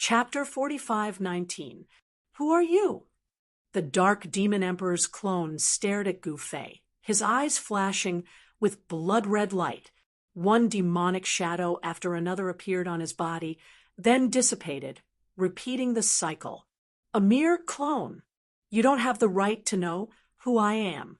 Chapter 45:19. Who are you? The Dark Demon Emperor's clone stared at Gu Fei, his eyes flashing with blood-red light. One demonic shadow after another appeared on his body, then dissipated, repeating the cycle. A mere clone. You don't have the right to know who I am.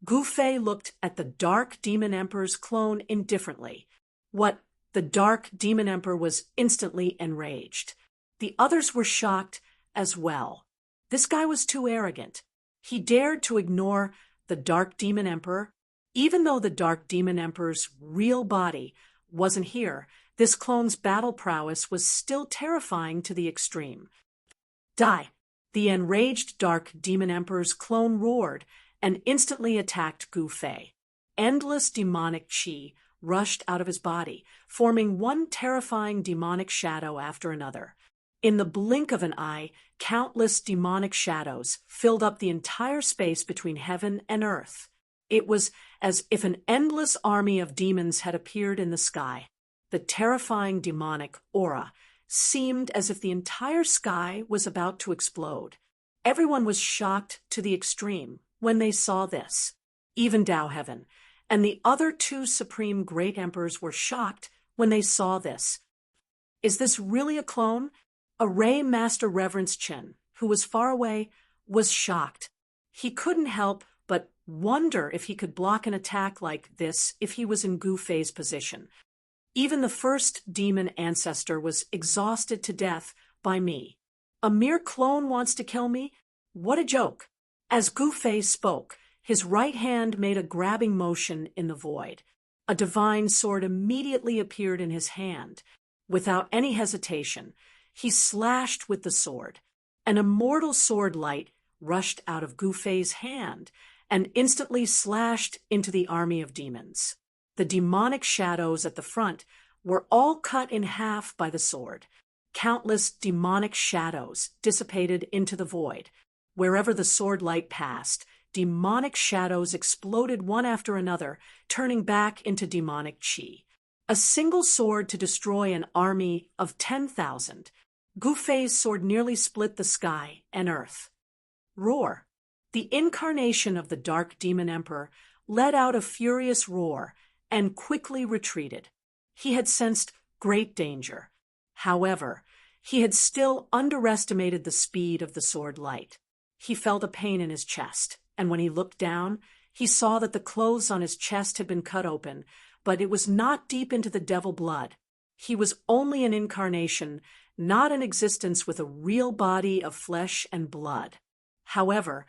Gu Fei looked at the Dark Demon Emperor's clone indifferently. The Dark Demon Emperor was instantly enraged. The others were shocked as well. This guy was too arrogant. He dared to ignore the Dark Demon Emperor. Even though the Dark Demon Emperor's real body wasn't here, this clone's battle prowess was still terrifying to the extreme. Die! The enraged Dark Demon Emperor's clone roared and instantly attacked Gu Fei. Endless demonic chi rushed out of his body, forming one terrifying demonic shadow after another. In the blink of an eye, countless demonic shadows filled up the entire space between heaven and earth. It was as if an endless army of demons had appeared in the sky. The terrifying demonic aura seemed as if the entire sky was about to explode. Everyone was shocked to the extreme when they saw this. Even Tao Heaven and the other two supreme great emperors were shocked when they saw this. Is this really a clone? Array Master Reverence Chen, who was far away, was shocked. He couldn't help but wonder if he could block an attack like this if he was in Gu Fei's position. Even the first demon ancestor was exhausted to death by me. A mere clone wants to kill me? What a joke! As Gu Fei spoke, his right hand made a grabbing motion in the void. A divine sword immediately appeared in his hand. Without any hesitation, he slashed with the sword. An immortal sword light rushed out of Gu Fei's hand and instantly slashed into the army of demons. The demonic shadows at the front were all cut in half by the sword. Countless demonic shadows dissipated into the void. Wherever the sword light passed, demonic shadows exploded one after another, turning back into demonic chi. A single sword to destroy an army of 10,000. Gu Fei's sword nearly split the sky and earth. Roar. The incarnation of the Dark Demon Emperor let out a furious roar and quickly retreated. He had sensed great danger. However, he had still underestimated the speed of the sword light. He felt a pain in his chest, and when he looked down, he saw that the clothes on his chest had been cut open, but it was not deep into the devil blood. He was only an incarnation, not an existence with a real body of flesh and blood. However,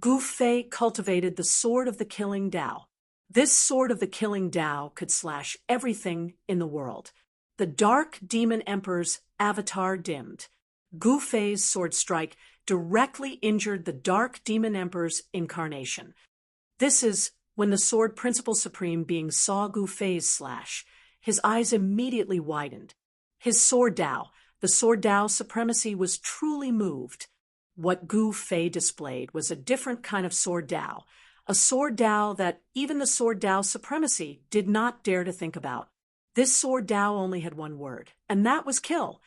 Gu Fei cultivated the Sword of the Killing Tao. This Sword of the Killing Tao could slash everything in the world. The Dark Demon Emperor's avatar dimmed. Gu Fei's sword strike directly injured the Dark Demon Emperor's incarnation. This is when the Sword Principal Supreme Being saw Gu Fei's slash. His eyes immediately widened. His Sword Tao, the Sword Tao supremacy, was truly moved. What Gu Fei displayed was a different kind of Sword Tao, a Sword Tao that even the Sword Tao supremacy did not dare to think about. This Sword Tao only had one word, and that was kill.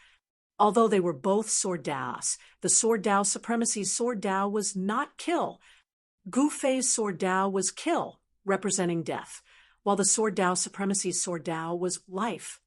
Although they were both Sword Taos, the Sword Tao supremacy's Sword Tao was not kill. Gu Fei's Sword Tao was kill, representing death, while the Sword Tao supremacy's Sword Tao was life.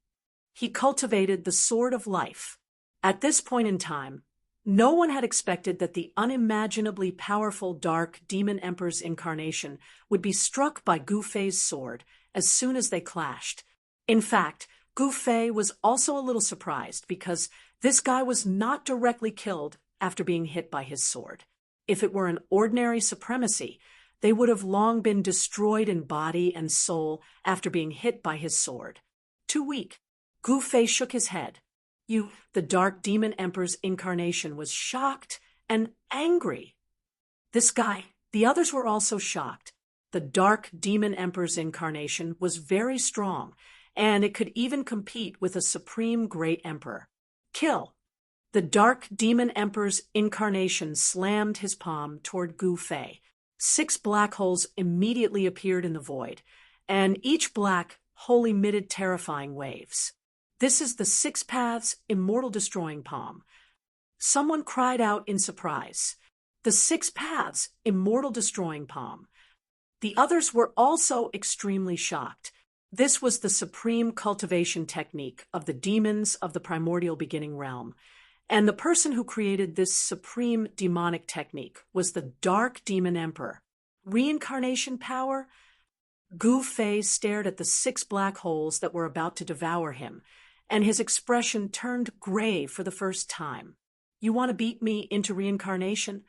He cultivated the Sword of Life. At this point in time, no one had expected that the unimaginably powerful Dark Demon Emperor's incarnation would be struck by Gu Fei's sword as soon as they clashed. In fact, Gu Fei was also a little surprised because this guy was not directly killed after being hit by his sword. If it were an ordinary supremacy, they would have long been destroyed in body and soul after being hit by his sword. Too weak. Gu Fei shook his head. The Dark Demon Emperor's incarnation was shocked and angry. This guy, the others were also shocked. The Dark Demon Emperor's incarnation was very strong, and it could even compete with a supreme great emperor. Kill. The Dark Demon Emperor's incarnation slammed his palm toward Gu Fei. 6 black holes immediately appeared in the void, and each black hole emitted terrifying waves. This is the Six Paths Immortal Destroying Palm. Someone cried out in surprise. The Six Paths Immortal Destroying Palm. The others were also extremely shocked. This was the supreme cultivation technique of the demons of the primordial beginning realm. And the person who created this supreme demonic technique was the Dark Demon Emperor. Reincarnation power? Gu Fei stared at the 6 black holes that were about to devour him, and his expression turned gray for the first time. You want to beat me into reincarnation?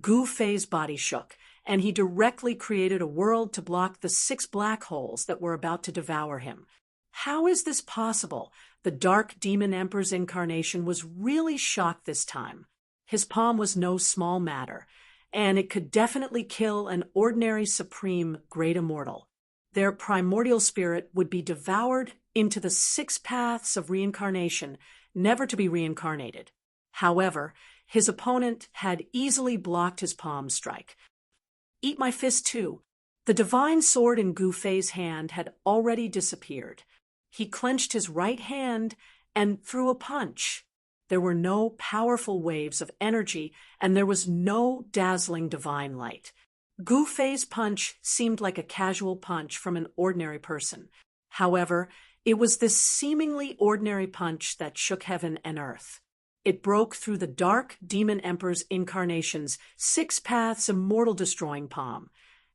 Gu Fei's body shook, and he directly created a world to block the 6 black holes that were about to devour him. How is this possible? The Dark Demon Emperor's incarnation was really shocked this time. His palm was no small matter, and it could definitely kill an ordinary supreme great immortal. Their primordial spirit would be devoured into the 6 paths of reincarnation, never to be reincarnated. However, his opponent had easily blocked his palm strike. Eat my fist too. The divine sword in Gu Fei's hand had already disappeared. He clenched his right hand and threw a punch. There were no powerful waves of energy, and there was no dazzling divine light. Gu Fei's punch seemed like a casual punch from an ordinary person. However, it was this seemingly ordinary punch that shook heaven and earth. It broke through the Dark Demon Emperor's incarnation's 6 paths immortal destroying palm,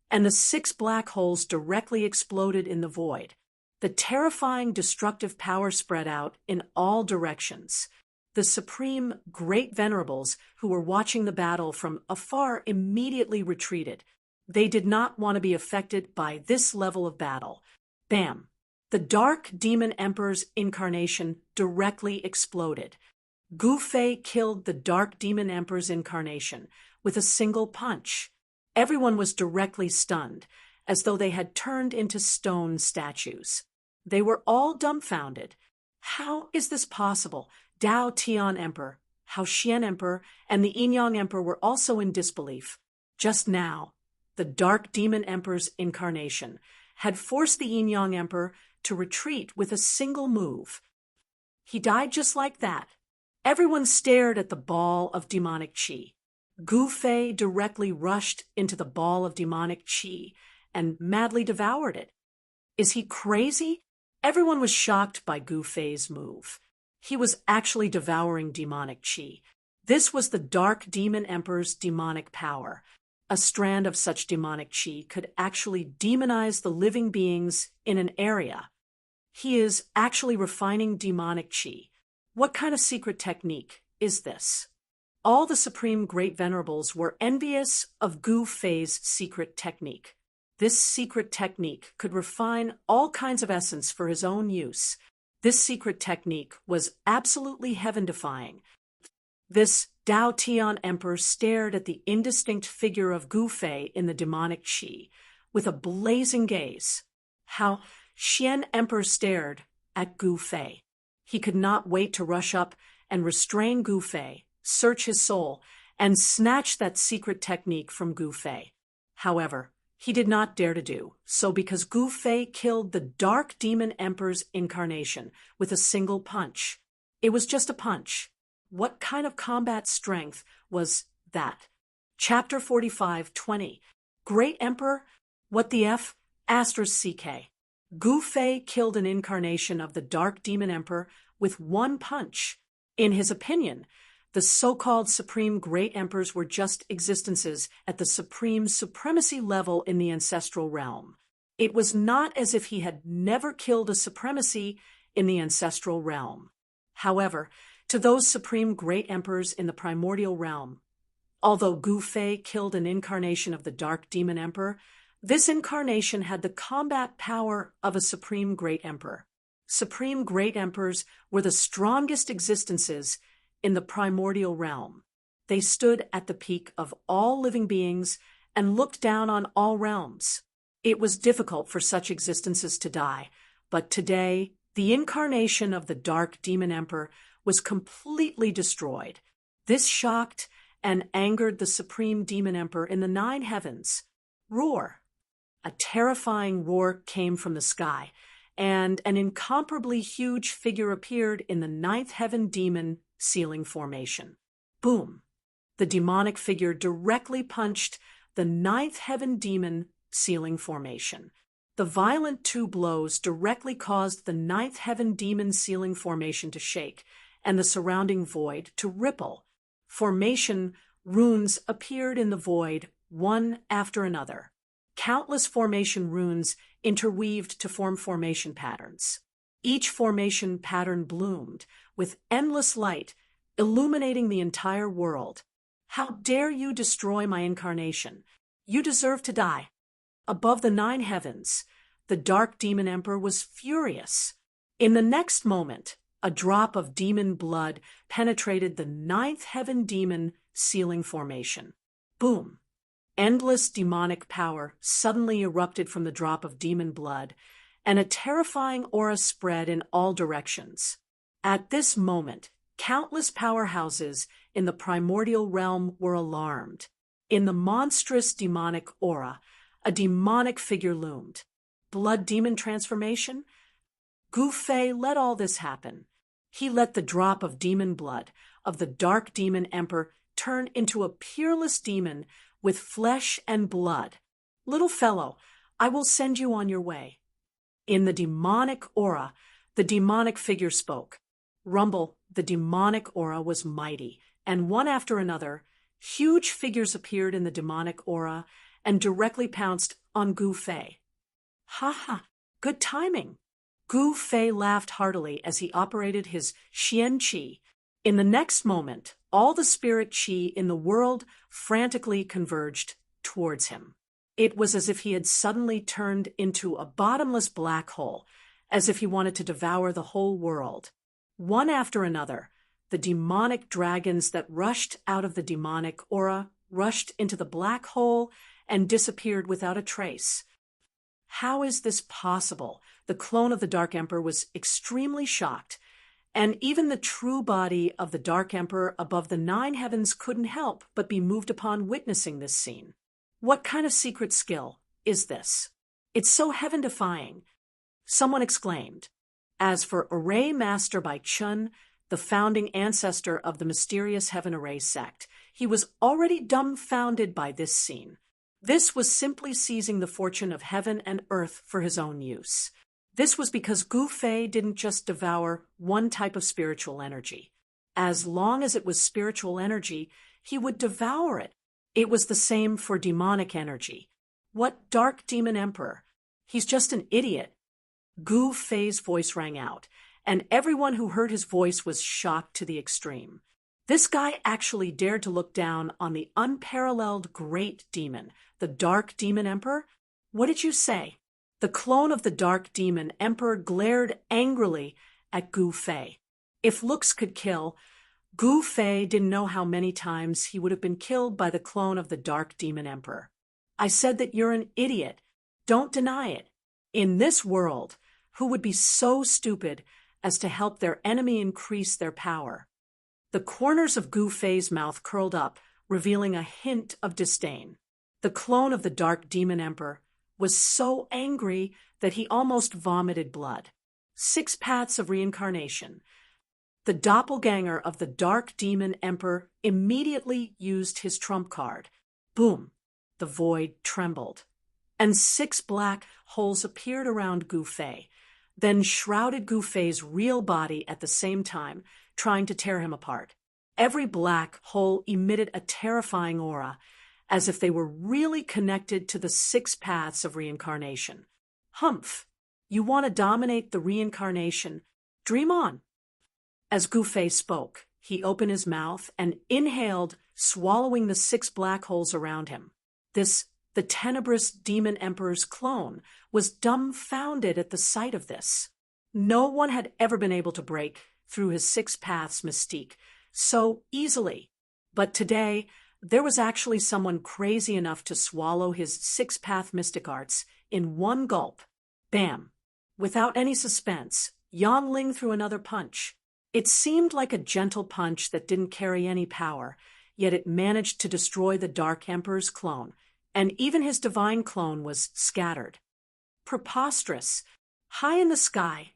and the 6 black holes directly exploded in the void. The terrifying destructive power spread out in all directions. The supreme great venerables who were watching the battle from afar immediately retreated. They did not want to be affected by this level of battle. Bam! The Dark Demon Emperor's incarnation directly exploded. Gu Fei killed the Dark Demon Emperor's incarnation with a single punch. Everyone was directly stunned, as though they had turned into stone statues. They were all dumbfounded. How is this possible? Dao Tian Emperor, Hao Xian Emperor, and the Yin Yang Emperor were also in disbelief. Just now, the Dark Demon Emperor's incarnation had forced the Yin Yang Emperor to retreat with a single move. He died just like that. Everyone stared at the ball of demonic qi. Gu Fei directly rushed into the ball of demonic qi and madly devoured it. Is he crazy? Everyone was shocked by Gu Fei's move. He was actually devouring demonic qi. This was the Dark Demon Emperor's demonic power. A strand of such demonic qi could actually demonize the living beings in an area. He is actually refining demonic qi. What kind of secret technique is this? All the Supreme Great Venerables were envious of Gu Fei's secret technique. This secret technique could refine all kinds of essence for his own use. This secret technique was absolutely heaven-defying. This Dao Tian Emperor stared at the indistinct figure of Gu Fei in the demonic qi with a blazing gaze. Hao Xian Emperor stared at Gu Fei. He could not wait to rush up and restrain Gu Fei, search his soul, and snatch that secret technique from Gu Fei. However, he did not dare to do so because Gu Fei killed the Dark Demon Emperor's incarnation with a single punch. It was just a punch. What kind of combat strength was that? Chapter 45:20. Great Emperor? What the F? *CK. Gu Fei killed an incarnation of the Dark Demon Emperor with one punch. In his opinion, the so-called Supreme Great Emperors were just existences at the supreme supremacy level in the ancestral realm. It was not as if he had never killed a supremacy in the ancestral realm. However, to those Supreme Great Emperors in the primordial realm, although Gu Fei killed an incarnation of the Dark Demon Emperor, this incarnation had the combat power of a Supreme Great Emperor. Supreme Great Emperors were the strongest existences in the primordial realm. They stood at the peak of all living beings and looked down on all realms. It was difficult for such existences to die, but today, the incarnation of the Dark Demon Emperor was completely destroyed. This shocked and angered the Supreme Demon Emperor in the 9 heavens. Roar! A terrifying roar came from the sky, and an incomparably huge figure appeared in the ninth heaven demon ceiling formation. Boom! The demonic figure directly punched the ninth heaven demon ceiling formation. The violent two blows directly caused the ninth heaven demon ceiling formation to shake and the surrounding void to ripple. Formation runes appeared in the void, one after another. Countless formation runes interweaved to form formation patterns. Each formation pattern bloomed with endless light, illuminating the entire world. How dare you destroy my incarnation? You deserve to die. Above the nine heavens, the dark demon emperor was furious. In the next moment, a drop of demon blood penetrated the ninth heaven demon ceiling formation. Boom! Endless demonic power suddenly erupted from the drop of demon blood, and a terrifying aura spread in all directions. At this moment, countless powerhouses in the primordial realm were alarmed. In the monstrous demonic aura, a demonic figure loomed. Blood demon transformation? Gu Fei let all this happen. He let the drop of demon blood of the dark demon emperor turn into a peerless demon with flesh and blood. Little fellow, I will send you on your way. In the demonic aura, the demonic figure spoke. Rumble, the demonic aura was mighty, and one after another, huge figures appeared in the demonic aura and directly pounced on Gu Fei. Ha ha, good timing. Gu Fei laughed heartily as he operated his Xian Qi. In the next moment, all the spirit Qi in the world frantically converged towards him. It was as if he had suddenly turned into a bottomless black hole, as if he wanted to devour the whole world. One after another, the demonic dragons that rushed out of the demonic aura rushed into the black hole and disappeared without a trace. How is this possible? The clone of the Dark Emperor was extremely shocked, and even the true body of the Dark Emperor above the nine heavens couldn't help but be moved upon witnessing this scene. What kind of secret skill is this? It's so heaven-defying. Someone exclaimed. As for Array Master Bai Chun, the founding ancestor of the mysterious Heaven Array sect, he was already dumbfounded by this scene. This was simply seizing the fortune of heaven and earth for his own use. This was because Gu Fei didn't just devour one type of spiritual energy. As long as it was spiritual energy, he would devour it. It was the same for demonic energy. What dark demon emperor? He's just an idiot. Gu Fei's voice rang out, and everyone who heard his voice was shocked to the extreme. This guy actually dared to look down on the unparalleled great demon, the dark demon emperor? What did you say? The clone of the dark demon emperor glared angrily at Gu Fei. If looks could kill, Gu Fei didn't know how many times he would have been killed by the clone of the dark demon emperor. I said that you're an idiot. Don't deny it. In this world, who would be so stupid as to help their enemy increase their power? The corners of Gu Fei's mouth curled up, revealing a hint of disdain. The clone of the dark demon emperor was so angry that he almost vomited blood. 6 paths of reincarnation. The doppelganger of the dark demon emperor immediately used his trump card. Boom! The void trembled, and 6 black holes appeared around Gu Fei, then shrouded Gu Fei's real body at the same time, trying to tear him apart. Every black hole emitted a terrifying aura, as if they were really connected to the 6 paths of reincarnation. Humph! You want to dominate the reincarnation? Dream on! As Gu Fei spoke, he opened his mouth and inhaled, swallowing the 6 black holes around him. The tenebrous demon emperor's clone, was dumbfounded at the sight of this. No one had ever been able to break through his 6 paths mystique so easily. But today, there was actually someone crazy enough to swallow his 6-path mystic arts in one gulp. Bam! Without any suspense, Yang Ling threw another punch. It seemed like a gentle punch that didn't carry any power, yet it managed to destroy the Dark Emperor's clone, and even his divine clone was scattered. Preposterous! High in the sky,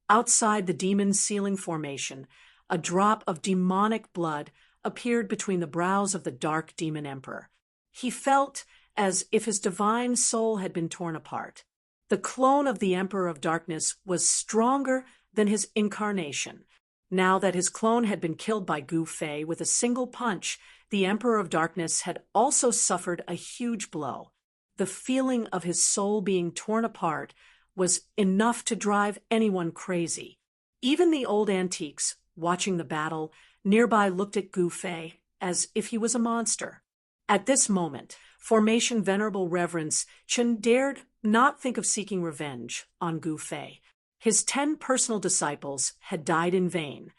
outside the demon's ceiling formation, a drop of demonic blood appeared between the brows of the dark demon emperor. He felt as if his divine soul had been torn apart. The clone of the Emperor of Darkness was stronger than his incarnation. Now that his clone had been killed by Gu Fei with a single punch, the Emperor of Darkness had also suffered a huge blow. The feeling of his soul being torn apart was enough to drive anyone crazy. Even the old antiques, watching the battle, nearby looked at Gu Fei as if he was a monster. At this moment, Formation Venerable Reverence Chen dared not think of seeking revenge on Gu Fei. His 10 personal disciples had died in vain.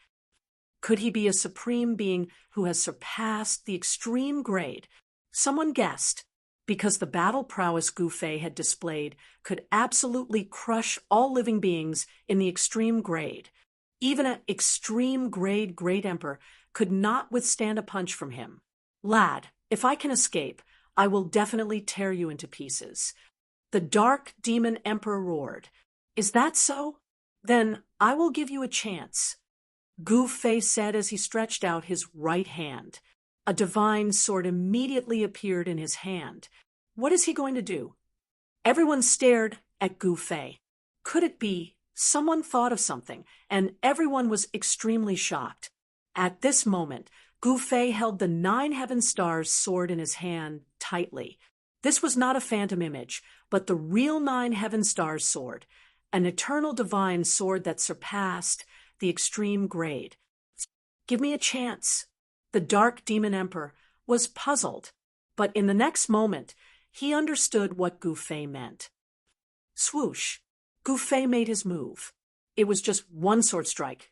Could he be a supreme being who has surpassed the extreme grade? Someone guessed, because the battle prowess Gu Fei had displayed could absolutely crush all living beings in the extreme grade. Even an extreme grade Great Emperor could not withstand a punch from him. Lad, if I can escape, I will definitely tear you into pieces. The dark demon emperor roared. Is that so? Then I will give you a chance. Gu Fei said as he stretched out his right hand. A divine sword immediately appeared in his hand. What is he going to do? Everyone stared at Gu Fei. Could it be someone thought of something, and everyone was extremely shocked? At this moment, Gu Fei held the 9 heaven stars sword in his hand tightly. This was not a phantom image, but the real 9 heaven stars sword, an eternal divine sword that surpassed the extreme grade. Give me a chance. The dark demon emperor was puzzled, but in the next moment, he understood what Gu Fei meant. Swoosh! Gu Fei made his move. It was just one sword strike,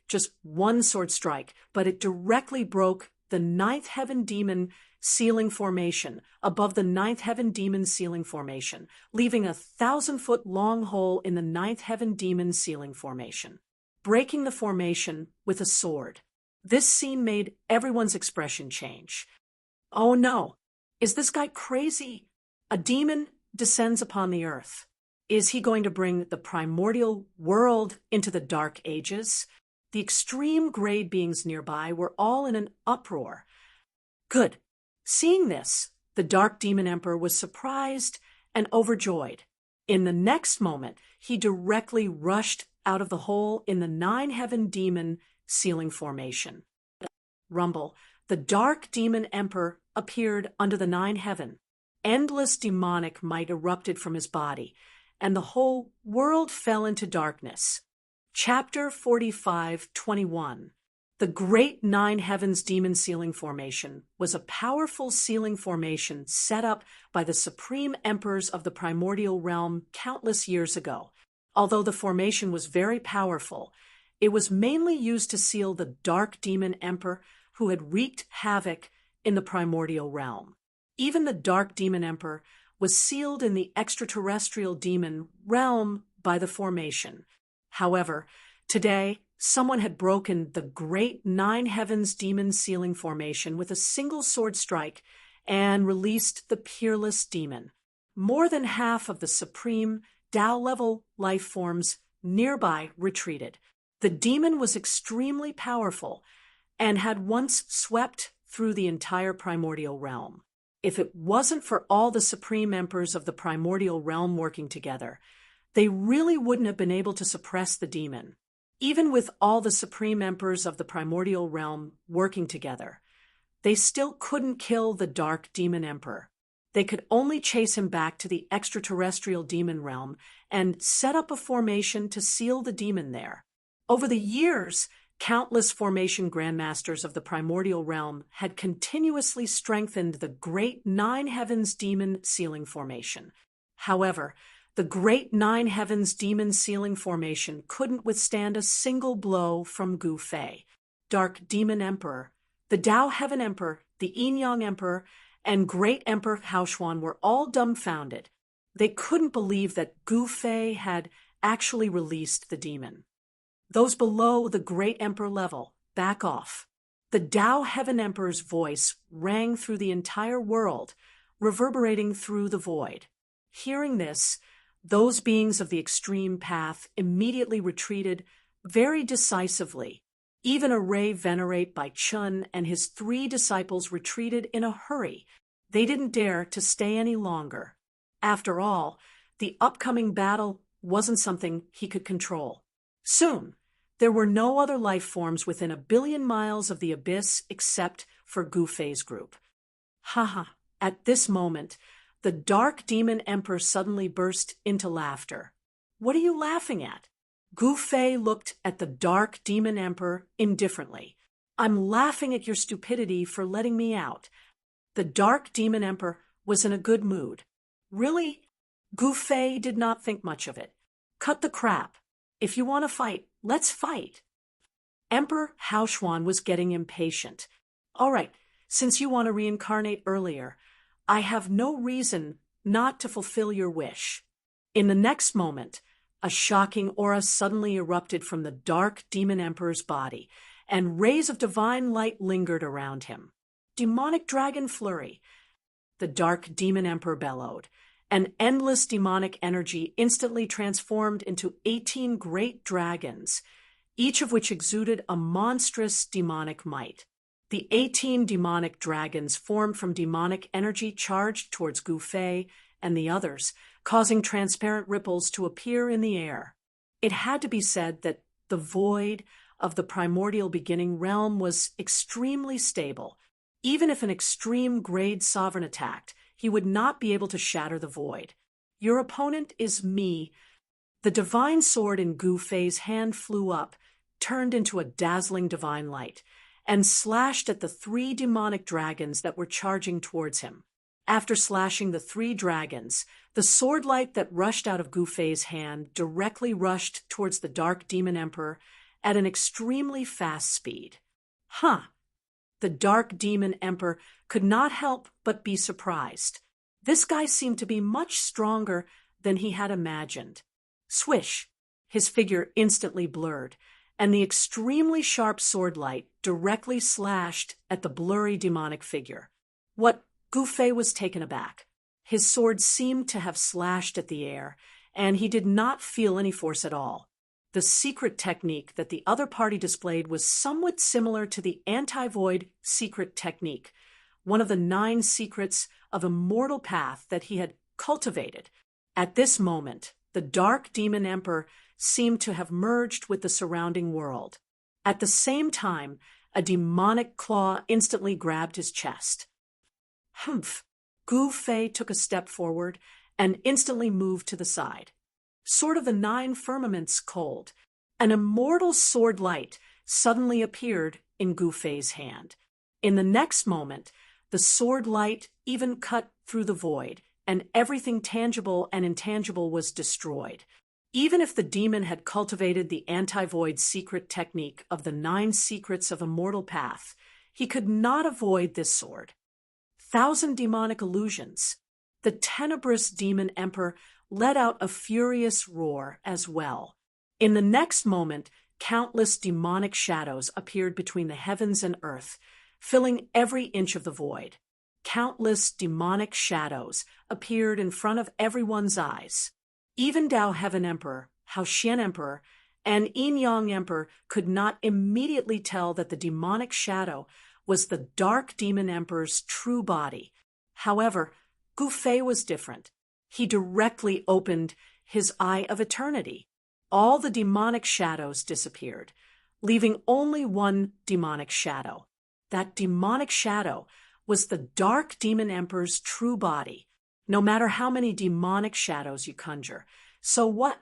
but it directly broke the 9th heaven demon ceiling formation above the 9th heaven demon ceiling formation, leaving a 1,000-foot long hole in the 9th heaven demon ceiling formation, breaking the formation with a sword. This scene made everyone's expression change. Oh no, is this guy crazy? A demon descends upon the earth. Is he going to bring the primordial world into the dark ages? The extreme grade beings nearby were all in an uproar. Good. Seeing this, the dark demon emperor was surprised and overjoyed. In the next moment, he directly rushed out of the hole in the 9 heaven demon ceiling formation. Rumble, the dark demon emperor appeared under the 9 heaven. Endless demonic might erupted from his body, and the whole world fell into darkness. Chapter 45:21. The Great 9 Heavens Demon Ceiling Formation was a powerful ceiling formation set up by the supreme emperors of the primordial realm countless years ago. Although the formation was very powerful, it was mainly used to seal the dark demon emperor who had wreaked havoc in the primordial realm. Even the dark demon emperor was sealed in the extraterrestrial demon realm by the formation. However, today, someone had broken the Great 9 Heavens Demon Ceiling Formation with a single sword strike and released the Peerless Demon. More than half of the supreme Tao-level life forms nearby retreated. The demon was extremely powerful and had once swept through the entire primordial realm. If it wasn't for all the supreme emperors of the primordial realm working together, they really wouldn't have been able to suppress the demon. Even with all the supreme emperors of the primordial realm working together, they still couldn't kill the dark demon emperor. They could only chase him back to the extraterrestrial demon realm and set up a formation to seal the demon there. Over the years, countless formation grandmasters of the primordial realm had continuously strengthened the Great 9 Heavens Demon Ceiling Formation. However, the Great 9 Heavens Demon Ceiling Formation couldn't withstand a single blow from Gu Fei. Dark Demon Emperor, the Tao Heaven Emperor, the Yin Yang Emperor, and Great Emperor Haoshuan were all dumbfounded. They couldn't believe that Gu Fei had actually released the demon. Those below the Great Emperor level, back off. The Tao Heaven Emperor's voice rang through the entire world, reverberating through the void. Hearing this, those beings of the extreme path immediately retreated very decisively. Even a ray venerate by Chun and his 3 disciples retreated in a hurry. They didn't dare to stay any longer. After all, the upcoming battle wasn't something he could control. Soon, there were no other life forms within 1,billion miles of the abyss except for Gu Fei's group. Haha, at this moment, the Dark Demon Emperor suddenly burst into laughter. What are you laughing at? Gu Fei looked at the Dark Demon Emperor indifferently. I'm laughing at your stupidity for letting me out. The Dark Demon Emperor was in a good mood. Really? Gu Fei did not think much of it. Cut the crap. If you want to fight, let's fight. Emperor Haoshuan was getting impatient. All right, since you want to reincarnate earlier, I have no reason not to fulfill your wish. In the next moment, a shocking aura suddenly erupted from the Dark Demon Emperor's body, and rays of divine light lingered around him. Demonic Dragon Flurry. The Dark Demon Emperor bellowed. An endless demonic energy instantly transformed into 18 great dragons, each of which exuded a monstrous demonic might. The 18 demonic dragons formed from demonic energy charged towards Gu Fei and the others, causing transparent ripples to appear in the air. It had to be said that the void of the primordial beginning realm was extremely stable. Even if an extreme grade sovereign attacked, he would not be able to shatter the void. Your opponent is me. The divine sword in Gu Fei's hand flew up, turned into a dazzling divine light, and slashed at the 3 demonic dragons that were charging towards him. After slashing the 3 dragons, the sword light that rushed out of Gu Fei's hand directly rushed towards the Dark Demon Emperor at an extremely fast speed. The Dark Demon Emperor could not help but be surprised. This guy seemed to be much stronger than he had imagined. Swish! His figure instantly blurred, and the extremely sharp sword light directly slashed at the blurry demonic figure. What? Gu Fei was taken aback. His sword seemed to have slashed at the air, and he did not feel any force at all. The secret technique that the other party displayed was somewhat similar to the anti-void secret technique, one of the 9 secrets of immortal path that he had cultivated. At this moment, the Dark Demon Emperor seemed to have merged with the surrounding world. At the same time, a demonic claw instantly grabbed his chest. Humph! Gu Fei took a step forward and instantly moved to the side. Sword of the 9 firmaments cold. An immortal sword light suddenly appeared in Gu Fei's hand. In the next moment, the sword light even cut through the void, and everything tangible and intangible was destroyed. Even if the demon had cultivated the anti-void secret technique of the 9 secrets of immortal path, he could not avoid this sword. 1,000 demonic illusions. The tenebrous demon emperor let out a furious roar as well. In the next moment, countless demonic shadows appeared between the heavens and earth, filling every inch of the void. Countless demonic shadows appeared in front of everyone's eyes. Even Dao Heaven Emperor, Hao Xian Emperor, and Yin Yang Emperor could not immediately tell that the demonic shadow was the Dark Demon Emperor's true body. However, Gu Fei was different. He directly opened his Eye of Eternity. All the demonic shadows disappeared, leaving only one demonic shadow. That demonic shadow was the Dark Demon Emperor's true body. No matter how many demonic shadows you conjure. So what?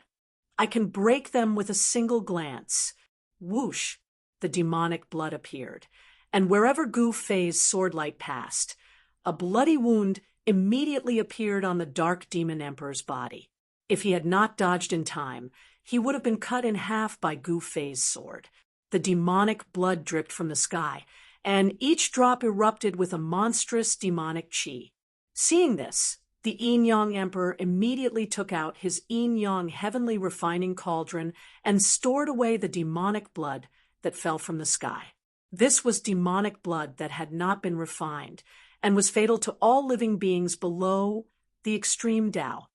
I can break them with a single glance. Whoosh! The demonic blood appeared, and wherever Gu Fei's swordlight passed, a bloody wound immediately appeared on the Dark Demon Emperor's body. If he had not dodged in time, he would have been cut in half by Gu Fei's sword. The demonic blood dripped from the sky, and each drop erupted with a monstrous demonic chi. Seeing this, the Yin Yang Emperor immediately took out his Yin Yang heavenly refining cauldron and stored away the demonic blood that fell from the sky. This was demonic blood that had not been refined and was fatal to all living beings below the extreme Tao.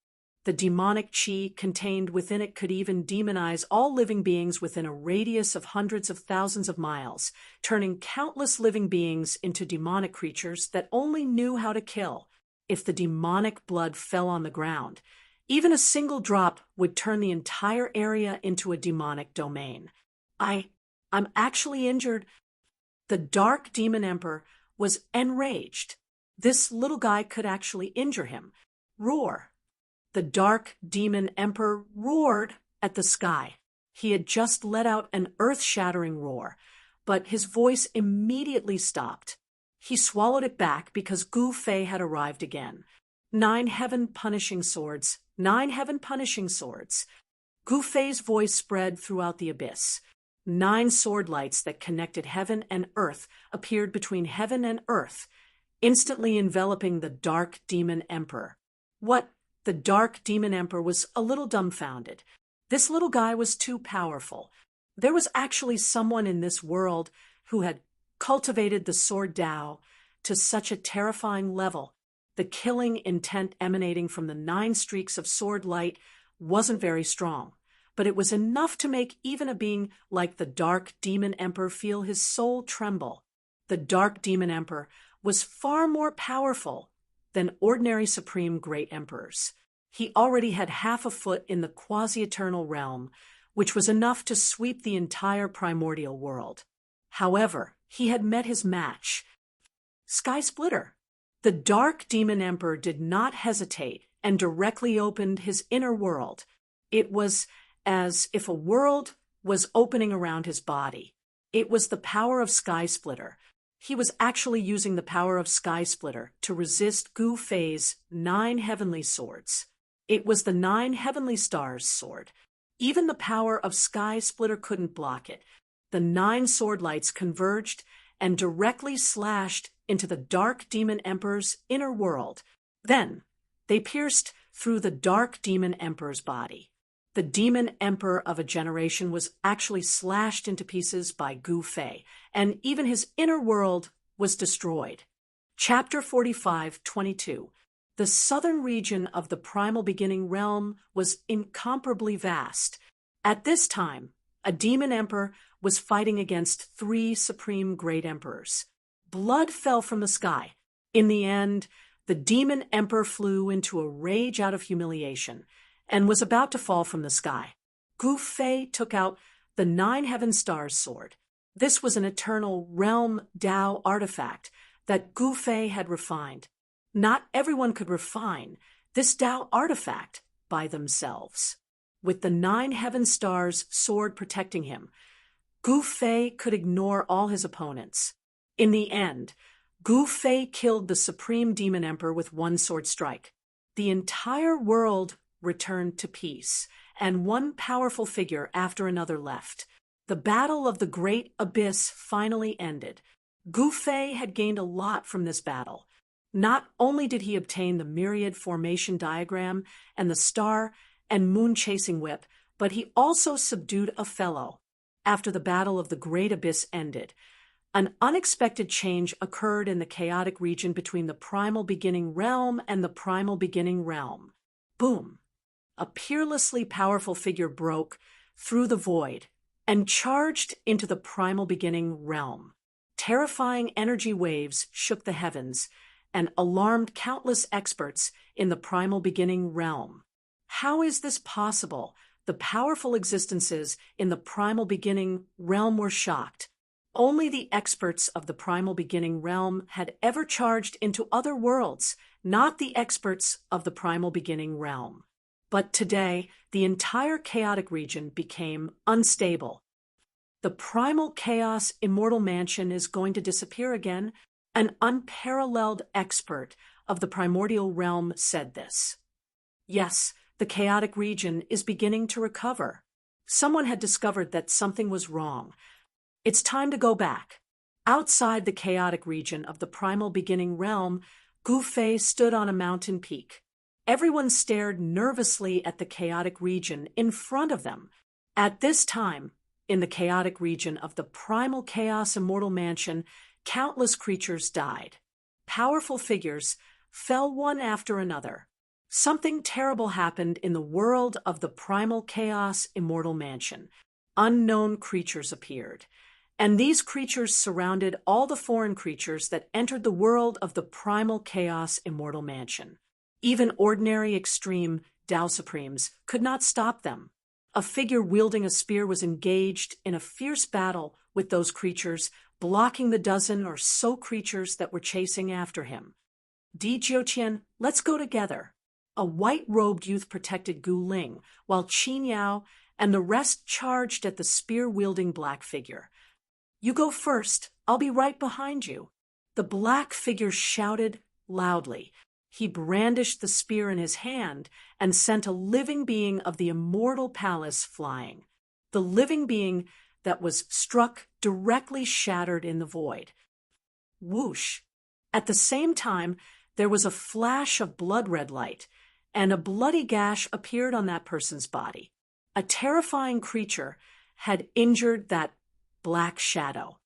The The demonic chi contained within it could even demonize all living beings within a radius of hundreds of thousands of miles, turning countless living beings into demonic creatures that only knew how to kill. If the demonic blood fell on the ground, even a single drop would turn the entire area into a demonic domain. I'm actually injured. The Dark Demon Emperor was enraged. This little guy could actually injure him. Roar. The Dark Demon Emperor roared at the sky. He had just let out an earth-shattering roar, but his voice immediately stopped. He swallowed it back because Gu Fei had arrived again. 9 heaven punishing swords, 9 heaven punishing swords. Gu Fei's voice spread throughout the abyss. 9 sword lights that connected heaven and earth appeared between heaven and earth, instantly enveloping the Dark Demon Emperor. What? The Dark Demon Emperor was a little dumbfounded. This little guy was too powerful. There was actually someone in this world who had cultivated the sword Tao to such a terrifying level. The killing intent emanating from the 9 streaks of sword light wasn't very strong, but it was enough to make even a being like the Dark Demon Emperor feel his soul tremble. The Dark Demon Emperor was far more powerful than ordinary supreme great emperors. He already had half a foot in the quasi-eternal realm, which was enough to sweep the entire primordial world. However, he had met his match. Sky Splitter. The Dark Demon Emperor did not hesitate and directly opened his inner world. It was as if a world was opening around his body. It was the power of Sky Splitter. He was actually using the power of Sky Splitter to resist Gu Fei's 9 heavenly swords. It was the 9 heavenly stars sword. Even the power of Sky Splitter couldn't block it. The 9 sword lights converged and directly slashed into the Dark Demon Emperor's inner world. Then, they pierced through the Dark Demon Emperor's body. The Demon Emperor of a generation was actually slashed into pieces by Gu Fei, and even his inner world was destroyed. Chapter 45:22. The southern region of the primal beginning realm was incomparably vast. At this time, a demon emperor was fighting against 3 supreme great emperors. Blood fell from the sky. In the end, the demon emperor flew into a rage out of humiliation and was about to fall from the sky. Gu Fei took out the 9 heaven stars sword. This was an eternal realm Tao artifact that Gu Fei had refined. Not everyone could refine this Tao artifact by themselves. With the 9 heaven stars sword protecting him, Gu Fei could ignore all his opponents. In the end, Gu Fei killed the Supreme Demon Emperor with 1 sword strike. The entire world returned to peace, and one powerful figure after another left. The battle of the Great Abyss finally ended. Gu Fei had gained a lot from this battle. Not only did he obtain the myriad formation diagram and the star and moon chasing whip, but he also subdued a fellow. After the battle of the Great Abyss ended, an unexpected change occurred in the chaotic region between the primal beginning realm and the primal beginning realm. Boom! A peerlessly powerful figure broke through the void and charged into the primal beginning realm. Terrifying energy waves shook the heavens and alarmed countless experts in the primal beginning realm. How is this possible? The powerful existences in the primal beginning realm were shocked. Only the experts of the primal beginning realm had ever charged into other worlds, not the experts of the primal beginning realm. But today, the entire chaotic region became unstable. The primal chaos immortal mansion is going to disappear again. An unparalleled expert of the primordial realm said this. Yes, the chaotic region is beginning to recover. Someone had discovered that something was wrong. It's time to go back. Outside the chaotic region of the primal beginning realm, Gu Fei stood on a mountain peak. Everyone stared nervously at the chaotic region in front of them. At this time, in the chaotic region of the primal chaos immortal mansion, countless creatures died. Powerful figures fell one after another. Something terrible happened in the world of the primal chaos immortal mansion. Unknown creatures appeared, and these creatures surrounded all the foreign creatures that entered the world of the primal chaos immortal mansion. Even ordinary extreme Tao Supremes could not stop them. A figure wielding a spear was engaged in a fierce battle with those creatures, blocking the dozen or so creatures that were chasing after him. Di Jiuqian, let's go together. A white-robed youth protected Gu Ling, while Qin Yao and the rest charged at the spear-wielding black figure. You go first, I'll be right behind you. The black figure shouted loudly. He brandished the spear in his hand and sent a living being of the immortal palace flying. The living being that was struck directly shattered in the void. Whoosh! At the same time, there was a flash of blood-red light, and a bloody gash appeared on that person's body. A terrifying creature had injured that black shadow.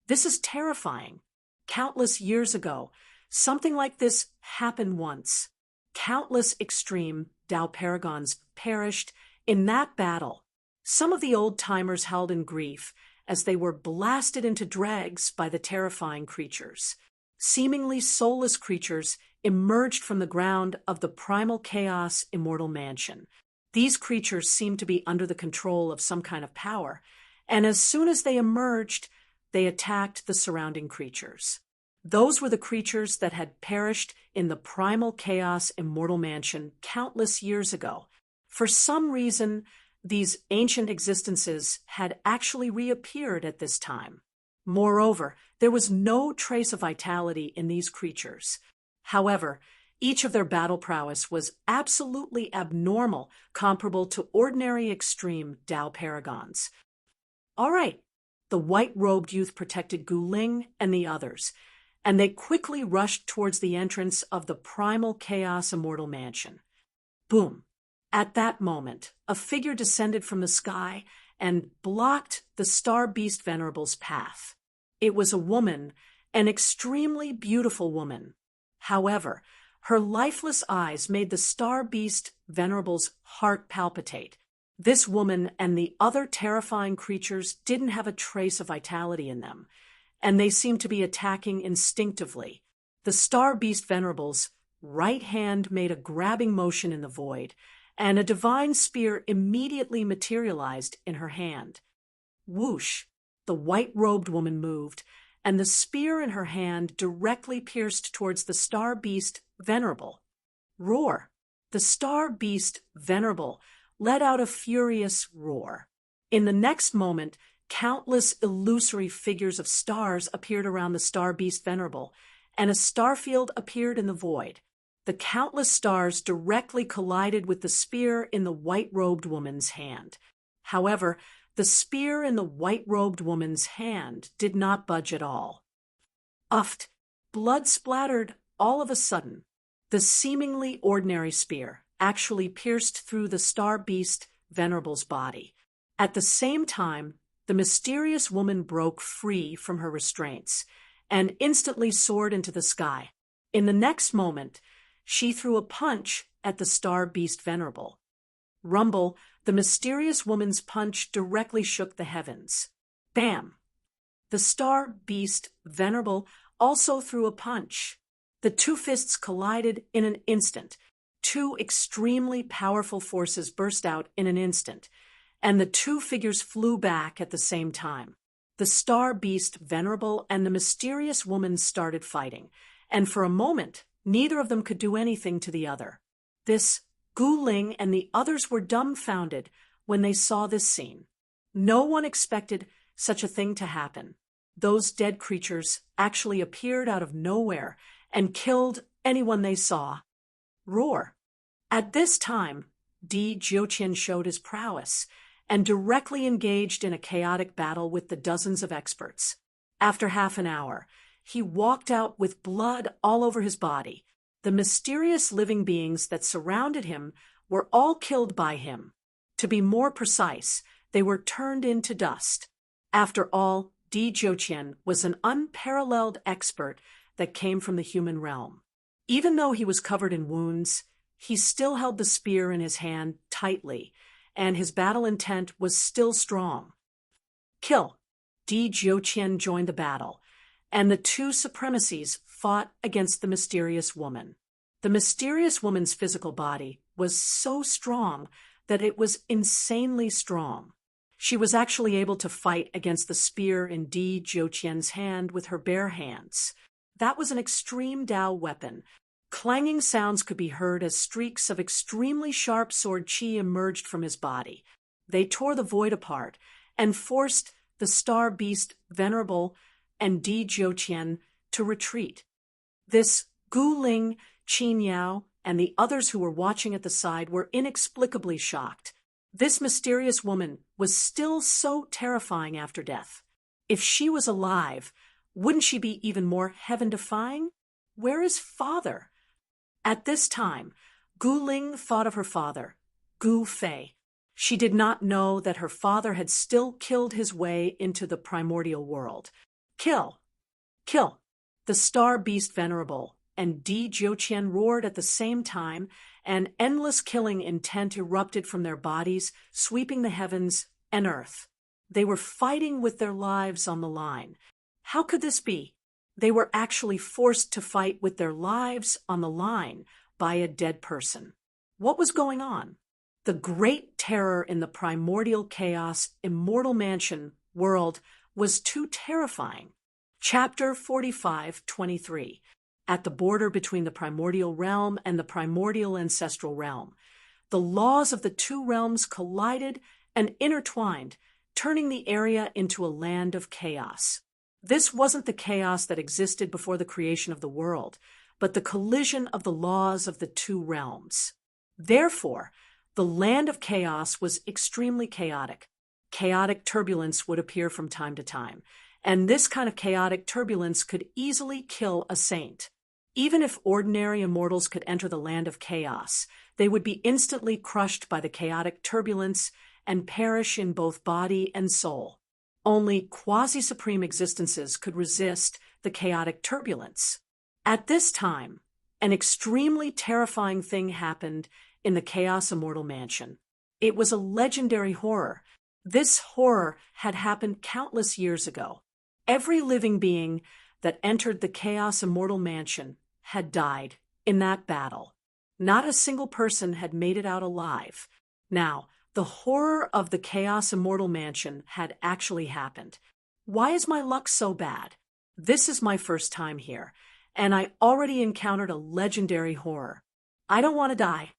This is terrifying. Countless years ago, something like this happened once. Countless extreme Tao paragons perished in that battle. Some of the old-timers held in grief as they were blasted into dregs by the terrifying creatures. Seemingly soulless creatures emerged from the ground of the primal chaos immortal mansion. These creatures seemed to be under the control of some kind of power, and as soon as they emerged, they attacked the surrounding creatures. Those were the creatures that had perished in the primal chaos immortal mansion countless years ago. For some reason, these ancient existences had actually reappeared at this time. Moreover, there was no trace of vitality in these creatures. However, each of their battle prowess was absolutely abnormal, comparable to ordinary extreme Tao paragons. All right, the white-robed youth protected Gu Ling and the others, and they quickly rushed towards the entrance of the primal chaos immortal mansion. Boom! At that moment, a figure descended from the sky and blocked the Star Beast Venerable's path. It was a woman, an extremely beautiful woman. However, her lifeless eyes made the Star Beast Venerable's heart palpitate. This woman and the other terrifying creatures didn't have a trace of vitality in them, and they seemed to be attacking instinctively. The Star Beast Venerable's right hand made a grabbing motion in the void, and a divine spear immediately materialized in her hand. Whoosh! The white-robed woman moved, and the spear in her hand directly pierced towards the Star Beast Venerable. Roar! The Star Beast Venerable let out a furious roar. In the next moment, countless illusory figures of stars appeared around the Star Beast Venerable, and a star field appeared in the void. The countless stars directly collided with the spear in the white-robed woman's hand. However, the spear in the white-robed woman's hand did not budge at all. Uffed! Blood splattered all of a sudden. The seemingly ordinary spear actually pierced through the Star Beast Venerable's body. At the same time, the mysterious woman broke free from her restraints and instantly soared into the sky. In the next moment, she threw a punch at the Star Beast Venerable. Rumble, the mysterious woman's punch directly shook the heavens. Bam! The Star Beast Venerable also threw a punch. The two fists collided in an instant. Two extremely powerful forces burst out in an instant, and the two figures flew back at the same time. The Star Beast Venerable and the mysterious woman started fighting, and for a moment, neither of them could do anything to the other. This Gu Ling and the others were dumbfounded when they saw this scene. No one expected such a thing to happen. Those dead creatures actually appeared out of nowhere and killed anyone they saw. Roar! At this time, Di Jiuqian showed his prowess and directly engaged in a chaotic battle with the dozens of experts. After half an hour, he walked out with blood all over his body. The mysterious living beings that surrounded him were all killed by him. To be more precise, they were turned into dust. After all, Di Jiuqian was an unparalleled expert that came from the human realm. Even though he was covered in wounds, He still held the spear in his hand tightly, and his battle intent was still strong. Kill. Di Jiuqian joined the battle, and the two supremacies fought against the mysterious woman. The mysterious woman's physical body was so strong that it was insanely strong. She was actually able to fight against the spear in Di Jiuqian's hand with her bare hands. That was an extreme Dao weapon. Clanging sounds could be heard as streaks of extremely sharp sword qi emerged from his body. They tore the void apart and forced the star beast Venerable and Di Jiuqian to retreat. This Gu Ling, Qin Yao, and the others who were watching at the side were inexplicably shocked. This mysterious woman was still so terrifying after death. If she was alive, wouldn't she be even more heaven-defying? Where is father? At this time, Gu Ling thought of her father, Gu Fei. She did not know that her father had still killed his way into the primordial world. Kill! Kill! The star beast Venerable and Di Jiuqian roared at the same time, and endless killing intent erupted from their bodies, sweeping the heavens and earth. They were fighting with their lives on the line. How could this be? They were actually forced to fight with their lives on the line by a dead person. What was going on? The great terror in the primordial chaos immortal mansion world was too terrifying. Chapter 45:23. At the border between the primordial realm and the primordial ancestral realm, the laws of the two realms collided and intertwined, turning the area into a land of chaos. This wasn't the chaos that existed before the creation of the world, but the collision of the laws of the two realms. Therefore, the land of chaos was extremely chaotic. Chaotic turbulence would appear from time to time, and this kind of chaotic turbulence could easily kill a saint. Even if ordinary immortals could enter the land of chaos, they would be instantly crushed by the chaotic turbulence and perish in both body and soul. Only quasi-supreme existences could resist the chaotic turbulence. At this time, an extremely terrifying thing happened in the Chaos Immortal Mansion. It was a legendary horror. This horror had happened countless years ago. Every living being that entered the Chaos Immortal Mansion had died in that battle. Not a single person had made it out alive. Now, the horror of the Chaos Immortal Mansion had actually happened. Why is my luck so bad? This is my first time here, and I already encountered a legendary horror. I don't want to die.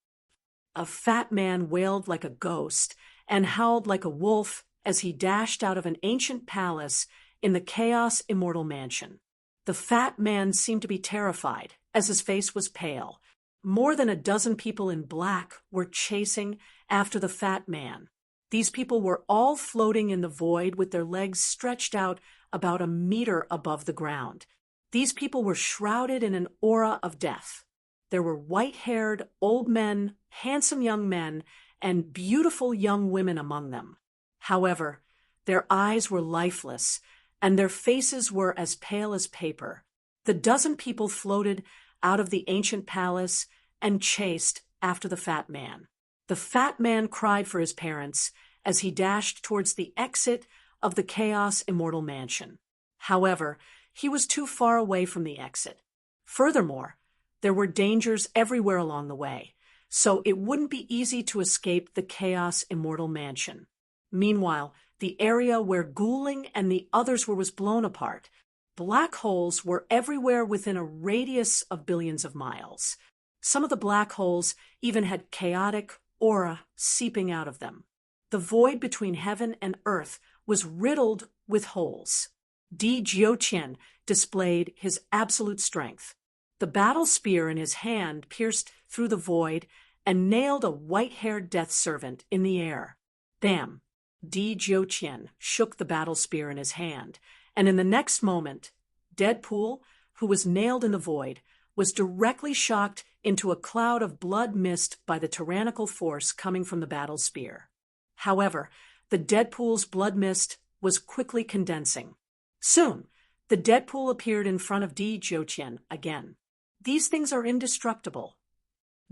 A fat man wailed like a ghost and howled like a wolf as he dashed out of an ancient palace in the Chaos Immortal Mansion. The fat man seemed to be terrified, as his face was pale. More than a dozen people in black were chasing after the fat man. These people were all floating in the void with their legs stretched out about a meter above the ground. These people were shrouded in an aura of death. There were white-haired, old men, handsome young men, and beautiful young women among them. However, their eyes were lifeless, and their faces were as pale as paper. The dozen people floated out of the ancient palace and chased after the fat man. The fat man cried for his parents as he dashed towards the exit of the Chaos Immortal Mansion. However, he was too far away from the exit. Furthermore, there were dangers everywhere along the way, so it wouldn't be easy to escape the Chaos Immortal Mansion. Meanwhile, the area where Gu Ling and the others were was blown apart. Black holes were everywhere within a radius of billions of miles. Some of the black holes even had chaotic aura seeping out of them. The void between heaven and earth was riddled with holes. Di Jiuqian displayed his absolute strength. The battle spear in his hand pierced through the void and nailed a white-haired death servant in the air. Bam! Di Jiuqian shook the battle spear in his hand, and in the next moment, Deadpool, who was nailed in the void, was directly shocked into a cloud of blood mist by the tyrannical force coming from the battle spear. However, the Deadpool's blood mist was quickly condensing. Soon, the Deadpool appeared in front of Di Jiuqian again. These things are indestructible.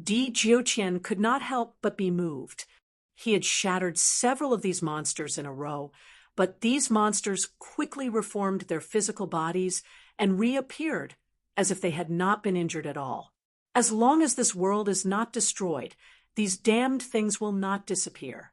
Di Jiuqian could not help but be moved. He had shattered several of these monsters in a row, but these monsters quickly reformed their physical bodies and reappeared as if they had not been injured at all. As long as this world is not destroyed, these damned things will not disappear.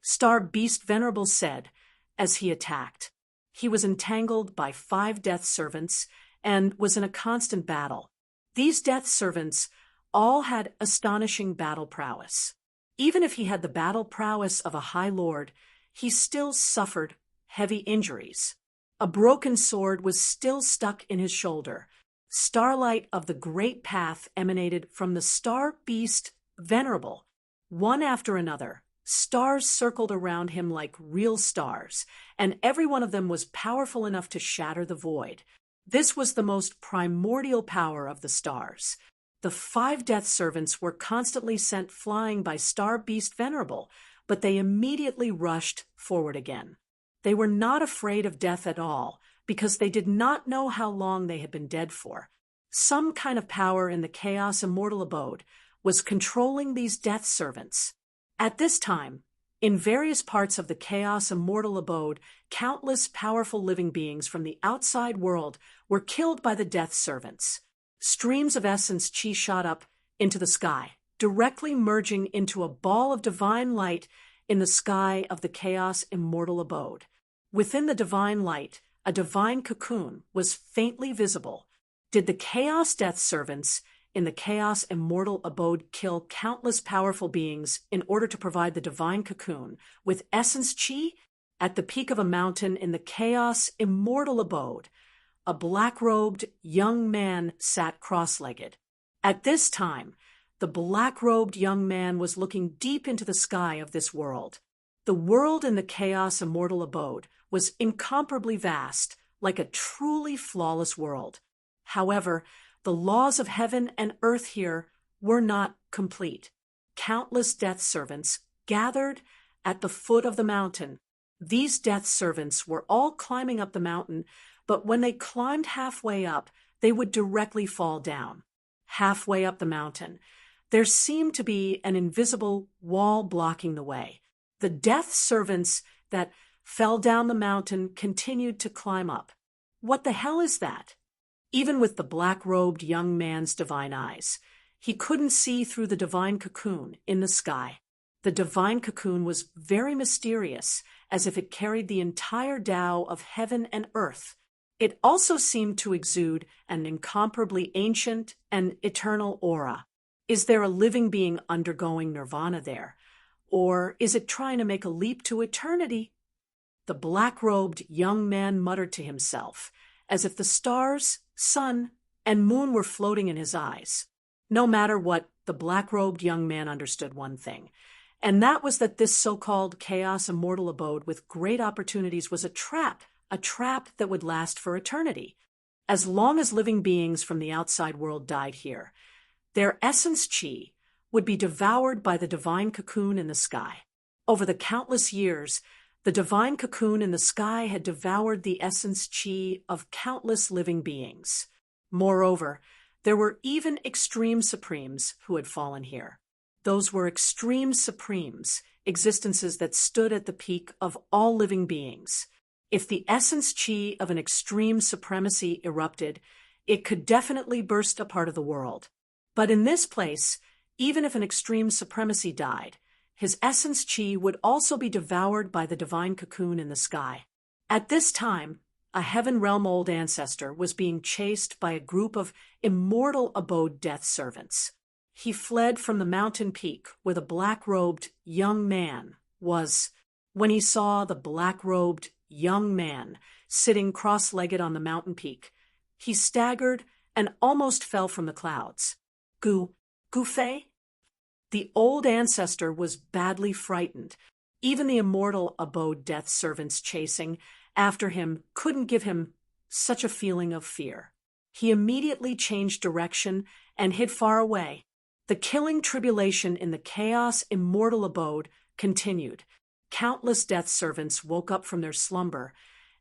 Star Beast Venerable said as he attacked. He was entangled by 5 death servants and was in a constant battle. These death servants all had astonishing battle prowess. Even if he had the battle prowess of a high lord, he still suffered heavy injuries. A broken sword was still stuck in his shoulder. Starlight of the great path emanated from the Star Beast Venerable. One after another, stars circled around him like real stars, and every one of them was powerful enough to shatter the void. This was the most primordial power of the stars. The 5 death servants were constantly sent flying by Star Beast Venerable, but they immediately rushed forward again. They were not afraid of death at all, because they did not know how long they had been dead for. Some kind of power in the Chaos Immortal Abode was controlling these death servants. At this time, in various parts of the Chaos Immortal Abode, countless powerful living beings from the outside world were killed by the death servants. Streams of essence chi shot up into the sky, directly merging into a ball of divine light in the sky of the Chaos Immortal Abode. Within the divine light, a divine cocoon was faintly visible. Did the Chaos Death Servants in the Chaos Immortal Abode kill countless powerful beings in order to provide the divine cocoon with essence chi? At the peak of a mountain in the Chaos Immortal Abode, a black-robed young man sat cross-legged. At this time, the black-robed young man was looking deep into the sky of this world. The world in the Chaos Immortal Abode was incomparably vast, like a truly flawless world. However, the laws of heaven and earth here were not complete. Countless death servants gathered at the foot of the mountain. These death servants were all climbing up the mountain, but when they climbed halfway up, they would directly fall down. Halfway up the mountain, there seemed to be an invisible wall blocking the way. The death servants that fell down the mountain continued to climb up. What the hell is that? Even with the black-robed young man's divine eyes, he couldn't see through the divine cocoon in the sky. The divine cocoon was very mysterious, as if it carried the entire Tao of heaven and earth. It also seemed to exude an incomparably ancient and eternal aura. Is there a living being undergoing nirvana there? Or is it trying to make a leap to eternity? The black-robed young man muttered to himself, as if the stars, sun, and moon were floating in his eyes. No matter what, the black-robed young man understood one thing, and that was that this so-called Chaos Immortal Abode with great opportunities was a trap that would last for eternity. As long as living beings from the outside world died here, their essence chi would be devoured by the divine cocoon in the sky. Over the countless years, the divine cocoon in the sky had devoured the essence chi of countless living beings. Moreover, there were even extreme supremes who had fallen here. Those were extreme supremes, existences that stood at the peak of all living beings. If the essence chi of an extreme supremacy erupted, it could definitely burst a part of the world. But in this place, even if an extreme supremacy died, his essence chi would also be devoured by the divine cocoon in the sky. At this time, a heaven realm old ancestor was being chased by a group of immortal abode death servants. He fled from the mountain peak where the black-robed young man was. When he saw the black-robed young man sitting cross-legged on the mountain peak, he staggered and almost fell from the clouds. Gufei? The old ancestor was badly frightened. Even the immortal abode death servants chasing after him couldn't give him such a feeling of fear. He immediately changed direction and hid far away. The killing tribulation in the Chaos Immortal Abode continued. Countless death servants woke up from their slumber,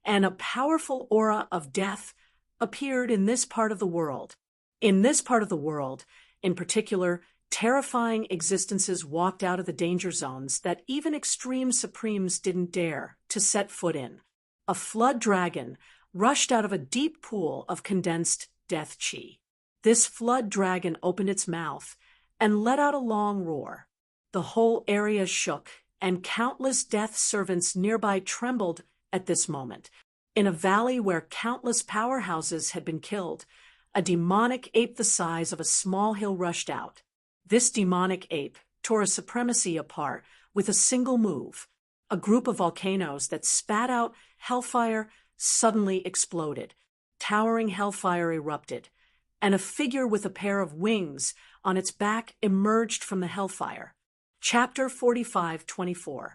and a powerful aura of death appeared in this part of the world. In this part of the world, in particular, Terrifying existences walked out of the danger zones that even extreme supremes didn't dare to set foot in. A flood dragon rushed out of a deep pool of condensed death chi. This flood dragon opened its mouth and let out a long roar. The whole area shook, and countless death servants nearby trembled at this moment. In a valley where countless powerhouses had been killed, a demonic ape the size of a small hill rushed out. This demonic ape tore a supremacy apart with a single move. A group of volcanoes that spat out hellfire suddenly exploded. Towering hellfire erupted, and a figure with a pair of wings on its back emerged from the hellfire. Chapter 45-24.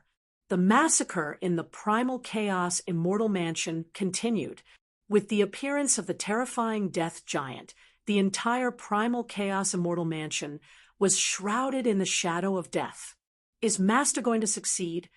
The massacre in the Primal Chaos Immortal Mansion continued. With the appearance of the terrifying death giant, the entire Primal Chaos Immortal Mansion was shrouded in the shadow of death. Is Master going to succeed?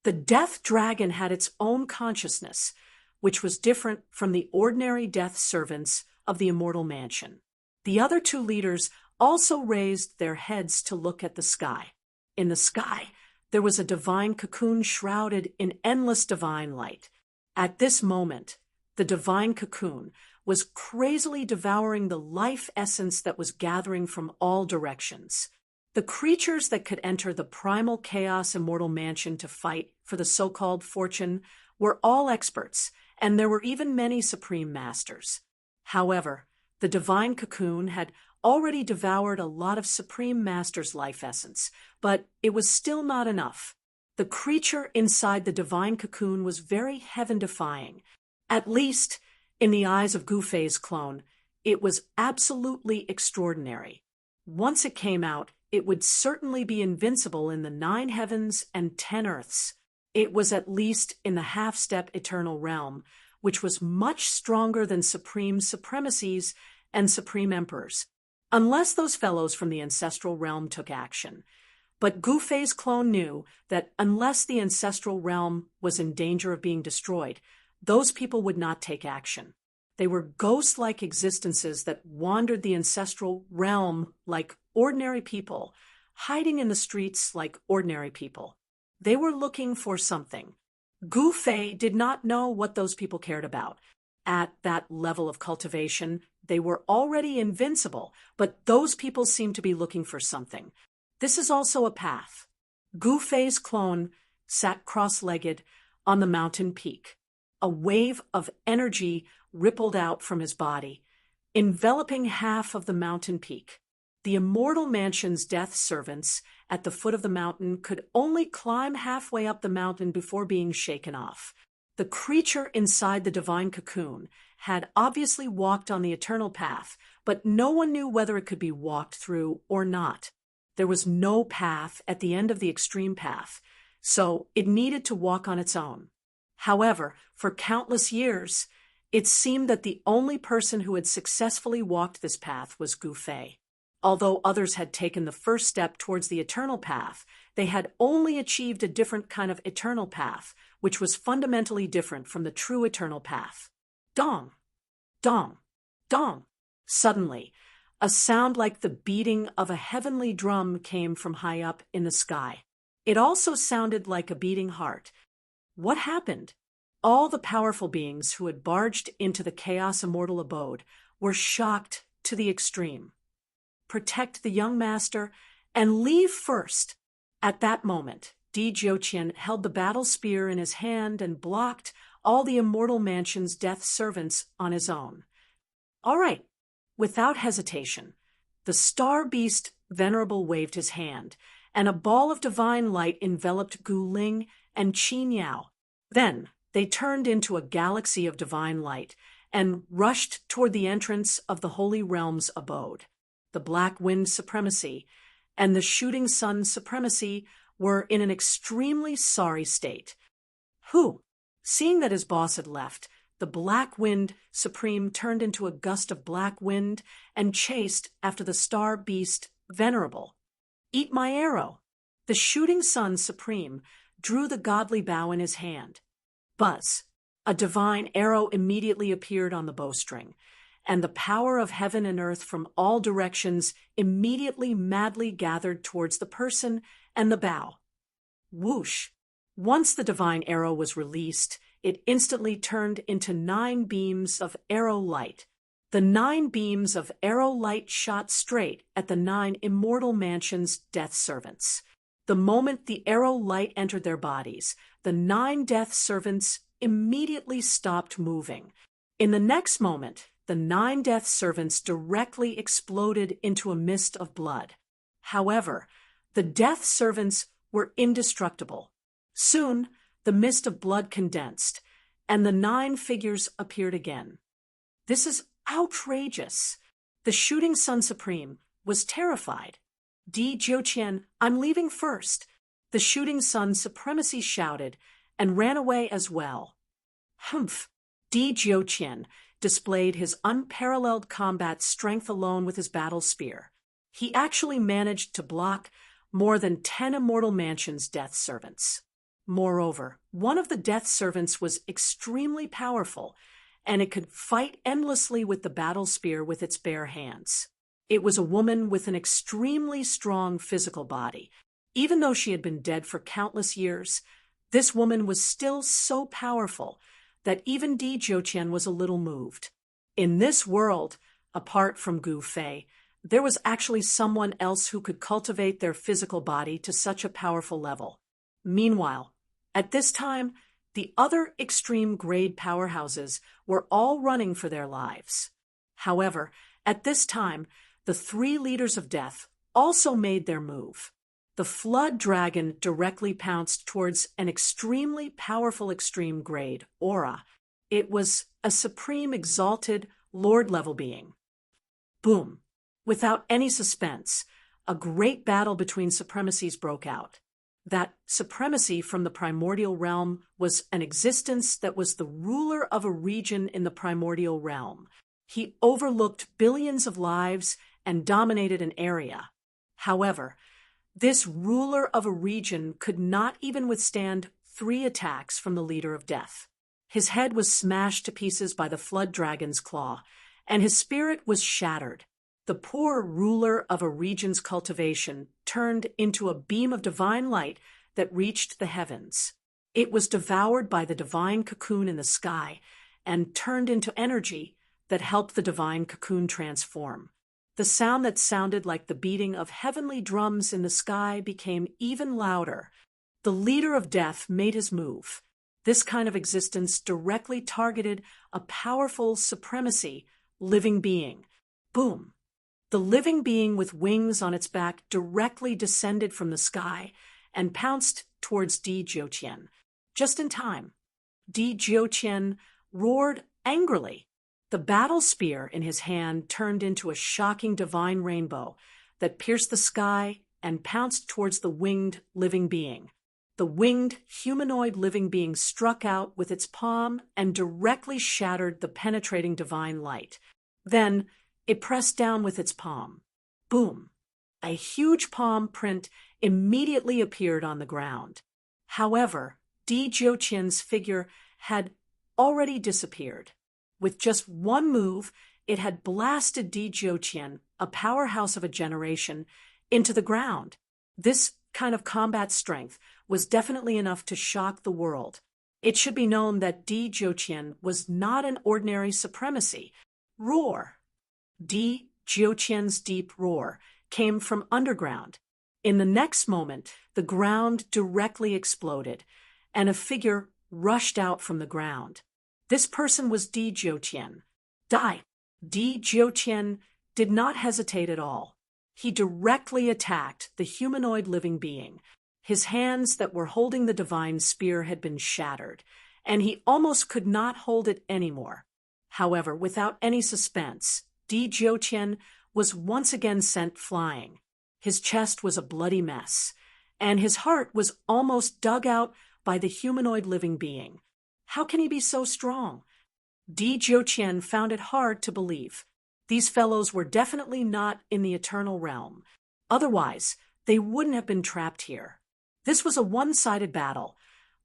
The death dragon had its own consciousness, which was different from the ordinary death servants of the Immortal Mansion. The other two leaders also raised their heads to look at the sky. In the sky, there was a divine cocoon shrouded in endless divine light. At this moment, the divine cocoon was crazily devouring the life essence that was gathering from all directions. The creatures that could enter the Primal Chaos Immortal Mansion to fight for the so-called fortune were all experts, and there were even many supreme masters. However, the divine cocoon had already devoured a lot of supreme masters' life essence, but it was still not enough. The creature inside the divine cocoon was very heaven-defying. At least, in the eyes of Gufei's clone, it was absolutely extraordinary. Once it came out, it would certainly be invincible in the 9 heavens and 10 earths. It was at least in the half-step eternal realm, which was much stronger than supreme supremacies and supreme emperors, unless those fellows from the ancestral realm took action. But Gufei's clone knew that unless the ancestral realm was in danger of being destroyed, those people would not take action. They were ghost-like existences that wandered the ancestral realm like ordinary people, hiding in the streets like ordinary people. They were looking for something. Gufei did not know what those people cared about. At that level of cultivation, they were already invincible, but those people seemed to be looking for something. This is also a path. Gufei's clone sat cross-legged on the mountain peak. A wave of energy rippled out from his body, enveloping half of the mountain peak. The Immortal Mansion's death servants at the foot of the mountain could only climb halfway up the mountain before being shaken off. The creature inside the divine cocoon had obviously walked on the eternal path, but no one knew whether it could be walked through or not. There was no path at the end of the extreme path, so it needed to walk on its own. However, for countless years, it seemed that the only person who had successfully walked this path was Gufei. Although others had taken the first step towards the eternal path, they had only achieved a different kind of eternal path, which was fundamentally different from the true eternal path. Dong! Dong! Dong! Suddenly, a sound like the beating of a heavenly drum came from high up in the sky. It also sounded like a beating heart. What happened? All the powerful beings who had barged into the Chaos Immortal abode were shocked to the extreme. Protect the young master and leave first. At that moment, Di Jiuqian held the battle spear in his hand and blocked all the Immortal Mansion's death servants on his own. All right. Without hesitation, the star beast Venerable waved his hand, and a ball of divine light enveloped Gu Ling and Qin Yao. Then they turned into a galaxy of divine light and rushed toward the entrance of the Holy Realm's abode. The Black Wind Supremacy and the Shooting Sun Supremacy were in an extremely sorry state. Seeing that his boss had left, the Black Wind Supreme turned into a gust of black wind and chased after the star beast Venerable. Eat my arrow! The Shooting Sun Supreme drew the godly bow in his hand. Buzz! A divine arrow immediately appeared on the bowstring, and the power of heaven and earth from all directions immediately madly gathered towards the person and the bow. Whoosh! Once the divine arrow was released, it instantly turned into 9 beams of arrow light. The 9 beams of arrow light shot straight at the 9 immortal mansion's death servants. The moment the arrow light entered their bodies, the 9 death servants immediately stopped moving. In the next moment, the 9 death servants directly exploded into a mist of blood. However, the death servants were indestructible. Soon, the mist of blood condensed, and the 9 figures appeared again. This is outrageous. The Shooting Sun Supreme was terrified. Di Jiuqian, I'm leaving first. The Shooting Sun Supremacy shouted and ran away as well. Humph! Di Jiuqian displayed his unparalleled combat strength alone with his battle spear. He actually managed to block more than 10 Immortal Mansion's death servants. Moreover, one of the death servants was extremely powerful, and it could fight endlessly with the battle spear with its bare hands. It was a woman with an extremely strong physical body. Even though she had been dead for countless years, this woman was still so powerful that even Di Jiuqian was a little moved. In this world, apart from Gu Fei, there was actually someone else who could cultivate their physical body to such a powerful level. Meanwhile, at this time, the other extreme grade powerhouses were all running for their lives. However, at this time, the 3 leaders of death also made their move. The Flood Dragon directly pounced towards an extremely powerful extreme grade, Aura. It was a supreme exalted Lord-level being. Boom! Without any suspense, a great battle between supremacies broke out. That supremacy from the primordial realm was an existence that was the ruler of a region in the primordial realm. He overlooked billions of lives and dominated an area. However, this ruler of a region could not even withstand 3 attacks from the leader of death. His head was smashed to pieces by the Flood Dragon's claw, and his spirit was shattered. The poor ruler of a region's cultivation turned into a beam of divine light that reached the heavens. It was devoured by the divine cocoon in the sky and turned into energy that helped the divine cocoon transform. The sound that sounded like the beating of heavenly drums in the sky became even louder. The leader of death made his move. This kind of existence directly targeted a powerful supremacy living being. Boom! The living being with wings on its back directly descended from the sky and pounced towards Di Jiuqian. Just in time, Di Jiuqian roared angrily. The battle spear in his hand turned into a shocking divine rainbow that pierced the sky and pounced towards the winged living being. The winged humanoid living being struck out with its palm and directly shattered the penetrating divine light. Then, it pressed down with its palm. Boom! A huge palm print immediately appeared on the ground. However, Di Jiuqian's figure had already disappeared. With just one move, it had blasted Di Jiuqian, a powerhouse of a generation, into the ground. This kind of combat strength was definitely enough to shock the world. It should be known that Di Jiuqian was not an ordinary supremacy. Roar! Di Jiuqian's deep roar came from underground. In the next moment, the ground directly exploded, and a figure rushed out from the ground. This person was Di Jiuqian. Di Jiuqian did not hesitate at all. He directly attacked the humanoid living being. His hands that were holding the divine spear had been shattered, and he almost could not hold it anymore. However, without any suspense, Di Jiuqian was once again sent flying. His chest was a bloody mess, and his heart was almost dug out by the humanoid living being. How can he be so strong? Di Jiuqian found it hard to believe. These fellows were definitely not in the eternal realm. Otherwise, they wouldn't have been trapped here. This was a one-sided battle,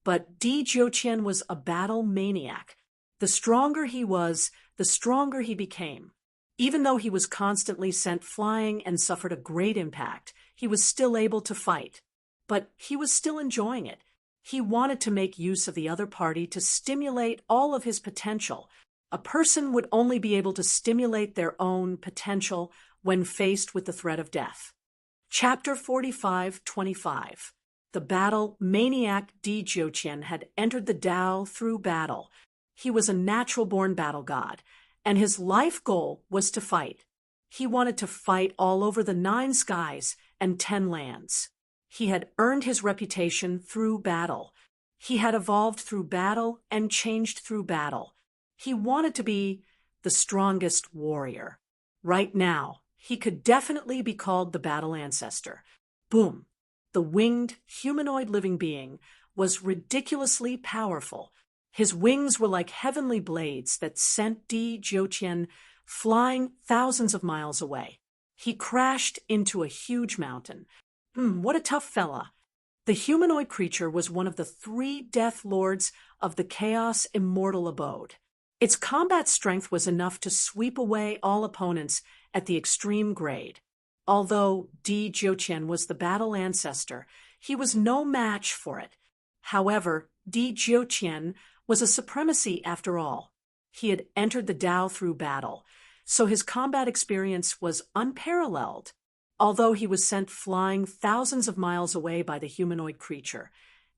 but Di Jiuqian was a battle maniac. The stronger he was, the stronger he became. Even though he was constantly sent flying and suffered a great impact, he was still able to fight. But he was still enjoying it. He wanted to make use of the other party to stimulate all of his potential. A person would only be able to stimulate their own potential when faced with the threat of death. Chapter 45:25. The battle maniac Di Jiuqian had entered the Tao through battle. He was a natural-born battle god, and his life goal was to fight. He wanted to fight all over the 9 skies and 10 lands. He had earned his reputation through battle. He had evolved through battle and changed through battle. He wanted to be the strongest warrior. Right now, he could definitely be called the battle ancestor. Boom! The winged, humanoid living being was ridiculously powerful. His wings were like heavenly blades that sent Di Jiuqian flying thousands of miles away. He crashed into a huge mountain. What a tough fella. The humanoid creature was one of the 3 death lords of the Chaos Immortal Abode. Its combat strength was enough to sweep away all opponents at the extreme grade. Although Di Jiuqian was the battle ancestor, he was no match for it. However, Di Jiuqian was a supremacy after all. He had entered the Tao through battle, so his combat experience was unparalleled. Although he was sent flying thousands of miles away by the humanoid creature,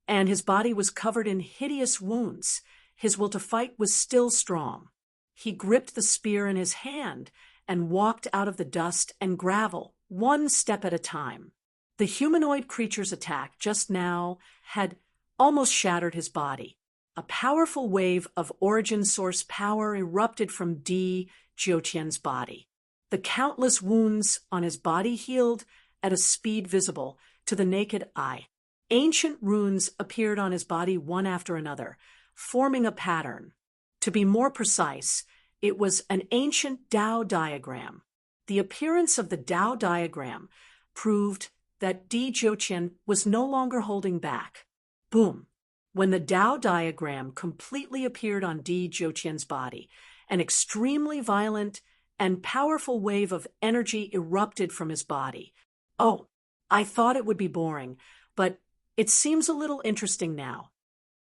and his body was covered in hideous wounds, his will to fight was still strong. He gripped the spear in his hand and walked out of the dust and gravel, 1 step at a time. The humanoid creature's attack just now had almost shattered his body. A powerful wave of origin source power erupted from Di Jiuqian's body. The countless wounds on his body healed at a speed visible to the naked eye. Ancient runes appeared on his body one after another, forming a pattern. To be more precise, it was an ancient Tao diagram. The appearance of the Tao diagram proved that Di Jiuqian was no longer holding back. Boom! When the Tao diagram completely appeared on Di Jiuqian's body, an extremely violent and powerful wave of energy erupted from his body. Oh, I thought it would be boring, but it seems a little interesting now.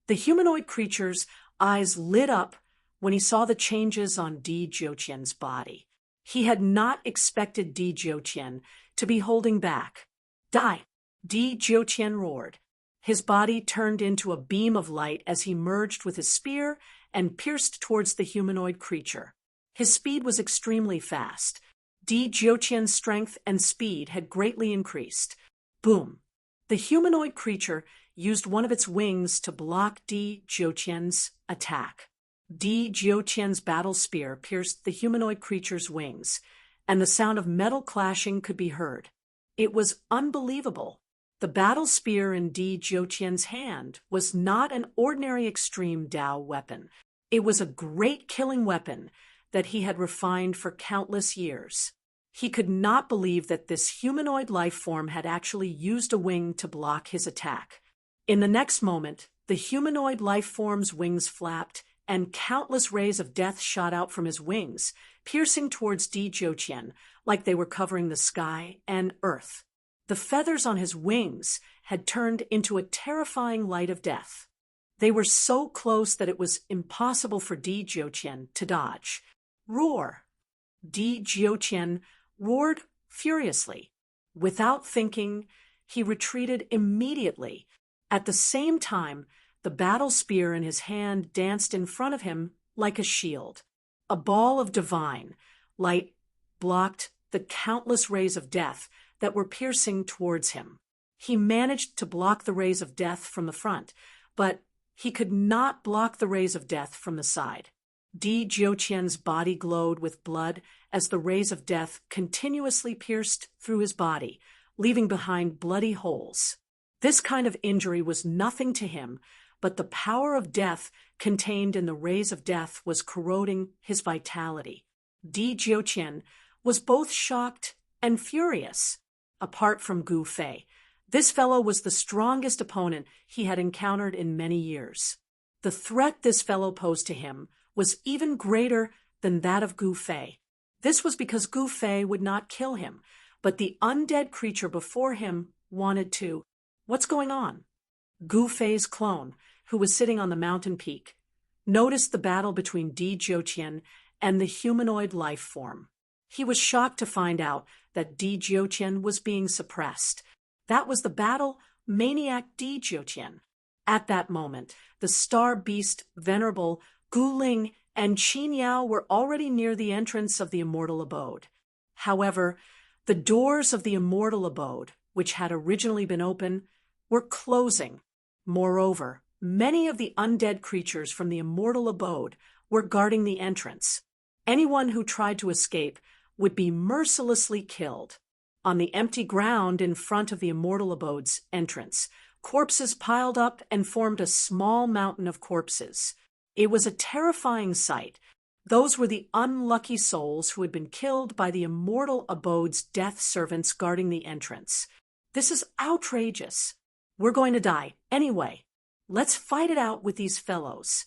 The humanoid creature's eyes lit up when he saw the changes on Di Jiuqian's body. He had not expected Di Jiuqian to be holding back. Die! Di Jiuqian roared. His body turned into a beam of light as he merged with his spear and pierced towards the humanoid creature. His speed was extremely fast. Di Jiuqian's strength and speed had greatly increased. Boom! The humanoid creature used one of its wings to block Di Jiuqian's attack. Di Jiuqian's battle spear pierced the humanoid creature's wings, and the sound of metal clashing could be heard. It was unbelievable. The battle spear in Di Jiuqian's hand was not an ordinary extreme Tao weapon. It was a great killing weapon that he had refined for countless years. He could not believe that this humanoid life form had actually used a wing to block his attack. In the next moment, the humanoid life form's wings flapped, and countless rays of death shot out from his wings, piercing towards Di Jiuqian like they were covering the sky and earth. The feathers on his wings had turned into a terrifying light of death. They were so close that it was impossible for Di Jiuqian to dodge. Roar! Di Jiuqian roared furiously. Without thinking, he retreated immediately. At the same time, the battle spear in his hand danced in front of him like a shield. A ball of divine light blocked the countless rays of death that were piercing towards him. He managed to block the rays of death from the front, but he could not block the rays of death from the side. Di Jiuqian's body glowed with blood as the rays of death continuously pierced through his body, leaving behind bloody holes. This kind of injury was nothing to him, but the power of death contained in the rays of death was corroding his vitality. Di Jiuqian was both shocked and furious. Apart from Gu Fei, this fellow was the strongest opponent he had encountered in many years. The threat this fellow posed to him was even greater than that of Gu Fei. This was because Gu Fei would not kill him, but the undead creature before him wanted to. What's going on? Gu Fei's clone, who was sitting on the mountain peak, noticed the battle between Di Jiutian and the humanoid life form. He was shocked to find out that Di Jiutian was being suppressed. That was the battle maniac Di Jiutian. At that moment, the star beast Venerable, Gu Ling, and Qin Yao were already near the entrance of the immortal abode. However, the doors of the immortal abode, which had originally been open, were closing. Moreover, many of the undead creatures from the immortal abode were guarding the entrance. Anyone who tried to escape would be mercilessly killed. On the empty ground in front of the immortal abode's entrance, corpses piled up and formed a small mountain of corpses. It was a terrifying sight. Those were the unlucky souls who had been killed by the immortal abode's death servants guarding the entrance. This is outrageous. We're going to die anyway. Let's fight it out with these fellows.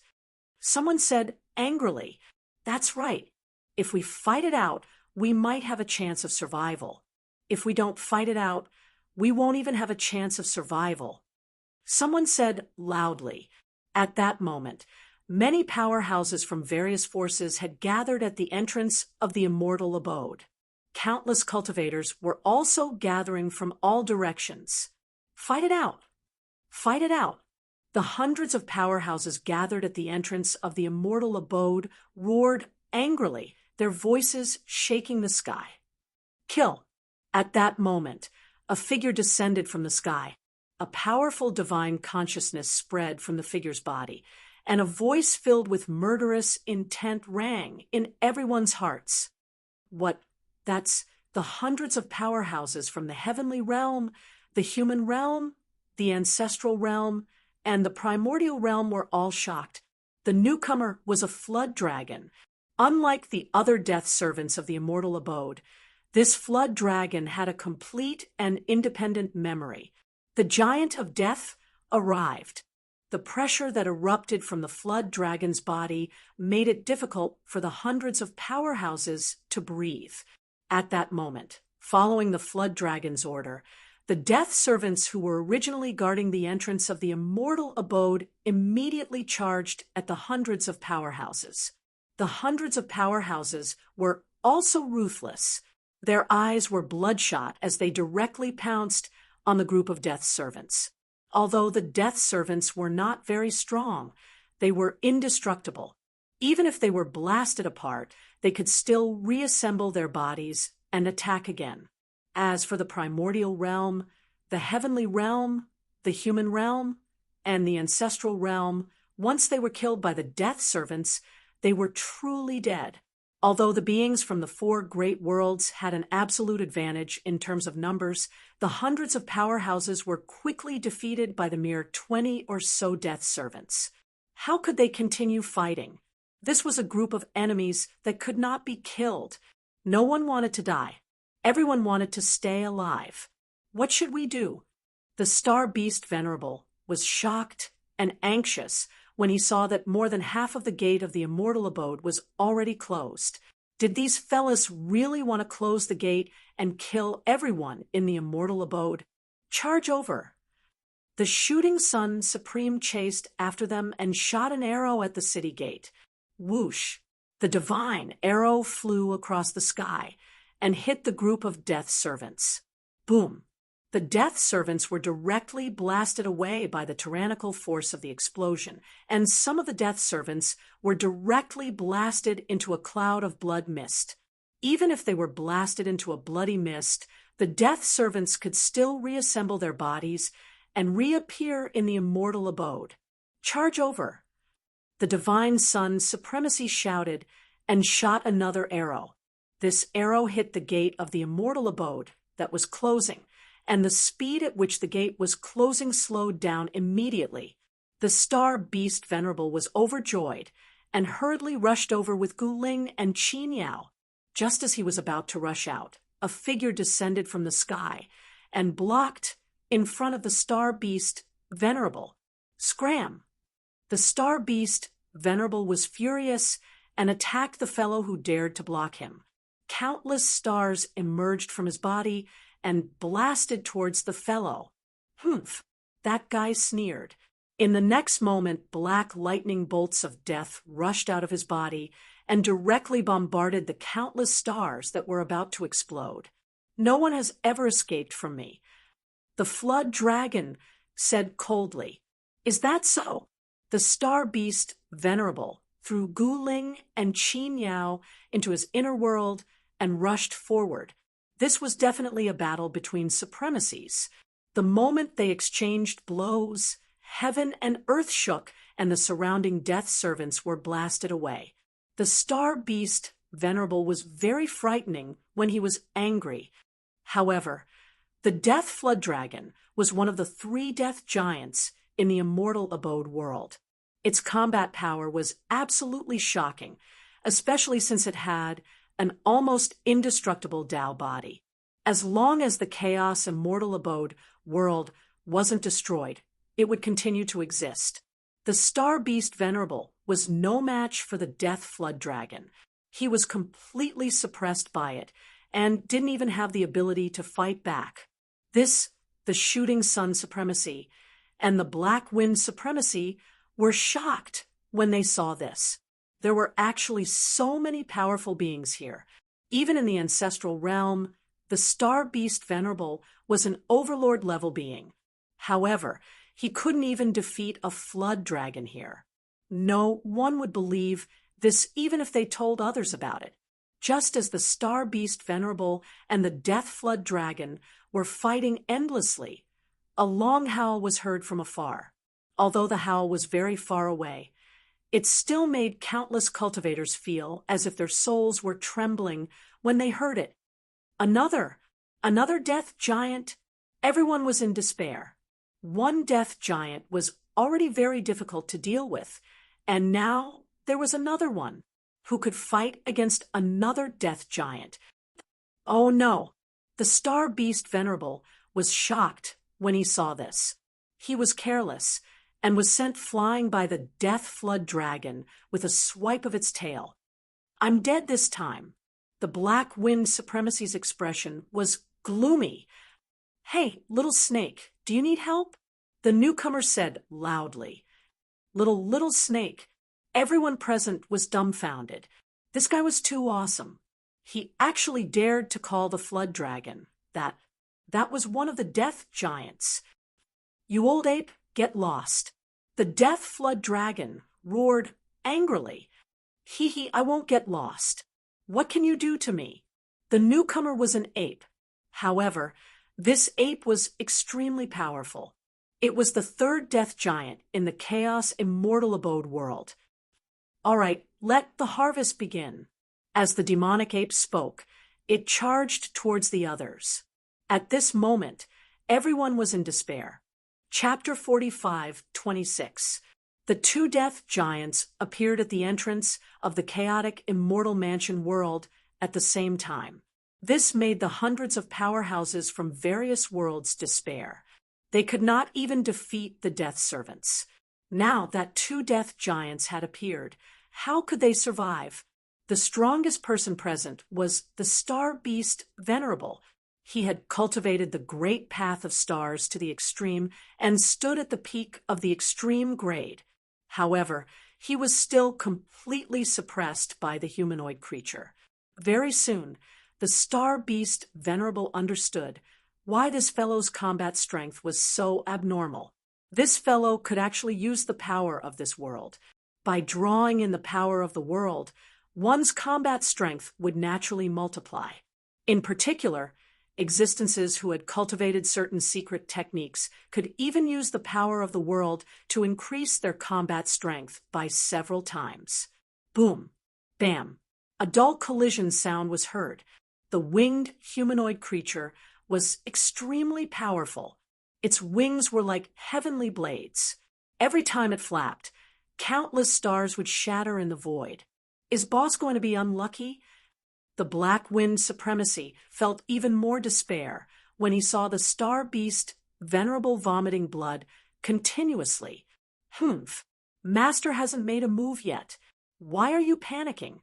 Someone said angrily, "That's right. If we fight it out, we might have a chance of survival. If we don't fight it out, we won't even have a chance of survival." Someone said loudly. At that moment, many powerhouses from various forces had gathered at the entrance of the immortal abode. Countless cultivators were also gathering from all directions. Fight it out! Fight it out! The hundreds of powerhouses gathered at the entrance of the immortal abode roared angrily, their voices shaking the sky. Kill! At that moment, a figure descended from the sky. A powerful divine consciousness spread from the figure's body, and a voice filled with murderous intent rang in everyone's hearts. What? That's the hundreds of powerhouses from the heavenly realm, the human realm, the ancestral realm, and the primordial realm were all shocked. The newcomer was a flood dragon. Unlike the other death servants of the immortal abode, this flood dragon had a complete and independent memory. The giant of death arrived. The pressure that erupted from the flood dragon's body made it difficult for the hundreds of powerhouses to breathe. At that moment, following the flood dragon's order, the death servants who were originally guarding the entrance of the immortal abode immediately charged at the hundreds of powerhouses. The hundreds of powerhouses were also ruthless. Their eyes were bloodshot as they directly pounced on the group of death servants. Although the death servants were not very strong, they were indestructible. Even if they were blasted apart, they could still reassemble their bodies and attack again. As for the primordial realm, the heavenly realm, the human realm, and the ancestral realm, once they were killed by the death servants, they were truly dead. Although the beings from the four great worlds had an absolute advantage in terms of numbers, the hundreds of powerhouses were quickly defeated by the mere 20 or so death servants. How could they continue fighting? This was a group of enemies that could not be killed. No one wanted to die. Everyone wanted to stay alive. What should we do? The star beast Venerable was shocked and anxious when he saw that more than half of the gate of the immortal abode was already closed. Did these fellas really want to close the gate and kill everyone in the immortal abode? Charge over! The shooting sun supreme chased after them and shot an arrow at the city gate. Whoosh! The divine arrow flew across the sky and hit the group of death servants. Boom! The death servants were directly blasted away by the tyrannical force of the explosion, and some of the death servants were directly blasted into a cloud of blood mist. Even if they were blasted into a bloody mist, the death servants could still reassemble their bodies and reappear in the immortal abode. Charge over! The divine sun supremacy shouted and shot another arrow. This arrow hit the gate of the immortal abode that was closing, and the speed at which the gate was closing slowed down immediately. The star beast Venerable was overjoyed and hurriedly rushed over with Gu Ling and Qin Yao. Just as he was about to rush out, a figure descended from the sky and blocked in front of the star beast Venerable. Scram! The star beast Venerable was furious and attacked the fellow who dared to block him. Countless stars emerged from his body and blasted towards the fellow. "Humph," that guy sneered. In the next moment, black lightning bolts of death rushed out of his body and directly bombarded the countless stars that were about to explode. "No one has ever escaped from me," the flood dragon said coldly. "Is that so?" The star beast, Venerable, threw Gu Ling and Qin Yao into his inner world and rushed forward. This was definitely a battle between supremacies. The moment they exchanged blows, heaven and earth shook, and the surrounding death servants were blasted away. The star beast, Venerable, was very frightening when he was angry. However, the Death Flood Dragon was one of the 3 death giants in the Immortal Abode world. Its combat power was absolutely shocking, especially since it had an almost indestructible Tao body. As long as the Chaos Immortal Abode world wasn't destroyed, it would continue to exist. The Star Beast Venerable was no match for the Death Flood Dragon. He was completely suppressed by it and didn't even have the ability to fight back. This, the Shooting Sun Supremacy, and the Black Wind Supremacy were shocked when they saw this. There were actually so many powerful beings here. Even in the ancestral realm, the Star Beast Venerable was an overlord-level being. However, he couldn't even defeat a flood dragon here. No one would believe this even if they told others about it. Just as the Star Beast Venerable and the Death Flood Dragon were fighting endlessly, a long howl was heard from afar. Although the howl was very far away, it still made countless cultivators feel as if their souls were trembling when they heard it. Another death giant. Everyone was in despair. One death giant was already very difficult to deal with, and now there was another one who could fight against another death giant. Oh no! The Star Beast Venerable was shocked when he saw this. He was careless and was sent flying by the Death Flood Dragon with a swipe of its tail. "I'm dead this time." The Black Wind Supremacy's expression was gloomy. "Hey, little snake, do you need help?" the newcomer said loudly. Little snake. Everyone present was dumbfounded. This guy was too awesome. He actually dared to call the Flood Dragon. That was one of the death giants. "You old ape, get lost." The Death Flood Dragon roared angrily. Hee, I won't get lost. What can you do to me?" The newcomer was an ape. However, this ape was extremely powerful. It was the 3rd death giant in the Chaos Immortal Abode world. "All right, let the harvest begin." As the demonic ape spoke, it charged towards the others. At this moment, everyone was in despair. Chapter 45:26. The 2 death giants appeared at the entrance of the chaotic Immortal Mansion world at the same time. This made the hundreds of powerhouses from various worlds despair. They could not even defeat the death servants. Now that 2 death giants had appeared, how could they survive? The strongest person present was the Star Beast Venerable. He had cultivated the great path of stars to the extreme and stood at the peak of the extreme grade. However, he was still completely suppressed by the humanoid creature. Very soon, the Star Beast Venerable understood why this fellow's combat strength was so abnormal. This fellow could actually use the power of this world. By drawing in the power of the world, one's combat strength would naturally multiply. In particular, existences who had cultivated certain secret techniques could even use the power of the world to increase their combat strength by several times. Boom! Bam! A dull collision sound was heard. The winged humanoid creature was extremely powerful. Its wings were like heavenly blades. Every time it flapped, countless stars would shatter in the void. Is boss going to be unlucky? The Black Wind Supremacy felt even more despair when he saw the Star Beast Venerable vomiting blood continuously. Humph! Master hasn't made a move yet. Why are you panicking?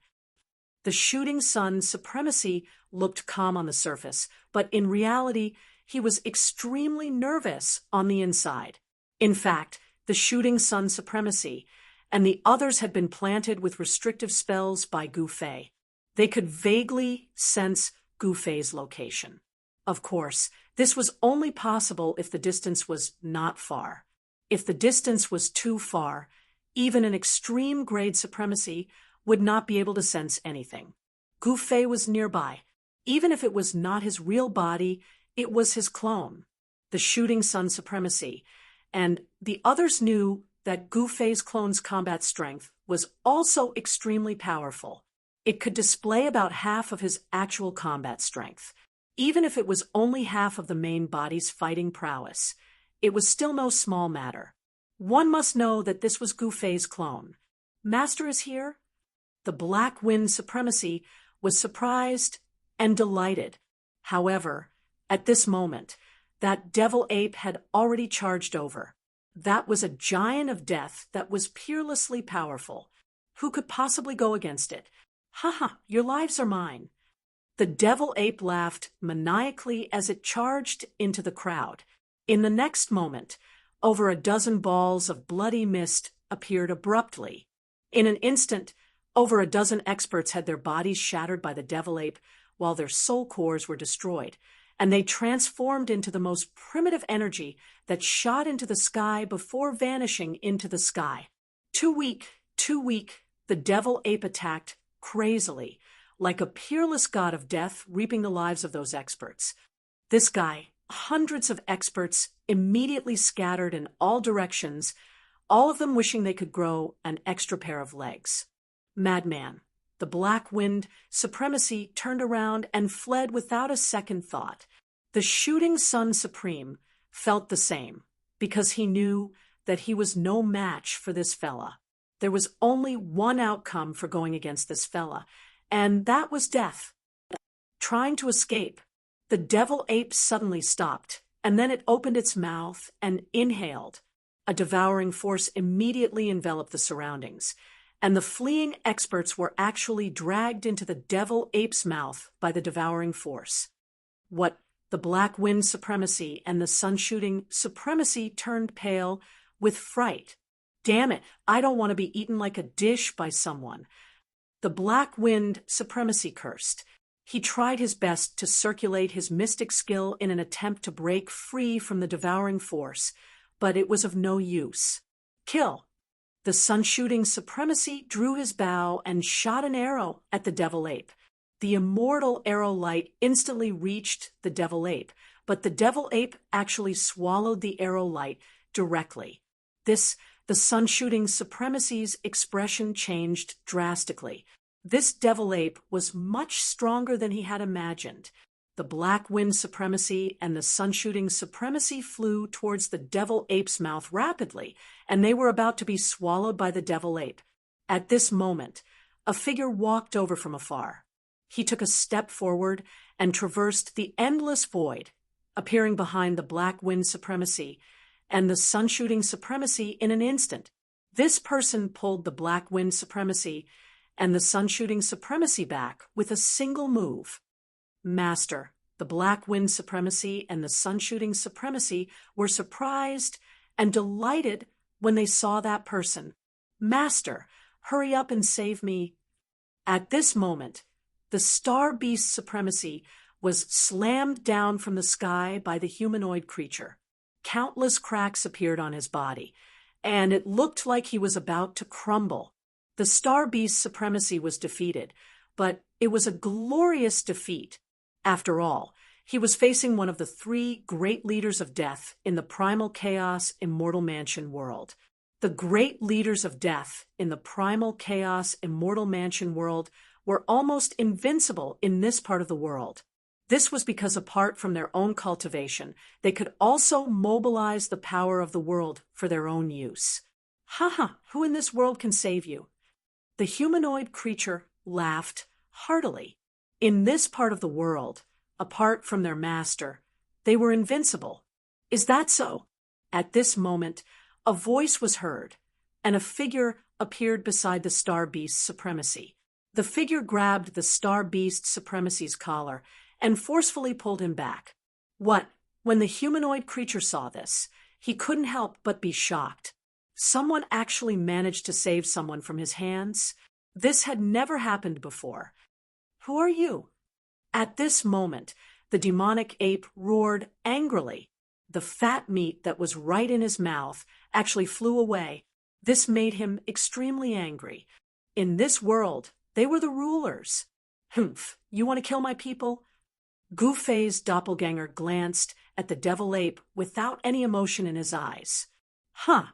The shooting sun supremacy looked calm on the surface, but in reality, he was extremely nervous on the inside. In fact, the shooting sun supremacy and the others had been planted with restrictive spells by Gu Fei. They could vaguely sense Gu Fei's location. Of course, this was only possible if the distance was not far. If the distance was too far, even an extreme grade supremacy would not be able to sense anything. Gu Fei was nearby. Even if it was not his real body, it was his clone, the shooting sun supremacy, and the others knew that Gu Fei's clone's combat strength was also extremely powerful. It could display about half of his actual combat strength. Even if it was only half of the main body's fighting prowess, it was still no small matter. One must know that this was Gu Fei's clone. Master is here? The Black Wind Supremacy was surprised and delighted. However, at this moment, that devil ape had already charged over. That was a giant of death that was peerlessly powerful. Who could possibly go against it? Ha, your lives are mine. The devil ape laughed maniacally as it charged into the crowd. In the next moment, over a dozen balls of bloody mist appeared abruptly. In an instant, over a dozen experts had their bodies shattered by the devil ape while their soul cores were destroyed, and they transformed into the most primitive energy that shot into the sky before vanishing into the sky. Too weak, the devil ape attacked crazily, like a peerless god of death reaping the lives of those experts. This guy, hundreds of experts, immediately scattered in all directions, all of them wishing they could grow an extra pair of legs. Madman, the Black Wind Supremacy turned around and fled without a second thought. The shooting sun supreme felt the same, because he knew that he was no match for this fella. There was only one outcome for going against this fella, and that was death. Trying to escape, the devil ape suddenly stopped, and then it opened its mouth and inhaled. A devouring force immediately enveloped the surroundings, and the fleeing experts were actually dragged into the devil ape's mouth by the devouring force. What the Black Wind Supremacy and the sun-shooting supremacy turned pale with fright. Damn it, I don't want to be eaten like a dish by someone. The Black Wind Supremacy cursed. He tried his best to circulate his mystic skill in an attempt to break free from the devouring force, but it was of no use. Kill! The sun-shooting supremacy drew his bow and shot an arrow at the devil ape. The immortal arrow light instantly reached the devil ape, but the devil ape actually swallowed the arrow light directly. The sun-shooting supremacy's expression changed drastically. This devil ape was much stronger than he had imagined. The Black Wind Supremacy and the sun-shooting supremacy flew towards the devil ape's mouth rapidly, and they were about to be swallowed by the devil ape. At this moment, a figure walked over from afar. He took a step forward and traversed the endless void, appearing behind the Black Wind Supremacy and the sun-shooting supremacy in an instant. This person pulled the Black Wind Supremacy and the sun-shooting supremacy back with a single move. Master, the Black Wind Supremacy and the sun-shooting supremacy were surprised and delighted when they saw that person. Master, hurry up and save me. At this moment, the Star Beast Supremacy was slammed down from the sky by the humanoid creature. Countless cracks appeared on his body, and it looked like he was about to crumble. The Star Beast Supremacy was defeated, but it was a glorious defeat. After all, he was facing one of the three great leaders of death in the Primal Chaos Immortal Mansion world. The great leaders of death in the Primal Chaos Immortal Mansion world were almost invincible in this part of the world. This was because apart from their own cultivation, they could also mobilize the power of the world for their own use. Who in this world can save you? The humanoid creature laughed heartily. In this part of the world, apart from their master, they were invincible. Is that so? At this moment, a voice was heard, and a figure appeared beside the Star Beast's supremacy. The figure grabbed the Star Beast's supremacy's collar and forcefully pulled him back. What? When the humanoid creature saw this, he couldn't help but be shocked. Someone actually managed to save someone from his hands? This had never happened before. Who are you? At this moment, the demonic ape roared angrily. The fat meat that was right in his mouth actually flew away. This made him extremely angry. In this world, they were the rulers. Humph, you want to kill my people? Gu-Fei's doppelganger glanced at the devil ape without any emotion in his eyes. Huh.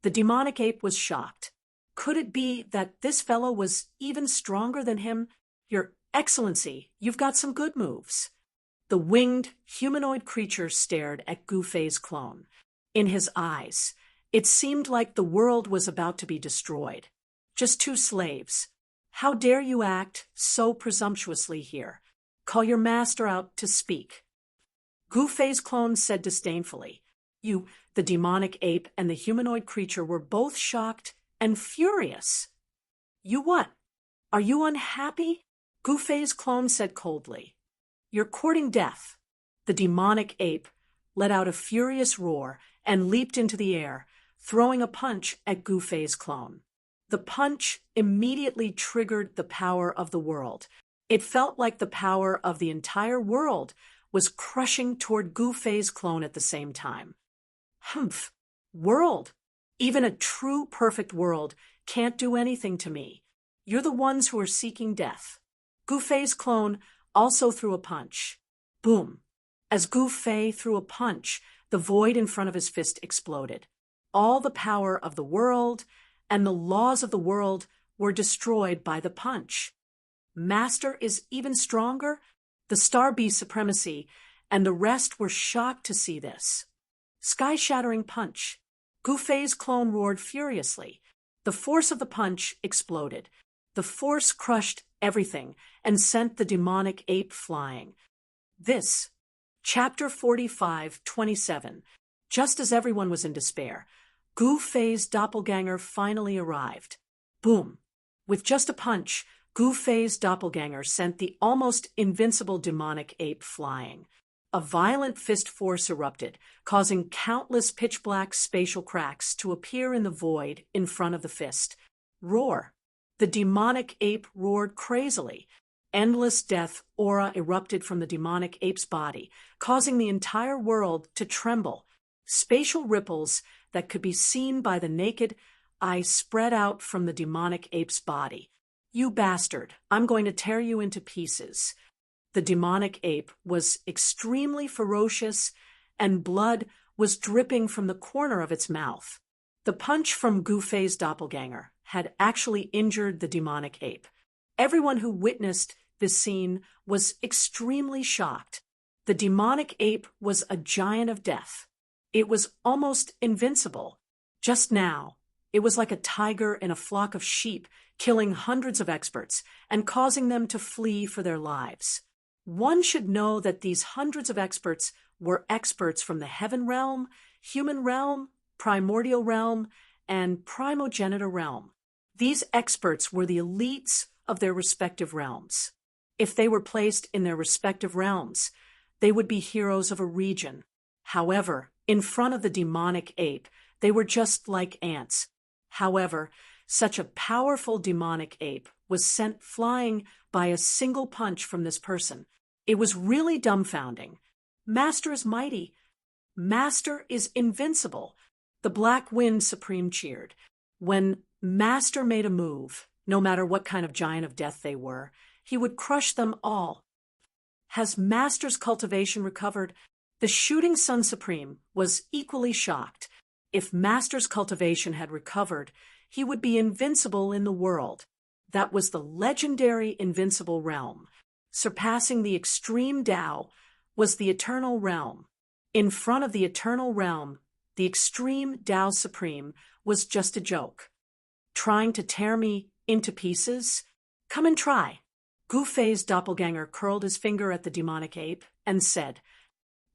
The demonic ape was shocked. Could it be that this fellow was even stronger than him? Your Excellency, you've got some good moves. The winged, humanoid creature stared at Gu-Fei's clone. In his eyes, it seemed like the world was about to be destroyed. Just two slaves. How dare you act so presumptuously here? Call your master out to speak. Gu-Fei's clone said disdainfully. You, the demonic ape, and the humanoid creature were both shocked and furious. You what? Are you unhappy? Gu-Fei's clone said coldly. You're courting death. The demonic ape let out a furious roar and leaped into the air, throwing a punch at Gu-Fei's clone. The punch immediately triggered the power of the world. It felt like the power of the entire world was crushing toward Gu-Fei's clone at the same time. Humph! World! Even a true perfect world can't do anything to me. You're the ones who are seeking death. Gu-Fei's clone also threw a punch. Boom! As Gu-Fei threw a punch, the void in front of his fist exploded. All the power of the world and the laws of the world were destroyed by the punch. Master is even stronger? The Star Beast supremacy and the rest were shocked to see this. Sky-shattering punch. Gu-Fei's clone roared furiously. The force of the punch exploded. The force crushed everything and sent the demonic ape flying. This, Chapter 45:27. Just as everyone was in despair, Gu-Fei's doppelganger finally arrived. Boom! With just a punch, Gu-Fei's doppelganger sent the almost invincible demonic ape flying. A violent fist force erupted, causing countless pitch-black spatial cracks to appear in the void in front of the fist. Roar! The demonic ape roared crazily. Endless death aura erupted from the demonic ape's body, causing the entire world to tremble. Spatial ripples that could be seen by the naked eye spread out from the demonic ape's body. You bastard, I'm going to tear you into pieces. The demonic ape was extremely ferocious, and blood was dripping from the corner of its mouth. The punch from Gu-Fei's doppelganger had actually injured the demonic ape. Everyone who witnessed this scene was extremely shocked. The demonic ape was a giant of death. It was almost invincible. Just now, it was like a tiger in a flock of sheep, killing hundreds of experts and causing them to flee for their lives. One should know that these hundreds of experts were experts from the heaven realm, human realm, primordial realm, and primogenitor realm. These experts were the elites of their respective realms. If they were placed in their respective realms, they would be heroes of a region. However, in front of the demonic ape, they were just like ants. However, such a powerful demonic ape was sent flying by a single punch from this person. It was really dumbfounding. Master is mighty. Master is invincible. The Black Wind Supreme cheered. When Master made a move, no matter what kind of giant of death they were, he would crush them all. Has Master's cultivation recovered? The Shooting Sun Supreme was equally shocked. If Master's cultivation had recovered, he would be invincible in the world. That was the legendary invincible realm. Surpassing the extreme Tao was the eternal realm. In front of the eternal realm, the extreme Tao Supreme was just a joke. Trying to tear me into pieces? Come and try. Gu-Fei's doppelganger curled his finger at the demonic ape and said,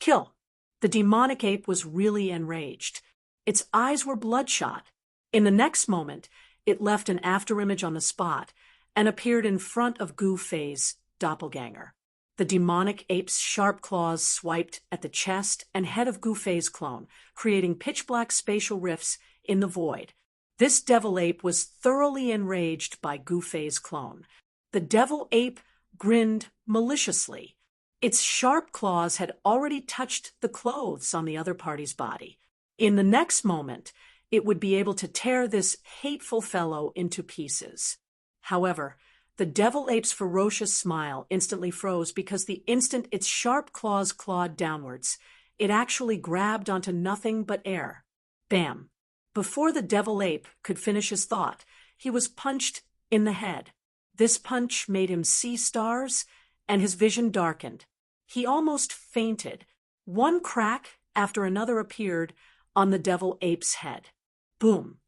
Kill. The demonic ape was really enraged. Its eyes were bloodshot. In the next moment, It left an afterimage on the spot and appeared in front of Gu Fei's doppelganger. The demonic ape's sharp claws swiped at the chest and head of Gu Fei's clone, creating pitch-black spatial rifts in the void. This devil ape was thoroughly enraged by Gu Fei's clone. The devil ape grinned maliciously. Its sharp claws had already touched the clothes on the other party's body. In the next moment, it would be able to tear this hateful fellow into pieces. However, the devil ape's ferocious smile instantly froze because the instant its sharp claws clawed downwards, it actually grabbed onto nothing but air. Bam! Before the devil ape could finish his thought, he was punched in the head. This punch made him see stars, and his vision darkened. He almost fainted. One crack after another appeared on the devil ape's head. Boom!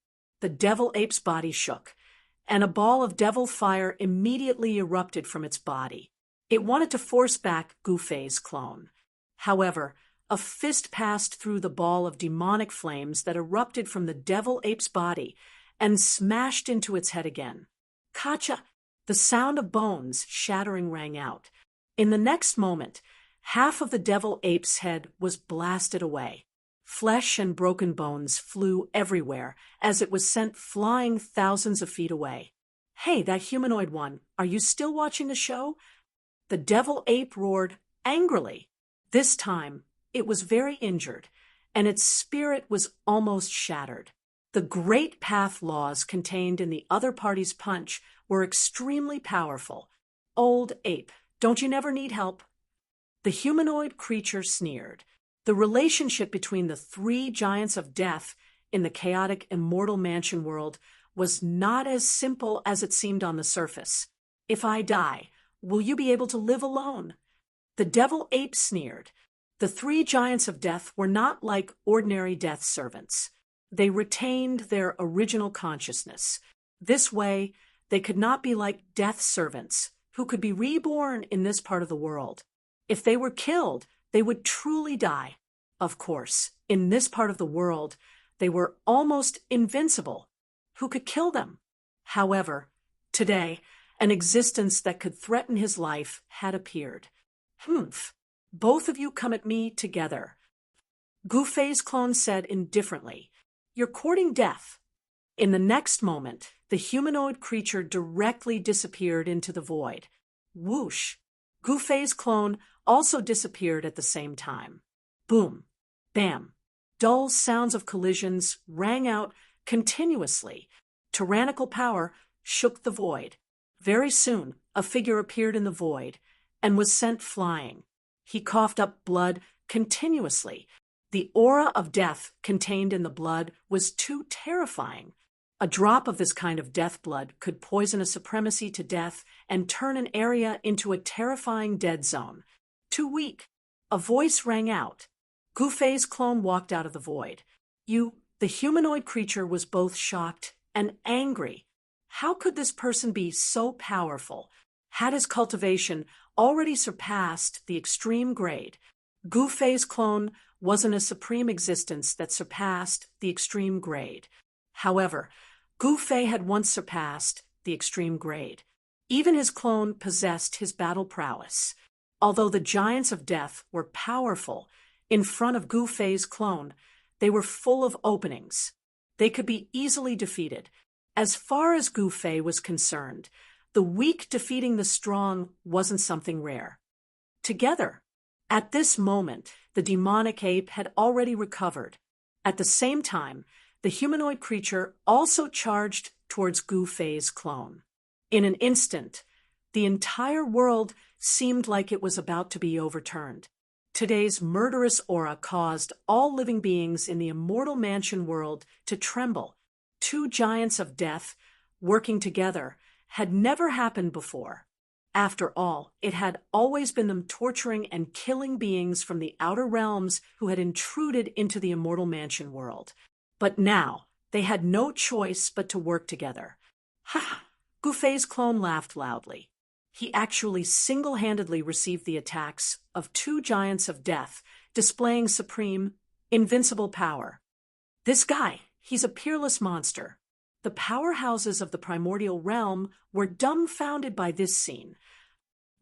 The devil ape's body shook, and a ball of devil fire immediately erupted from its body. It wanted to force back Gu Fei's clone. However, a fist passed through the ball of demonic flames that erupted from the devil ape's body and smashed into its head again. Kacha! The sound of bones shattering rang out. In the next moment, half of the devil ape's head was blasted away. Flesh and broken bones flew everywhere as it was sent flying thousands of feet away. "Hey, that humanoid one, are you still watching the show?" The devil ape roared angrily. This time, it was very injured, and its spirit was almost shattered. The great path laws contained in the other party's punch were extremely powerful. "Old ape, don't you never need help?" The humanoid creature sneered. The relationship between the three giants of death in the chaotic immortal mansion world was not as simple as it seemed on the surface. "If I die, will you be able to live alone?" The devil ape sneered. The three giants of death were not like ordinary death servants. They retained their original consciousness. This way, they could not be like death servants, who could be reborn in this part of the world. If they were killed, they would truly die. Of course, in this part of the world, they were almost invincible. Who could kill them? However, today, an existence that could threaten his life had appeared. "Humph! Both of you come at me together." Gu Fei's clone said indifferently, "You're courting death." In the next moment, the humanoid creature directly disappeared into the void. Whoosh! Gu Fei's clone also disappeared at the same time. Boom! Bam! Dull sounds of collisions rang out continuously. Tyrannical power shook the void. Very soon, a figure appeared in the void and was sent flying. He coughed up blood continuously. The aura of death contained in the blood was too terrifying. A drop of this kind of death blood could poison a supremacy to death and turn an area into a terrifying dead zone. Too weak. A voice rang out. Gu Fei's clone walked out of the void. The humanoid creature was both shocked and angry. How could this person be so powerful? Had his cultivation already surpassed the extreme grade? Gu Fei's clone wasn't a supreme existence that surpassed the extreme grade. However, Gu Fei had once surpassed the extreme grade. Even his clone possessed his battle prowess. Although the giants of death were powerful, in front of Gu Fei's clone, they were full of openings. They could be easily defeated. As far as Gu Fei was concerned, the weak defeating the strong wasn't something rare. Together, at this moment, the demonic ape had already recovered. At the same time, the humanoid creature also charged towards Gu Fei's clone. In an instant, the entire world seemed like it was about to be overturned. Today's murderous aura caused all living beings in the immortal mansion world to tremble. Two giants of death, working together, had never happened before. After all, it had always been them torturing and killing beings from the outer realms who had intruded into the immortal mansion world. But now, they had no choice but to work together. Ha! Gu Fei's clone laughed loudly. He actually single-handedly received the attacks of two giants of death, displaying supreme, invincible power. This guy, he's a peerless monster. The powerhouses of the primordial realm were dumbfounded by this scene.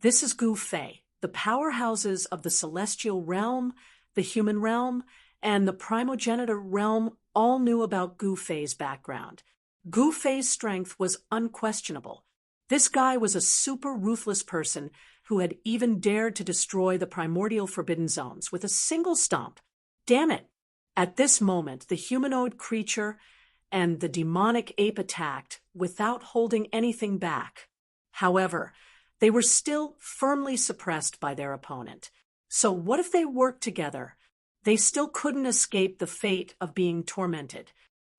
This is Gu Fei. The powerhouses of the celestial realm, the human realm, and the primogenitor realm all knew about Gu Fei's background. Gu Fei's strength was unquestionable. This guy was a super ruthless person who had even dared to destroy the primordial forbidden zones with a single stomp. Damn it! At this moment, the humanoid creature and the demonic ape attacked without holding anything back. However, they were still firmly suppressed by their opponent. So what if they worked together? They still couldn't escape the fate of being tormented.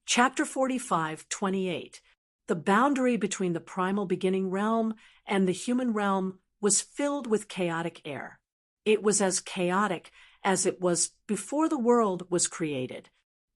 Chapter 45:28. The boundary between the primal beginning realm and the human realm was filled with chaotic air. It was as chaotic as it was before the world was created.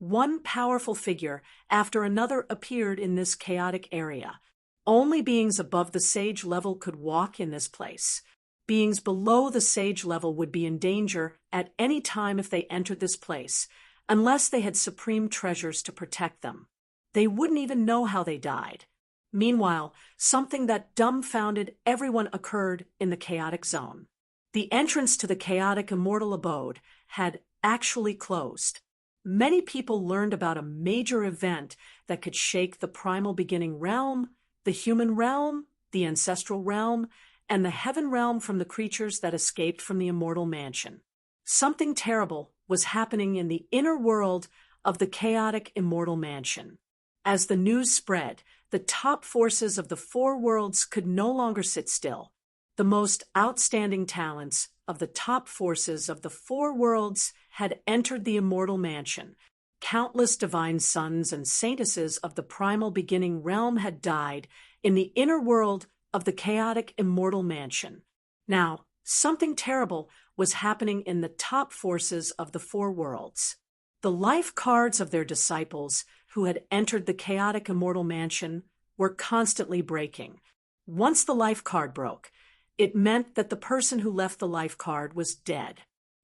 One powerful figure after another appeared in this chaotic area. Only beings above the sage level could walk in this place. Beings below the sage level would be in danger at any time if they entered this place, unless they had supreme treasures to protect them. They wouldn't even know how they died. Meanwhile, something that dumbfounded everyone occurred in the chaotic zone. The entrance to the chaotic immortal abode had actually closed. Many people learned about a major event that could shake the primal beginning realm, the human realm, the ancestral realm, and the heaven realm from the creatures that escaped from the immortal mansion. Something terrible was happening in the inner world of the chaotic immortal mansion. As the news spread, the top forces of the four worlds could no longer sit still. The most outstanding talents of the top forces of the four worlds had entered the immortal mansion. Countless divine sons and saintesses of the primal beginning realm had died in the inner world of the chaotic immortal mansion. Now, something terrible was happening in the top forces of the four worlds. The life cards of their disciples who had entered the chaotic immortal mansion were constantly breaking. Once the life card broke, it meant that the person who left the life card was dead.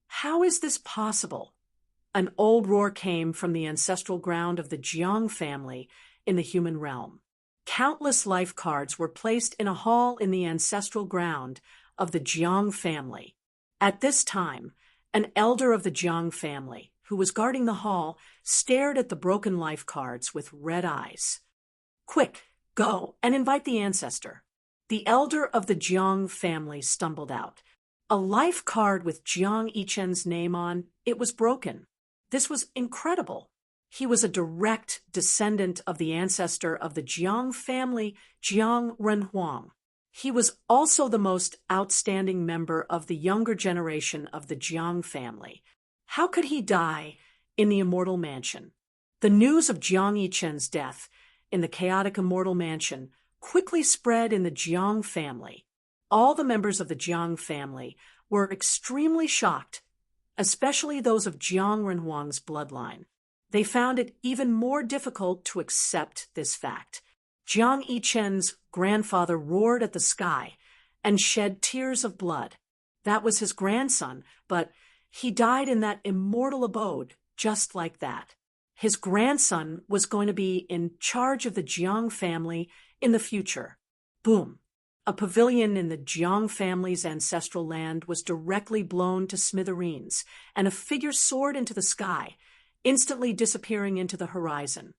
How is this possible? An old roar came from the ancestral ground of the Jiang family in the human realm. Countless life cards were placed in a hall in the ancestral ground of the Jiang family. At this time, an elder of the Jiang family, who was guarding the hall, stared at the broken life cards with red eyes. "Quick, go and invite the ancestor." The elder of the Jiang family stumbled out. A life card with Jiang Yichen's name on it was broken. This was incredible. He was a direct descendant of the ancestor of the Jiang family, Jiang Renhuang. He was also the most outstanding member of the younger generation of the Jiang family. How could he die in the immortal mansion? The news of Jiang Yichen's death in the chaotic immortal mansion quickly spread in the Jiang family. All the members of the Jiang family were extremely shocked, especially those of Jiang Renhuang's bloodline. They found it even more difficult to accept this fact. Jiang Yichen's grandfather roared at the sky and shed tears of blood. That was his grandson, but he died in that immortal abode just like that. His grandson was going to be in charge of the Jiang family in the future. Boom. A pavilion in the Jiang family's ancestral land was directly blown to smithereens, and a figure soared into the sky, instantly disappearing into the horizon.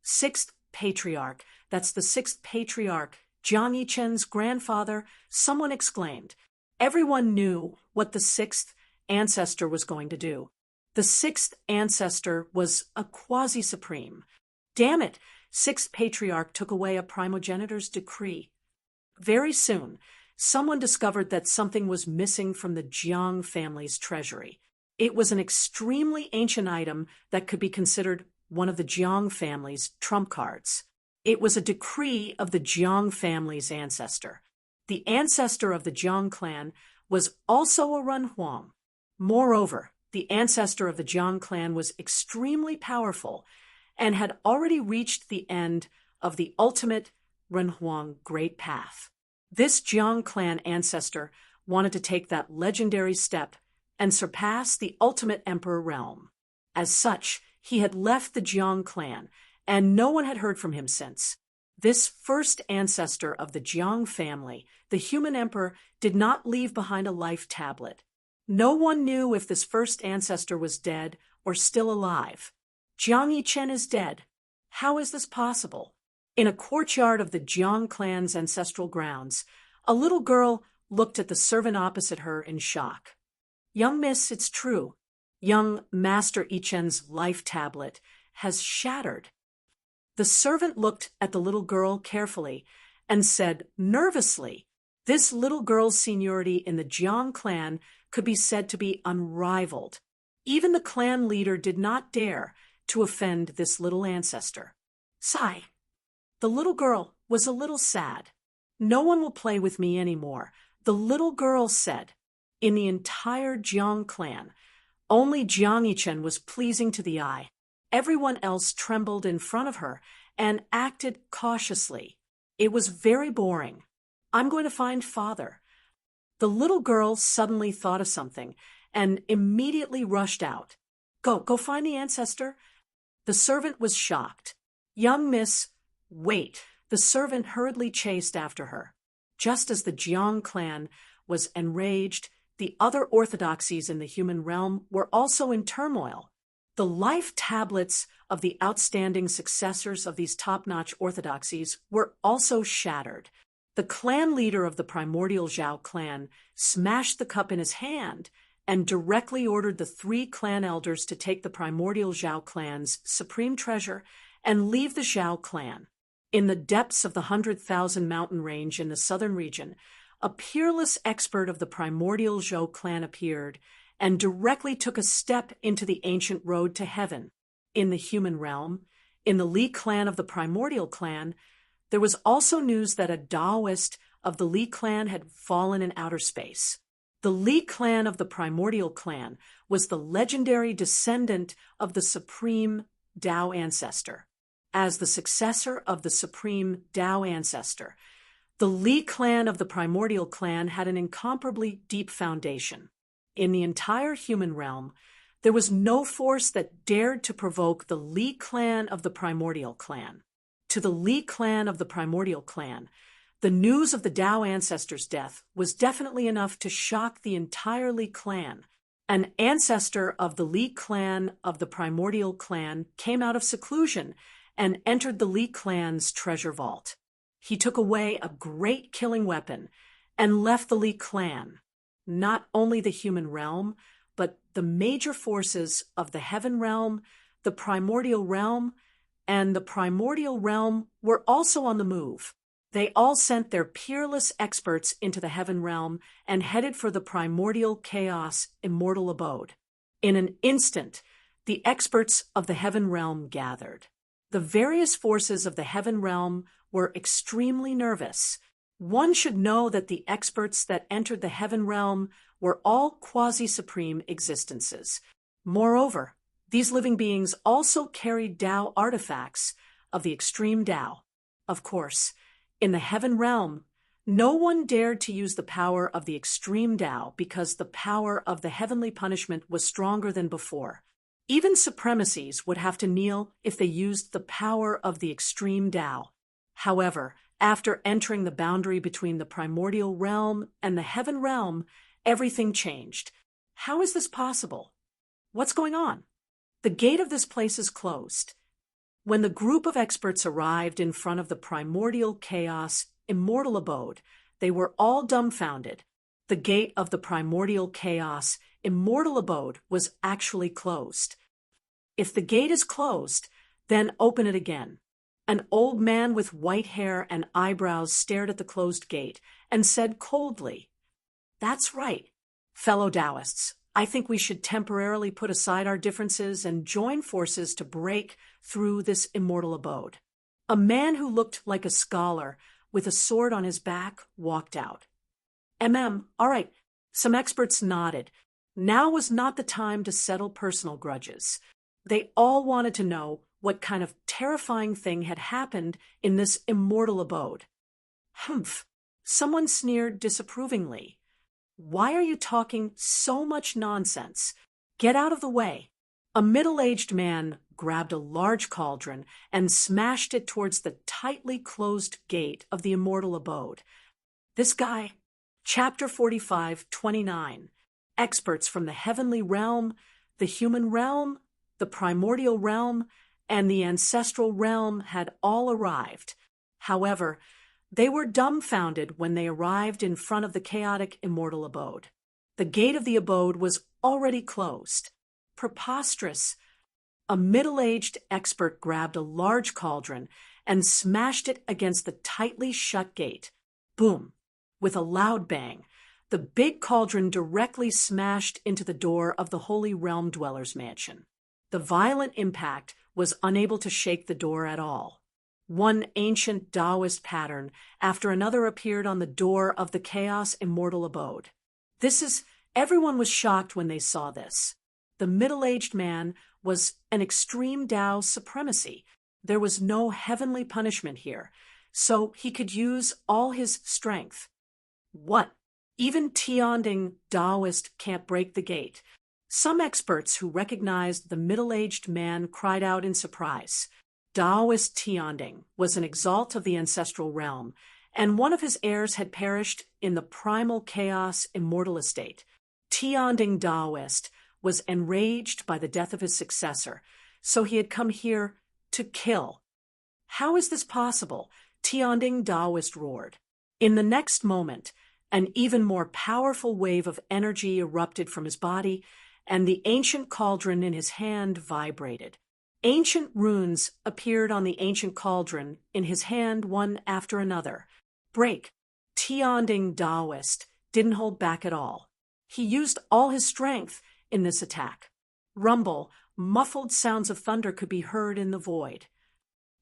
Sixth patriarch, that's the sixth patriarch, Jiang Yichen's grandfather, someone exclaimed. Everyone knew what the sixth ancestor was going to do. The sixth ancestor was a quasi-supreme. Damn it, sixth patriarch took away a primogenitor's decree. Very soon, someone discovered that something was missing from the Jiang family's treasury. It was an extremely ancient item that could be considered one of the Jiang family's trump cards. It was a decree of the Jiang family's ancestor. The ancestor of the Jiang clan was also a Renhuang. Moreover, the ancestor of the Jiang clan was extremely powerful and had already reached the end of the ultimate Renhuang Great Path. This Jiang clan ancestor wanted to take that legendary step and surpass the ultimate emperor realm. As such, he had left the Jiang clan and no one had heard from him since. This first ancestor of the Jiang family, the human emperor, did not leave behind a life tablet. No one knew if this first ancestor was dead or still alive. Jiang Yichen is dead. How is this possible? In a courtyard of the Jiang clan's ancestral grounds, a little girl looked at the servant opposite her in shock. "Young miss, it's true. Young Master Yichen's life tablet has shattered." The servant looked at the little girl carefully and said nervously, this little girl's seniority in the Jiang clan could be said to be unrivaled. Even the clan leader did not dare to offend this little ancestor. Sigh. The little girl was a little sad. "No one will play with me anymore," the little girl said. In the entire Jiang clan, only Jiang Yichen was pleasing to the eye. Everyone else trembled in front of her and acted cautiously. It was very boring. "I'm going to find father." The little girl suddenly thought of something and immediately rushed out. Go find the ancestor." The servant was shocked. "Young miss, wait." The servant hurriedly chased after her. Just as the Jiang clan was enraged, the other orthodoxies in the human realm were also in turmoil. The life tablets of the outstanding successors of these top-notch orthodoxies were also shattered. The clan leader of the primordial Zhao clan smashed the cup in his hand and directly ordered the 3 clan elders to take the primordial Zhao clan's supreme treasure and leave the Zhao clan. In the depths of the 100,000 mountain range in the southern region, a peerless expert of the primordial Zhou clan appeared and directly took a step into the ancient road to heaven. In the human realm, in the Li clan of the primordial clan, there was also news that a Taoist of the Li clan had fallen in outer space. The Li clan of the primordial clan was the legendary descendant of the supreme Tao ancestor. As the successor of the supreme Tao ancestor, the Li clan of the primordial clan had an incomparably deep foundation. In the entire human realm, there was no force that dared to provoke the Li clan of the primordial clan. To the Li clan of the primordial clan, the news of the Tao ancestor's death was definitely enough to shock the entire Li clan. An ancestor of the Li clan of the primordial clan came out of seclusion and entered the Li clan's treasure vault. He took away a great killing weapon and left the Li clan. Not only the human realm, but the major forces of the heaven realm, the primordial realm, and the primordial realm were also on the move. They all sent their peerless experts into the heaven realm and headed for the primordial chaos immortal abode. In an instant, the experts of the heaven realm gathered. The various forces of the heaven realm were extremely nervous. One should know that the experts that entered the heaven realm were all quasi-supreme existences. Moreover, these living beings also carried Tao artifacts of the extreme Tao. Of course, in the heaven realm, no one dared to use the power of the extreme Tao because the power of the heavenly punishment was stronger than before. Even supremacies would have to kneel if they used the power of the extreme Tao. However, after entering the boundary between the primordial realm and the heaven realm, everything changed. How is this possible? What's going on? The gate of this place is closed. When the group of experts arrived in front of the primordial chaos immortal abode, they were all dumbfounded. The gate of the primordial chaos immortal abode was actually closed. If the gate is closed, then open it again. An old man with white hair and eyebrows stared at the closed gate and said coldly, "That's right, fellow Taoists. I think we should temporarily put aside our differences and join forces to break through this immortal abode." A man who looked like a scholar with a sword on his back walked out. All right. Some experts nodded. Now was not the time to settle personal grudges. They all wanted to know what kind of terrifying thing had happened in this immortal abode. Humph! Someone sneered disapprovingly. "Why are you talking so much nonsense? Get out of the way." A middle-aged man grabbed a large cauldron and smashed it towards the tightly closed gate of the immortal abode. This guy, Chapter 45:29, experts from the heavenly realm, the human realm, the primordial realm, and the ancestral realm had all arrived. However, they were dumbfounded when they arrived in front of the chaotic immortal abode. The gate of the abode was already closed. Preposterous! A middle-aged expert grabbed a large cauldron and smashed it against the tightly shut gate. Boom! With a loud bang, the big cauldron directly smashed into the door of the Holy Realm Dweller's mansion. The violent impact was unable to shake the door at all. One ancient Taoist pattern after another appeared on the door of the Chaos Immortal Abode. Everyone was shocked when they saw this. The middle-aged man was an extreme Tao supremacy. There was no heavenly punishment here, so he could use all his strength. What? Even Tianding Taoist can't break the gate. Some experts who recognized the middle-aged man cried out in surprise. Taoist Tianding was an exalt of the ancestral realm, and one of his heirs had perished in the primal chaos immortal estate. Tianding Taoist was enraged by the death of his successor, so he had come here to kill. How is this possible? Tianding Taoist roared. In the next moment, an even more powerful wave of energy erupted from his body, and the ancient cauldron in his hand vibrated. Ancient runes appeared on the ancient cauldron in his hand one after another. Break! Tianding Taoist didn't hold back at all. He used all his strength in this attack. Rumble, muffled sounds of thunder could be heard in the void.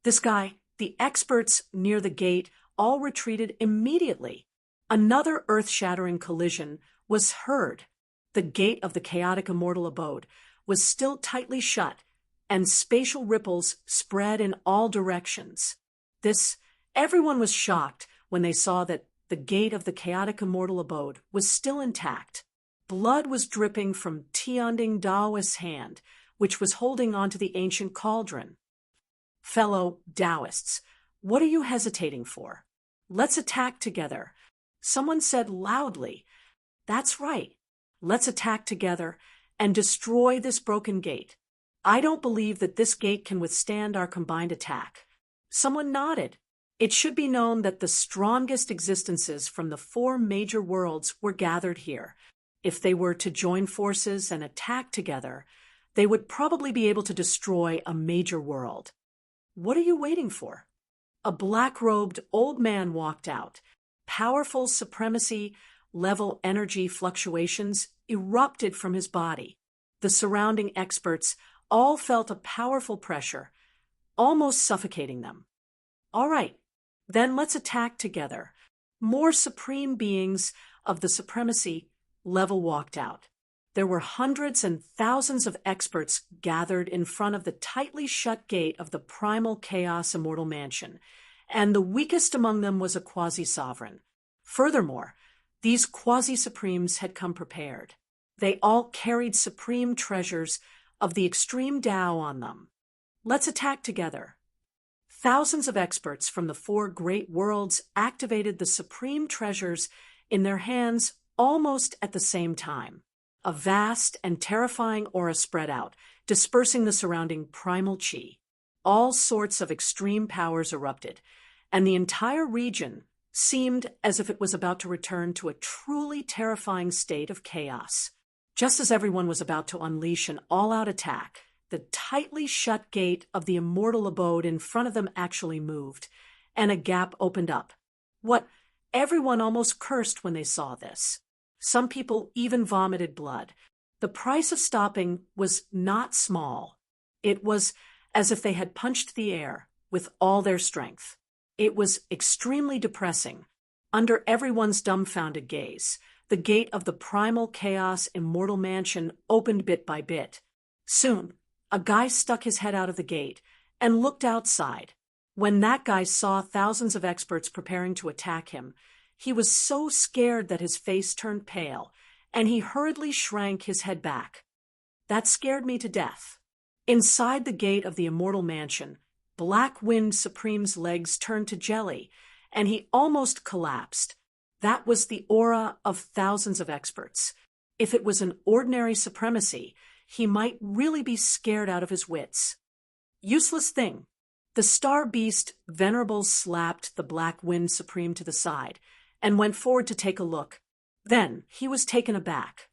This guy, the experts near the gate, all retreated immediately. Another earth-shattering collision was heard. The gate of the chaotic immortal abode was still tightly shut, and spatial ripples spread in all directions. Everyone was shocked when they saw that the gate of the chaotic immortal abode was still intact. Blood was dripping from Tianding Taoist's hand, which was holding onto the ancient cauldron. Fellow Taoists, what are you hesitating for? Let's attack together. Someone said loudly, "That's right. Let's attack together and destroy this broken gate. I don't believe that this gate can withstand our combined attack." Someone nodded. It should be known that the strongest existences from the 4 major worlds were gathered here. If they were to join forces and attack together, they would probably be able to destroy a major world. What are you waiting for? A black-robed old man walked out. Powerful supremacy-level energy fluctuations erupted from his body. The surrounding experts all felt a powerful pressure, almost suffocating them. All right, then let's attack together. More supreme beings of the supremacy level walked out. There were hundreds and thousands of experts gathered in front of the tightly shut gate of the primal chaos immortal mansion, and the weakest among them was a quasi-sovereign. Furthermore, these quasi-supremes had come prepared. They all carried supreme treasures of the extreme Tao on them. Let's attack together. Thousands of experts from the 4 great worlds activated the supreme treasures in their hands almost at the same time. A vast and terrifying aura spread out, dispersing the surrounding primal chi. All sorts of extreme powers erupted, and the entire region seemed as if it was about to return to a truly terrifying state of chaos. Just as everyone was about to unleash an all-out attack, the tightly shut gate of the immortal abode in front of them actually moved, and a gap opened up. Everyone almost cursed when they saw this. Some people even vomited blood. The price of stopping was not small. It was as if they had punched the air with all their strength. It was extremely depressing. Under everyone's dumbfounded gaze, the gate of the primal chaos immortal mansion opened bit by bit. Soon, a guy stuck his head out of the gate and looked outside. When that guy saw thousands of experts preparing to attack him, he was so scared that his face turned pale, and he hurriedly shrank his head back. That scared me to death. Inside the gate of the immortal mansion, Black Wind Supreme's legs turned to jelly, and he almost collapsed. That was the aura of thousands of experts. If it was an ordinary supremacy, he might really be scared out of his wits. Useless thing. The star beast Venerable slapped the Black Wind Supreme to the side and went forward to take a look. Then he was taken aback.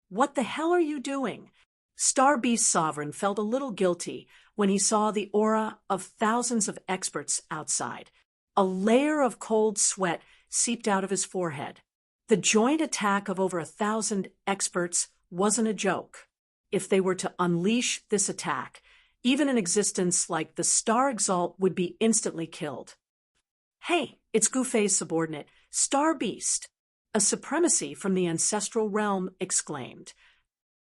"What the hell are you doing?" Star Beast Sovereign felt a little guilty when he saw the aura of thousands of experts outside. A layer of cold sweat seeped out of his forehead. The joint attack of over 1,000 experts wasn't a joke. If they were to unleash this attack, even an existence like the Star Exalt would be instantly killed. "Hey, it's Gufei's subordinate, Star Beast." A supremacy from the ancestral realm exclaimed.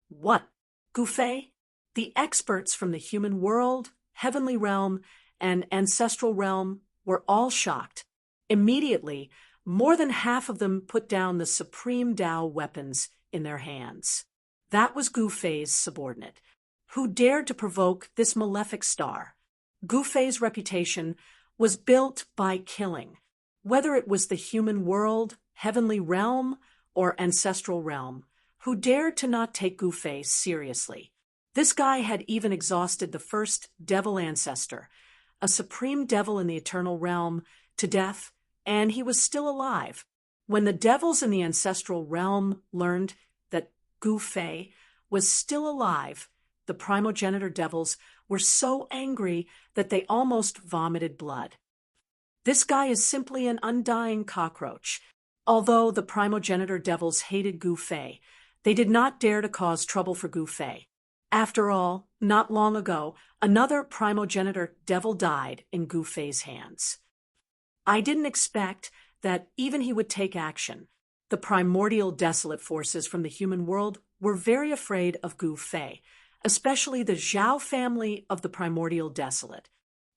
"What, Gufei?" The experts from the human world, heavenly realm, and ancestral realm were all shocked. Immediately, more than half of them put down the supreme Tao weapons in their hands. That was Gufei's subordinate, who dared to provoke this malefic star. Gufei's reputation was built by killing, whether it was the human world, heavenly realm, or ancestral realm, who dared to not take Gufei seriously. This guy had even exhausted the first devil ancestor, a supreme devil in the eternal realm, to death, and he was still alive. When the devils in the ancestral realm learned that Gufei was still alive, the primogenitor devils were so angry that they almost vomited blood. This guy is simply an undying cockroach. Although the primogenitor devils hated Gufei, they did not dare to cause trouble for Gufei. After all, not long ago, another primogenitor devil died in Gufei's hands. I didn't expect that even he would take action. The primordial desolate forces from the human world were very afraid of Gufei, especially the Zhao family of the primordial desolate.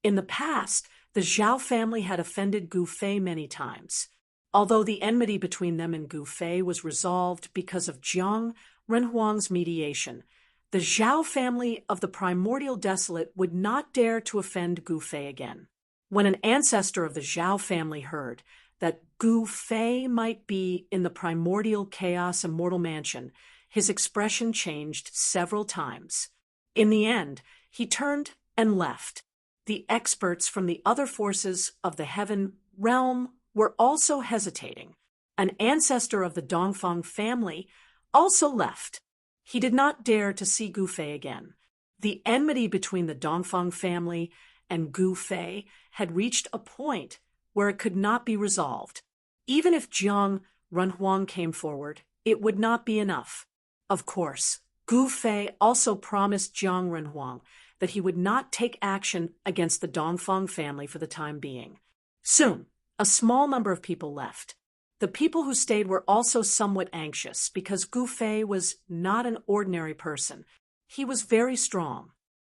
In the past, the Zhao family had offended Gufei many times. Although the enmity between them and Gufei was resolved because of Jiang Renhuang's mediation, the Zhao family of the primordial desolate would not dare to offend Gufei again. When an ancestor of the Zhao family heard that Gufei might be in the primordial chaos immortal mansion, his expression changed several times. In the end, he turned and left. The experts from the other forces of the heaven realm were also hesitating. An ancestor of the Dongfang family also left. He did not dare to see Gufei again. The enmity between the Dongfang family and Gufei had reached a point where it could not be resolved. Even if Jiang Renhuang came forward, it would not be enough. Of course, Gufei also promised Jiang Renhuang that he would not take action against the Dongfang family for the time being. Soon, a small number of people left. The people who stayed were also somewhat anxious because Gufei was not an ordinary person. He was very strong.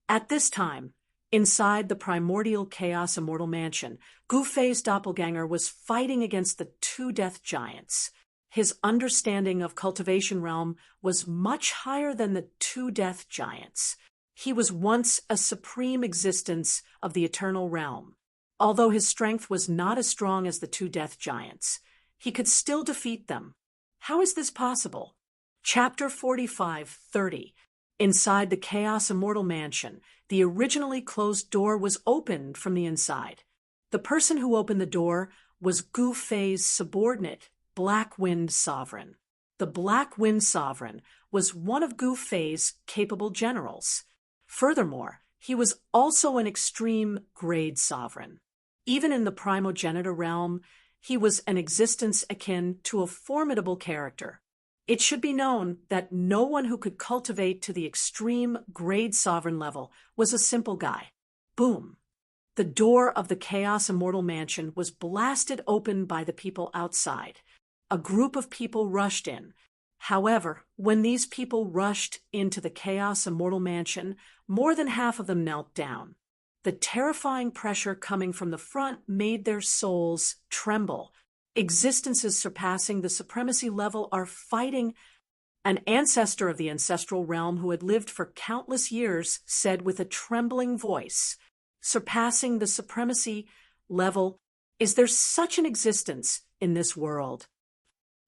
At this time, inside the primordial chaos immortal mansion, Gufei's doppelganger was fighting against the two death giants. His understanding of cultivation realm was much higher than the two death giants. He was once a supreme existence of the eternal realm. Although his strength was not as strong as the two death giants, he could still defeat them. How is this possible? Chapter 45:30. Inside the Chaos Immortal Mansion, the originally closed door was opened from the inside. The person who opened the door was Gufei's subordinate, Black Wind Sovereign. The Black Wind Sovereign was one of Gufei's capable generals. Furthermore, he was also an extreme grade sovereign. Even in the primogenitor realm, he was an existence akin to a formidable character. It should be known that no one who could cultivate to the extreme grade sovereign level was a simple guy. Boom! The door of the Chaos Immortal Mansion was blasted open by the people outside. A group of people rushed in. However, when these people rushed into the Chaos Immortal Mansion, more than half of them knelt down. The terrifying pressure coming from the front made their souls tremble. Existences surpassing the supremacy level are fighting. An ancestor of the ancestral realm who had lived for countless years said with a trembling voice, surpassing the supremacy level, "Is there such an existence in this world?"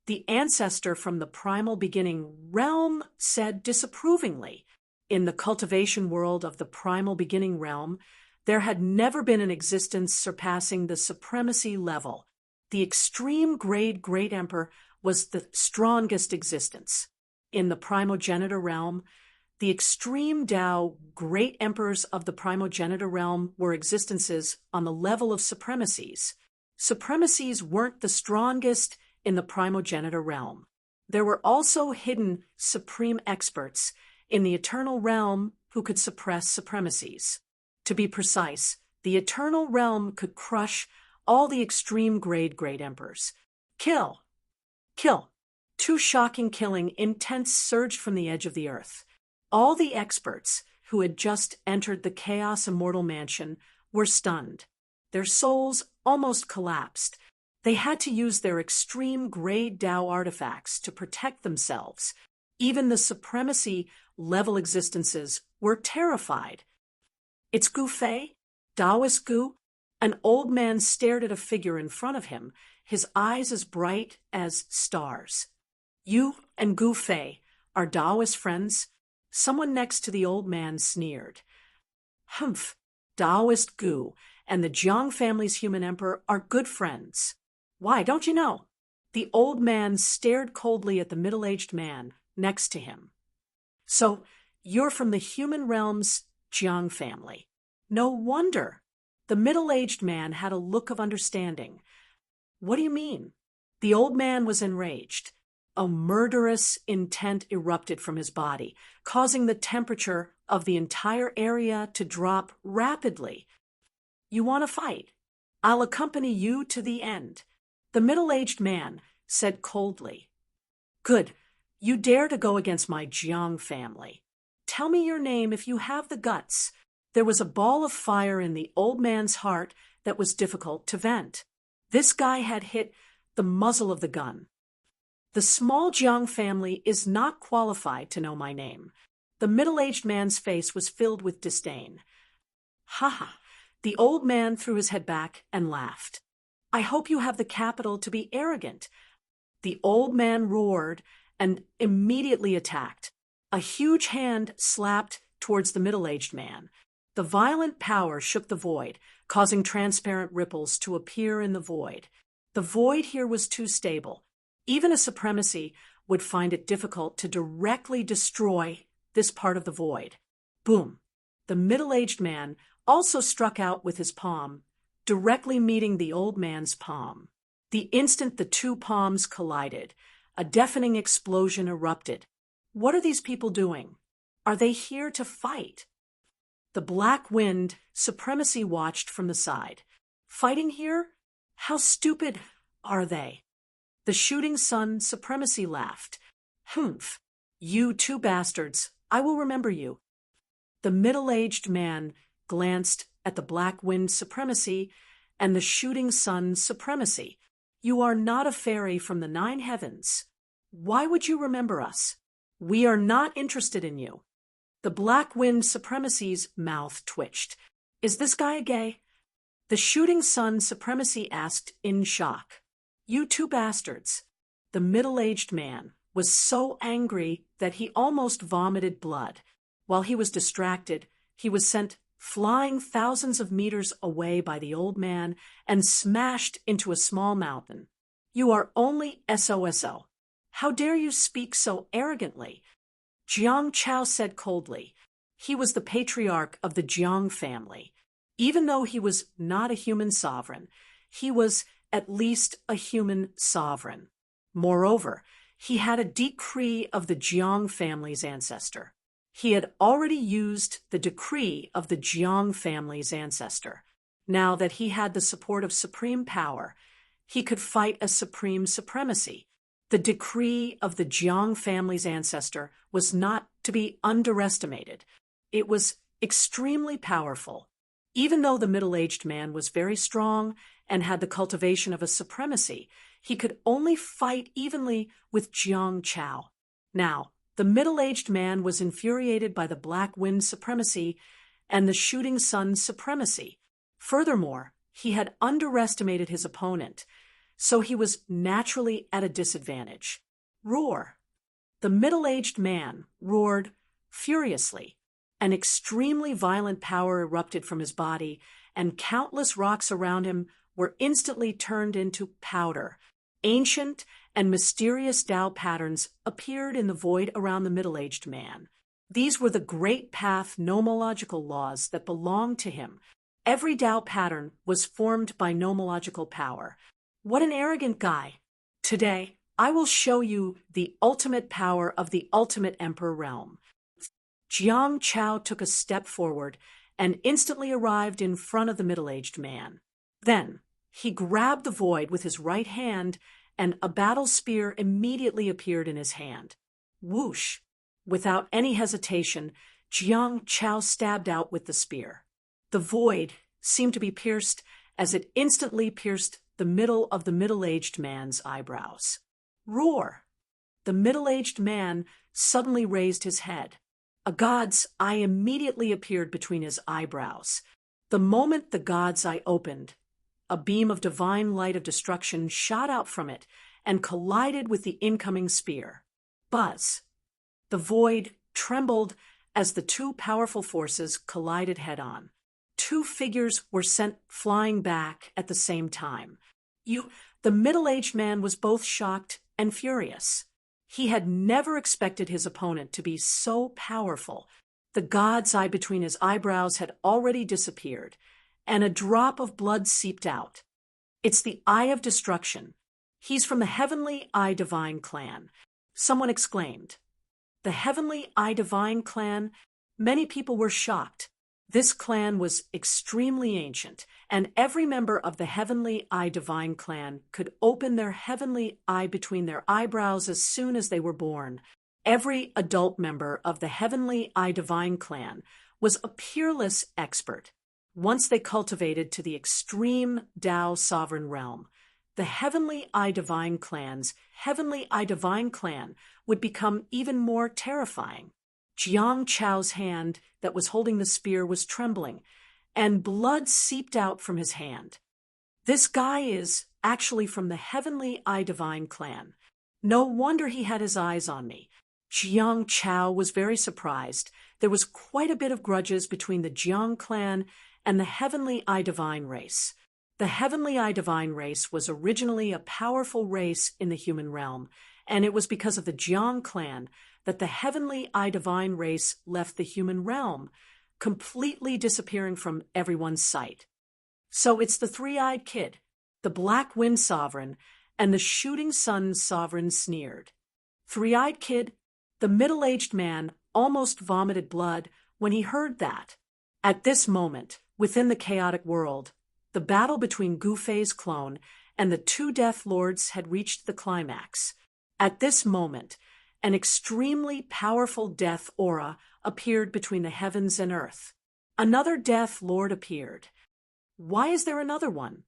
The ancestor from the primal beginning realm said disapprovingly, "In the cultivation world of the primal beginning realm, there had never been an existence surpassing the supremacy level. The extreme grade Great Emperor was the strongest existence. In the primogenitor realm, the extreme Tao great emperors of the primogenitor realm were existences on the level of supremacies. Supremacies weren't the strongest in the primogenitor realm. There were also hidden supreme experts in the eternal realm who could suppress supremacies. To be precise, the eternal realm could crush all the extreme grade great emperors. Kill! Kill! Too shocking killing, intense surged from the edge of the earth. All the experts who had just entered the Chaos Immortal Mansion were stunned. Their souls almost collapsed. They had to use their extreme grade Tao artifacts to protect themselves. Even the supremacy level existences were terrified. "It's Gu Fei? Taoist Gu?" An old man stared at a figure in front of him, his eyes as bright as stars. "You and Gu Fei are Taoist friends?" Someone next to the old man sneered. "Humph, Taoist Gu and the Jiang family's human emperor are good friends. Why, don't you know?" The old man stared coldly at the middle-aged man next to him. "So, you're from the human realm's Jiang family. No wonder." The middle-aged man had a look of understanding. "What do you mean?" The old man was enraged. A murderous intent erupted from his body, causing the temperature of the entire area to drop rapidly. "You want to fight? I'll accompany you to the end," the middle-aged man said coldly. "Good. You dare to go against my Jiang family. Tell me your name if you have the guts." There was a ball of fire in the old man's heart that was difficult to vent. This guy had hit the muzzle of the gun. "The small Jiang family is not qualified to know my name." The middle-aged man's face was filled with disdain. "Ha ha!" The old man threw his head back and laughed. "I hope you have the capital to be arrogant." The old man roared and immediately attacked. A huge hand slapped towards the middle-aged man. The violent power shook the void, causing transparent ripples to appear in the void. The void here was too stable. Even a supremacy would find it difficult to directly destroy this part of the void. Boom! The middle-aged man also struck out with his palm, directly meeting the old man's palm. The instant the two palms collided, a deafening explosion erupted. What are these people doing? Are they here to fight? The Black Wind supremacy watched from the side. Fighting here? How stupid are they? The Shooting Sun supremacy laughed. "Humph! You two bastards, I will remember you." The middle-aged man glanced at the Black Wind supremacy and the Shooting Sun supremacy. "You are not a fairy from the 9 heavens. Why would you remember us? We are not interested in you." The Black Wind supremacy's mouth twitched. "Is this guy a gay?" The Shooting Sun supremacy asked in shock. "You two bastards." The middle-aged man was so angry that he almost vomited blood. While he was distracted, he was sent flying thousands of meters away by the old man and smashed into a small mountain. "You are only SOSO. How dare you speak so arrogantly?" Jiang Chao said coldly. He was the patriarch of the Jiang family. Even though he was not a human sovereign, he was at least a human sovereign. Moreover, he had a decree of the Jiang family's ancestor. He had already used the decree of the Jiang family's ancestor. Now that he had the support of supreme power, he could fight a supreme supremacy. The decree of the Jiang family's ancestor was not to be underestimated. It was extremely powerful. Even though the middle-aged man was very strong and had the cultivation of a supremacy, he could only fight evenly with Jiang Chao. Now, the middle-aged man was infuriated by the Black Wind's supremacy and the Shooting Sun's supremacy. Furthermore, he had underestimated his opponent, so he was naturally at a disadvantage. Roar! The middle-aged man roared furiously. An extremely violent power erupted from his body, and countless rocks around him were instantly turned into powder. Ancient and mysterious Tao patterns appeared in the void around the middle-aged man. These were the great path nomological laws that belonged to him. Every Tao pattern was formed by nomological power. What an arrogant guy! Today, I will show you the ultimate power of the ultimate emperor realm. Jiang Chao took a step forward and instantly arrived in front of the middle-aged man. Then, he grabbed the void with his right hand, and a battle spear immediately appeared in his hand. Whoosh! Without any hesitation, Jiang Chao stabbed out with the spear. The void seemed to be pierced as it instantly pierced the middle of the middle-aged man's eyebrows. Roar! The middle-aged man suddenly raised his head. A god's eye immediately appeared between his eyebrows. The moment the god's eye opened, a beam of divine light of destruction shot out from it and collided with the incoming spear. Buzz! The void trembled as the two powerful forces collided head-on. Two figures were sent flying back at the same time. The middle-aged man was both shocked and furious. He had never expected his opponent to be so powerful. The god's eye between his eyebrows had already disappeared, and a drop of blood seeped out. It's the Eye of Destruction. He's from the Heavenly Eye Divine clan. Someone exclaimed. The Heavenly Eye Divine clan? Many people were shocked. This clan was extremely ancient, and every member of the Heavenly Eye Divine clan could open their heavenly eye between their eyebrows as soon as they were born. Every adult member of the Heavenly Eye Divine clan was a peerless expert. Once they cultivated to the extreme Tao sovereign realm, the Heavenly Eye Divine clan's Heavenly Eye Divine clan would become even more terrifying. Jiang Chao's hand that was holding the spear was trembling, and blood seeped out from his hand. This guy is actually from the Heavenly Eye Divine clan. No wonder he had his eyes on me. Jiang Chao was very surprised. There was quite a bit of grudges between the Jiang clan and the Heavenly Eye Divine race. The Heavenly Eye Divine race was originally a powerful race in the human realm, and it was because of the Jiang clan that the Heavenly Eye Divine race left the human realm, completely disappearing from everyone's sight. So it's the three-eyed kid, the Black Wind Sovereign, and the Shooting Sun Sovereign sneered. Three-eyed kid, the middle-aged man almost vomited blood when he heard that. At this moment, within the chaotic world, the battle between Gu Fei's clone and the two Death Lords had reached the climax. At this moment, an extremely powerful death aura appeared between the heavens and earth. Another Death Lord appeared. Why is there another one?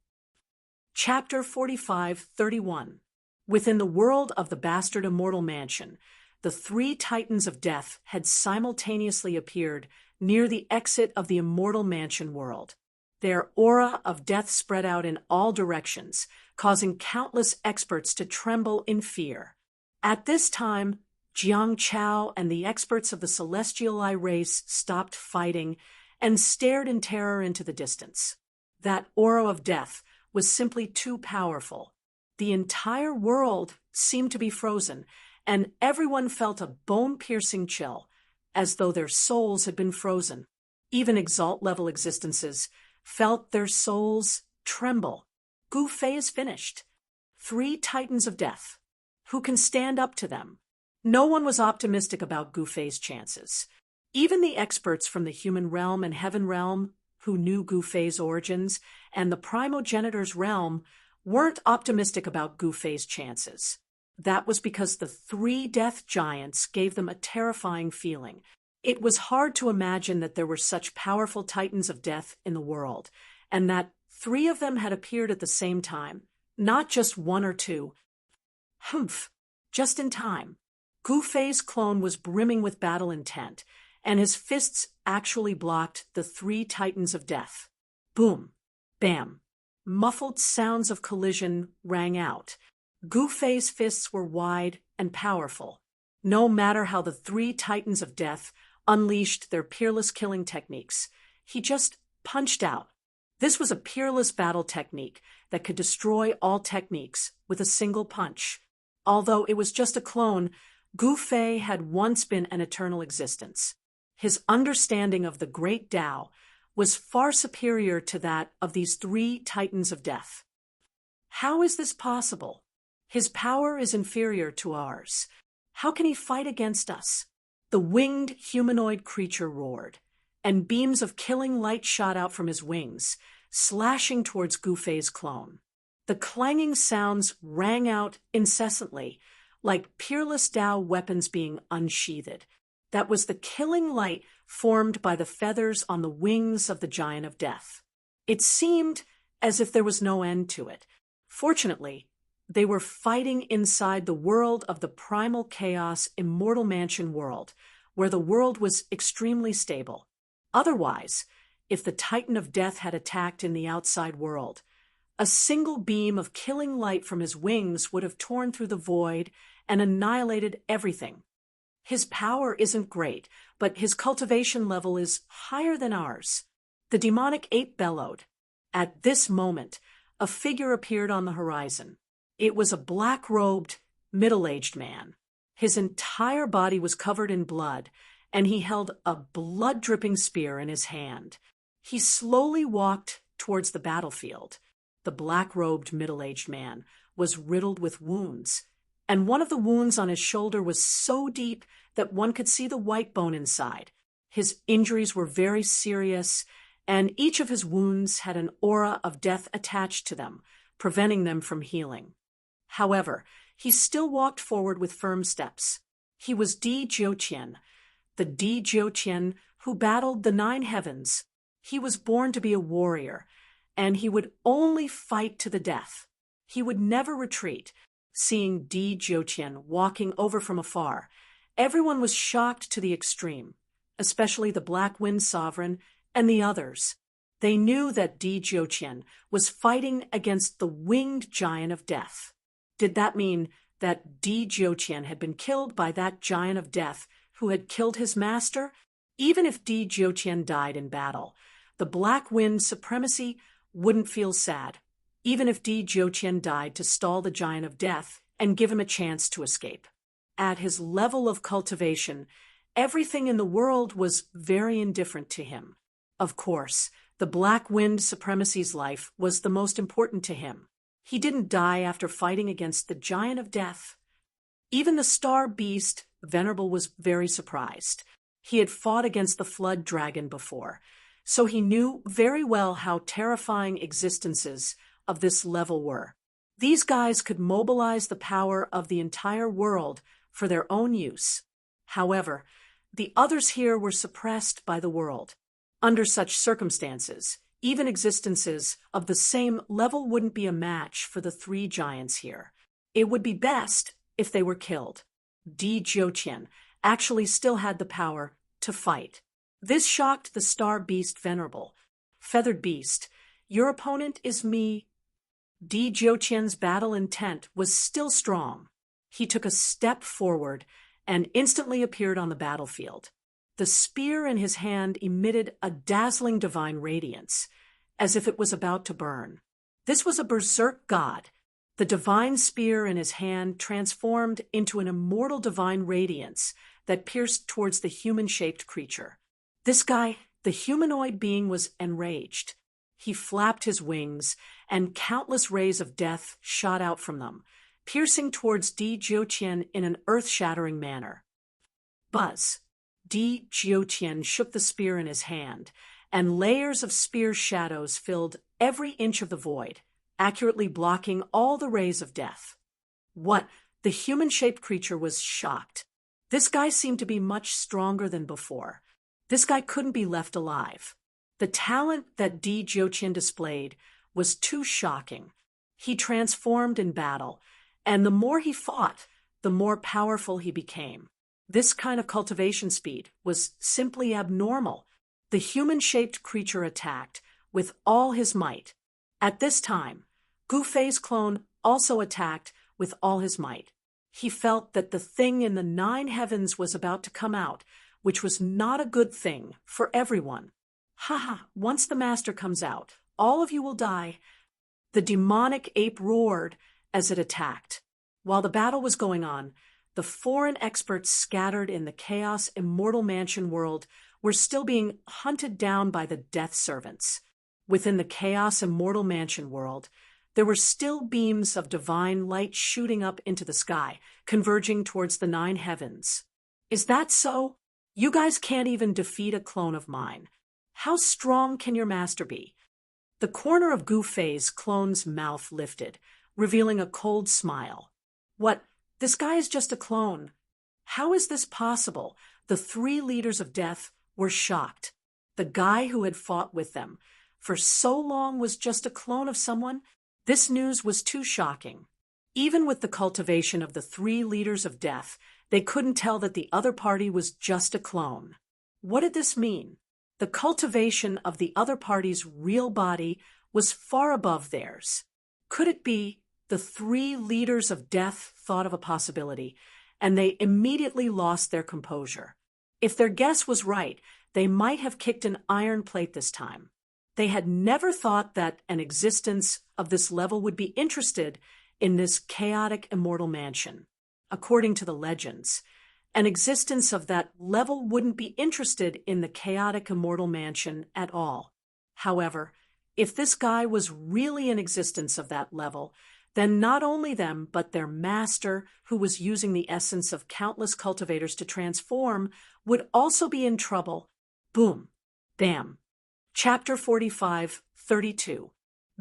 Chapter 45:31. Within the world of the Bastard Immortal Mansion, the three Titans of Death had simultaneously appeared near the exit of the Immortal Mansion world. Their aura of death spread out in all directions, causing countless experts to tremble in fear. At this time, Jiang Chao and the experts of the Celestial Eye race stopped fighting and stared in terror into the distance. That aura of death was simply too powerful. The entire world seemed to be frozen, and everyone felt a bone-piercing chill, as though their souls had been frozen. Even Exalt-level existences felt their souls tremble. Gu Fei is finished. Three Titans of Death. Who can stand up to them? No one was optimistic about Gu Fei's chances. Even the experts from the human realm and heaven realm, who knew Gu Fei's origins, and the primogenitor's realm, weren't optimistic about Gu Fei's chances. That was because the three death giants gave them a terrifying feeling. It was hard to imagine that there were such powerful titans of death in the world, and that three of them had appeared at the same time, not just one or two. Humph! Just in time. Gu Fei's clone was brimming with battle intent, and his fists actually blocked the three titans of death. Boom! Bam! Muffled sounds of collision rang out. Gu Fei's fists were wide and powerful. No matter how the three titans of death unleashed their peerless killing techniques, he just punched out. This was a peerless battle technique that could destroy all techniques with a single punch. Although it was just a clone, Gu Fei had once been an eternal existence. His understanding of the Great Tao was far superior to that of these three titans of death. How is this possible? His power is inferior to ours. How can he fight against us? The winged humanoid creature roared, and beams of killing light shot out from his wings, slashing towards Gu Fei's clone. The clanging sounds rang out incessantly, like peerless Tao weapons being unsheathed. That was the killing light formed by the feathers on the wings of the giant of death. It seemed as if there was no end to it. Fortunately, they were fighting inside the world of the primal chaos immortal mansion world, where the world was extremely stable. Otherwise, if the Titan of Death had attacked in the outside world, a single beam of killing light from his wings would have torn through the void and annihilated everything. His power isn't great, but his cultivation level is higher than ours. The demonic ape bellowed. At this moment, a figure appeared on the horizon. It was a black-robed, middle-aged man. His entire body was covered in blood, and he held a blood-dripping spear in his hand. He slowly walked towards the battlefield. The black-robed, middle-aged man was riddled with wounds, and one of the wounds on his shoulder was so deep that one could see the white bone inside. His injuries were very serious, and each of his wounds had an aura of death attached to them, preventing them from healing. However, he still walked forward with firm steps. He was Di Jiuqian, the Di Jiuqian who battled the 9 heavens. He was born to be a warrior, and he would only fight to the death. He would never retreat. Seeing Di Jiuqian walking over from afar, everyone was shocked to the extreme, especially the Black Wind Sovereign and the others. They knew that Di Jiuqian was fighting against the winged giant of death. Did that mean that Di Jiuqian had been killed by that giant of death who had killed his master? Even if Di Jiuqian died in battle, the Black Wind Supremacy wouldn't feel sad, even if Di Jiuqian died to stall the giant of death and give him a chance to escape. At his level of cultivation, everything in the world was very indifferent to him. Of course, the Black Wind Supremacy's life was the most important to him. He didn't die after fighting against the giant of death. Even the star beast, Venerable, was very surprised. He had fought against the flood dragon before, so he knew very well how terrifying existences of this level were. These guys could mobilize the power of the entire world for their own use. However, the others here were suppressed by the world. Under such circumstances, even existences of the same level wouldn't be a match for the 3 giants here. It would be best if they were killed. Di Jiuqian actually still had the power to fight. This shocked the star beast Venerable. Feathered beast, your opponent is me. Di Jiuqian's battle intent was still strong. He took a step forward and instantly appeared on the battlefield. The spear in his hand emitted a dazzling divine radiance, as if it was about to burn. This was a berserk god. The divine spear in his hand transformed into an immortal divine radiance that pierced towards the human-shaped creature. This guy, the humanoid being, was enraged. He flapped his wings, and countless rays of death shot out from them, piercing towards Di Jiuqian in an earth-shattering manner. Buzz! Di Jiuqian shook the spear in his hand, and layers of spear shadows filled every inch of the void, accurately blocking all the rays of death. What? The human-shaped creature was shocked. This guy seemed to be much stronger than before. This guy couldn't be left alive. The talent that Di Jiuqian displayed was too shocking. He transformed in battle, and the more he fought, the more powerful he became. This kind of cultivation speed was simply abnormal. The human-shaped creature attacked with all his might. At this time, Gu Fei's clone also attacked with all his might. He felt that the thing in the 9 heavens was about to come out, which was not a good thing for everyone. "Ha! Once the master comes out, all of you will die." The demonic ape roared as it attacked. While the battle was going on, the foreign experts scattered in the Chaos Immortal Mansion world were still being hunted down by the Death Servants. Within the Chaos Immortal Mansion world, there were still beams of divine light shooting up into the sky, converging towards the 9 heavens. "Is that so? You guys can't even defeat a clone of mine. How strong can your master be?" The corner of Gu Fei's clone's mouth lifted, revealing a cold smile. "What? This guy is just a clone. How is this possible?" The 3 leaders of death were shocked. The guy who had fought with them for so long was just a clone of someone? This news was too shocking. Even with the cultivation of the 3 leaders of death, they couldn't tell that the other party was just a clone. What did this mean? The cultivation of the other party's real body was far above theirs. Could it be the 3 leaders of death thought of a possibility, and they immediately lost their composure? If their guess was right, they might have kicked an iron plate this time. They had never thought that an existence of this level would be interested in this chaotic immortal mansion. According to the legends, an existence of that level wouldn't be interested in the chaotic immortal mansion at all. However, if this guy was really an existence of that level, then not only them, but their master, who was using the essence of countless cultivators to transform, would also be in trouble. Boom. Bam. Chapter 45-32.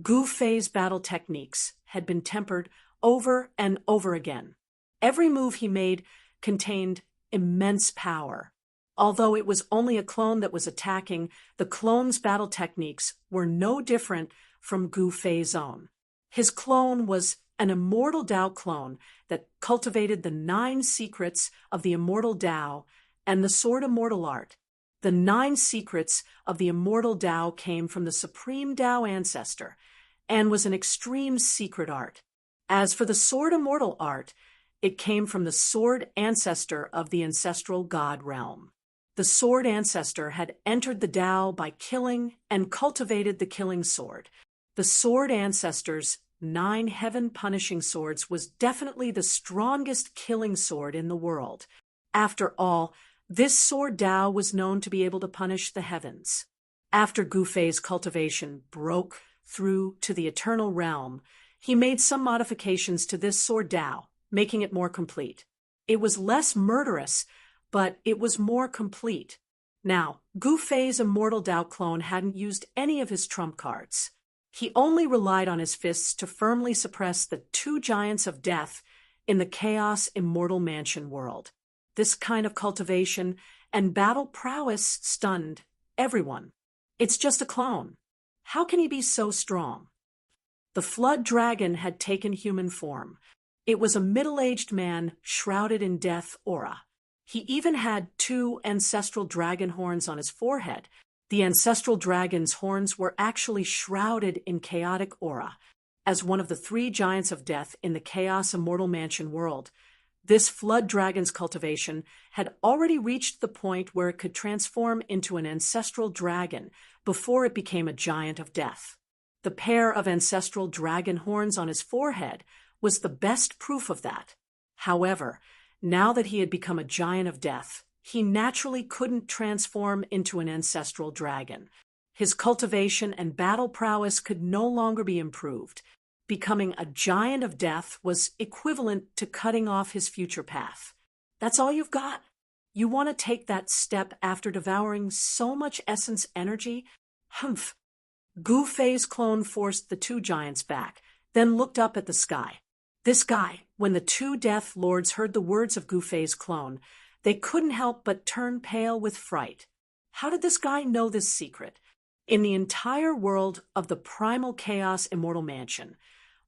Gu Fei's battle techniques had been tempered over and over again. Every move he made contained immense power. Although it was only a clone that was attacking, the clone's battle techniques were no different from Gu Fei's own. His clone was an immortal Tao clone that cultivated the 9 secrets of the immortal Tao and the sword immortal art. The 9 secrets of the immortal Tao came from the supreme Tao ancestor and was an extreme secret art. As for the sword immortal art, it came from the sword ancestor of the ancestral god realm. The sword ancestor had entered the Tao by killing and cultivated the killing sword. The sword ancestor's 9 heaven-punishing swords was definitely the strongest killing sword in the world. After all, this sword Tao was known to be able to punish the heavens. After Gu Fei's cultivation broke through to the eternal realm, he made some modifications to this sword Tao, making it more complete. It was less murderous, but it was more complete. Now, Gu Fei's immortal Tao clone hadn't used any of his trump cards. He only relied on his fists to firmly suppress the 2 giants of death in the Chaos Immortal Mansion world. This kind of cultivation and battle prowess stunned everyone. It's just a clone. How can he be so strong? The Flood Dragon had taken human form. It was a middle-aged man shrouded in death aura. He even had 2 ancestral dragon horns on his forehead. The ancestral dragon's horns were actually shrouded in chaotic aura. As one of the 3 giants of death in the Chaos Immortal Mansion world, this Flood Dragon's cultivation had already reached the point where it could transform into an ancestral dragon before it became a giant of death. The pair of ancestral dragon horns on his forehead was the best proof of that. However, now that he had become a giant of death, he naturally couldn't transform into an ancestral dragon. His cultivation and battle prowess could no longer be improved. Becoming a giant of death was equivalent to cutting off his future path. That's all you've got? You want to take that step after devouring so much essence energy? Humph! Gu Fei's clone forced the 2 giants back, then looked up at the sky. This guy, when the 2 death lords heard the words of Gu Fei's clone, they couldn't help but turn pale with fright. How did this guy know this secret? In the entire world of the primal Chaos Immortal Mansion,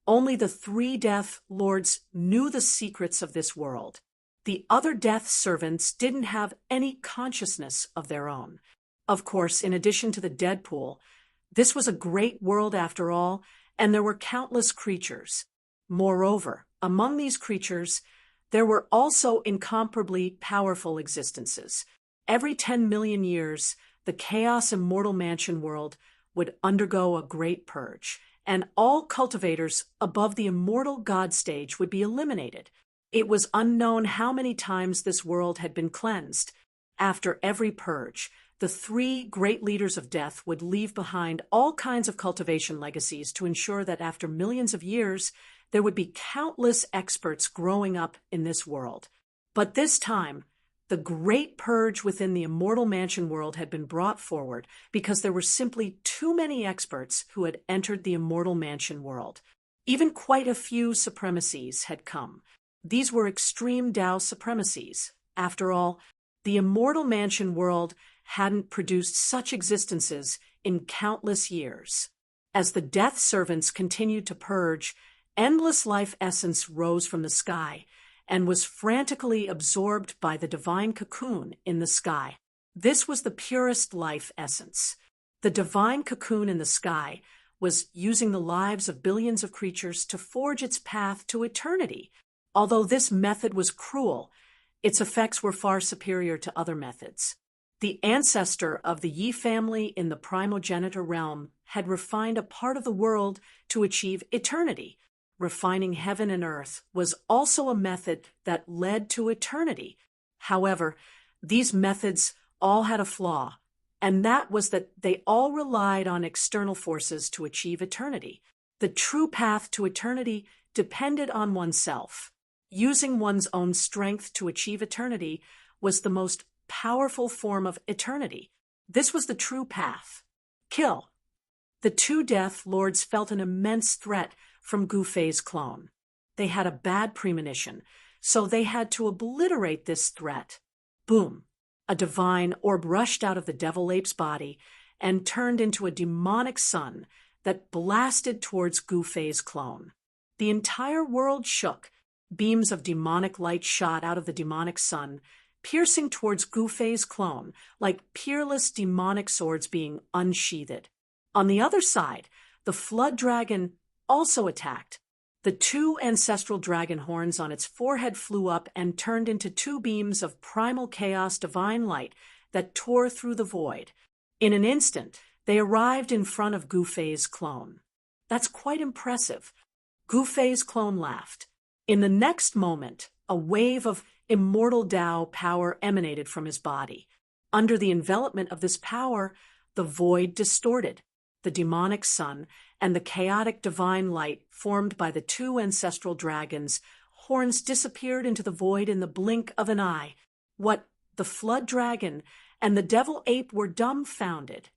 Only the three Death Lords knew the secrets of this world. The other Death servants didn't have any consciousness of their own. Of course, in addition to the dead pool, this was a great world after all, and there were countless creatures. Moreover, among these creatures, there were also incomparably powerful existences. Every 10 million years, the Chaos Immortal Mansion world would undergo a great purge, and all cultivators above the immortal god stage would be eliminated. It was unknown how many times this world had been cleansed. After every purge, the three great leaders of death would leave behind all kinds of cultivation legacies to ensure that after millions of years, there would be countless experts growing up in this world. But this time, the great purge within the Immortal Mansion world had been brought forward because there were simply too many experts who had entered the Immortal Mansion world. Even quite a few supremacies had come. These were extreme Tao supremacies. After all, the Immortal Mansion world hadn't produced such existences in countless years. As the Death Servants continued to purge, endless life essence rose from the sky and was frantically absorbed by the divine cocoon in the sky. This was the purest life essence. The divine cocoon in the sky was using the lives of billions of creatures to forge its path to eternity. Although this method was cruel, its effects were far superior to other methods. The ancestor of the Yi family in the primogenitor realm had refined a part of the world to achieve eternity. Refining heaven and earth was also a method that led to eternity. However, these methods all had a flaw, and that was that they all relied on external forces to achieve eternity. The true path to eternity depended on oneself. Using one's own strength to achieve eternity was the most powerful form of eternity. This was the true path. Kill. The two Death Lords felt an immense threat from Gu Fei's clone. They had a bad premonition, so they had to obliterate this threat. Boom! A divine orb rushed out of the devil ape's body and turned into a demonic sun that blasted towards Gu Fei's clone. The entire world shook. Beams of demonic light shot out of the demonic sun, piercing towards Gu Fei's clone like peerless demonic swords being unsheathed. On the other side, the flood dragon also attacked. The two ancestral dragon horns on its forehead flew up and turned into two beams of primal chaos divine light that tore through the void. In an instant, they arrived in front of Gu Fei's clone. That's quite impressive. Gu Fei's clone laughed. In the next moment, a wave of immortal Tao power emanated from his body. Under the envelopment of this power, the void distorted. The demonic sun and the chaotic divine light formed by the two ancestral dragons' horns disappeared into the void in the blink of an eye. What? The flood dragon and the devil ape were dumbfounded.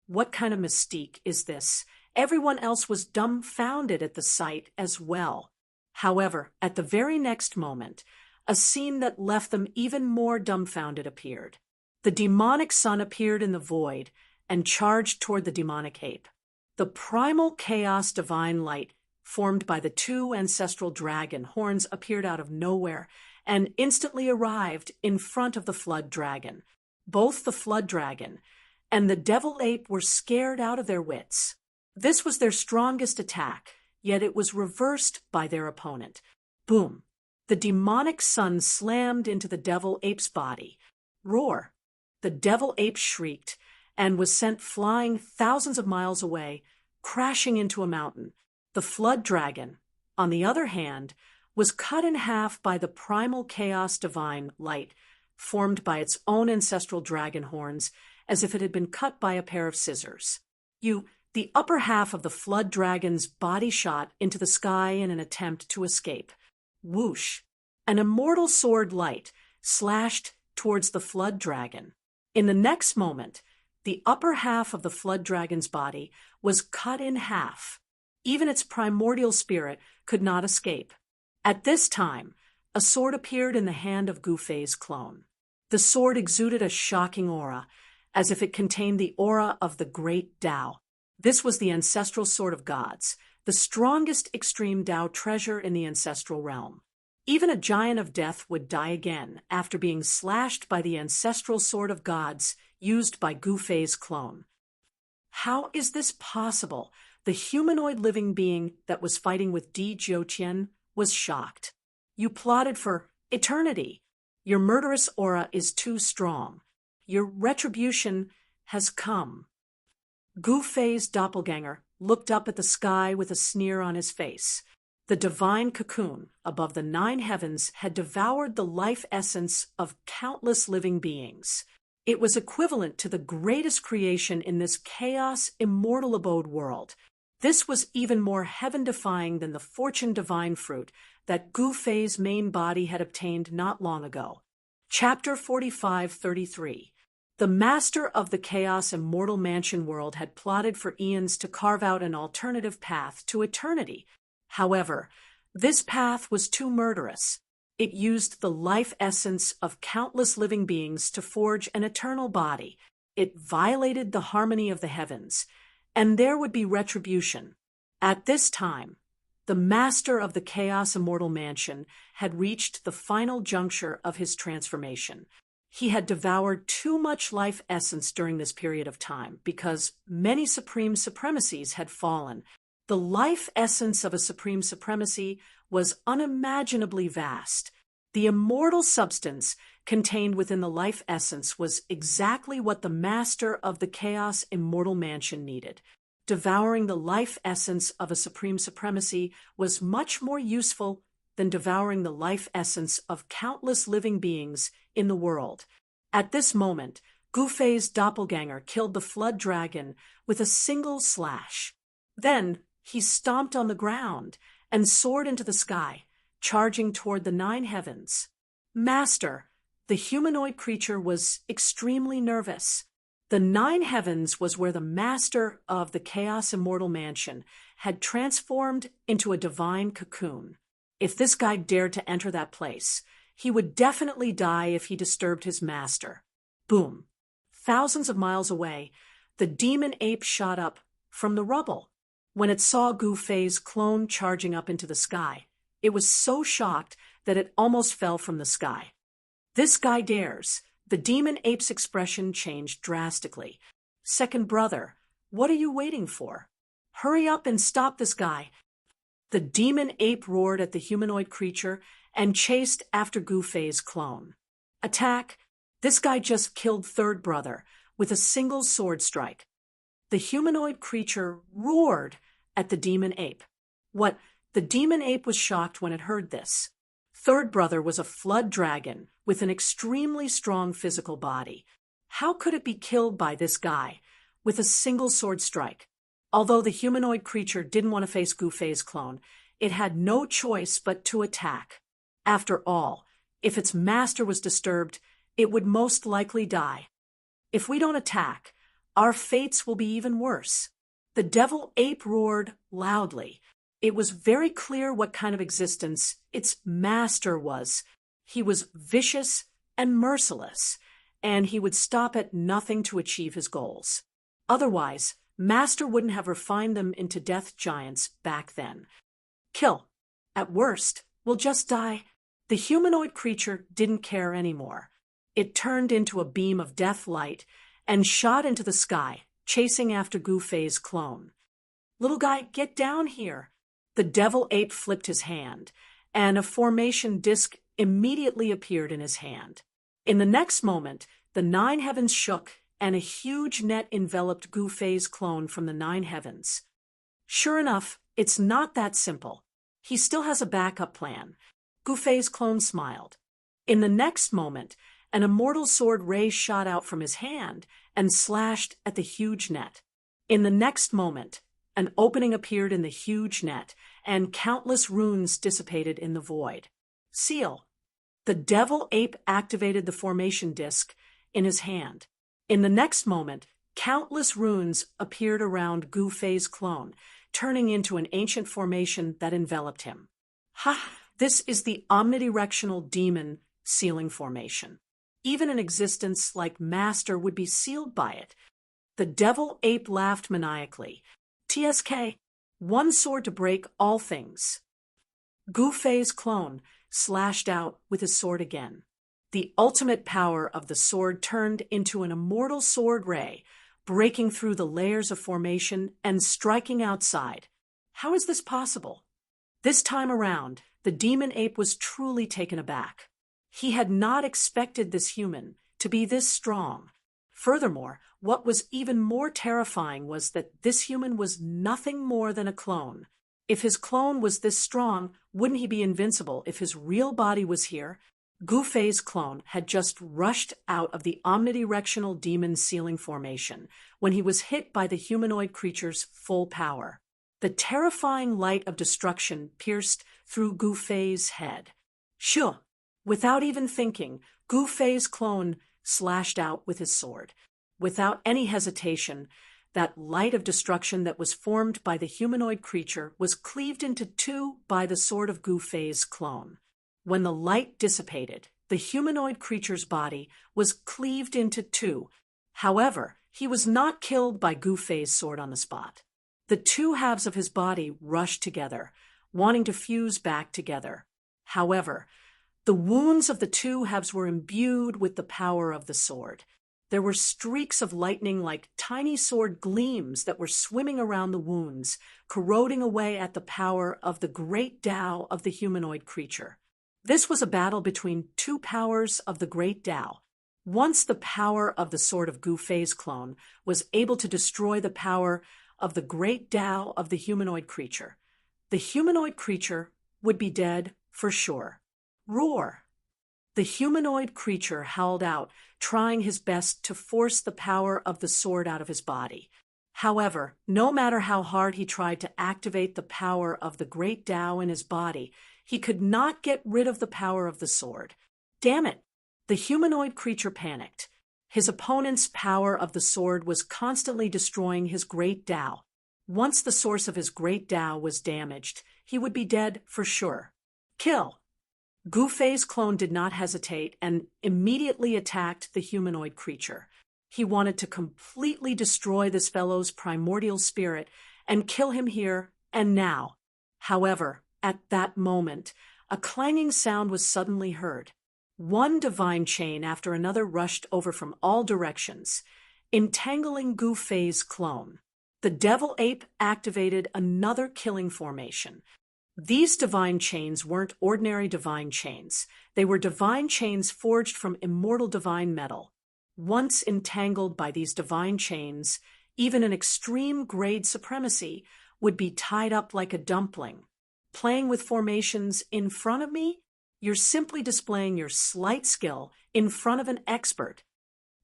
What kind of mystique is this? Everyone else was dumbfounded at the sight as well. However, at the very next moment, a scene that left them even more dumbfounded appeared. The demonic sun appeared in the void and charged toward the demonic ape. The primal chaos divine light formed by the two ancestral dragon horns appeared out of nowhere and instantly arrived in front of the flood dragon. Both the flood dragon and the devil ape were scared out of their wits. This was their strongest attack, yet it was reversed by their opponent. Boom! The demonic sun slammed into the devil ape's body. Roar! The devil ape shrieked and was sent flying thousands of miles away, crashing into a mountain. The flood dragon, on the other hand, was cut in half by the primal chaos divine light formed by its own ancestral dragon horns, as if it had been cut by a pair of scissors. The upper half of the flood dragon's body shot into the sky in an attempt to escape. Whoosh! An immortal sword light slashed towards the flood dragon. In the next moment, the upper half of the flood dragon's body was cut in half. Even its primordial spirit could not escape. At this time, a sword appeared in the hand of Gu Fei's clone. The sword exuded a shocking aura, as if it contained the aura of the great Tao. This was the ancestral sword of gods, the strongest extreme Tao treasure in the ancestral realm. Even a giant of death would die again after being slashed by the ancestral sword of gods used by Gu Fei's clone. How is this possible? The humanoid living being that was fighting with Di Jiutian was shocked. You plotted for eternity. Your murderous aura is too strong. Your retribution has come. Gu Fei's doppelganger looked up at the sky with a sneer on his face. The divine cocoon above the 9 heavens had devoured the life essence of countless living beings. It was equivalent to the greatest creation in this chaos immortal abode world. This was even more heaven-defying than the fortune divine fruit that Gu Fei's main body had obtained not long ago. Chapter 45:33. The master of the chaos immortal mansion world had plotted for eons to carve out an alternative path to eternity. However, this path was too murderous. It used the life essence of countless living beings to forge an eternal body. It violated the harmony of the heavens, and there would be retribution. At this time, the master of the Chaos Immortal Mansion had reached the final juncture of his transformation. He had devoured too much life essence during this period of time because many supreme supremacies had fallen. The life essence of a supreme supremacy was unimaginably vast. The immortal substance contained within the life essence was exactly what the master of the Chaos Immortal Mansion needed. Devouring the life essence of a supreme supremacy was much more useful than devouring the life essence of countless living beings in the world. At this moment, Gu Fei's doppelganger killed the flood dragon with a single slash. Then he stomped on the ground and soared into the sky, charging toward the 9 heavens. Master, the humanoid creature was extremely nervous. The 9 heavens was where the master of the Chaos Immortal Mansion had transformed into a divine cocoon. If this guy dared to enter that place, he would definitely die if he disturbed his master. Boom. Thousands of miles away, the demon ape shot up from the rubble. When it saw Gu Fei's clone charging up into the sky, it was so shocked that it almost fell from the sky. This guy dares. The demon ape's expression changed drastically. Second brother, what are you waiting for? Hurry up and stop this guy. The demon ape roared at the humanoid creature and chased after Gu Fei's clone. Attack! This guy just killed third brother with a single sword strike. The humanoid creature roared at the demon ape. What? The demon ape was shocked when it heard this. Third brother was a flood dragon with an extremely strong physical body. How could it be killed by this guy with a single sword strike? Although the humanoid creature didn't want to face Gu Fei's clone, it had no choice but to attack. After all, if its master was disturbed, it would most likely die. If we don't attack, our fates will be even worse. The devil ape roared loudly. It was very clear what kind of existence its master was. He was vicious and merciless, and he would stop at nothing to achieve his goals. Otherwise, Master wouldn't have refined them into death giants back then. Kill. At worst, we'll just die. The humanoid creature didn't care anymore. It turned into a beam of death light and shot into the sky, chasing after Gu Fei's clone. Little guy, get down here. The devil ape flipped his hand, and a formation disc immediately appeared in his hand. In the next moment, the 9 heavens shook, and a huge net enveloped Gu Fei's clone from the 9 heavens. Sure enough, it's not that simple. He still has a backup plan. Gu Fei's clone smiled. In the next moment, an immortal sword ray shot out from his hand and slashed at the huge net. In the next moment, an opening appeared in the huge net, and countless runes dissipated in the void. Seal. The devil ape activated the formation disc in his hand. In the next moment, countless runes appeared around Gu Fei's clone, turning into an ancient formation that enveloped him. Ha! This is the omnidirectional demon sealing formation. Even an existence like Master would be sealed by it. The devil ape laughed maniacally. TSK, one sword to break all things. Gu Fei's clone slashed out with his sword again. The ultimate power of the sword turned into an immortal sword ray, breaking through the layers of formation and striking outside. How is this possible? This time around, the demon ape was truly taken aback. He had not expected this human to be this strong. Furthermore, what was even more terrifying was that this human was nothing more than a clone. If his clone was this strong, wouldn't he be invincible if his real body was here? Gu Fei's clone had just rushed out of the omnidirectional demon ceiling formation when he was hit by the humanoid creature's full power. The terrifying light of destruction pierced through Gu Fei's head. Shoo! Without even thinking, Gu Fei's clone slashed out with his sword. Without any hesitation, that light of destruction that was formed by the humanoid creature was cleaved into two by the sword of Gu Fei's clone. When the light dissipated, the humanoid creature's body was cleaved into two. However, he was not killed by Gu Fei's sword on the spot. The two halves of his body rushed together, wanting to fuse back together. However, the wounds of the two halves were imbued with the power of the sword. There were streaks of lightning like tiny sword gleams that were swimming around the wounds, corroding away at the power of the great Tao of the humanoid creature. This was a battle between two powers of the great Tao. Once the power of the sword of Gu Fei's clone was able to destroy the power of the great Tao of the humanoid creature, the humanoid creature would be dead for sure. Roar! The humanoid creature howled out, trying his best to force the power of the sword out of his body. However, no matter how hard he tried to activate the power of the great Tao in his body, he could not get rid of the power of the sword. Damn it! The humanoid creature panicked. His opponent's power of the sword was constantly destroying his great Tao. Once the source of his great Tao was damaged, he would be dead for sure. Kill! Gu Fei's clone did not hesitate and immediately attacked the humanoid creature. He wanted to completely destroy this fellow's primordial spirit and kill him here and now. However, at that moment, a clanging sound was suddenly heard. One divine chain after another rushed over from all directions, entangling Gu Fei's clone. The devil ape activated another killing formation. These divine chains weren't ordinary divine chains. They were divine chains forged from immortal divine metal. Once entangled by these divine chains, even an extreme grade supremacy would be tied up like a dumpling. Playing with formations in front of me? You're simply displaying your slight skill in front of an expert.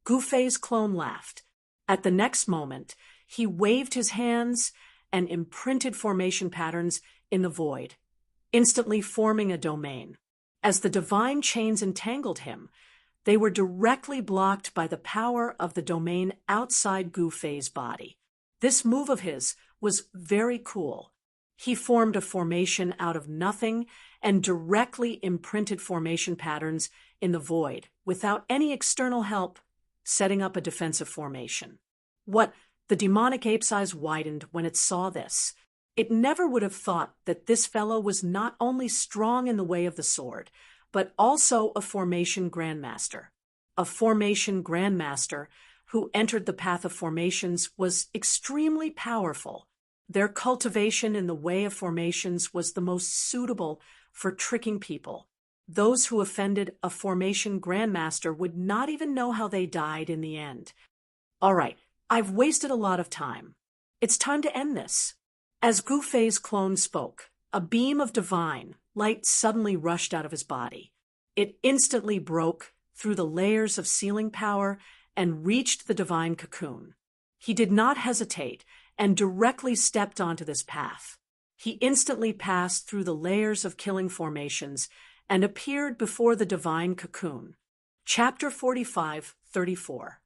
Gu Fei's clone laughed. At the next moment, he waved his hands and imprinted formation patterns in the void, instantly forming a domain. As the divine chains entangled him, they were directly blocked by the power of the domain outside Gu Fei's body. This move of his was very cool. He formed a formation out of nothing and directly imprinted formation patterns in the void without any external help, setting up a defensive formation. The demonic ape's eyes widened when it saw this. It never would have thought that this fellow was not only strong in the way of the sword, but also a formation grandmaster. A formation grandmaster who entered the path of formations was extremely powerful. Their cultivation in the way of formations was the most suitable for tricking people. Those who offended a formation grandmaster would not even know how they died in the end. All right, I've wasted a lot of time. It's time to end this. As Gu Fei's clone spoke, a beam of divine light suddenly rushed out of his body. It instantly broke through the layers of sealing power and reached the divine cocoon. He did not hesitate and directly stepped onto this path. He instantly passed through the layers of killing formations and appeared before the divine cocoon. Chapter 45-34.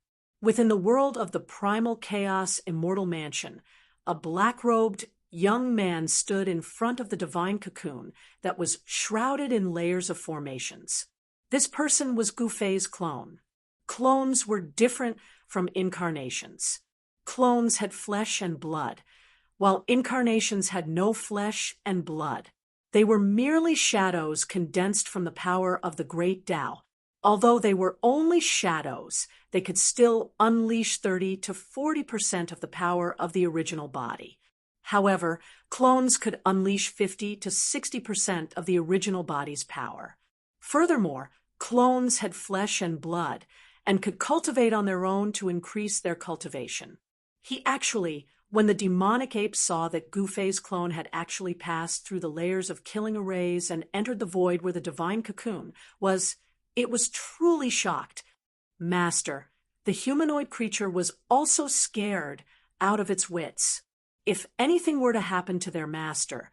Within the world of the primal chaos immortal mansion, a black-robed young man stood in front of the divine cocoon that was shrouded in layers of formations. This person was Gu Fei's clone. Clones were different from incarnations. clones had flesh and blood, while incarnations had no flesh and blood. They were merely shadows condensed from the power of the great Tao. Although they were only shadows, they could still unleash 30 to 40% of the power of the original body. However, clones could unleash 50 to 60% of the original body's power. Furthermore, clones had flesh and blood and could cultivate on their own to increase their cultivation. When the demonic ape saw that Gufei's clone had actually passed through the layers of killing arrays and entered the void where the divine cocoon was, it was truly shocked. Master, the humanoid creature was also scared out of its wits. If anything were to happen to their master,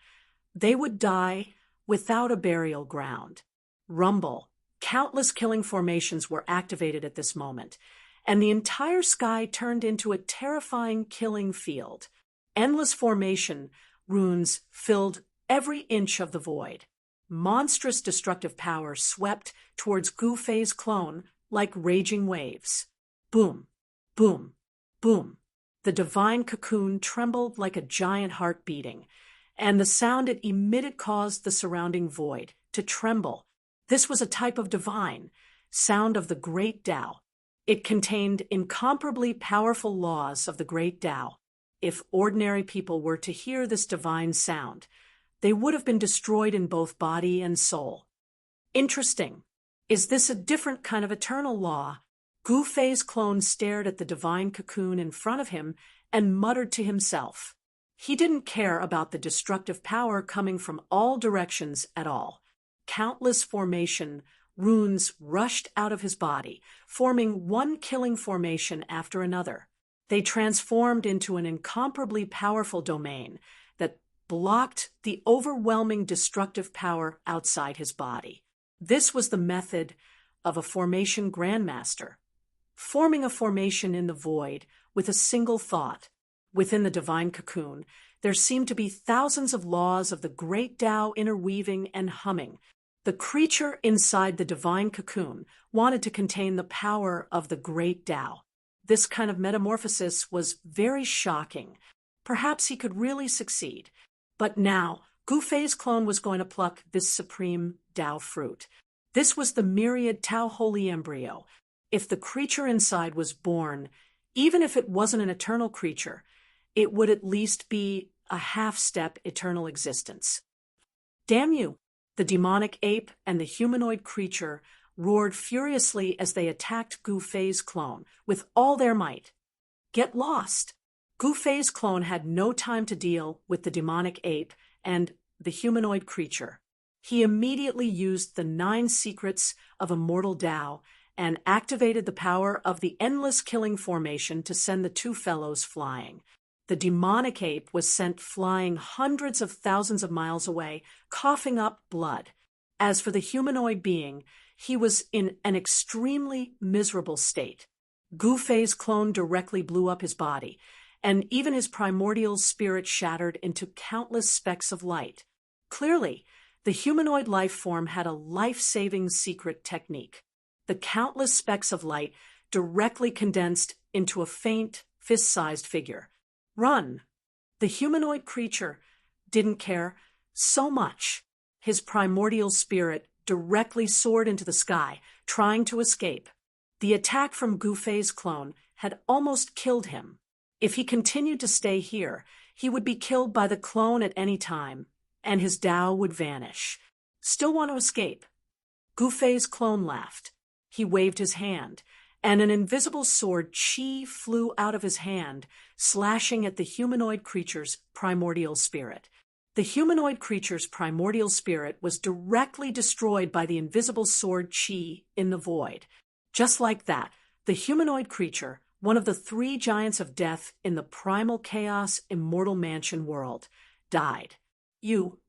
they would die without a burial ground. Rumble. Countless killing formations were activated at this moment, and the entire sky turned into a terrifying killing field. Endless formation runes filled every inch of the void. Monstrous destructive power swept towards Gufei's clone like raging waves. Boom, boom, boom. The divine cocoon trembled like a giant heart beating, and the sound it emitted caused the surrounding void to tremble. This was a type of divine sound of the great Tao. It contained incomparably powerful laws of the great Tao. If ordinary people were to hear this divine sound, they would have been destroyed in both body and soul. Interesting. Is this a different kind of eternal law? Gufei's clone stared at the divine cocoon in front of him and muttered to himself. He didn't care about the destructive power coming from all directions at all. Countless formation runes rushed out of his body, forming one killing formation after another. They transformed into an incomparably powerful domain that blocked the overwhelming destructive power outside his body. This was the method of a formation grandmaster, forming a formation in the void with a single thought. Within the divine cocoon, there seemed to be thousands of laws of the great Tao interweaving and humming. The creature inside the divine cocoon wanted to contain the power of the great Tao. This kind of metamorphosis was very shocking. Perhaps he could really succeed. But now, Gufei's clone was going to pluck this supreme Tao fruit. This was the myriad Tao holy embryo. If the creature inside was born, even if it wasn't an eternal creature, it would at least be a half-step eternal existence. Damn you! The demonic ape and the humanoid creature roared furiously as they attacked Gufei's clone with all their might. Get lost! Gufei's clone had no time to deal with the demonic ape and the humanoid creature. He immediately used the 9 secrets of immortal Tao and activated the power of the endless killing formation to send the two fellows flying. The demonic ape was sent flying hundreds of thousands of miles away, coughing up blood. As for the humanoid being, he was in an extremely miserable state. Gufei's clone directly blew up his body, and even his primordial spirit shattered into countless specks of light. Clearly, the humanoid life form had a life-saving secret technique. The countless specks of light directly condensed into a faint, fist-sized figure. Run! The humanoid creature didn't care so much. His primordial spirit directly soared into the sky, trying to escape. The attack from Gufei's clone had almost killed him. If he continued to stay here, he would be killed by the clone at any time, and his Tao would vanish. Still want to escape? Gufei's clone laughed. He waved his hand, and an invisible sword chi flew out of his hand, slashing at the humanoid creature's primordial spirit. The humanoid creature's primordial spirit was directly destroyed by the invisible sword chi in the void. Just like that, the humanoid creature, one of the 3 giants of death in the primal chaos immortal mansion world, died.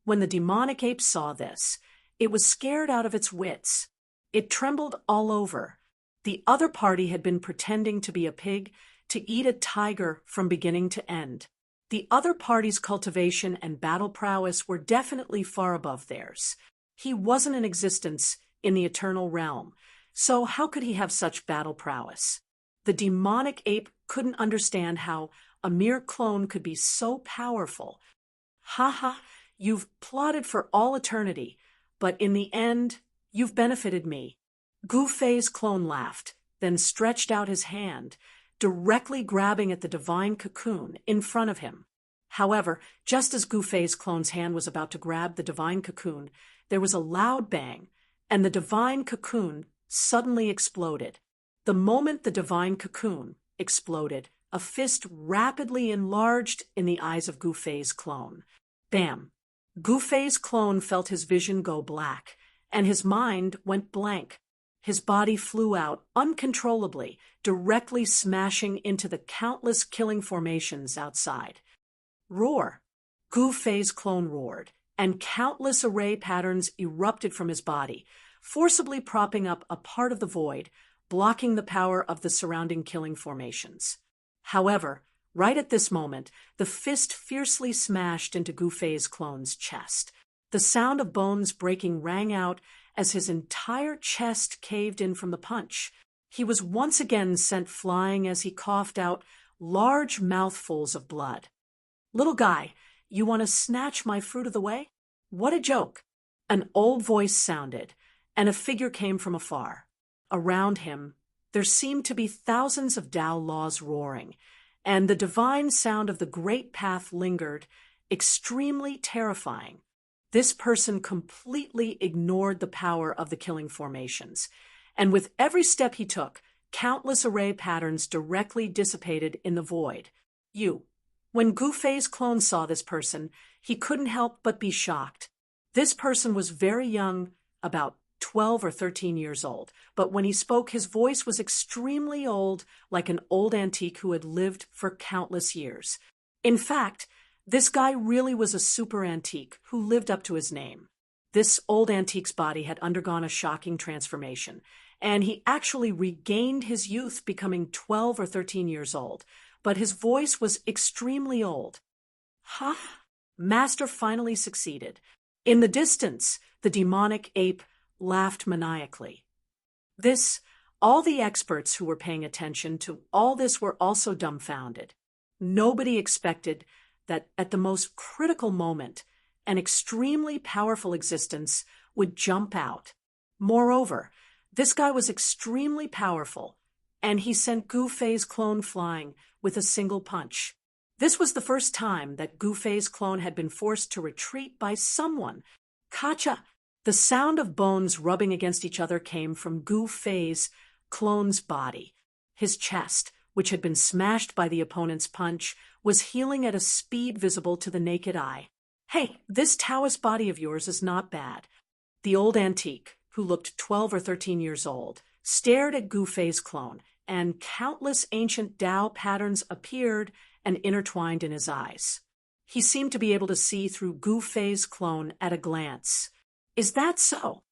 When the demonic ape saw this, it was scared out of its wits. It trembled all over. The other party had been pretending to be a pig to eat a tiger from beginning to end. The other party's cultivation and battle prowess were definitely far above theirs. He wasn't in existence in the eternal realm, so how could he have such battle prowess? The demonic ape couldn't understand how a mere clone could be so powerful. "Ha ha, you've plotted for all eternity, but in the end, you've benefited me." Gu Fei's clone laughed, then stretched out his hand, directly grabbing at the divine cocoon in front of him. However, just as Gu Fei's clone's hand was about to grab the divine cocoon, there was a loud bang, and the divine cocoon suddenly exploded. The moment the divine cocoon exploded, a fist rapidly enlarged in the eyes of Gu Fei's clone. Bam! Gu Fei's clone felt his vision go black, and his mind went blank. His body flew out uncontrollably, directly smashing into the countless killing formations outside. Roar! Gu Fei's clone roared, and countless array patterns erupted from his body, forcibly propping up a part of the void, blocking the power of the surrounding killing formations. However, right at this moment, the fist fiercely smashed into Gu Fei's clone's chest. The sound of bones breaking rang out as his entire chest caved in from the punch. He was once again sent flying as he coughed out large mouthfuls of blood. "Little guy, you want to snatch my fruit of the way? What a joke!" An old voice sounded, and a figure came from afar. Around him, there seemed to be thousands of Tao laws roaring, and the divine sound of the great path lingered, extremely terrifying. This person completely ignored the power of the killing formations, and with every step he took, countless array patterns directly dissipated in the void. When Gu Fei's clone saw this person, he couldn't help but be shocked. This person was very young, about 12 or 13 years old, but when he spoke, his voice was extremely old, like an old antique who had lived for countless years. In fact, this guy really was a super antique who lived up to his name. This old antique's body had undergone a shocking transformation, and he actually regained his youth, becoming 12 or 13 years old, but his voice was extremely old. "Ha!" Master finally succeeded. In the distance, the demonic ape laughed maniacally. All the experts who were paying attention to all this were also dumbfounded. Nobody expected that at the most critical moment, an extremely powerful existence would jump out. Moreover, this guy was extremely powerful, and he sent Gu Fei's clone flying with a single punch. This was the first time that Gu Fei's clone had been forced to retreat by someone. Kacha! The sound of bones rubbing against each other came from Gu Fei's clone's body. His chest, which had been smashed by the opponent's punch, was healing at a speed visible to the naked eye. "Hey, this Taoist body of yours is not bad." The old antique, who looked 12 or 13 years old, stared at Gu Fei's clone, and countless ancient Tao patterns appeared and intertwined in his eyes. He seemed to be able to see through Gu Fei's clone at a glance. Is that so?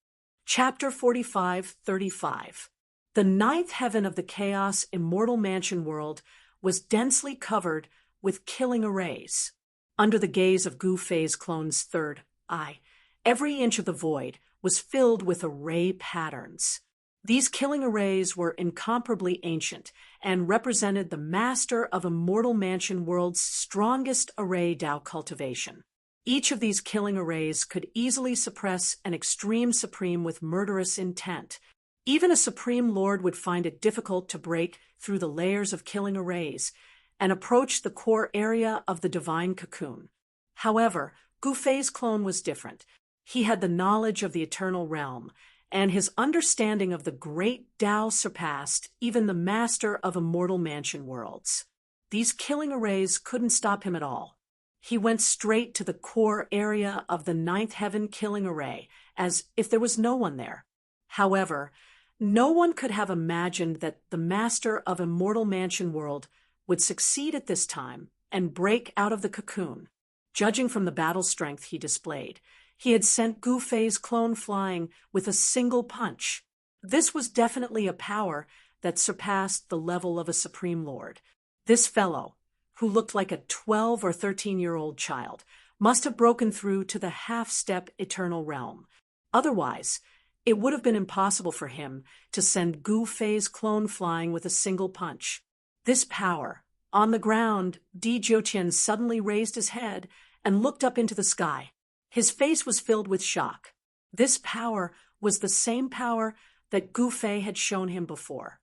Chapter 45:35. The ninth heaven of the Chaos Immortal Mansion world was densely covered with killing arrays. Under the gaze of Gu Fei's clone's third eye, every inch of the void was filled with array patterns. These killing arrays were incomparably ancient and represented the master of Immortal Mansion world's strongest array Tao cultivation. Each of these killing arrays could easily suppress an extreme supreme with murderous intent. Even a supreme lord would find it difficult to break through the layers of killing arrays and approach the core area of the divine cocoon. However, Gu Fei's clone was different. He had the knowledge of the eternal realm, and his understanding of the great Tao surpassed even the master of Immortal Mansion worlds. These killing arrays couldn't stop him at all. He went straight to the core area of the ninth heaven killing array, as if there was no one there. However, no one could have imagined that the master of Immortal Mansion world would succeed at this time and break out of the cocoon. Judging from the battle strength he displayed, he had sent Gu Fei's clone flying with a single punch. This was definitely a power that surpassed the level of a supreme lord. This fellow, who looked like a 12 or 13-year-old child, must have broken through to the half-step eternal realm. Otherwise, it would have been impossible for him to send Gu Fei's clone flying with a single punch. This power. On the ground, Di Jiutian suddenly raised his head and looked up into the sky. His face was filled with shock. This power was the same power that Gu Fei had shown him before.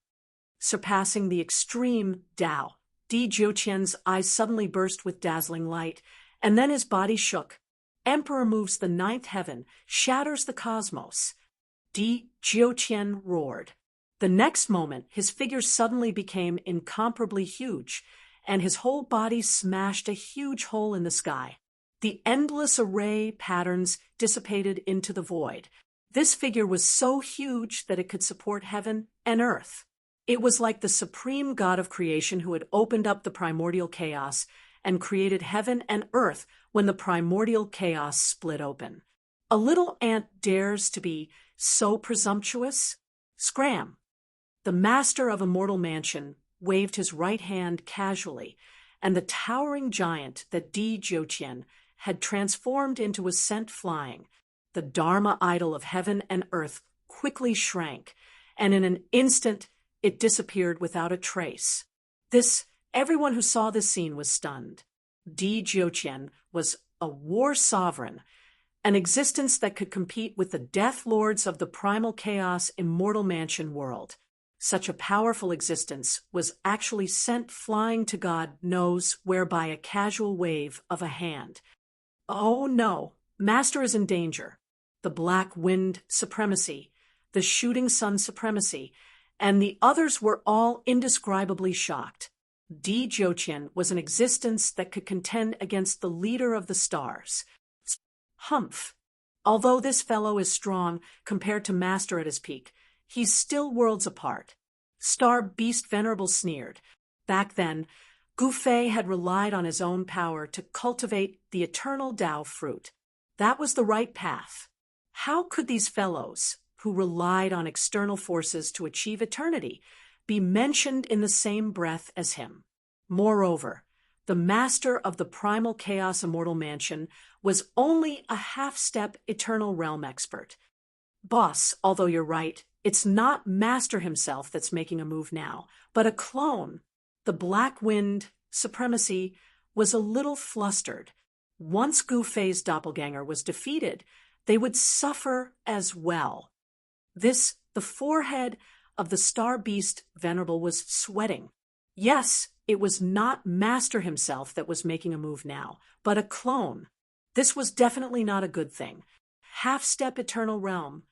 Surpassing the extreme Tao, Di Jiutian's eyes suddenly burst with dazzling light, and then his body shook. Emperor moves the ninth heaven, shatters the cosmos. Di Jiutian roared. The next moment, his figure suddenly became incomparably huge, and his whole body smashed a huge hole in the sky. The endless array patterns dissipated into the void. This figure was so huge that it could support heaven and earth. It was like the supreme god of creation who had opened up the primordial chaos and created heaven and earth when the primordial chaos split open. A little ant dares to be so presumptuous? Scram! The master of Immortal Mansion waved his right hand casually, and the towering giant that Di Jiutian had transformed into a scent flying, the Dharma idol of heaven and earth, quickly shrank, and in an instant it disappeared without a trace. Everyone who saw this scene was stunned. Di Jiutian was a war sovereign, an existence that could compete with the death lords of the primal chaos Immortal Mansion world. Such a powerful existence was actually sent flying to God knows where by a casual wave of a hand. Oh no, Master is in danger. The Black Wind supremacy, the Shooting Sun supremacy, and the others were all indescribably shocked. Di Jiutian was an existence that could contend against the leader of the stars. Humph! Although this fellow is strong compared to Master at his peak, he's still worlds apart. Star Beast Venerable sneered. Back then, Gu Fei had relied on his own power to cultivate the eternal Tao fruit. That was the right path. How could these fellows, who relied on external forces to achieve eternity, be mentioned in the same breath as him? Moreover, the master of the primal chaos Immortal Mansion was only a half-step eternal realm expert. Boss, although you're right, it's not Master himself that's making a move now, but a clone. The Black Wind supremacy was a little flustered. Once Gu Fei's doppelganger was defeated, they would suffer as well. The forehead of the Star Beast Venerable was sweating. Yes, it was not Master himself that was making a move now, but a clone. This was definitely not a good thing. Half-step eternal realm.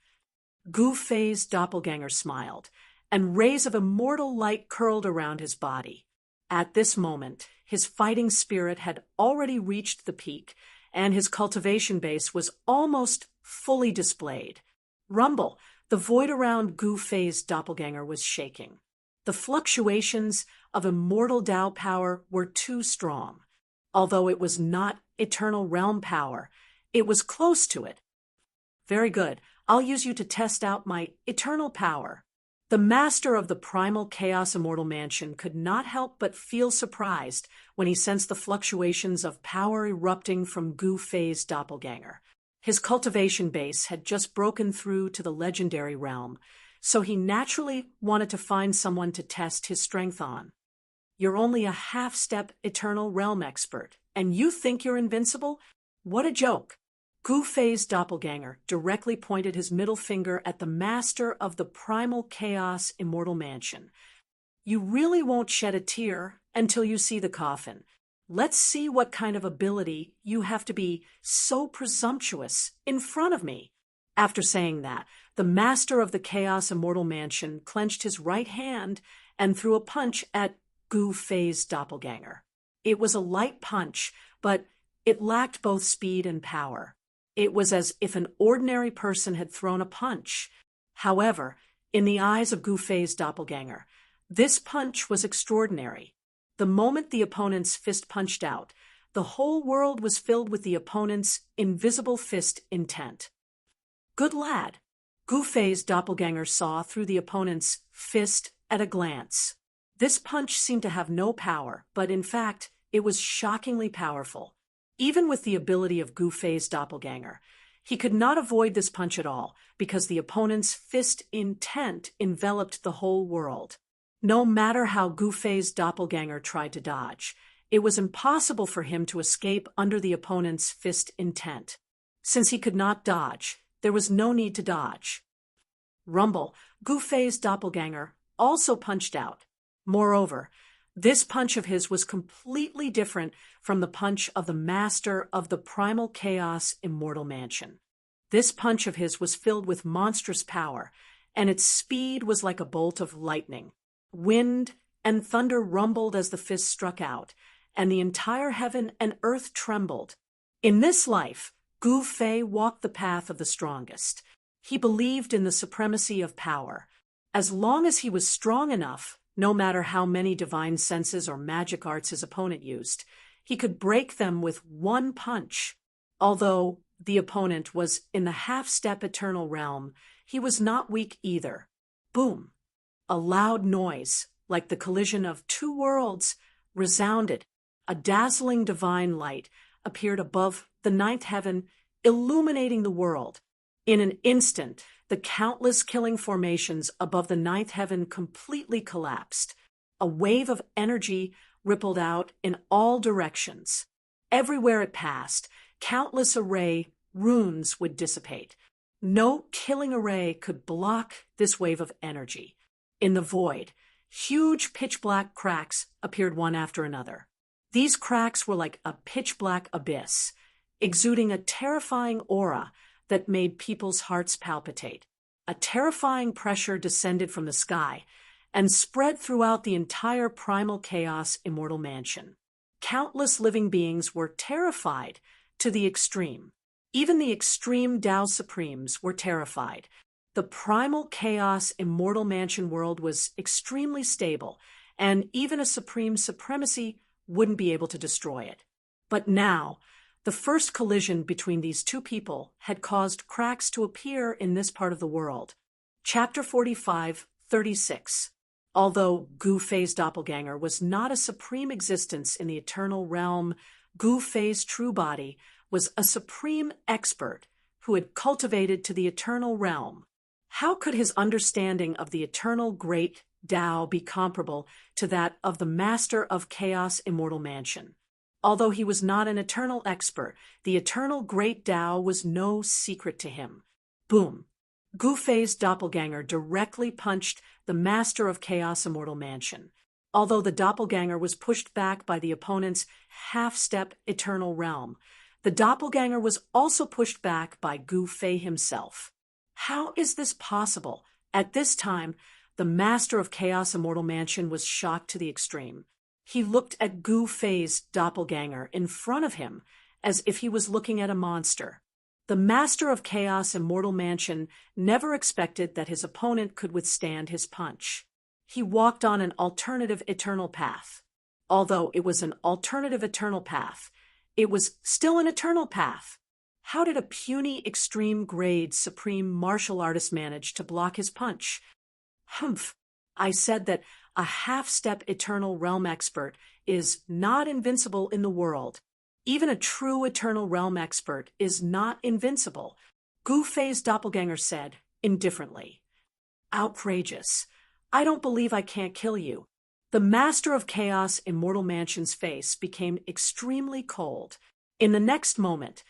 Gu Fei's doppelganger smiled, and rays of immortal light curled around his body. At this moment, his fighting spirit had already reached the peak, and his cultivation base was almost fully displayed. Rumble, the void around Gu Fei's doppelganger was shaking. The fluctuations of immortal Tao power were too strong. Although it was not eternal realm power, it was close to it. Very good. I'll use you to test out my eternal power. The master of the primal chaos Immortal Mansion could not help but feel surprised when he sensed the fluctuations of power erupting from Gu Fei's doppelganger. His cultivation base had just broken through to the legendary realm, so he naturally wanted to find someone to test his strength on. You're only a half-step eternal realm expert, and you think you're invincible? What a joke! Gu Fei's doppelganger directly pointed his middle finger at the master of the primal chaos Immortal Mansion. You really won't shed a tear until you see the coffin. Let's see what kind of ability you have to be so presumptuous in front of me. After saying that, the master of the chaos Immortal Mansion clenched his right hand and threw a punch at Gu Fei's doppelganger. It was a light punch, but it lacked both speed and power. It was as if an ordinary person had thrown a punch. However, in the eyes of Gu Fei's doppelganger, this punch was extraordinary. The moment the opponent's fist punched out, the whole world was filled with the opponent's invisible fist intent. Good lad. Gu Fei's doppelganger saw through the opponent's fist at a glance. This punch seemed to have no power, but in fact, it was shockingly powerful. Even with the ability of Gu Fei's doppelganger, he could not avoid this punch at all because the opponent's fist intent enveloped the whole world. No matter how Gu Fei's doppelganger tried to dodge, it was impossible for him to escape under the opponent's fist intent. Since he could not dodge, there was no need to dodge. Rumble, Gu Fei's doppelganger, also punched out. Moreover, this punch of his was completely different from the punch of the master of the primal chaos immortal mansion. This punch of his was filled with monstrous power, and its speed was like a bolt of lightning. Wind and thunder rumbled as the fist struck out, and the entire heaven and earth trembled. In this life, Gu Fei walked the path of the strongest. He believed in the supremacy of power. As long as he was strong enough, no matter how many divine senses or magic arts his opponent used, he could break them with one punch. Although the opponent was in the half-step eternal realm, he was not weak either. Boom! A loud noise, like the collision of two worlds, resounded. A dazzling divine light appeared above the ninth heaven, illuminating the world. In an instant, the countless killing formations above the ninth heaven completely collapsed. A wave of energy rippled out in all directions. Everywhere it passed, countless array runes would dissipate. No killing array could block this wave of energy. In the void, huge pitch-black cracks appeared one after another. These cracks were like a pitch-black abyss, exuding a terrifying aura that made people's hearts palpitate. A terrifying pressure descended from the sky and spread throughout the entire primal chaos immortal mansion. Countless living beings were terrified to the extreme. Even the extreme Tao Supremes were terrified. The primal chaos immortal mansion world was extremely stable, and even a supreme supremacy wouldn't be able to destroy it. But now, the first collision between these two people had caused cracks to appear in this part of the world. Chapter 45:36. Although Gu Fei's doppelganger was not a supreme existence in the eternal realm, Gu Fei's true body was a supreme expert who had cultivated to the eternal realm. How could his understanding of the eternal great Tao be comparable to that of the master of chaos immortal mansion? Although he was not an eternal expert, the eternal great Tao was no secret to him. Boom! Gu Fei's doppelganger directly punched the master of chaos immortal mansion. Although the doppelganger was pushed back by the opponent's half-step eternal realm, the doppelganger was also pushed back by Gu Fei himself. How is this possible? At this time, the master of chaos immortal mansion was shocked to the extreme. He looked at Gu Fei's doppelganger in front of him as if he was looking at a monster. The master of chaos immortal mansion never expected that his opponent could withstand his punch. He walked on an alternative eternal path. Although it was an alternative eternal path, it was still an eternal path. How did a puny extreme grade supreme martial artist manage to block his punch? Humph! I said that a half-step eternal realm expert is not invincible in the world. Even a true eternal realm expert is not invincible, Gu Fei's doppelganger said, indifferently. Outrageous. I don't believe I can't kill you. The master of chaos immortal mansion's face became extremely cold. In the next moment,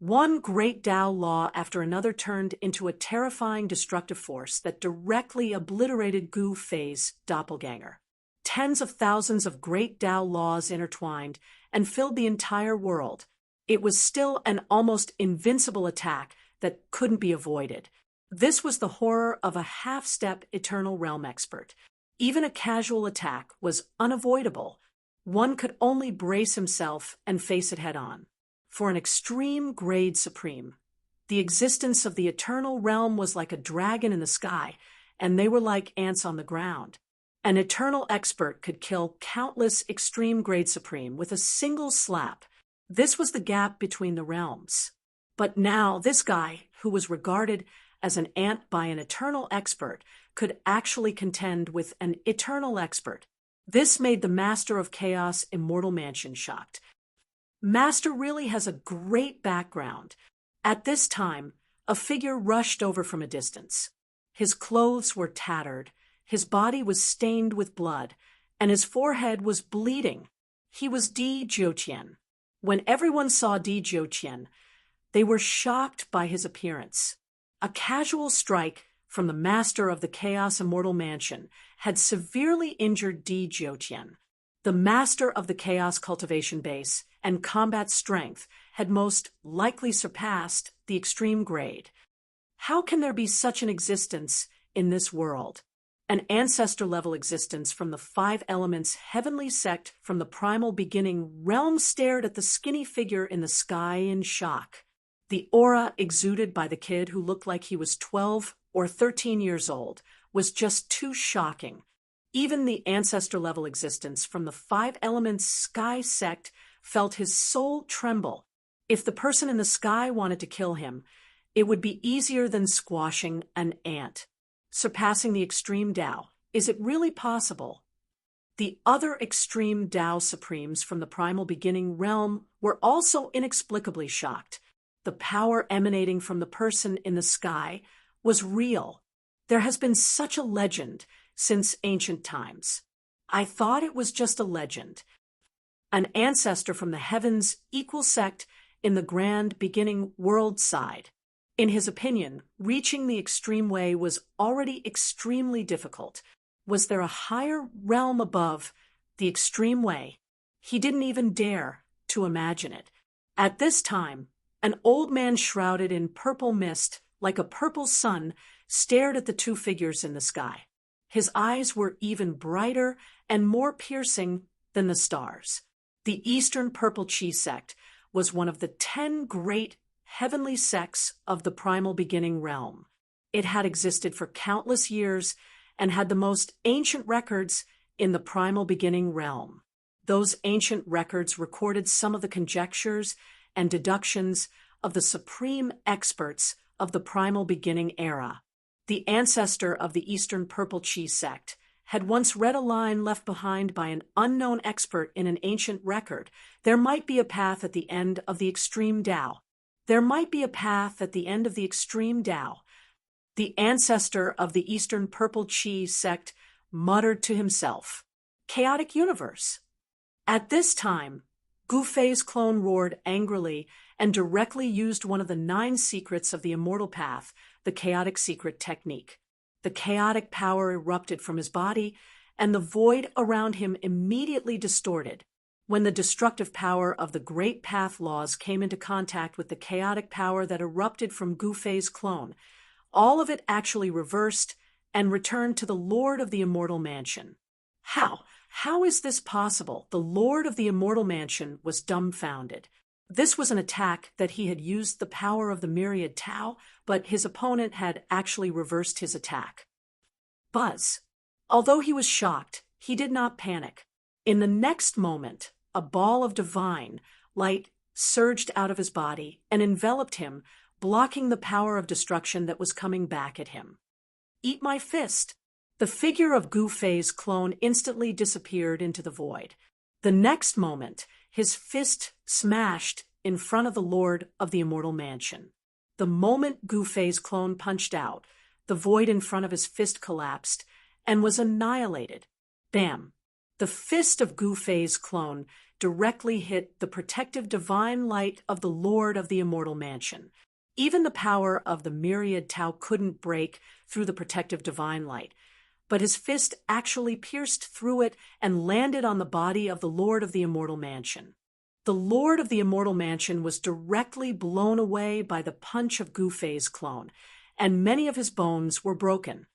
one great Tao law after another turned into a terrifying destructive force that directly obliterated Gu Fei's doppelganger. Tens of thousands of great Tao laws intertwined and filled the entire world. It was still an almost invincible attack that couldn't be avoided. This was the horror of a half-step eternal realm expert. Even a casual attack was unavoidable. One could only brace himself and face it head-on. For an extreme grade supreme, the existence of the eternal realm was like a dragon in the sky, and they were like ants on the ground. An eternal expert could kill countless extreme grade supreme with a single slap. This was the gap between the realms. But now this guy, who was regarded as an ant by an eternal expert, could actually contend with an eternal expert. This made the master of chaos immortal mansion shocked. Master really has a great background. At this time, a figure rushed over from a distance. His clothes were tattered, His body was stained with blood, and his forehead was bleeding. He was Di Jiutian. When everyone saw Di Jiutian, they were shocked by his appearance. A casual strike from the master of the Chaos Immortal Mansion had severely injured Di Jiutian. The master of the Chaos Cultivation Base and combat strength had most likely surpassed the extreme grade. How can there be such an existence in this world? An ancestor-level existence from the five elements heavenly sect from the primal beginning realm stared at the skinny figure in the sky in shock. The aura exuded by the kid, who looked like he was 12 or 13 years old, was just too shocking. Even the ancestor-level existence from the five elements sky sect felt his soul tremble. If the person in the sky wanted to kill him, it would be easier than squashing an ant. Surpassing the extreme Tao. Is it really possible? The other extreme Tao supremes from the primal beginning realm were also inexplicably shocked. The power emanating from the person in the sky was real. There has been such a legend since ancient times. I thought it was just a legend. An ancestor from the heavens equal sect in the grand beginning world side. In his opinion, reaching the extreme way was already extremely difficult. Was there a higher realm above the extreme way? He didn't even dare to imagine it. At this time, an old man shrouded in purple mist, like a purple sun, stared at the two figures in the sky. His eyes were even brighter and more piercing than the stars. The Eastern Purple Chi sect was one of the 10 great heavenly sects of the primal beginning realm. It had existed for countless years and had the most ancient records in the primal beginning realm. Those ancient records recorded some of the conjectures and deductions of the supreme experts of the primal beginning era. The ancestor of the Eastern Purple Chi sect had once read a line left behind by an unknown expert in an ancient record. There might be a path at the end of the extreme Tao. There might be a path at the end of the extreme Tao. The ancestor of the Eastern Purple Chi sect muttered to himself, "Chaotic universe." At this time, Gu Fei's clone roared angrily and directly used one of the 9 secrets of the immortal path, the chaotic secret technique. The chaotic power erupted from his body, and the void around him immediately distorted. When the destructive power of the great path laws came into contact with the chaotic power that erupted from Gu Fei's clone, all of it actually reversed and returned to the Lord of the Immortal Mansion. How is this possible? The Lord of the Immortal Mansion was dumbfounded. This was an attack that he had used the power of the myriad Tao, but his opponent had actually reversed his attack. Buzz. Although he was shocked, he did not panic. In the next moment, a ball of divine light surged out of his body and enveloped him, blocking the power of destruction that was coming back at him. "Eat my fist." The figure of Gu Fei's clone instantly disappeared into the void. The next moment, his fist smashed in front of the Lord of the Immortal Mansion. The moment Gu Fei's clone punched out, the void in front of his fist collapsed and was annihilated. Bam! The fist of Gu Fei's clone directly hit the protective divine light of the Lord of the Immortal Mansion. Even the power of the myriad Tao couldn't break through the protective divine light, but his fist actually pierced through it and landed on the body of the Lord of the Immortal Mansion. The Lord of the Immortal Mansion was directly blown away by the punch of Gu Fei's clone, and many of his bones were broken.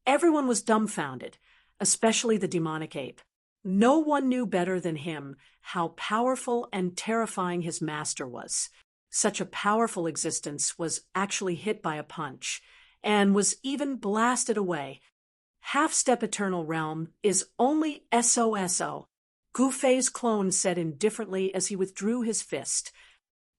Everyone was dumbfounded, especially the demonic ape. No one knew better than him how powerful and terrifying his master was. Such a powerful existence was actually hit by a punch, and was even blasted away. Half-step eternal realm is only SOSO. Gu Fei's clone said indifferently as he withdrew his fist.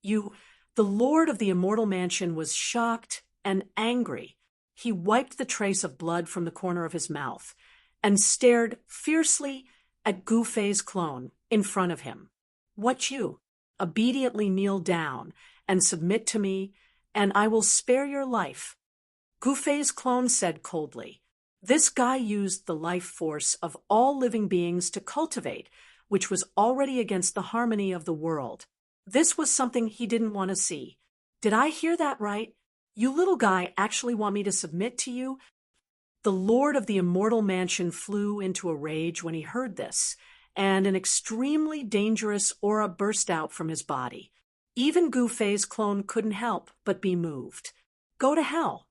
The Lord of the Immortal Mansion was shocked and angry. He wiped the trace of blood from the corner of his mouth and stared fiercely at Gu Fei's clone in front of him. "What you? Obediently kneel down and submit to me, and I will spare your life." Gu Fei's clone said coldly. This guy used the life force of all living beings to cultivate, which was already against the harmony of the world. This was something he didn't want to see. Did I hear that right? You little guy actually want me to submit to you? The lord of the immortal mansion flew into a rage when he heard this, and an extremely dangerous aura burst out from his body. Even Gu Fei's clone couldn't help but be moved. Go to hell.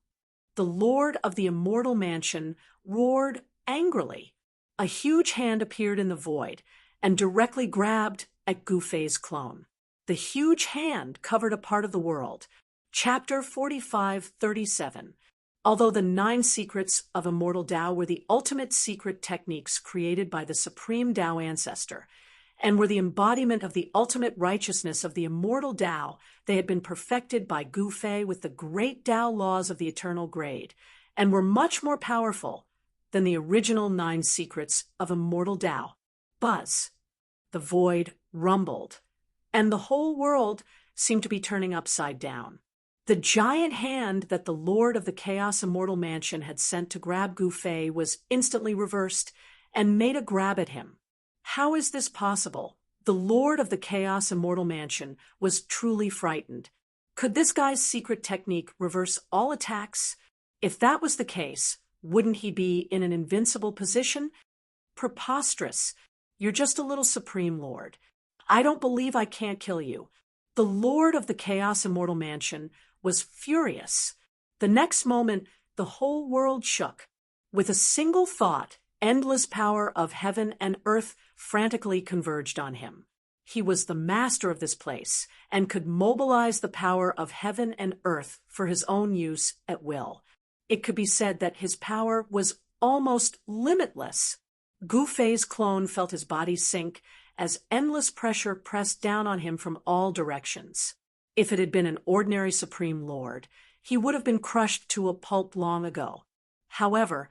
The lord of the immortal mansion roared angrily. A huge hand appeared in the void and directly grabbed at Gu Fei's clone. The huge hand covered a part of the world. Chapter 45:37. Although the 9 secrets of immortal Tao were the ultimate secret techniques created by the supreme Tao ancestor, and were the embodiment of the ultimate righteousness of the immortal Tao, they had been perfected by Gu Fei with the great Tao laws of the eternal grade, and were much more powerful than the original 9 secrets of immortal Tao. Buzz. The void rumbled, and the whole world seemed to be turning upside down. The giant hand that the lord of the Chaos Immortal Mansion had sent to grab Gu Fei was instantly reversed and made a grab at him. How is this possible? The lord of the Chaos Immortal Mansion was truly frightened. Could this guy's secret technique reverse all attacks? If that was the case, wouldn't he be in an invincible position? Preposterous. You're just a little supreme lord. I don't believe I can't kill you. The lord of the Chaos Immortal Mansion was furious. The next moment, the whole world shook. With a single thought, endless power of heaven and earth frantically converged on him. He was the master of this place and could mobilize the power of heaven and earth for his own use at will. It could be said that his power was almost limitless. Gu Fei's clone felt his body sink as endless pressure pressed down on him from all directions. If it had been an ordinary supreme lord, he would have been crushed to a pulp long ago. However,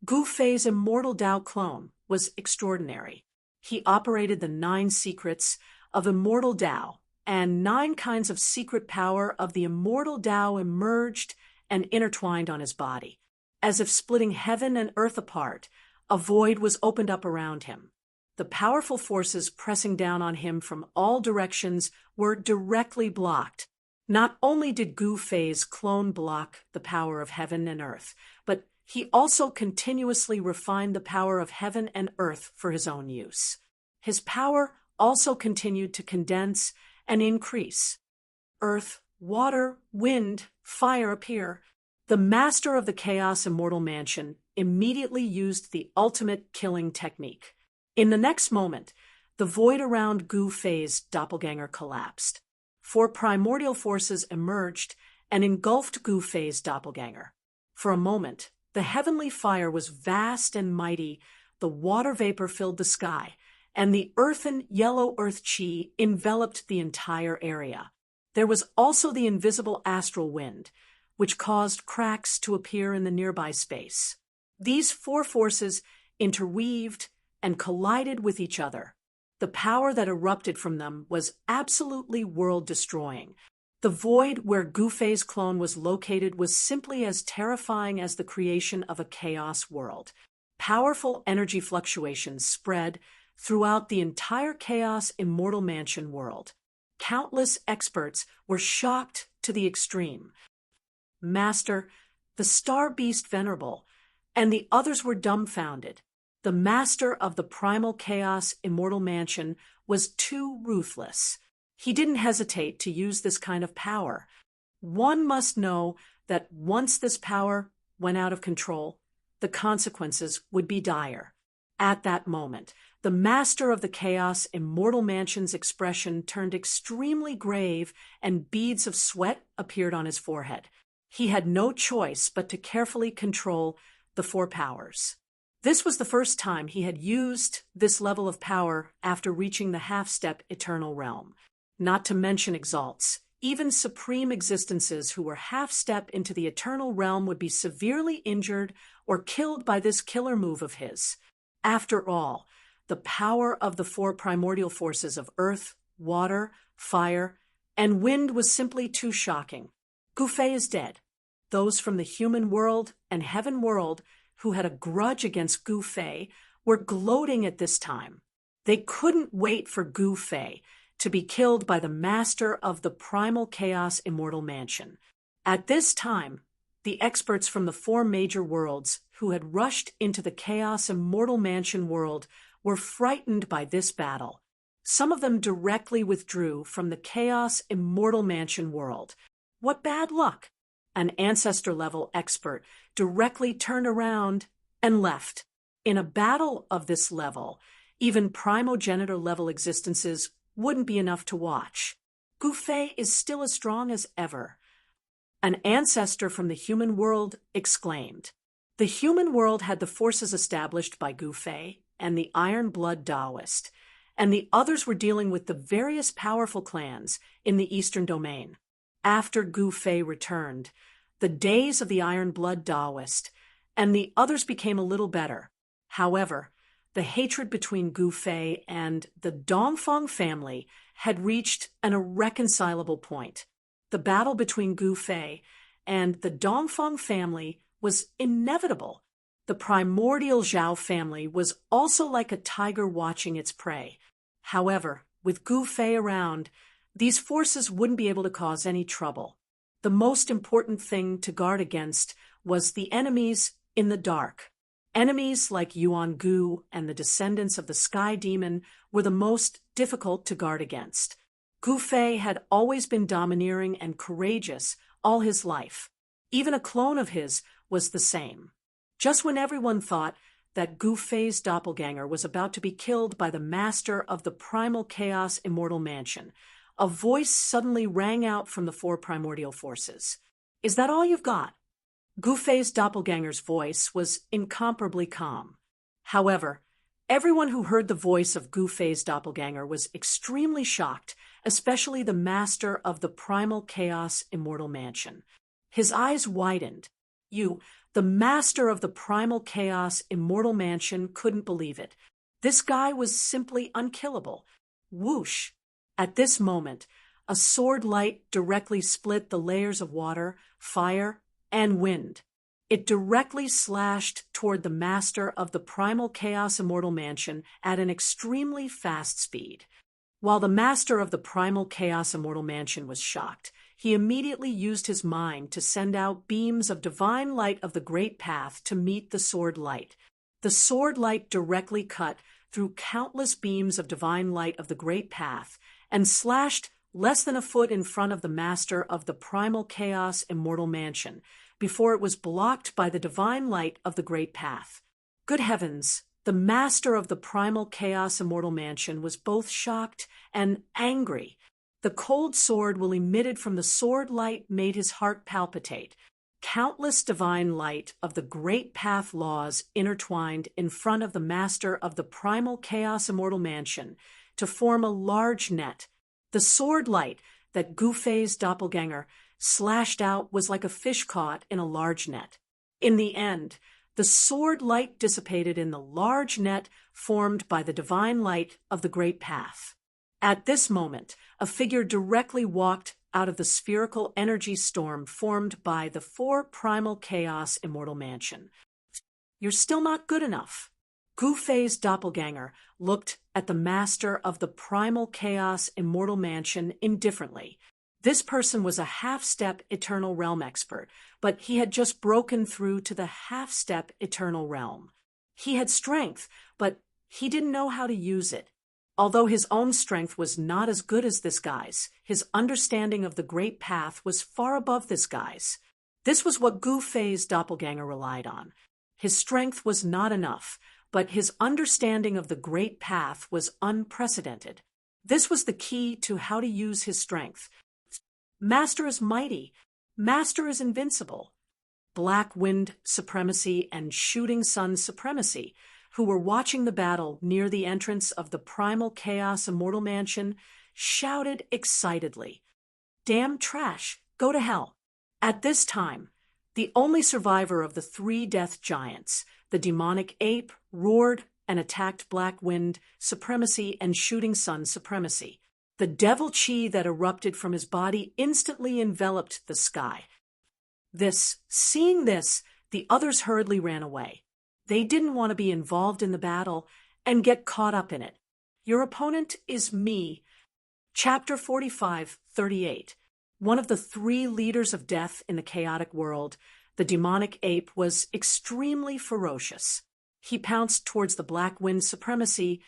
Gu Fei's immortal Tao clone was extraordinary. He operated the 9 secrets of immortal Tao, and 9 kinds of secret power of the immortal Tao emerged and intertwined on his body. As if splitting heaven and earth apart, a void was opened up around him. The powerful forces pressing down on him from all directions were directly blocked. Not only did Gu Fei's clone block the power of heaven and earth, but he also continuously refined the power of heaven and earth for his own use. His power also continued to condense and increase. Earth, water, wind, fire appear. The master of the Chaos Immortal Mansion immediately used the ultimate killing technique. In the next moment, the void around Gu Fei's doppelganger collapsed. 4 primordial forces emerged and engulfed Gu Fei's doppelganger. For a moment, the heavenly fire was vast and mighty, the water vapor filled the sky, and the earthen yellow earth chi enveloped the entire area. There was also the invisible astral wind, which caused cracks to appear in the nearby space. These 4 forces interweaved and collided with each other. The power that erupted from them was absolutely world-destroying. The void where Gu Fei's clone was located was simply as terrifying as the creation of a chaos world. Powerful energy fluctuations spread throughout the entire Chaos Immortal Mansion world. Countless experts were shocked to the extreme. Master, the Star Beast Venerable, and the others were dumbfounded. The master of the primal Chaos Immortal Mansion was too ruthless. He didn't hesitate to use this kind of power. One must know that once this power went out of control, the consequences would be dire. At that moment, the master of the Chaos Immortal Mansion's expression turned extremely grave, and beads of sweat appeared on his forehead. He had no choice but to carefully control the 4 powers. This was the first time he had used this level of power after reaching the half-step eternal realm. Not to mention exalts, even supreme existences who were half-step into the eternal realm would be severely injured or killed by this killer move of his. After all, the power of the 4 primordial forces of earth, water, fire, and wind was simply too shocking. Gu Fei is dead. Those from the human world and heaven world who had a grudge against Gu Fei, were gloating at this time. They couldn't wait for Gu Fei to be killed by the master of the primal chaos immortal mansion. At this time, the experts from the 4 major worlds who had rushed into the chaos immortal mansion world were frightened by this battle. Some of them directly withdrew from the chaos immortal mansion world. What bad luck! An ancestor-level expert directly turned around and left. In a battle of this level, even primogenitor-level existences wouldn't be enough to watch. Gu Fei is still as strong as ever. An ancestor from the human world exclaimed. The human world had the forces established by Gu Fei and the Iron Blood Taoist, and the others were dealing with the various powerful clans in the Eastern Domain. After Gu Fei returned, the days of the Iron Blood Taoist and the others became a little better. However, the hatred between Gu Fei and the Dongfang family had reached an irreconcilable point. The battle between Gu Fei and the Dongfang family was inevitable. The primordial Zhao family was also like a tiger watching its prey. However, with Gu Fei around, these forces wouldn't be able to cause any trouble. The most important thing to guard against was the enemies in the dark. Enemies like Yuan Gu and the descendants of the Sky Demon were the most difficult to guard against. Gu Fei had always been domineering and courageous all his life. Even a clone of his was the same. Just when everyone thought that Gu Fei's doppelganger was about to be killed by the master of the primal chaos immortal mansion, a voice suddenly rang out from the 4 primordial forces. Is that all you've got? Gu Fei's doppelganger's voice was incomparably calm. However, everyone who heard the voice of Gu Fei's doppelganger was extremely shocked, especially the master of the primal chaos immortal mansion. His eyes widened. The master of the primal chaos immortal mansion, couldn't believe it. This guy was simply unkillable. Whoosh! At this moment, a sword light directly split the layers of water, fire, and wind. It directly slashed toward the master of the primal chaos immortal mansion at an extremely fast speed. While the master of the primal chaos immortal mansion was shocked, he immediately used his mind to send out beams of divine light of the great path to meet the sword light. The sword light directly cut through countless beams of divine light of the great path and slashed less than a foot in front of the master of the primal chaos immortal mansion before it was blocked by the divine light of the great path. Good heavens! The master of the primal chaos immortal mansion was both shocked and angry. The cold sword will emitted from the sword light made his heart palpitate. Countless divine light of the great path laws intertwined in front of the master of the primal chaos immortal mansion to form a large net. The sword light that Gu Fei's doppelganger slashed out was like a fish caught in a large net. In the end, the sword light dissipated in the large net formed by the divine light of the great path. At this moment, a figure directly walked out of the spherical energy storm formed by the 4 primal chaos immortal mansion. You're still not good enough. Gu Fei's doppelganger looked at the master of the primal chaos immortal mansion indifferently. This person was a half-step eternal realm expert, but he had just broken through to the half-step eternal realm. He had strength, but he didn't know how to use it. Although his own strength was not as good as this guy's, his understanding of the great path was far above this guy's. This was what Gu Fei's doppelganger relied on. His strength was not enough, but his understanding of the great path was unprecedented. This was the key to how to use his strength. Master is mighty. Master is invincible. Black Wind Supremacy and Shooting Sun Supremacy, who were watching the battle near the entrance of the Primal Chaos Immortal Mansion, shouted excitedly, "Damn trash, go to hell." At this time, the only survivor of the 3 death giants, the demonic ape, roared and attacked Black Wind Supremacy and Shooting Sun Supremacy. The devil chi that erupted from his body instantly enveloped the sky. Seeing this, the others hurriedly ran away. They didn't want to be involved in the battle and get caught up in it. Your opponent is me. Chapter 45:38. One of the three leaders of death in the chaotic world, the demonic ape, was extremely ferocious. He pounced towards the black wind supremacy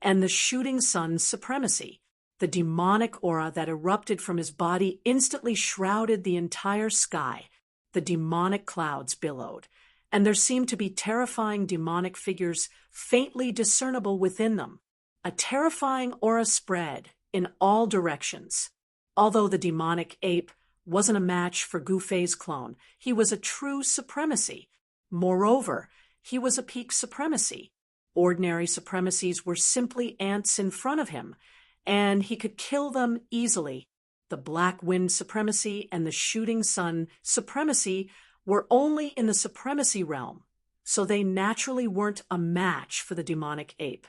and the shooting sun supremacy. The demonic aura that erupted from his body instantly shrouded the entire sky. The demonic clouds billowed, and there seemed to be terrifying demonic figures faintly discernible within them. A terrifying aura spread in all directions. Although the demonic ape wasn't a match for Gufei's clone, he was a true supremacy. Moreover, he was a peak supremacy. Ordinary supremacies were simply ants in front of him, and he could kill them easily. The black wind supremacy and the shooting sun supremacy were only in the supremacy realm, so they naturally weren't a match for the demonic ape.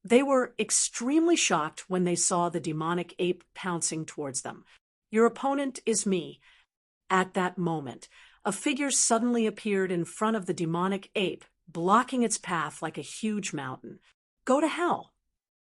They were extremely shocked when they saw the demonic ape pouncing towards them. Your opponent is me. At that moment, a figure suddenly appeared in front of the demonic ape, blocking its path like a huge mountain. Go to hell.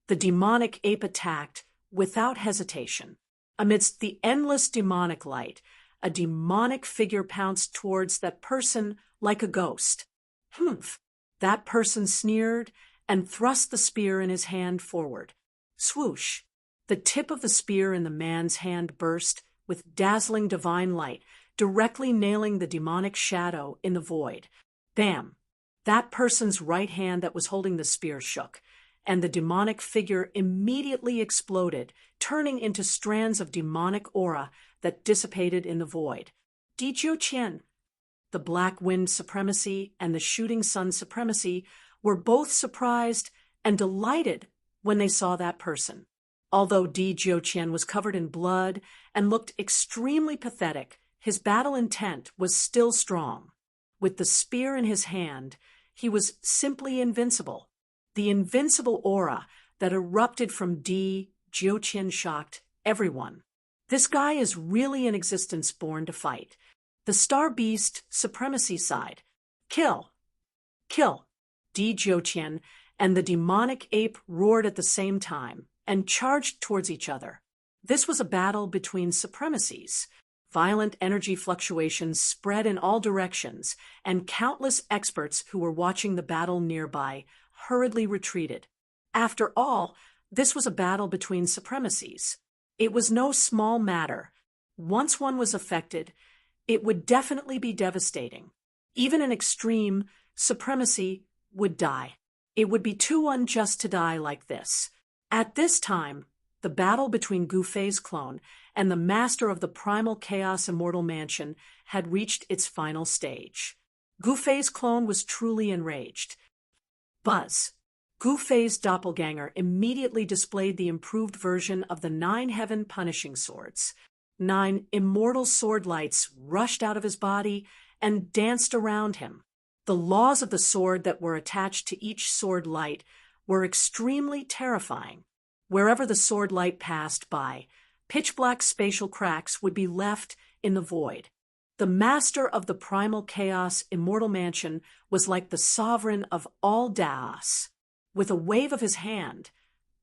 The demonic ape attacked without hesitation. Amidst the endless demonic light, a demonic figure pounced towards that person like a ghost. Humph! That person sneered and thrust the spear in his hand forward. Swoosh! The tip of the spear in the man's hand burst with dazzling divine light, directly nailing the demonic shadow in the void. Bam! That person's right hand that was holding the spear shook, and the demonic figure immediately exploded, turning into strands of demonic aura that dissipated in the void. Di Jiuqian, the black wind supremacy and the shooting sun supremacy, were both surprised and delighted when they saw that person. Although Di Jiuqian was covered in blood and looked extremely pathetic, his battle intent was still strong. With the spear in his hand, he was simply invincible. The invincible aura that erupted from Di Jiuqian shocked everyone. This guy is really an existence born to fight. The star beast supremacy side. Kill! Kill! Di Jiuqian and the demonic ape roared at the same time and charged towards each other. This was a battle between supremacies. Violent energy fluctuations spread in all directions, and countless experts who were watching the battle nearby hurriedly retreated. After all, this was a battle between supremacies. It was no small matter. Once one was affected, it would definitely be devastating. Even an extreme supremacy would die. It would be too unjust to die like this. At this time, the battle between Gufei's clone and the master of the primal chaos immortal mansion had reached its final stage. Gufei's clone was truly enraged. Buzz! Gufei's doppelganger immediately displayed the improved version of the 9 heaven punishing swords. 9 immortal sword lights rushed out of his body and danced around him. The laws of the sword that were attached to each sword light were extremely terrifying. Wherever the sword light passed by, pitch-black spatial cracks would be left in the void. The master of the primal chaos immortal mansion was like the sovereign of all Daos. With a wave of his hand,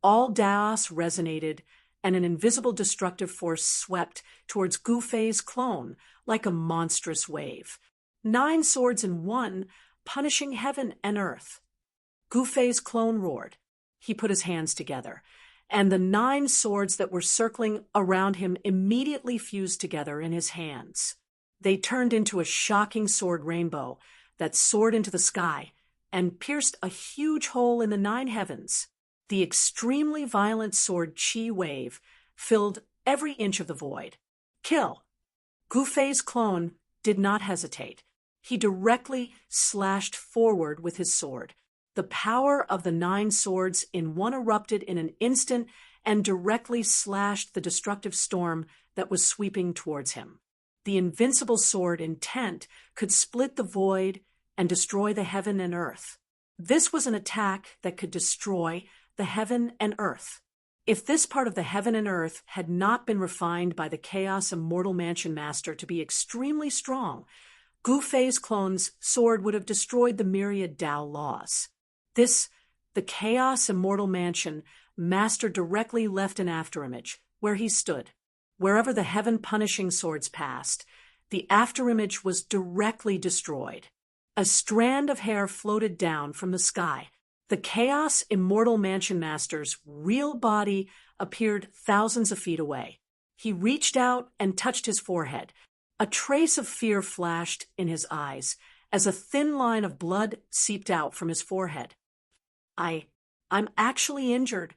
all Daos resonated, and an invisible destructive force swept towards Gufei's clone like a monstrous wave. 9 swords in one, punishing heaven and earth. Gufei's clone roared. He put his hands together, and the 9 swords that were circling around him immediately fused together in his hands. They turned into a shocking sword rainbow that soared into the sky and pierced a huge hole in the 9 heavens. The extremely violent sword chi wave filled every inch of the void. Kill! Gufei's clone did not hesitate. He directly slashed forward with his sword. The power of the 9 swords in one erupted in an instant and directly slashed the destructive storm that was sweeping towards him. The invincible sword intent could split the void and destroy the heaven and earth. This was an attack that could destroy the heaven and earth. If this part of the heaven and earth had not been refined by the Chaos Immortal Mansion Master to be extremely strong, Gu Fei's clone's sword would have destroyed the myriad Tao laws. The Chaos Immortal Mansion, Master directly left an afterimage, where he stood. Wherever the heaven-punishing swords passed, the afterimage was directly destroyed. A strand of hair floated down from the sky. The Chaos Immortal Mansion Master's real body appeared thousands of feet away. He reached out and touched his forehead. A trace of fear flashed in his eyes as a thin line of blood seeped out from his forehead. I'm actually injured.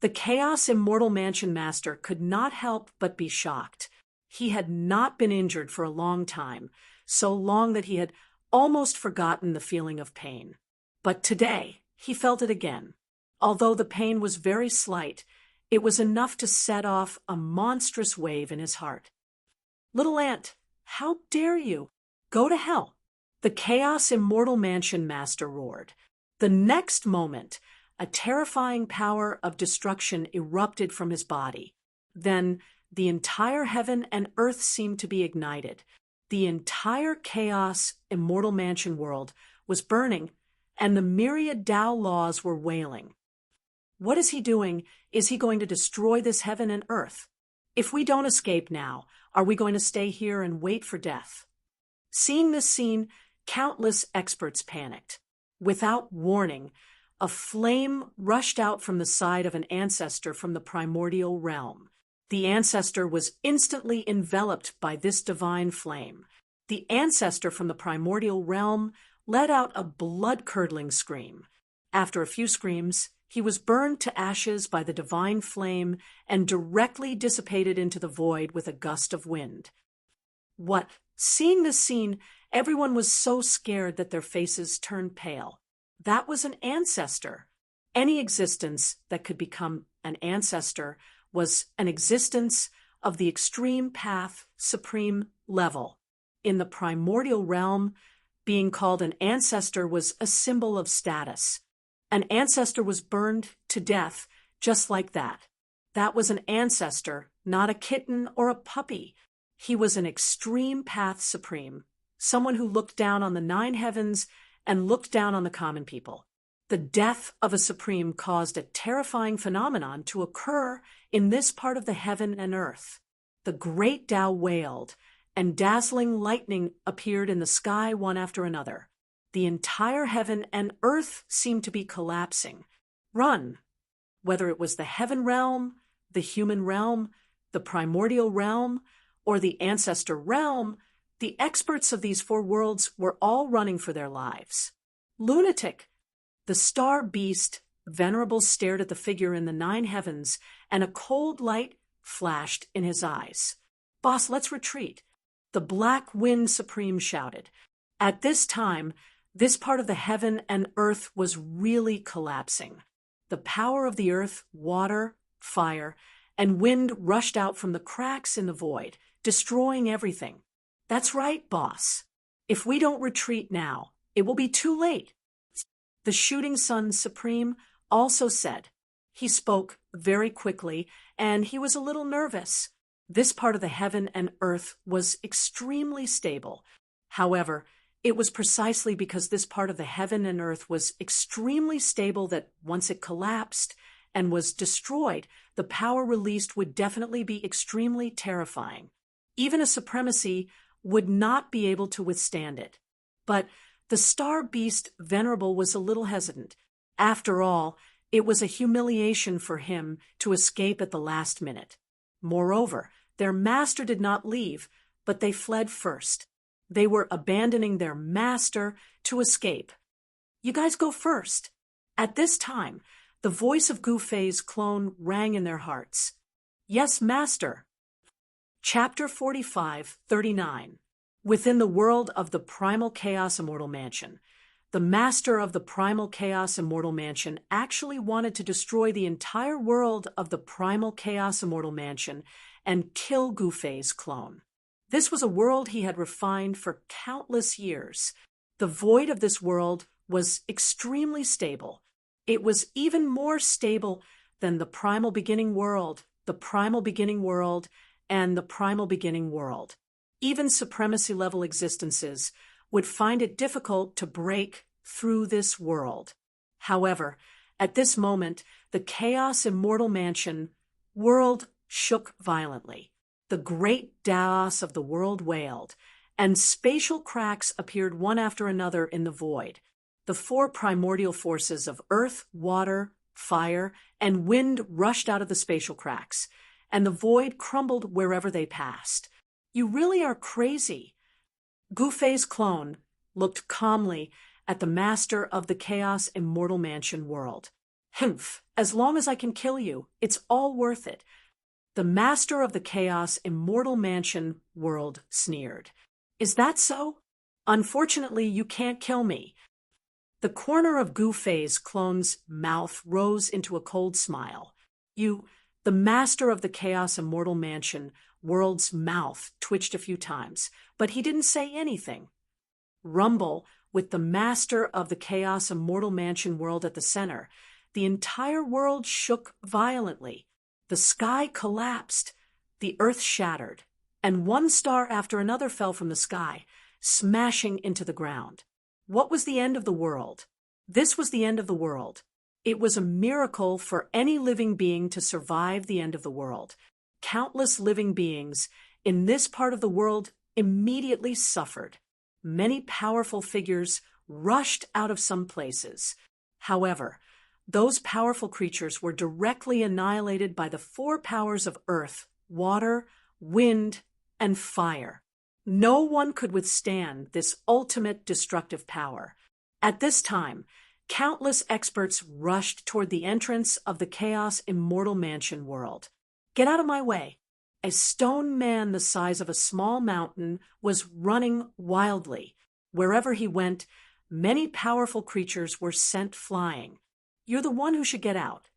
The Chaos Immortal Mansion Master could not help but be shocked. He had not been injured for a long time, so long that he had almost forgotten the feeling of pain. But today, he felt it again. Although the pain was very slight, it was enough to set off a monstrous wave in his heart. "Little ant, how dare you? Go to hell!" The Chaos Immortal Mansion Master roared. The next moment, a terrifying power of destruction erupted from his body. Then, the entire heaven and earth seemed to be ignited. The entire Chaos Immortal Mansion world was burning, and the myriad Tao laws were wailing. What is he doing? Is he going to destroy this heaven and earth? If we don't escape now, are we going to stay here and wait for death? Seeing this scene, countless experts panicked. Without warning, a flame rushed out from the side of an ancestor from the primordial realm. The ancestor was instantly enveloped by this divine flame. The ancestor from the primordial realm let out a blood-curdling scream. After a few screams, he was burned to ashes by the divine flame and directly dissipated into the void with a gust of wind. Seeing this scene, everyone was so scared that their faces turned pale. That was an ancestor. Any existence that could become an ancestor was an existence of the extreme path, supreme level. In the primordial realm, being called an ancestor was a symbol of status. An ancestor was burned to death just like that. That was an ancestor, not a kitten or a puppy. He was an extreme path supreme, someone who looked down on the 9 heavens and looked down on the common people. The death of a supreme caused a terrifying phenomenon to occur in this part of the heaven and earth. The great Tao wailed, and dazzling lightning appeared in the sky one after another. The entire heaven and earth seemed to be collapsing. Run! Whether it was the heaven realm, the human realm, the primordial realm, or the ancestor realm, the experts of these 4 worlds were all running for their lives. Lunatic! The star beast, Venerable, stared at the figure in the 9 heavens, and a cold light flashed in his eyes. "Boss, let's retreat." The Black Wind Supreme shouted. At this time, this part of the heaven and earth was really collapsing. The power of the earth, water, fire, and wind rushed out from the cracks in the void, destroying everything. "That's right, boss. If we don't retreat now, it will be too late." The Shooting Sun Supreme also said. He spoke very quickly, and he was a little nervous. This part of the heaven and earth was extremely stable. However, it was precisely because this part of the heaven and earth was extremely stable that once it collapsed and was destroyed, the power released would definitely be extremely terrifying. Even a supremacy would not be able to withstand it. But the star beast Venerable was a little hesitant. After all, it was a humiliation for him to escape at the last minute. Moreover, their master did not leave, but they fled first. They were abandoning their master to escape. "You guys go first." At this time, the voice of Gu Fei's clone rang in their hearts. "Yes, master." Chapter 45:39. Within the world of the Primal Chaos Immortal Mansion, the master of the Primal Chaos Immortal Mansion actually wanted to destroy the entire world of the Primal Chaos Immortal Mansion and kill Gu Fei's clone. This was a world he had refined for countless years. The void of this world was extremely stable. It was even more stable than the Primal Beginning World, the Primal Beginning World, and the Primal Beginning World. Even supremacy-level existences would find it difficult to break through this world. However, at this moment, the Chaos Immortal Mansion world shook violently. The great Daos of the world wailed, and spatial cracks appeared one after another in the void. The four primordial forces of earth, water, fire, and wind rushed out of the spatial cracks, and the void crumbled wherever they passed. "You really are crazy." Gufei's clone looked calmly at the master of the Chaos Immortal Mansion world. "Humph, as long as I can kill you, it's all worth it." The master of the Chaos Immortal Mansion world sneered. "Is that so? Unfortunately, you can't kill me." The corner of Gufei's clone's mouth rose into a cold smile. The master of the Chaos Immortal Mansion world's mouth twitched a few times, but he didn't say anything. Rumble, with the master of the Chaos Immortal Mansion world at the center, the entire world shook violently. The sky collapsed, the earth shattered, and one star after another fell from the sky, smashing into the ground. What was the end of the world? This was the end of the world. It was a miracle for any living being to survive the end of the world. Countless living beings in this part of the world immediately suffered. Many powerful figures rushed out of some places. However, those powerful creatures were directly annihilated by the four powers of earth, water, wind, and fire. No one could withstand this ultimate destructive power. At this time, countless experts rushed toward the entrance of the Chaos Immortal Mansion world. "Get out of my way." A stone man the size of a small mountain was running wildly. Wherever he went, many powerful creatures were sent flying. "You're the one who should get out."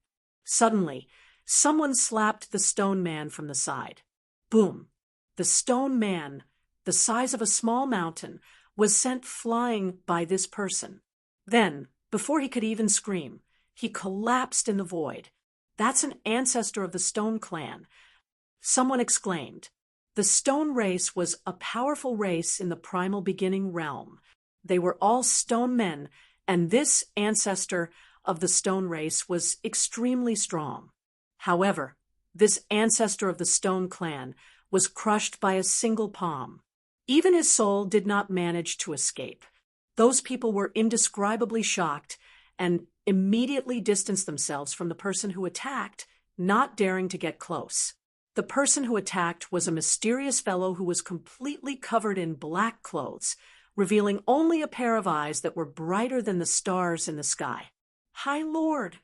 Suddenly, someone slapped the stone man from the side. Boom! The stone man, the size of a small mountain, was sent flying by this person. Then, before he could even scream, he collapsed in the void. "That's an ancestor of the Stone Clan," someone exclaimed. The Stone race was a powerful race in the primal beginning realm. They were all stone men, and this ancestor of the Stone race was extremely strong. However, this ancestor of the Stone Clan was crushed by a single palm. Even his soul did not manage to escape. Those people were indescribably shocked and immediately distanced themselves from the person who attacked, not daring to get close. The person who attacked was a mysterious fellow who was completely covered in black clothes, revealing only a pair of eyes that were brighter than the stars in the sky. "High Lord,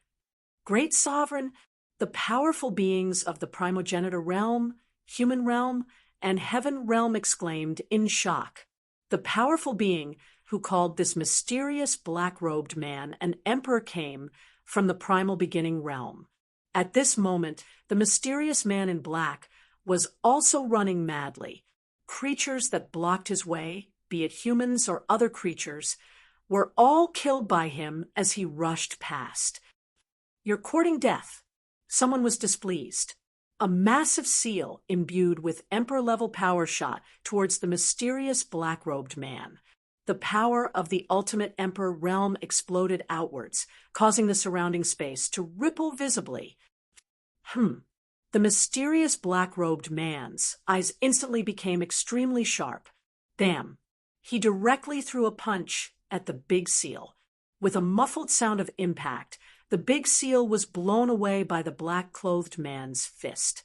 Great Sovereign," the powerful beings of the primogenitor realm, human realm, and heaven realm exclaimed in shock. The powerful being who called this mysterious black-robed man an emperor came from the primal beginning realm. At this moment, the mysterious man in black was also running madly. Creatures that blocked his way, be it humans or other creatures, were all killed by him as he rushed past. "You're courting death." Someone was displeased. A massive seal imbued with emperor-level power shot towards the mysterious black-robed man. The power of the ultimate emperor realm exploded outwards, causing the surrounding space to ripple visibly. The mysterious black-robed man's eyes instantly became extremely sharp. Bam! He directly threw a punch at the big seal. With a muffled sound of impact, the big seal was blown away by the black-clothed man's fist.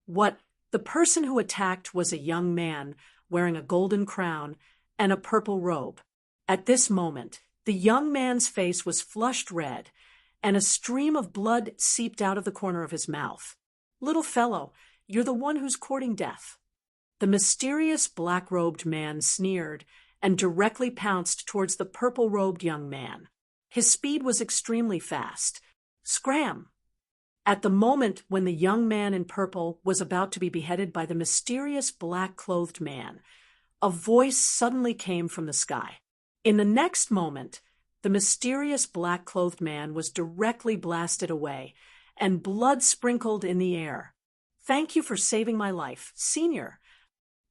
The person who attacked was a young man wearing a golden crown and a purple robe. At this moment, the young man's face was flushed red, and a stream of blood seeped out of the corner of his mouth. "Little fellow, you're the one who's courting death." The mysterious black-robed man sneered and directly pounced towards the purple-robed young man. His speed was extremely fast. Scram! At the moment when the young man in purple was about to be beheaded by the mysterious black-clothed man, a voice suddenly came from the sky. In the next moment, the mysterious black-clothed man was directly blasted away, and blood sprinkled in the air. "Thank you for saving my life, Senior."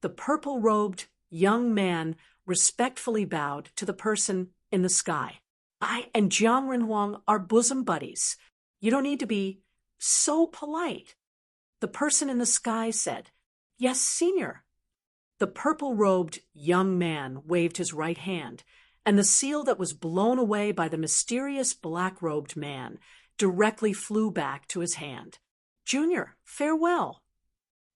The purple-robed young man respectfully bowed to the person in the sky. I and Jiang Renhuang are bosom buddies. You don't need to be so polite. The person in the sky said, "Yes, Senior." The purple-robed young man waved his right hand, and the seal that was blown away by the mysterious black-robed man directly flew back to his hand. "Junior, farewell."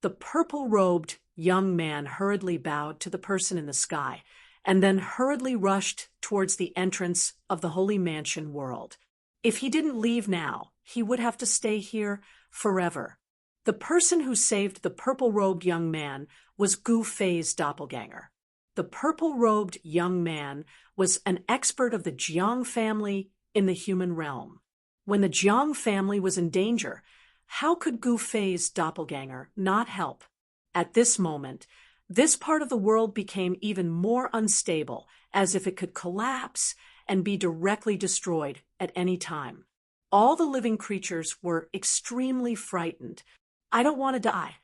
The purple-robed young man hurriedly bowed to the person in the sky, and then hurriedly rushed towards the entrance of the Holy Mansion world. If he didn't leave now, he would have to stay here forever. The person who saved the purple-robed young man was Gu Fei's doppelganger. The purple-robed young man was an expert of the Jiang family in the human realm. When the Jiang family was in danger, how could Gu Fei's doppelganger not help? At this moment, this part of the world became even more unstable, as if it could collapse and be directly destroyed at any time. All the living creatures were extremely frightened. "I don't want to die."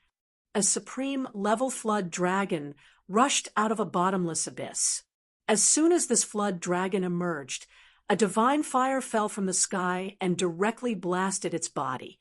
A supreme level flood dragon rushed out of a bottomless abyss. As soon as this flood dragon emerged, a divine fire fell from the sky and directly blasted its body.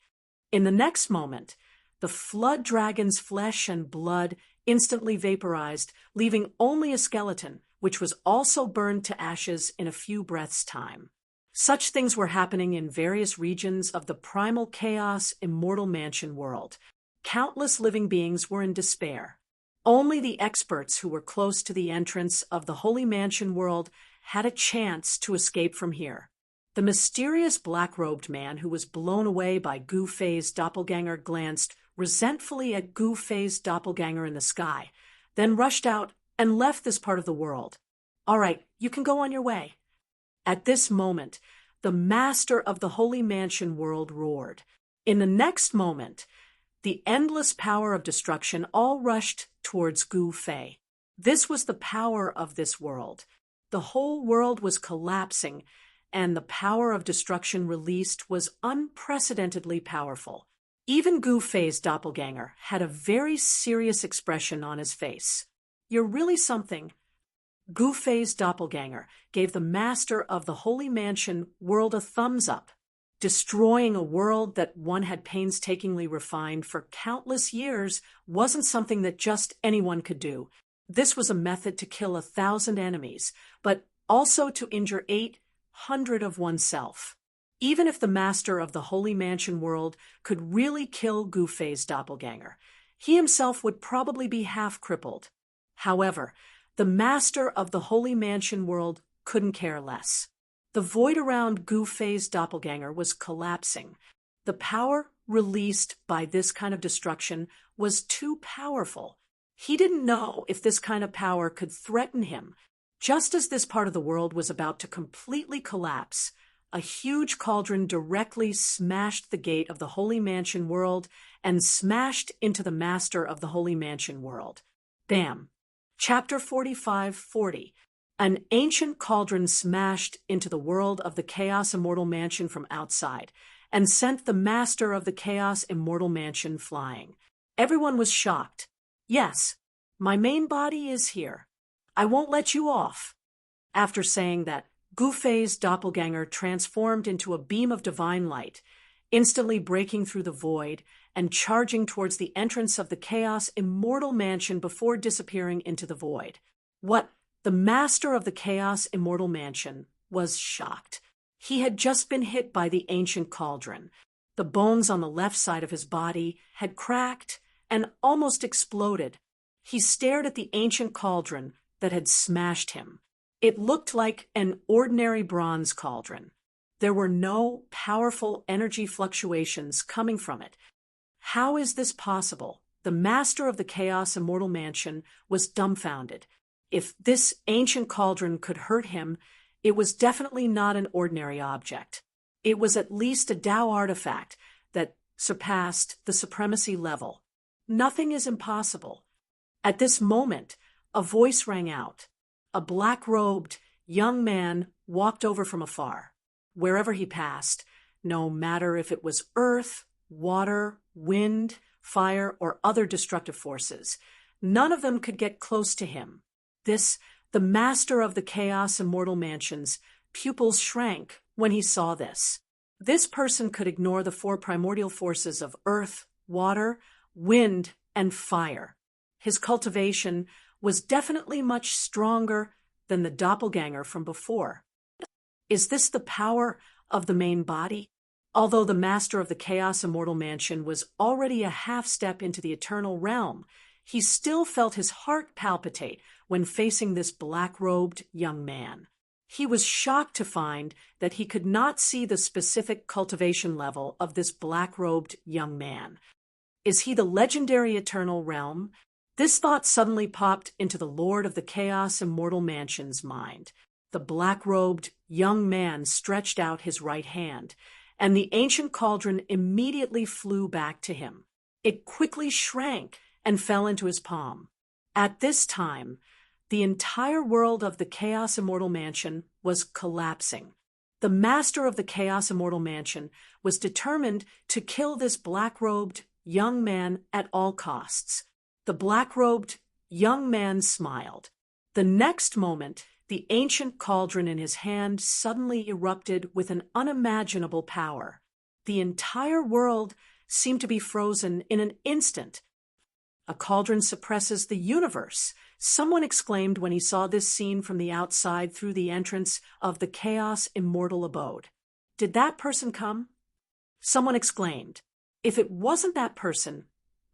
In the next moment, the flood dragon's flesh and blood instantly vaporized, leaving only a skeleton, which was also burned to ashes in a few breaths' time. Such things were happening in various regions of the primal chaos immortal mansion world. Countless living beings were in despair. Only the experts who were close to the entrance of the Holy Mansion world had a chance to escape from here. The mysterious black-robed man who was blown away by Gu Fei's doppelganger glanced resentfully at Gu Fei's doppelganger in the sky, then rushed out and left this part of the world. "All right, you can go on your way." At this moment, the master of the Holy Mansion world roared. In the next moment, the endless power of destruction all rushed towards Gu Fei. This was the power of this world. The whole world was collapsing, and the power of destruction released was unprecedentedly powerful. Even Gu Fei's doppelganger had a very serious expression on his face. "You're really something." Gu Fei's doppelganger gave the master of the Holy Mansion world a thumbs up. Destroying a world that one had painstakingly refined for countless years wasn't something that just anyone could do. This was a method to kill 1,000 enemies, but also to injure 800 of oneself. Even if the master of the Holy Mansion world could really kill Gu Fei's doppelganger, he himself would probably be half crippled. However, the master of the Holy Mansion world couldn't care less. The void around Gu Fei's doppelganger was collapsing. The power released by this kind of destruction was too powerful. He didn't know if this kind of power could threaten him. Just as this part of the world was about to completely collapse, a huge cauldron directly smashed the gate of the Holy Mansion world and smashed into the master of the Holy Mansion world. Bam! Chapter 45-40. An ancient cauldron smashed into the world of the Chaos Immortal Mansion from outside and sent the master of the Chaos Immortal Mansion flying. Everyone was shocked. "Yes, my main body is here. I won't let you off." After saying that, Gu Fei's doppelganger transformed into a beam of divine light, instantly breaking through the void and charging towards the entrance of the Chaos Immortal Mansion before disappearing into the void. The master of the Chaos Immortal Mansion was shocked. He had just been hit by the ancient cauldron. The bones on the left side of his body had cracked and almost exploded. He stared at the ancient cauldron that had smashed him. It looked like an ordinary bronze cauldron. There were no powerful energy fluctuations coming from it. How is this possible? The master of the Chaos Immortal Mansion was dumbfounded. If this ancient cauldron could hurt him, it was definitely not an ordinary object. It was at least a Tao artifact that surpassed the supremacy level. Nothing is impossible. At this moment, a voice rang out. A black-robed young man walked over from afar. Wherever he passed, no matter if it was earth, water, wind, fire, or other destructive forces, none of them could get close to him. This The master of the Chaos Immortal Mansion's pupils shrank when he saw this. This person could ignore the four primordial forces of earth, water, wind, and fire. His cultivation was definitely much stronger than the doppelganger from before. Is this the power of the main body? Although the master of the Chaos Immortal Mansion was already a half step into the eternal realm, he still felt his heart palpitate when facing this black-robed young man. He was shocked to find that he could not see the specific cultivation level of this black-robed young man. Is he the legendary Eternal Realm? This thought suddenly popped into the Lord of the Chaos Immortal Mansion's mind. The black-robed young man stretched out his right hand, and the ancient cauldron immediately flew back to him. It quickly shrank and fell into his palm. At this time, the entire world of the Chaos Immortal Mansion was collapsing. The master of the Chaos Immortal Mansion was determined to kill this black-robed young man at all costs. The black-robed young man smiled. The next moment, the ancient cauldron in his hand suddenly erupted with an unimaginable power. The entire world seemed to be frozen in an instant. A cauldron suppresses the universe, someone exclaimed when he saw this scene from the outside through the entrance of the Chaos Immortal Abode. Did that person come? Someone exclaimed. If it wasn't that person,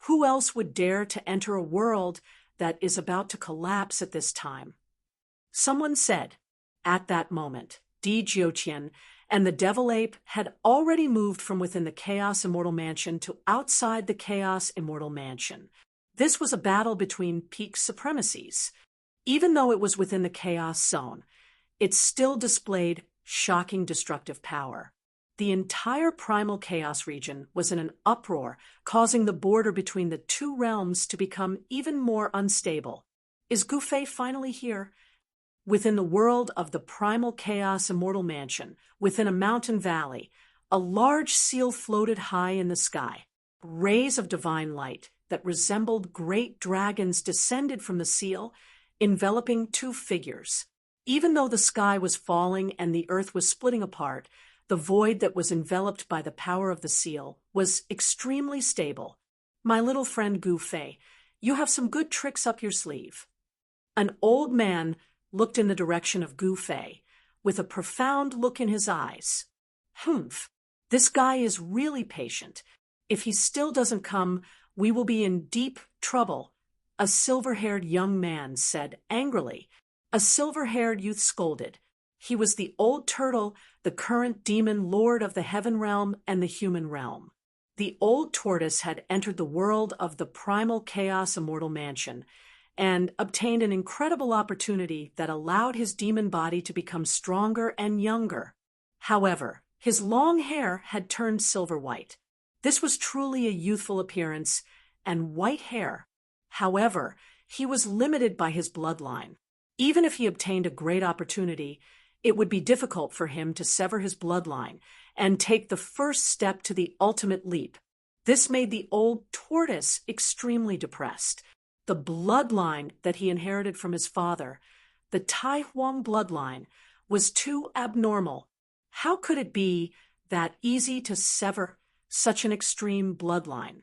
who else would dare to enter a world that is about to collapse at this time? Someone said. At that moment, Di Jiutian and the Devil Ape had already moved from within the Chaos Immortal Mansion to outside the Chaos Immortal Mansion. This was a battle between peak supremacies. Even though it was within the Chaos Zone, it still displayed shocking destructive power. The entire primal chaos region was in an uproar, causing the border between the two realms to become even more unstable. Is Gu Fei finally here? Within the world of the primal Chaos Immortal Mansion, within a mountain valley, a large seal floated high in the sky. Rays of divine light that resembled great dragons descended from the seal, enveloping two figures. Even though the sky was falling and the earth was splitting apart, the void that was enveloped by the power of the seal was extremely stable. My little friend Gu Fei, you have some good tricks up your sleeve. An old man looked in the direction of Gu Fei, with a profound look in his eyes. Humph, this guy is really patient. If he still doesn't come, we will be in deep trouble, a silver-haired young man said angrily. A silver-haired youth scolded. He was the old turtle, the current demon lord of the heaven realm and the human realm. The old tortoise had entered the world of the primal Chaos Immortal Mansion and obtained an incredible opportunity that allowed his demon body to become stronger and younger. However, his long hair had turned silver white. This was truly a youthful appearance and white hair. However, he was limited by his bloodline. Even if he obtained a great opportunity, it would be difficult for him to sever his bloodline and take the first step to the ultimate leap. This made the old tortoise extremely depressed. The bloodline that he inherited from his father, the Tai Huang bloodline, was too abnormal. How could it be that easy to sever such an extreme bloodline?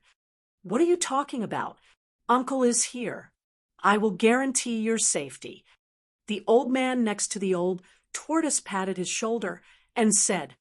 What are you talking about? Uncle is here. I will guarantee your safety. The old man next to the old tortoise patted his shoulder and said,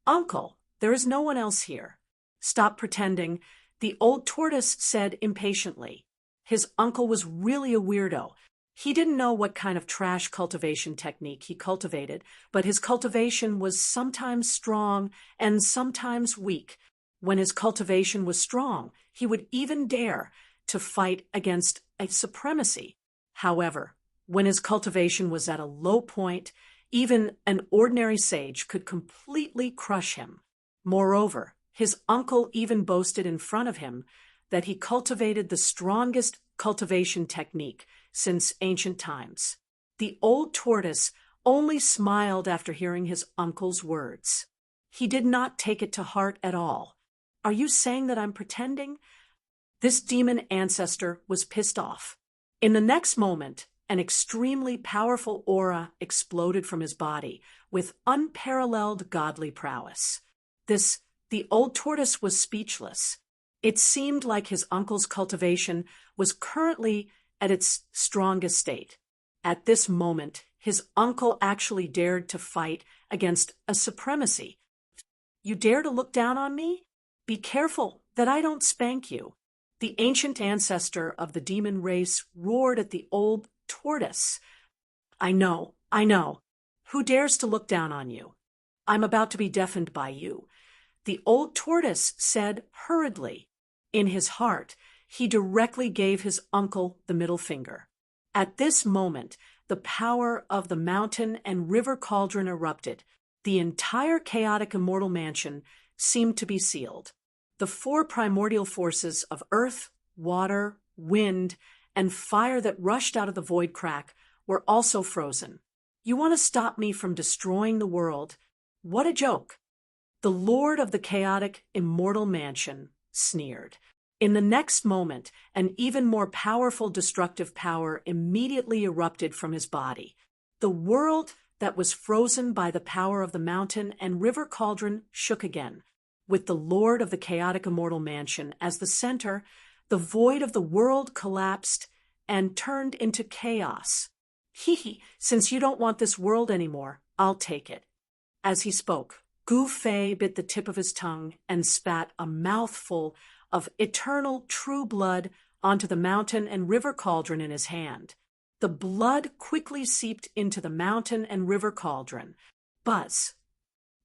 Uncle, there is no one else here. Stop pretending, the old tortoise said impatiently. His uncle was really a weirdo. He didn't know what kind of trash cultivation technique he cultivated, but his cultivation was sometimes strong and sometimes weak. When his cultivation was strong, he would even dare to fight against a supremacy. However, when his cultivation was at a low point, even an ordinary sage could completely crush him. Moreover, his uncle even boasted in front of him that he cultivated the strongest cultivation technique since ancient times. The old tortoise only smiled after hearing his uncle's words. He did not take it to heart at all. Are you saying that I'm pretending? This demon ancestor was pissed off. In the next moment, an extremely powerful aura exploded from his body with unparalleled godly prowess. The old tortoise was speechless. It seemed like his uncle's cultivation was currently at its strongest state. At this moment, his uncle actually dared to fight against a supremacy. "You dare to look down on me? Be careful that I don't spank you." The ancient ancestor of the demon race roared at the old tortoise. I know. Who dares to look down on you? I'm about to be deafened by you." The old tortoise said hurriedly. In his heart, he directly gave his uncle the middle finger. At this moment, the power of the mountain and river cauldron erupted. The entire chaotic immortal mansion seemed to be sealed. The four primordial forces of earth, water, wind, and fire that rushed out of the void crack were also frozen. "You want to stop me from destroying the world? What a joke!" The lord of the chaotic immortal mansion sneered. In the next moment, an even more powerful destructive power immediately erupted from his body. The world that was frozen by the power of the mountain and river cauldron shook again. With the lord of the chaotic immortal mansion as the center, the void of the world collapsed and turned into chaos. Since you don't want this world anymore, I'll take it." As he spoke, Gu Fei bit the tip of his tongue and spat a mouthful of eternal true blood onto the mountain and river cauldron in his hand. The blood quickly seeped into the mountain and river cauldron. Buzz!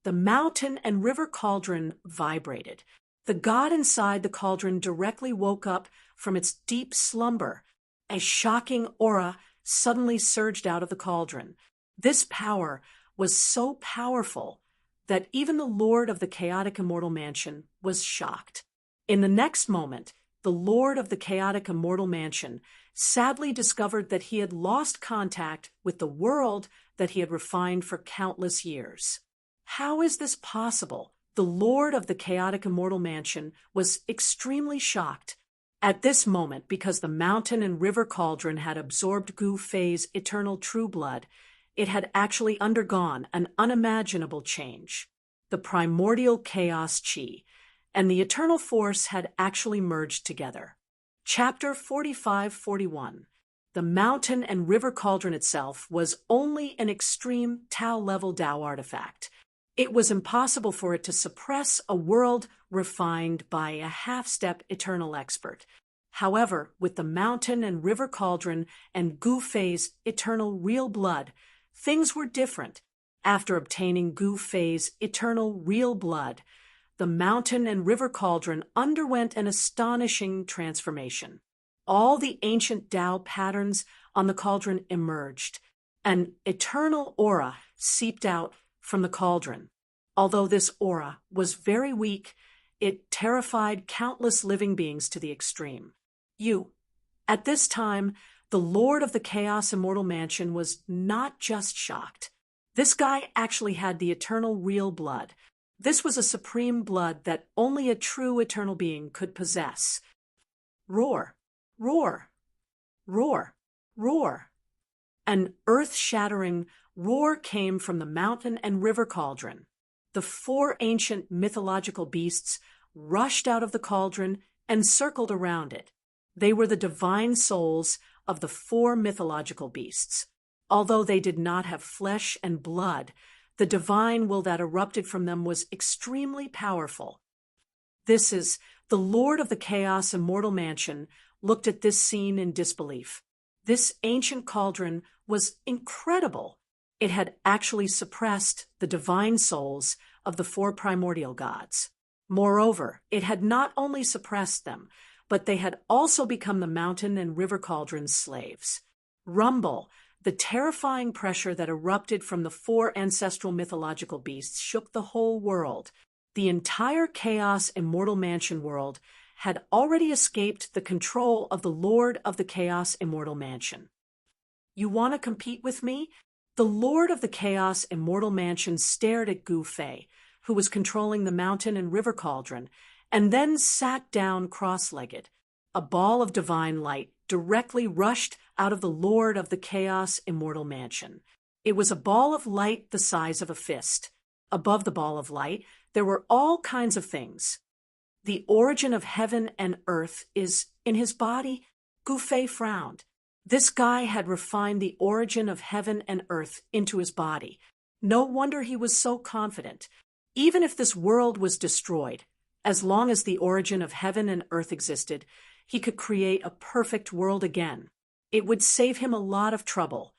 The mountain and river cauldron vibrated. The god inside the cauldron directly woke up from its deep slumber. A shocking aura suddenly surged out of the cauldron. This power was so powerful that even the lord of the chaotic immortal mansion was shocked. In the next moment, the lord of the chaotic immortal mansion sadly discovered that he had lost contact with the world that he had refined for countless years. How is this possible? The lord of the chaotic immortal mansion was extremely shocked at this moment because the mountain and river cauldron had absorbed Gu Fei's eternal true blood. It had actually undergone an unimaginable change. The primordial chaos chi and the eternal force had actually merged together. Chapter 45-41. The mountain and river cauldron itself was only an extreme Tao-level Tao artifact. It was impossible for it to suppress a world refined by a half-step eternal expert. However, with the mountain and river cauldron and Gu Fei's eternal real blood, things were different. After obtaining Gu Fei's eternal real blood, the mountain and river cauldron underwent an astonishing transformation. All the ancient Tao patterns on the cauldron emerged. An eternal aura seeped out from the cauldron. Although this aura was very weak, it terrified countless living beings to the extreme. At this time, the lord of the Chaos Immortal Mansion was not just shocked. This guy actually had the eternal real blood. This was a supreme blood that only a true eternal being could possess. Roar, roar, roar, roar. An earth-shattering roar came from the mountain and river cauldron. The four ancient mythological beasts rushed out of the cauldron and circled around it. They were the divine souls of the four mythological beasts. Although they did not have flesh and blood, the divine will that erupted from them was extremely powerful. This is the Lord of the Chaos Immortal Mansion looked at this scene in disbelief. This ancient cauldron was incredible. It had actually suppressed the divine souls of the four primordial gods. Moreover, it had not only suppressed them, but they had also become the mountain and river cauldron's slaves. Rumble, the terrifying pressure that erupted from the four ancestral mythological beasts shook the whole world. The entire Chaos Immortal Mansion world had already escaped the control of the Lord of the Chaos Immortal Mansion. You want to compete with me? The Lord of the Chaos Immortal Mansion stared at Gu Fei, who was controlling the mountain and river cauldron, and then sat down cross-legged. A ball of divine light directly rushed out of the Lord of the Chaos immortal mansion. It was a ball of light the size of a fist. Above the ball of light, there were all kinds of things. The origin of heaven and earth is in his body. Gufei frowned. This guy had refined the origin of heaven and earth into his body. No wonder he was so confident. Even if this world was destroyed, as long as the origin of heaven and earth existed, he could create a perfect world again. It would save him a lot of trouble.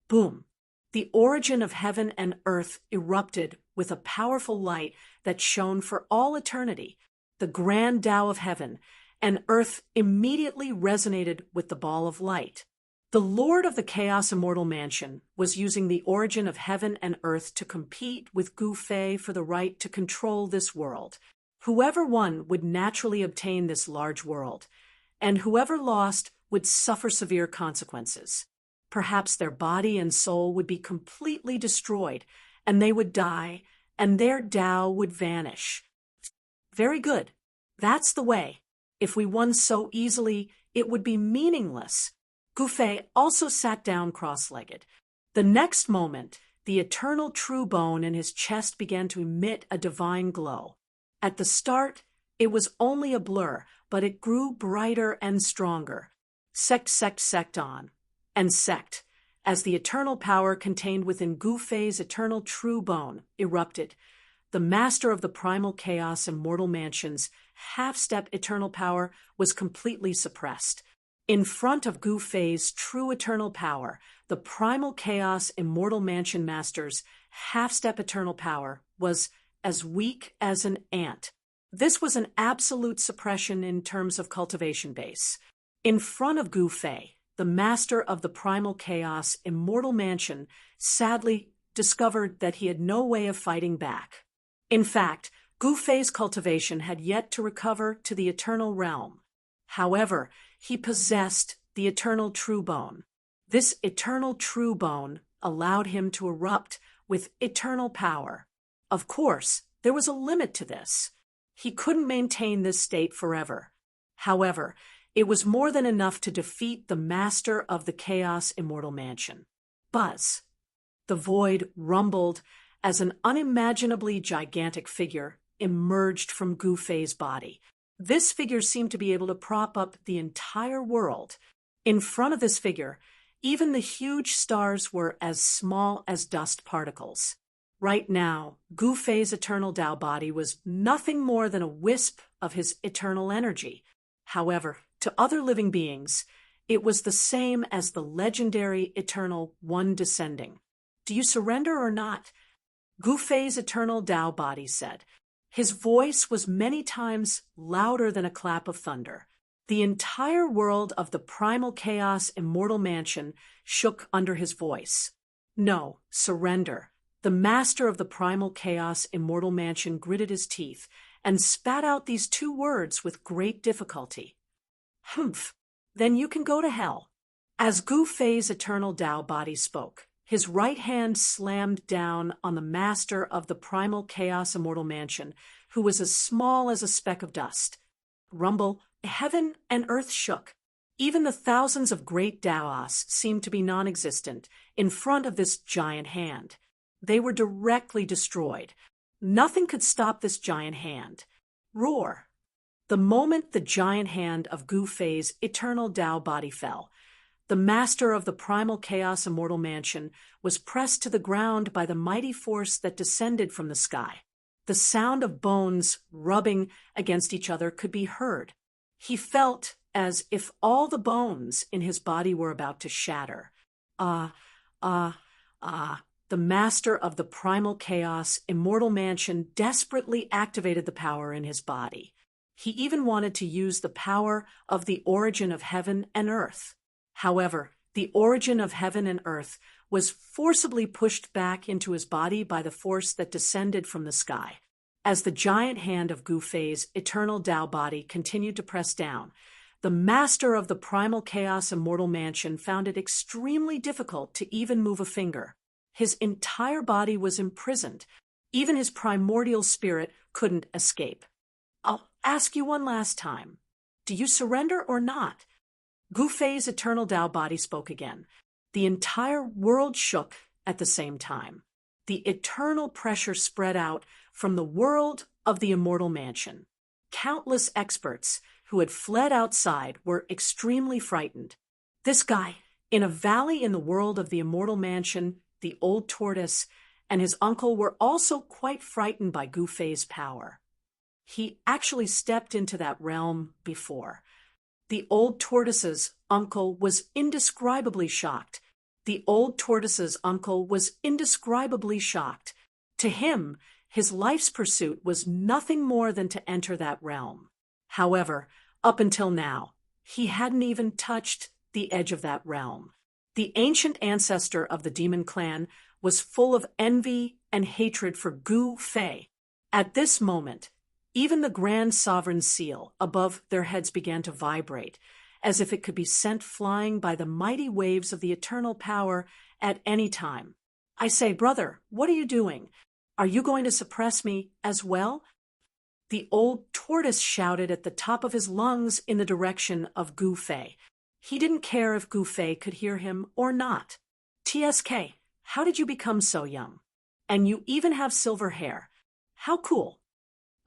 Boom! The origin of heaven and earth erupted with a powerful light that shone for all eternity. The grand Tao of heaven and earth immediately resonated with the ball of light. The Lord of the Chaos Immortal Mansion was using the origin of heaven and earth to compete with Gufei for the right to control this world. Whoever won would naturally obtain this large world, and whoever lost would suffer severe consequences. Perhaps their body and soul would be completely destroyed, and they would die, and their Tao would vanish. Very good. That's the way. If we won so easily, it would be meaningless. Gufei also sat down cross-legged. The next moment, the eternal true bone in his chest began to emit a divine glow. At the start, it was only a blur, but it grew brighter and stronger. Sect on. And sect, as the eternal power contained within Gufei's eternal true bone erupted. The master of the primal chaos immortal mansion's half-step eternal power was completely suppressed. In front of Gufei's true eternal power, the primal chaos immortal mansion master's half-step eternal power was as weak as an ant. This was an absolute suppression in terms of cultivation base. In front of Gufei, the master of the primal chaos immortal mansion sadly discovered that he had no way of fighting back. In fact, Gufei's cultivation had yet to recover to the eternal realm. However, he possessed the eternal true bone. This eternal true bone allowed him to erupt with eternal power. Of course, there was a limit to this. He couldn't maintain this state forever. However, it was more than enough to defeat the master of the Chaos Immortal Mansion. Buzz! The void rumbled as an unimaginably gigantic figure emerged from Gufei's body. This figure seemed to be able to prop up the entire world. In front of this figure, even the huge stars were as small as dust particles. Right now, Gufei's eternal Tao body was nothing more than a wisp of his eternal energy. However, to other living beings, it was the same as the legendary eternal One descending. Do you surrender or not? Gufei's eternal Tao body said. His voice was many times louder than a clap of thunder. The entire world of the primal chaos immortal mansion shook under his voice. No, surrender. The master of the primal chaos immortal mansion gritted his teeth and spat out these two words with great difficulty. Humph, then you can go to hell. As Gufei's eternal Tao body spoke, his right hand slammed down on the master of the primal chaos immortal mansion, who was as small as a speck of dust. Rumble, heaven and earth shook. Even the thousands of great Taoists seemed to be non-existent in front of this giant hand. They were directly destroyed. Nothing could stop this giant hand. Roar! The moment the giant hand of Gufei's eternal Tao body fell, the master of the primal chaos immortal mansion was pressed to the ground by the mighty force that descended from the sky. The sound of bones rubbing against each other could be heard. He felt as if all the bones in his body were about to shatter. The master of the primal chaos immortal mansion desperately activated the power in his body. He even wanted to use the power of the origin of heaven and earth. However, the origin of heaven and earth was forcibly pushed back into his body by the force that descended from the sky. As the giant hand of Gufei's eternal Tao body continued to press down, the master of the primal chaos immortal mansion found it extremely difficult to even move a finger. His entire body was imprisoned. Even his primordial spirit couldn't escape. I'll ask you one last time. Do you surrender or not? Gu Fei's eternal Tao body spoke again. The entire world shook at the same time. The eternal pressure spread out from the world of the immortal mansion. Countless experts who had fled outside were extremely frightened. This guy, in a valley in the world of the immortal mansion, the old tortoise, and his uncle were also quite frightened by Gu Fei's power. He actually stepped into that realm before. The old tortoise's uncle was indescribably shocked. The old tortoise's uncle was indescribably shocked. To him, his life's pursuit was nothing more than to enter that realm. However, up until now, he hadn't even touched the edge of that realm. The ancient ancestor of the demon clan was full of envy and hatred for Gu Fei. At this moment, even the grand sovereign seal above their heads began to vibrate, as if it could be sent flying by the mighty waves of the eternal power at any time. I say, brother, what are you doing? Are you going to suppress me as well? The old tortoise shouted at the top of his lungs in the direction of Gu Fei. He didn't care if Gu Fei could hear him or not. TSK, how did you become so young? And you even have silver hair. How cool.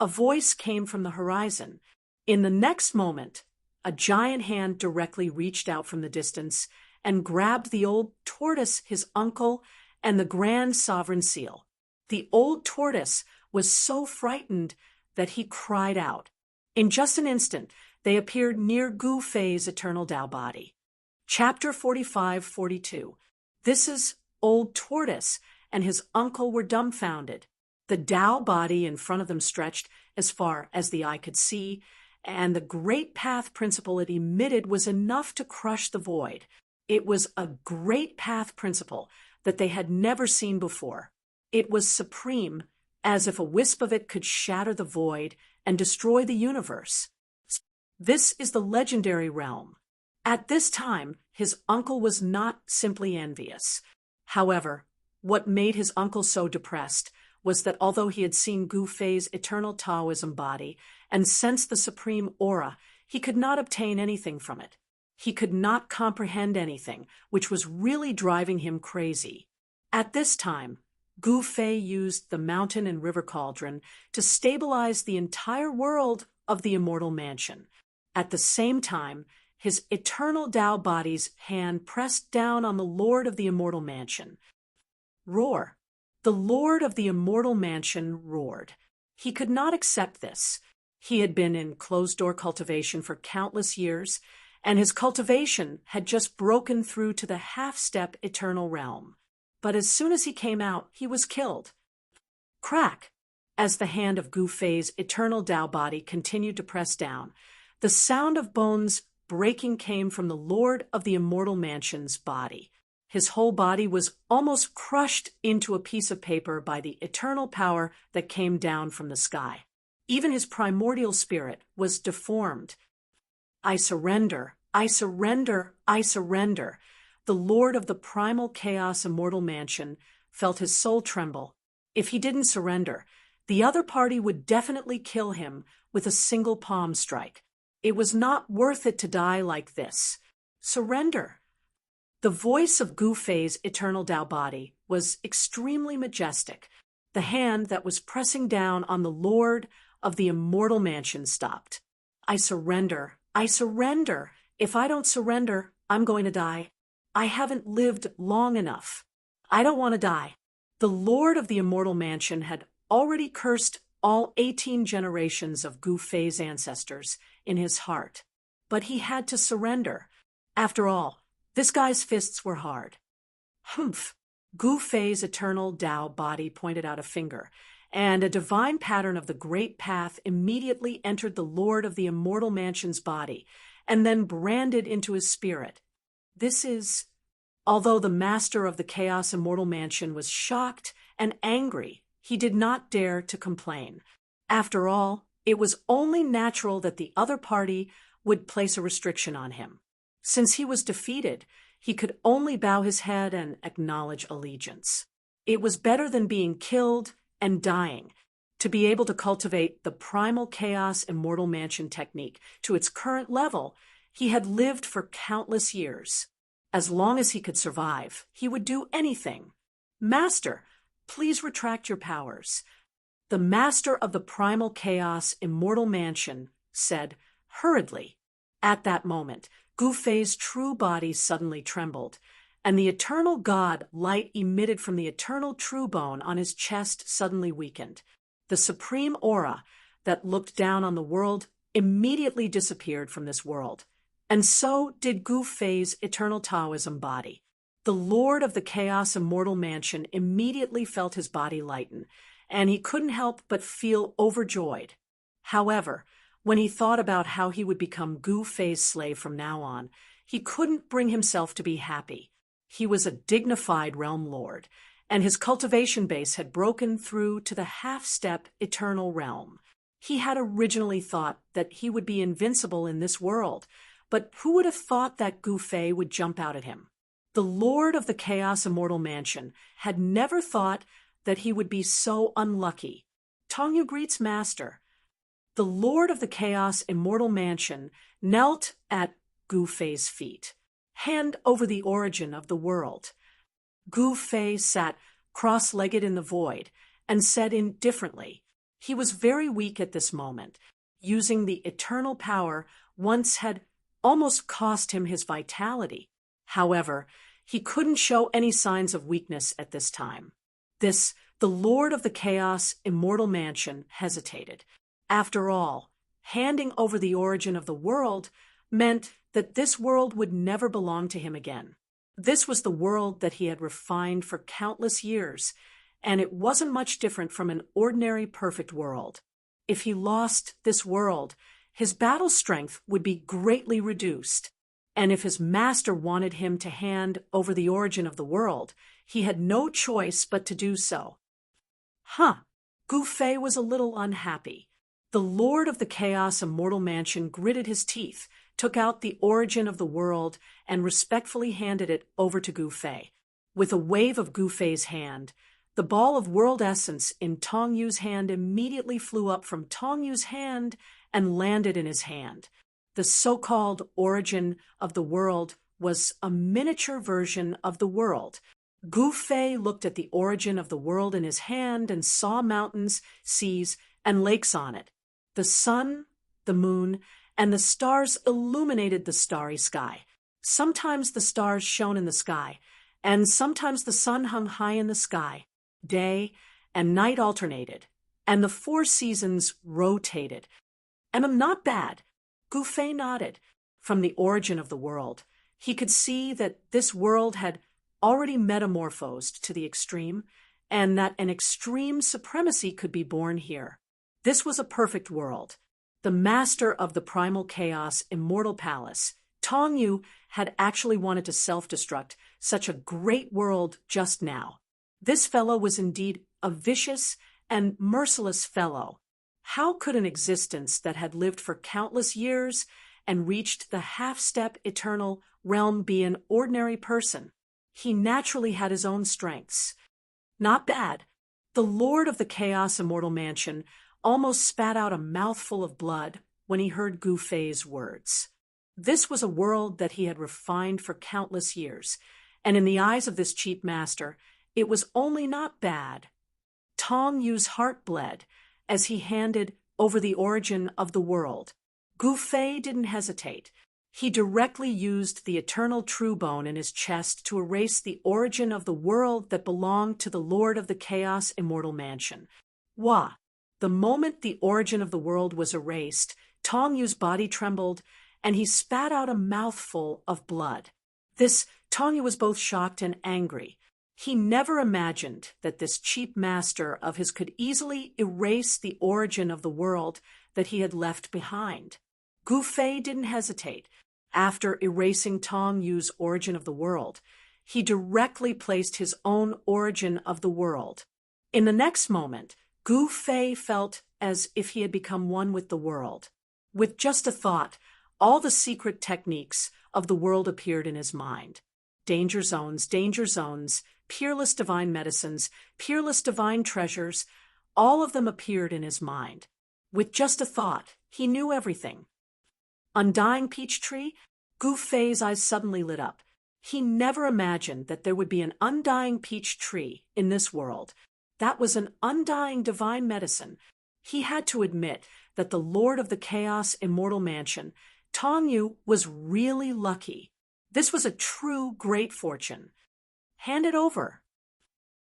A voice came from the horizon. In the next moment, a giant hand directly reached out from the distance and grabbed the old tortoise, his uncle, and the grand sovereign seal. The old tortoise was so frightened that he cried out. In just an instant, they appeared near Gu Fei's eternal Tao body. Chapter 45-42. This is Old Tortoise and his uncle were dumbfounded. The Tao body in front of them stretched as far as the eye could see, and the great path principle it emitted was enough to crush the void. It was a great path principle that they had never seen before. It was supreme, as if a wisp of it could shatter the void and destroy the universe. This is the legendary realm. At this time, his uncle was not simply envious. However, what made his uncle so depressed was that although he had seen Gu Fei's eternal Taoism body and sensed the supreme aura, he could not obtain anything from it. He could not comprehend anything, which was really driving him crazy. At this time, Gu Fei used the mountain and river cauldron to stabilize the entire world of the immortal mansion. At the same time, his eternal Tao body's hand pressed down on the Lord of the immortal mansion. Roar. The Lord of the immortal mansion roared. He could not accept this. He had been in closed-door cultivation for countless years, and his cultivation had just broken through to the half-step eternal realm. But as soon as he came out, he was killed. Crack! As the hand of Gu Fei's eternal Tao body continued to press down, the sound of bones breaking came from the Lord of the immortal mansion's body. His whole body was almost crushed into a piece of paper by the eternal power that came down from the sky. Even his primordial spirit was deformed. I surrender, I surrender, I surrender. The Lord of the primal chaos immortal mansion felt his soul tremble. If he didn't surrender, the other party would definitely kill him with a single palm strike. It was not worth it to die like this. Surrender. The voice of Gu Fei's eternal Tao body was extremely majestic. The hand that was pressing down on the Lord of the immortal mansion stopped. I surrender. I surrender. If I don't surrender, I'm going to die. I haven't lived long enough. I don't want to die. The Lord of the immortal mansion had already cursed all 18 generations of Gu Fei's ancestors in his heart. But he had to surrender. After all, this guy's fists were hard. Humph! Gu Fei's eternal Tao body pointed out a finger, and a divine pattern of the great path immediately entered the Lord of the immortal mansion's body, and then branded into his spirit. This is... Although the master of the chaos immortal mansion was shocked and angry, he did not dare to complain. After all, it was only natural that the other party would place a restriction on him. Since he was defeated, he could only bow his head and acknowledge allegiance. It was better than being killed and dying to be able to cultivate the primal chaos immortal mansion technique to its current level He had lived for countless years. As long as he could survive, he would do anything. Master, please retract your powers. The master of the primal chaos immortal mansion said hurriedly. At that moment, Gu Fei's true body suddenly trembled, and the eternal god light emitted from the eternal true bone on his chest suddenly weakened. The supreme aura that looked down on the world immediately disappeared from this world. And so did Gu Fei's eternal Taoism body. The lord of the chaos immortal mansion immediately felt his body lighten, and he couldn't help but feel overjoyed. However, when he thought about how he would become Gu Fei's slave from now on, he couldn't bring himself to be happy. He was a dignified realm lord, and his cultivation base had broken through to the half-step eternal realm. He had originally thought that he would be invincible in this world, but who would have thought that Gu Fei would jump out at him? The lord of the chaos immortal mansion had never thought that he would be so unlucky. Tongyu greets master. The lord of the chaos immortal mansion knelt at Gu Fei's feet. Hand over the origin of the world. Gu Fei sat cross-legged in the void and said indifferently. He was very weak at this moment, using the eternal power once had almost cost him his vitality. However, he couldn't show any signs of weakness at this time. The lord of the chaos immortal mansion hesitated. After all, handing over the origin of the world meant that this world would never belong to him again. This was the world that he had refined for countless years, and it wasn't much different from an ordinary perfect world. If he lost this world, his battle strength would be greatly reduced, and if his master wanted him to hand over the origin of the world, he had no choice but to do so. Gu Fei was a little unhappy. The lord of the chaos immortal mansion gritted his teeth, took out the origin of the world, and respectfully handed it over to Gu Fei. With a wave of Gu Fei's hand, the ball of world essence in Tongyu's hand immediately flew up from Tongyu's hand and landed in his hand. The so-called origin of the world was a miniature version of the world. Gu Fei looked at the origin of the world in his hand and saw mountains, seas, and lakes on it. The sun, the moon, and the stars illuminated the starry sky. Sometimes the stars shone in the sky, and sometimes the sun hung high in the sky. Day and night alternated, and the 4 seasons rotated. I'm not bad. Gu Fei nodded. From the origin of the world, he could see that this world had already metamorphosed to the extreme, and that an extreme supremacy could be born here. This was a perfect world. The master of the primal chaos immortal palace, Tongyu, had actually wanted to self-destruct such a great world just now. This fellow was indeed a vicious and merciless fellow. How could an existence that had lived for countless years and reached the half-step eternal realm be an ordinary person? He naturally had his own strengths. Not bad. The lord of the chaos immortal mansion almost spat out a mouthful of blood when he heard Gu Fei's words. This was a world that he had refined for countless years, and in the eyes of this cheap master, it was only not bad. Tongyu's heart bled as he handed over the origin of the world. Gu Fei didn't hesitate. He directly used the eternal true bone in his chest to erase the origin of the world that belonged to the lord of the chaos immortal mansion. Wah! The moment the origin of the world was erased, Tongyu's body trembled, and he spat out a mouthful of blood. Tongyu was both shocked and angry. He never imagined that this cheap master of his could easily erase the origin of the world that he had left behind. Gu Fei didn't hesitate. After erasing Tongyu's origin of the world, he directly placed his own origin of the world. In the next moment, Gu Fei felt as if he had become one with the world. With just a thought, all the secret techniques of the world appeared in his mind. Danger zones, peerless divine medicines, peerless divine treasures, all of them appeared in his mind. With just a thought, he knew everything. Undying peach tree? Gu Fei's eyes suddenly lit up. He never imagined that there would be an undying peach tree in this world. That was an undying divine medicine. He had to admit that the Lord of the Chaos Immortal Mansion, Tong Yu, was really lucky. This was a true great fortune. Hand it over.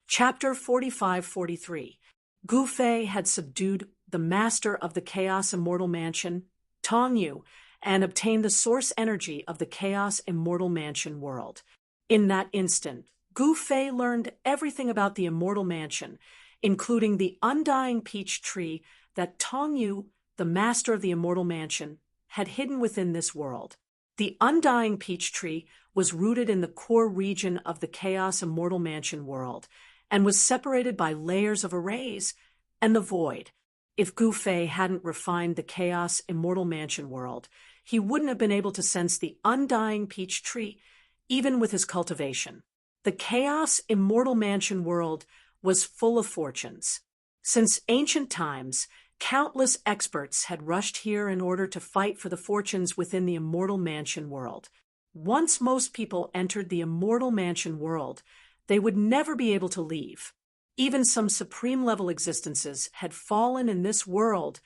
Chapter 45-43. Gu Fei had subdued the master of the Chaos Immortal Mansion, Tong Yu, and obtained the source energy of the Chaos Immortal Mansion world. In that instant, Gu Fei learned everything about the Immortal Mansion, including the undying peach tree that Tong Yu, the master of the Immortal Mansion, had hidden within this world. The undying peach tree was rooted in the core region of the Chaos Immortal Mansion world, and was separated by layers of arrays and the void. If Gu Fei hadn't refined the Chaos Immortal Mansion world, he wouldn't have been able to sense the undying peach tree, even with his cultivation. The Chaos Immortal Mansion world was full of fortunes. Since ancient times, countless experts had rushed here in order to fight for the fortunes within the Immortal Mansion world. Once most people entered the Immortal Mansion world, they would never be able to leave. Even some supreme-level existences had fallen in this world,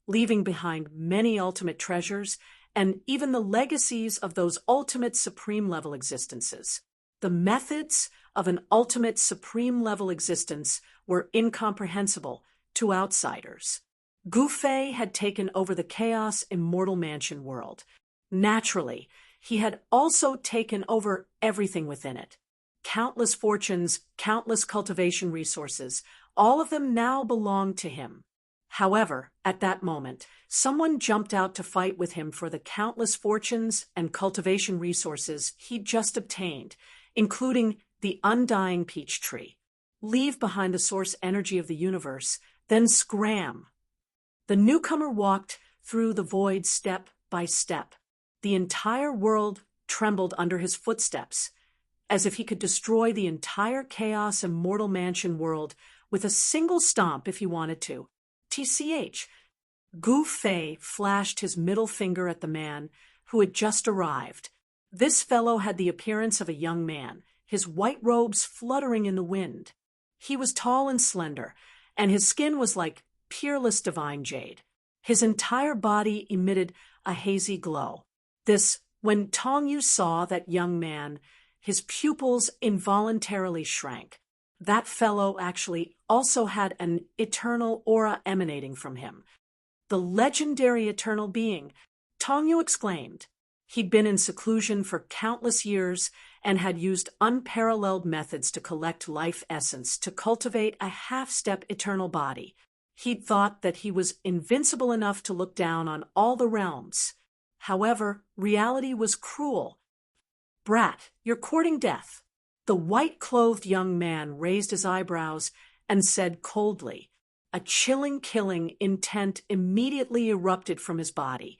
leaving behind many ultimate treasures and even the legacies of those ultimate supreme-level existences. The methods of an ultimate supreme-level existence were incomprehensible to outsiders. Gu Fei had taken over the Chaos Immortal Mansion world. Naturally, he had also taken over everything within it. Countless fortunes, countless cultivation resources, all of them now belonged to him. However, at that moment, someone jumped out to fight with him for the countless fortunes and cultivation resources he'd just obtained, including the undying peach tree. Leave behind the source energy of the universe, then scram. The newcomer walked through the void step by step. The entire world trembled under his footsteps, as if he could destroy the entire Chaos Immortal Mansion world with a single stomp if he wanted to. TCH. Gu Fei flashed his middle finger at the man who had just arrived. This fellow had the appearance of a young man, his white robes fluttering in the wind. He was tall and slender, and his skin was like peerless divine jade. His entire body emitted a hazy glow. When Tong Yu saw that young man, his pupils involuntarily shrank. That fellow actually also had an eternal aura emanating from him. The legendary eternal being, Tong Yu exclaimed. He'd been in seclusion for countless years and had used unparalleled methods to collect life essence to cultivate a half-step eternal body. He'd thought that he was invincible enough to look down on all the realms. However, reality was cruel. Brat, you're courting death. The white-clothed young man raised his eyebrows and said coldly. A chilling killing intent immediately erupted from his body.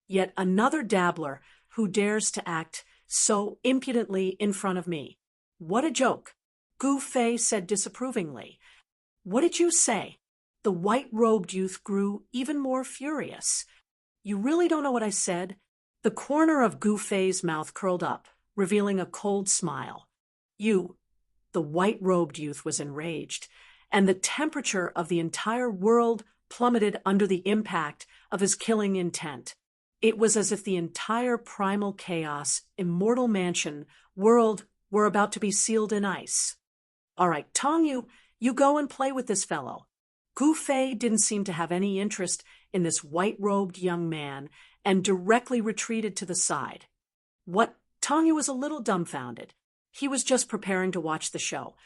Yet another dabbler who dares to act so impudently in front of me. What a joke, Gu Fei said disapprovingly. What did you say? The white-robed youth grew even more furious. You really don't know what I said? The corner of Gu Fei's mouth curled up, revealing a cold smile. The white-robed youth was enraged, and the temperature of the entire world plummeted under the impact of his killing intent. It was as if the entire primal chaos, immortal mansion, world were about to be sealed in ice. All right, Tong Yu, you go and play with this fellow. Gu Fei didn't seem to have any interest in this white-robed young man and directly retreated to the side. What? Tong Yu was a little dumbfounded. He was just preparing to watch the show.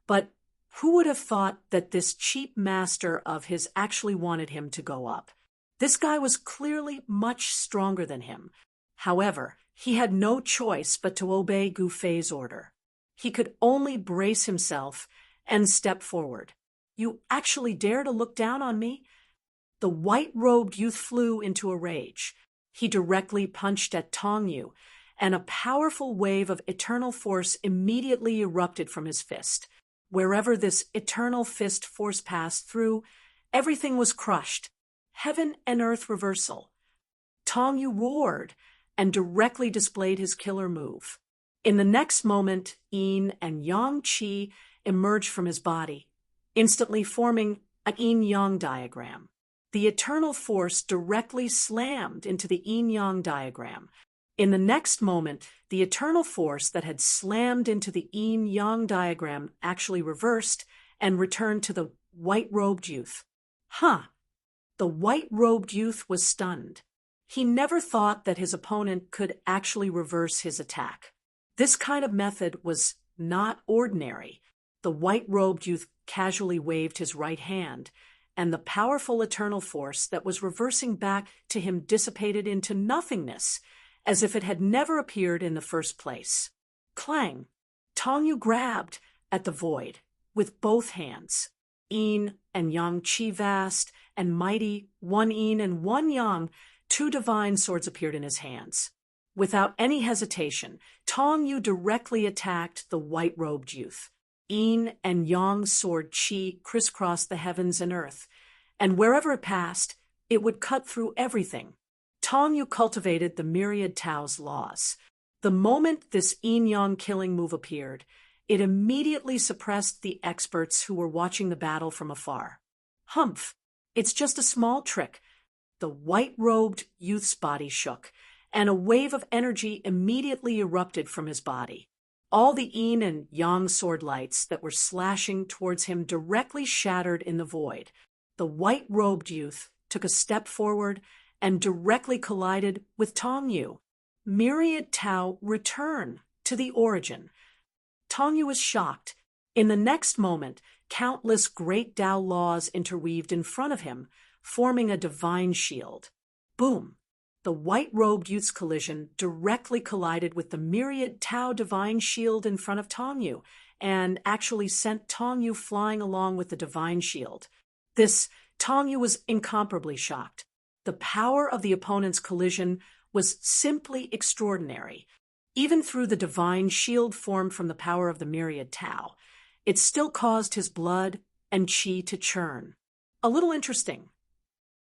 But who would have thought that this cheap master of his actually wanted him to go up? This guy was clearly much stronger than him. However, he had no choice but to obey Gu Fei's order. He could only brace himself and step forward. You actually dare to look down on me? The white-robed youth flew into a rage. He directly punched at Tong Yu, and a powerful wave of eternal force immediately erupted from his fist. Wherever this eternal fist force passed through, everything was crushed. Heaven and earth reversal. Tong Yu roared and directly displayed his killer move. In the next moment, Yin and Yang Qi emerged from his body, instantly forming an yin-yang diagram. The eternal force directly slammed into the yin-yang diagram. In the next moment, the eternal force that had slammed into the yin-yang diagram actually reversed and returned to the white-robed youth. The white-robed youth was stunned. He never thought that his opponent could actually reverse his attack. This kind of method was not ordinary. The white-robed youth casually waved his right hand, and the powerful eternal force that was reversing back to him dissipated into nothingness, as if it had never appeared in the first place. Clang! Tong Yu grabbed at the void with both hands. Yin and Yang Qi, vast and mighty, one Yin and one Yang, two divine swords appeared in his hands. Without any hesitation, Tong Yu directly attacked the white-robed youth. Yin and Yang sword Qi crisscrossed the heavens and earth, and wherever it passed, it would cut through everything. Tong Yu cultivated the myriad Tao's laws. The moment this yin-yang killing move appeared, it immediately suppressed the experts who were watching the battle from afar. Humph! It's just a small trick. The white-robed youth's body shook, and a wave of energy immediately erupted from his body. All the yin and yang sword lights that were slashing towards him directly shattered in the void. The white-robed youth took a step forward and directly collided with Tong Yu. Myriad Tao return to the origin. Tong Yu was shocked. In the next moment, countless great Tao laws interweaved in front of him, forming a divine shield. Boom! The white-robed youth's collision directly collided with the myriad Tao divine shield in front of Tong Yu, and actually sent Tong Yu flying along with the divine shield. Tong Yu was incomparably shocked. The power of the opponent's collision was simply extraordinary. Even through the divine shield formed from the power of the myriad Tao, it still caused his blood and qi to churn. A little interesting.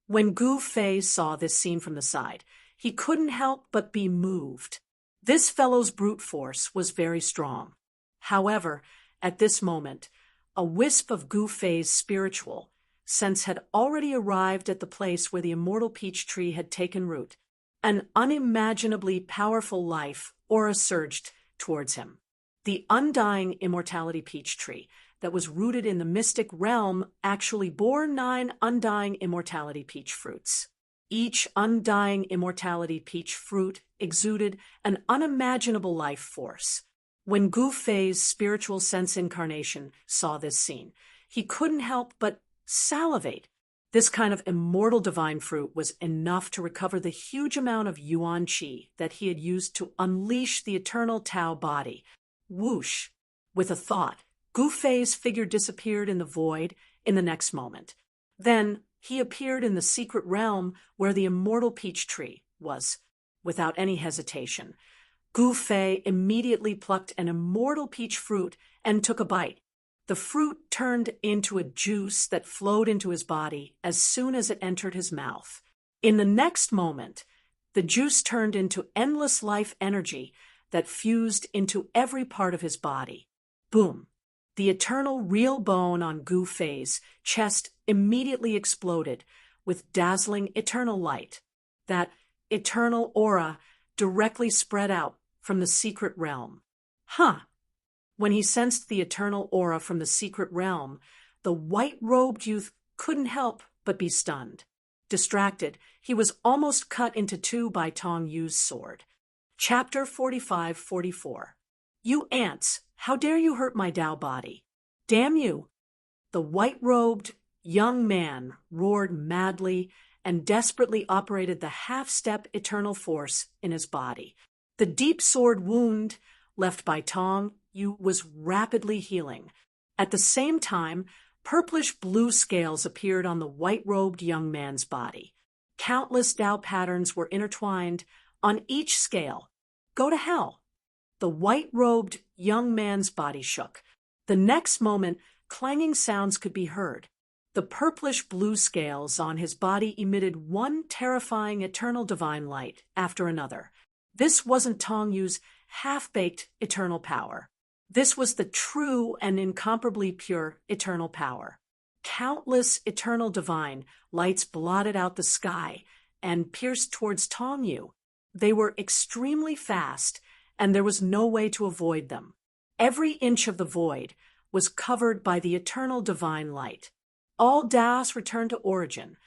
When Gu Fei saw this scene from the side, he couldn't help but be moved. This fellow's brute force was very strong. However, at this moment, a wisp of Gu Fei's spiritual sense had already arrived at the place where the immortal peach tree had taken root. An unimaginably powerful life aura surged towards him. The undying immortality peach tree that was rooted in the mystic realm actually bore 9 undying immortality peach fruits. Each undying immortality peach fruit exuded an unimaginable life force. When Gu Fei's spiritual sense incarnation saw this scene, he couldn't help but salivate. This kind of immortal divine fruit was enough to recover the huge amount of yuan qi that he had used to unleash the eternal Tao body. Whoosh! With a thought, Gu Fei's figure disappeared in the void in the next moment. Then he appeared in the secret realm where the immortal peach tree was. Without any hesitation, Gu Fei immediately plucked an immortal peach fruit and took a bite. The fruit turned into a juice that flowed into his body as soon as it entered his mouth. In the next moment, the juice turned into endless life energy that fused into every part of his body. Boom! The eternal real bone on Gu Fei's chest immediately exploded with dazzling eternal light. That eternal aura directly spread out from the secret realm. When he sensed the eternal aura from the secret realm, the white-robed youth couldn't help but be stunned. Distracted, he was almost cut into 2 by Tong Yu's sword. Chapter 45-44. You ants, how dare you hurt my Tao body? Damn you! The white-robed young man roared madly and desperately operated the half-step eternal force in his body. The deep sword wound left by Tong Yu was rapidly healing. At the same time, purplish-blue scales appeared on the white-robed young man's body. Countless Tao patterns were intertwined on each scale. Go to hell! The white-robed young man's body shook. The next moment, clanging sounds could be heard. The purplish-blue scales on his body emitted one terrifying eternal divine light after another. This wasn't Tong Yu's half-baked eternal power. This was the true and incomparably pure eternal power. Countless eternal divine lights blotted out the sky and pierced towards Tong Yu. They were extremely fast, and there was no way to avoid them. Every inch of the void was covered by the eternal divine light. All Daos returned to origin.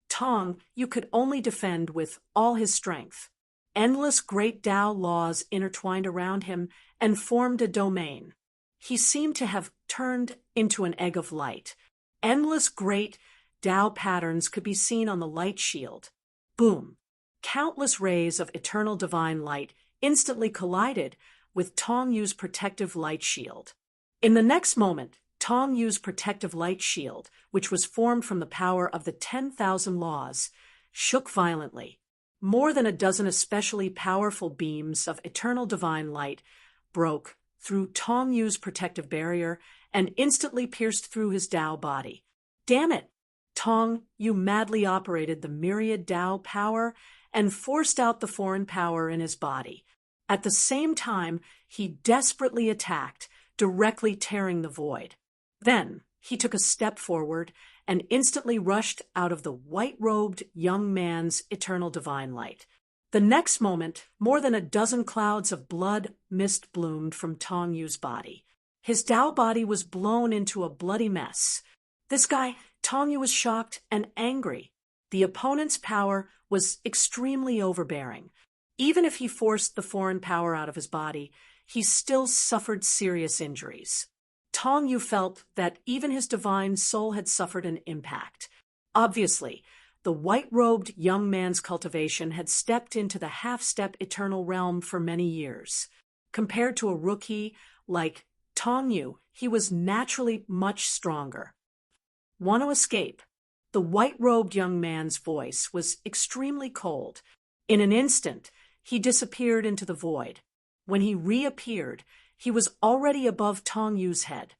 Tong Yu could only defend with all his strength. Endless great Tao laws intertwined around him and formed a domain. He seemed to have turned into an egg of light. Endless great Tao patterns could be seen on the light shield. Boom! Countless rays of eternal divine light instantly collided with Tong Yu's protective light shield. In the next moment, Tong Yu's protective light shield, which was formed from the power of the 10,000 laws, shook violently. More than a dozen especially powerful beams of eternal divine light broke through Tong Yu's protective barrier and instantly pierced through his Tao body. Damn it! Tong Yu madly operated the myriad Tao power and forced out the foreign power in his body. At the same time, he desperately attacked, directly tearing the void. Then he took a step forward and instantly rushed out of the white-robed young man's eternal divine light. The next moment, more than a dozen clouds of blood mist bloomed from Tong Yu's body. His Tao body was blown into a bloody mess. This guy, Tong Yu, was shocked and angry. The opponent's power was extremely overbearing. Even if he forced the foreign power out of his body, he still suffered serious injuries. Tong Yu felt that even his divine soul had suffered an impact. Obviously, the white-robed young man's cultivation had stepped into the half-step eternal realm for many years. Compared to a rookie like Tong Yu, he was naturally much stronger. Want to escape? The white-robed young man's voice was extremely cold. In an instant, he disappeared into the void. When he reappeared, he was already above Tong Yu's head.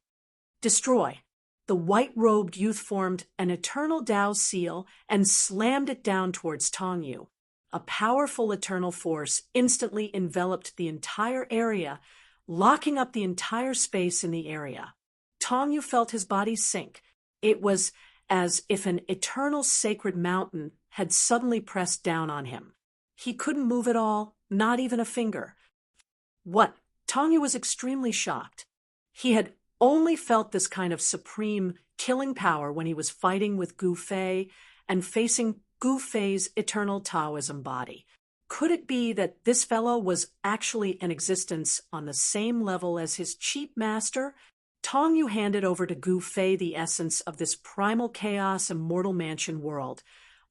Destroy. The white-robed youth formed an eternal Tao seal and slammed it down towards Tong Yu. A powerful eternal force instantly enveloped the entire area, locking up the entire space in the area. Tong Yu felt his body sink. It was as if an eternal sacred mountain had suddenly pressed down on him. He couldn't move at all, not even a finger. What? Tong Yu was extremely shocked. He had only felt this kind of supreme, killing power when he was fighting with Gu Fei and facing Gu Fei's eternal Taoism body. Could it be that this fellow was actually in existence on the same level as his cheap master? Tong Yu handed over to Gu Fei the essence of this primal chaos immortal mansion world,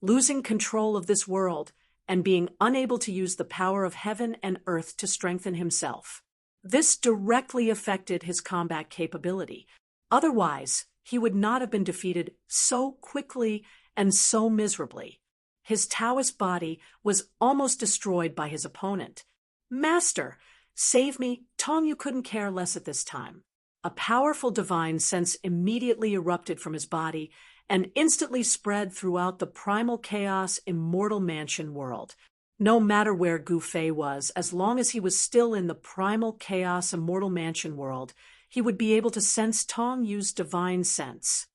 losing control of this world and being unable to use the power of heaven and earth to strengthen himself. This directly affected his combat capability. Otherwise, he would not have been defeated so quickly and so miserably. His Taoist body was almost destroyed by his opponent. Master, save me. Tong Yu couldn't care less at this time. A powerful divine sense immediately erupted from his body and instantly spread throughout the primal chaos immortal mansion world. No matter where Gu Fei was, as long as he was still in the primal chaos immortal mansion world, he would be able to sense Tong Yu's divine sense.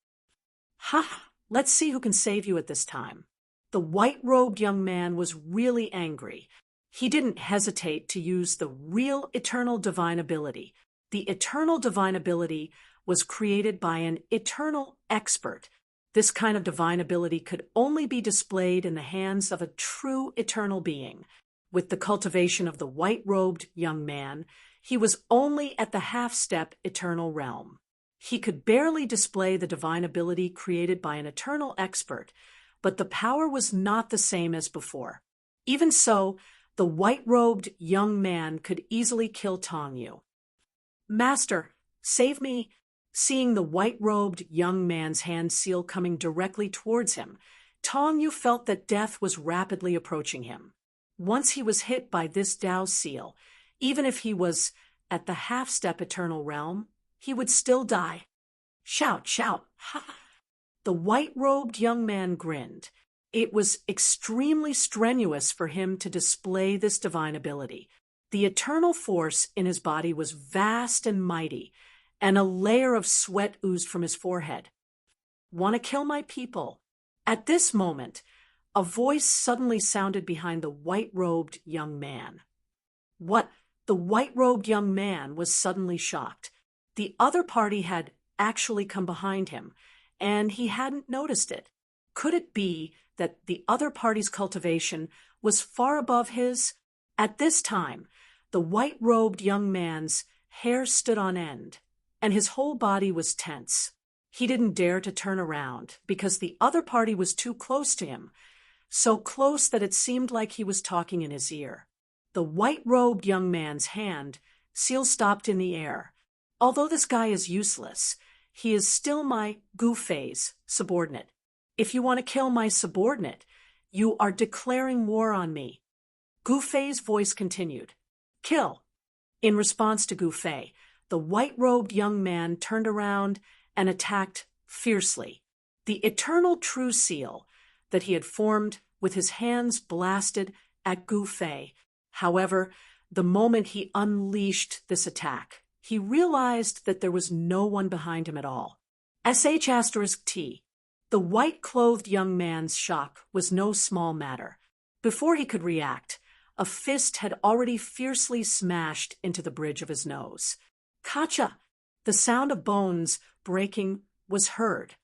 Ha! Let's see who can save you at this time. The white-robed young man was really angry. He didn't hesitate to use the real eternal divine ability. The eternal divine ability was created by an eternal expert. This kind of divine ability could only be displayed in the hands of a true eternal being. With the cultivation of the white-robed young man, he was only at the half-step eternal realm. He could barely display the divine ability created by an eternal expert, but the power was not the same as before. Even so, the white-robed young man could easily kill Tong Yu. Master, save me! Seeing the white-robed young man's hand seal coming directly towards him, Tong Yu felt that death was rapidly approaching him. Once he was hit by this Tao seal, even if he was at the half-step eternal realm, he would still die. Shout, shout, ha! The white-robed young man grinned. It was extremely strenuous for him to display this divine ability. The eternal force in his body was vast and mighty, and a layer of sweat oozed from his forehead. "Want to kill my people?" At this moment, a voice suddenly sounded behind the white-robed young man. What? The white-robed young man was suddenly shocked. The other party had actually come behind him, and he hadn't noticed it. Could it be that the other party's cultivation was far above his? At this time, the white-robed young man's hair stood on end, and his whole body was tense. He didn't dare to turn around because the other party was too close to him, so close that it seemed like he was talking in his ear. The white-robed young man's hand still stopped in the air. "Although this guy is useless, he is still my Gu-Fei's subordinate. If you want to kill my subordinate, you are declaring war on me." Gu-Fei's voice continued. "Kill." In response to Gu-Fei, the white-robed young man turned around and attacked fiercely. The eternal true seal that he had formed with his hands blasted at Gu-Fei. However, the moment he unleashed this attack, he realized that there was no one behind him at all. *T. The white-clothed young man's shock was no small matter. Before he could react, a fist had already fiercely smashed into the bridge of his nose. "Kacha!" The sound of bones breaking was heard.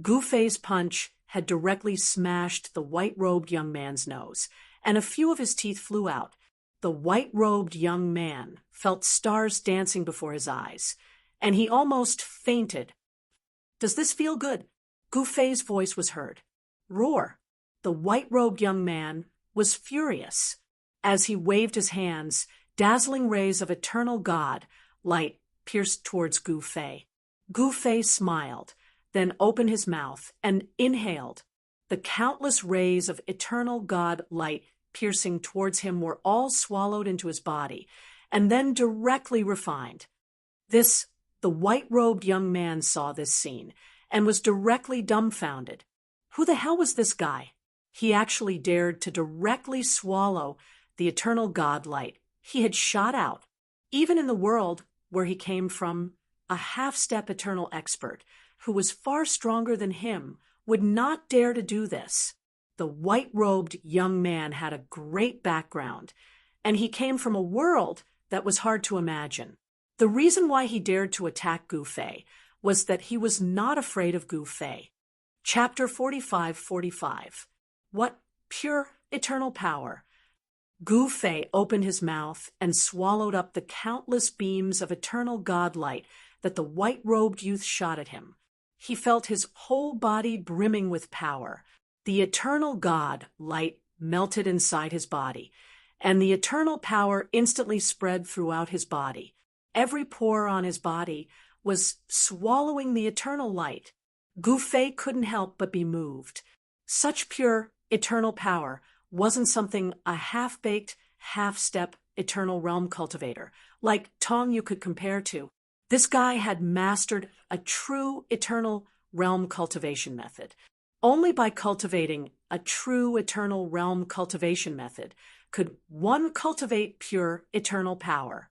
Gu-Fei's punch had directly smashed the white-robed young man's nose, and a few of his teeth flew out. The white-robed young man felt stars dancing before his eyes, and he almost fainted. "Does this feel good?" Gu-Fei's voice was heard. "Roar!" The white-robed young man was furious. As he waved his hands, dazzling rays of eternal God light pierced towards Gu-Fei. Gu-Fei smiled, then opened his mouth and inhaled. The countless rays of eternal God light piercing towards him were all swallowed into his body, and then directly refined. The white-robed young man saw this scene, and was directly dumbfounded. Who the hell was this guy? He actually dared to directly swallow the eternal God light he had shot out. Even in the world where he came from, a half-step eternal expert, who was far stronger than him, would not dare to do this. The white-robed young man had a great background, and he came from a world that was hard to imagine. The reason why he dared to attack Gu-Fei was that he was not afraid of Gu-Fei. Chapter 45:45. What pure eternal power! Gu-Fei opened his mouth and swallowed up the countless beams of eternal God light that the white-robed youth shot at him. He felt his whole body brimming with power. The eternal God light melted inside his body, and the eternal power instantly spread throughout his body. Every pore on his body was swallowing the eternal light. Gu-Fei couldn't help but be moved. Such pure eternal power wasn't something a half-baked, half-step eternal realm cultivator like Tong Yu could compare to. This guy had mastered a true eternal realm cultivation method. Only by cultivating a true eternal realm cultivation method could one cultivate pure eternal power.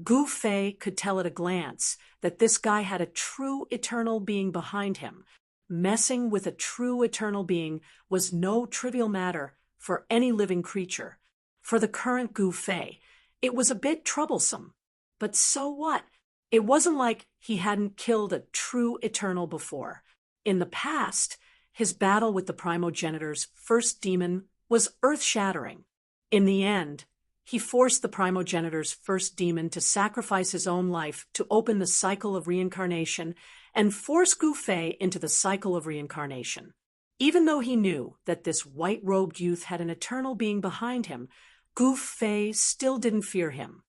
Gu-Fei could tell at a glance that this guy had a true eternal being behind him. Messing with a true eternal being was no trivial matter for any living creature. For the current Gu-Fei, it was a bit troublesome. But so what? It wasn't like he hadn't killed a true eternal before. In the past, his battle with the primogenitor's first demon was earth-shattering. In the end, he forced the primogenitor's first demon to sacrifice his own life to open the cycle of reincarnation and force Gu-Fei into the cycle of reincarnation. Even though he knew that this white-robed youth had an eternal being behind him, Gu-Fei still didn't fear him.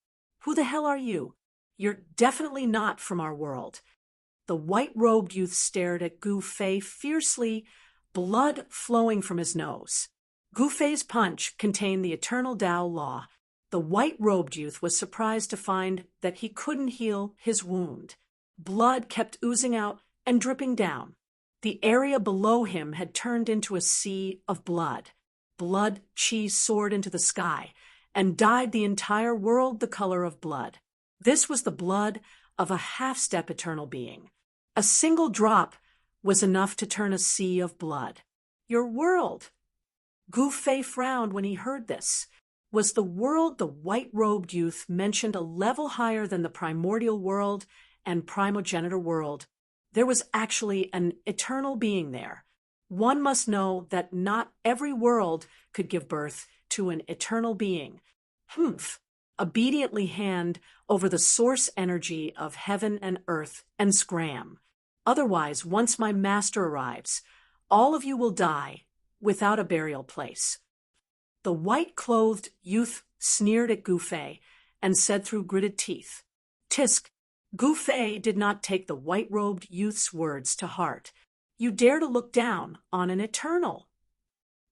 "Who the hell are you? You're definitely not from our world." The white-robed youth stared at Gu-Fei fiercely, blood flowing from his nose. Gu-Fei's punch contained the eternal Tao law. The white-robed youth was surprised to find that he couldn't heal his wound. Blood kept oozing out and dripping down. The area below him had turned into a sea of blood. Blood chi soared into the sky and dyed the entire world the color of blood. This was the blood of a half-step eternal being. A single drop was enough to turn a sea of blood. Your world. Gu Fei frowned when he heard this. Was the world the white-robed youth mentioned a level higher than the primordial world and primogenitor world? There was actually an eternal being there. One must know that not every world could give birth to an eternal being. Humph! Obediently hand over the source energy of heaven and earth and scram. Otherwise, once my master arrives, all of you will die without a burial place. The white-clothed youth sneered at Gu Fei and said through gritted teeth, "Tisk." Gu Fei did not take the white-robed youth's words to heart. You dare to look down on an eternal?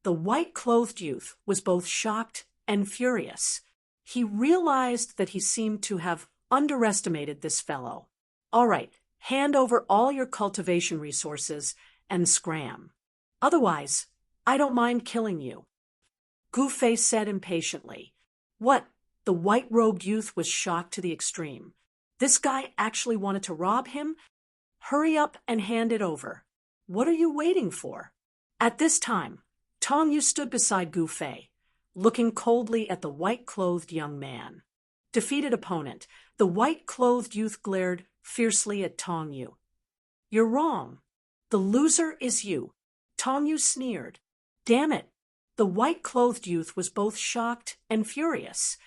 The white-clothed youth was both shocked and furious. He realized that he seemed to have underestimated this fellow. All right, hand over all your cultivation resources and scram. Otherwise, I don't mind killing you. Gu Fei said impatiently. What? The white-robed youth was shocked to the extreme. This guy actually wanted to rob him? Hurry up and hand it over. What are you waiting for? At this time, Tong Yu stood beside Gu Fei, looking coldly at the white-clothed young man. Defeated opponent, the white-clothed youth glared fiercely at Tong Yu. You're wrong. The loser is you. Tong Yu sneered. Damn it. The white-clothed youth was both shocked and furious.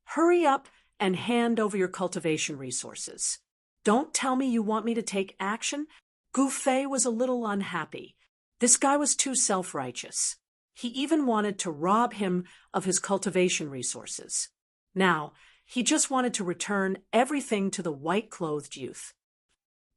Hurry up and hand over your cultivation resources. Don't tell me you want me to take action. Gu Fei was a little unhappy. This guy was too self-righteous. He even wanted to rob him of his cultivation resources. Now, he just wanted to return everything to the white-clothed youth.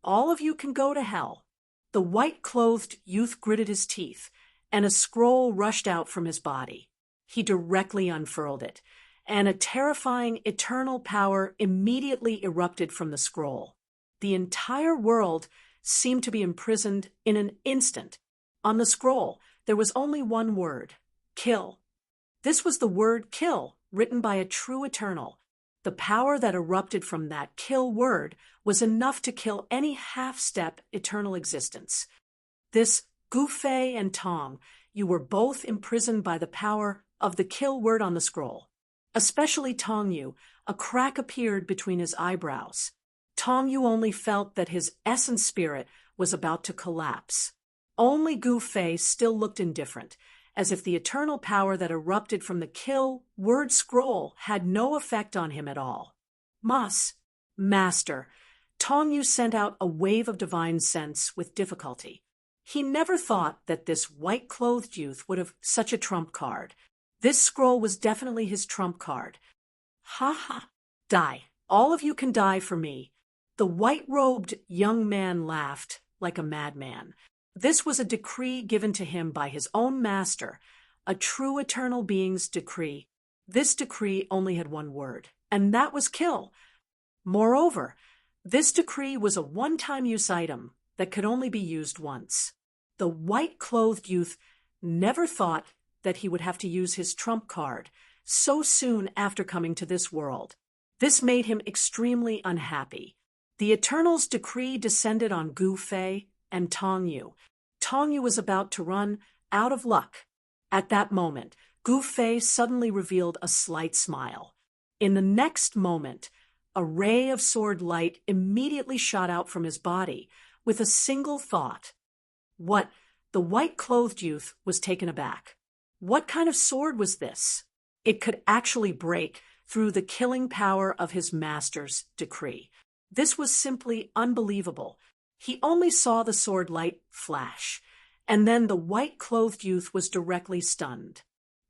All of you can go to hell. The white-clothed youth gritted his teeth, and a scroll rushed out from his body. He directly unfurled it, and a terrifying eternal power immediately erupted from the scroll. The entire world seemed to be imprisoned in an instant. On the scroll, there was only one word: kill. This was the word kill, written by a true eternal. The power that erupted from that kill word was enough to kill any half-step eternal existence. This Gu Fei and Tong, you were both imprisoned by the power of the kill word on the scroll. Especially Tong Yu, a crack appeared between his eyebrows. Tong Yu only felt that his essence spirit was about to collapse. Only Gu Fei still looked indifferent, as if the eternal power that erupted from the kill word scroll had no effect on him at all. Master, Tong Yu sent out a wave of divine sense with difficulty. He never thought that this white-clothed youth would have such a trump card. This scroll was definitely his trump card. Ha ha! Die. All of you can die for me. The white-robed young man laughed like a madman. This was a decree given to him by his own master, a true eternal being's decree. This decree only had one word, and that was kill. Moreover, this decree was a one-time use item that could only be used once. The white-clothed youth never thought that he would have to use his trump card so soon after coming to this world. This made him extremely unhappy. The Eternal's decree descended on Gu Fei and Tong Yu. Tong Yu was about to run out of luck. At that moment, Gu Fei suddenly revealed a slight smile. In the next moment, a ray of sword light immediately shot out from his body with a single thought. What? The white-clothed youth was taken aback. What kind of sword was this? It could actually break through the killing power of his master's decree. This was simply unbelievable. He only saw the sword light flash, and then the white-clothed youth was directly stunned.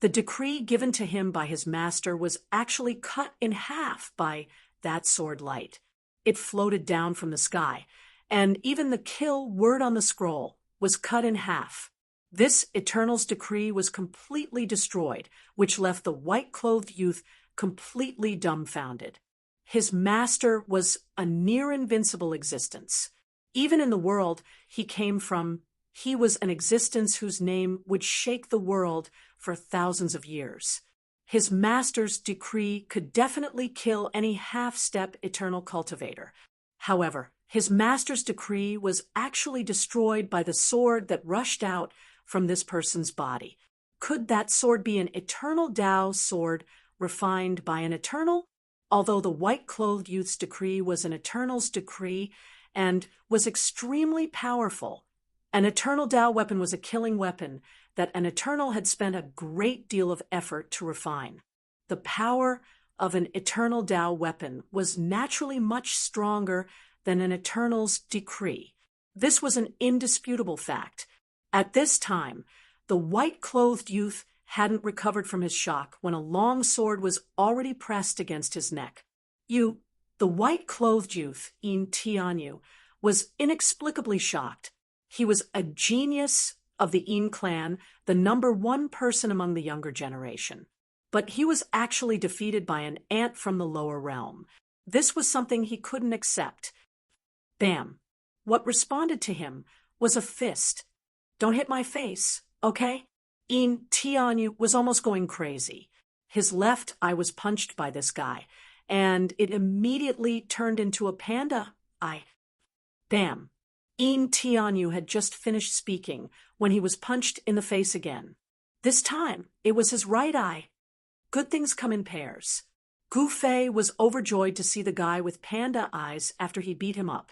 The decree given to him by his master was actually cut in half by that sword light. It floated down from the sky, and even the kill word on the scroll was cut in half. This Eternal's decree was completely destroyed, which left the white-clothed youth completely dumbfounded. His master was a near-invincible existence. Even in the world he came from, He was an existence whose name would shake the world for thousands of years. His master's decree could definitely kill any half-step eternal cultivator. However, his master's decree was actually destroyed by the sword that rushed out from this person's body. Could that sword be an eternal Tao sword refined by an eternal? Although the white-clothed youth's decree was an eternal's decree and was extremely powerful, an eternal Tao weapon was a killing weapon that an eternal had spent a great deal of effort to refine. The power of an eternal Tao weapon was naturally much stronger than an eternal's decree. This was an indisputable fact. At this time, the white-clothed youth hadn't recovered from his shock when a long sword was already pressed against his neck. The white-clothed youth, In Tianyu, was inexplicably shocked. He was a genius of the Yin clan, the #1 person among the younger generation. But he was actually defeated by an ant from the lower realm. This was something he couldn't accept. Bam! What responded to him was a fist. "Don't hit my face, okay?" In Tianyu was almost going crazy. His left eye was punched by this guy, and it immediately turned into a panda eye. Bam! In Tianyu had just finished speaking when he was punched in the face again. This time, it was his right eye. Good things come in pairs. Gu Fei was overjoyed to see the guy with panda eyes after he beat him up.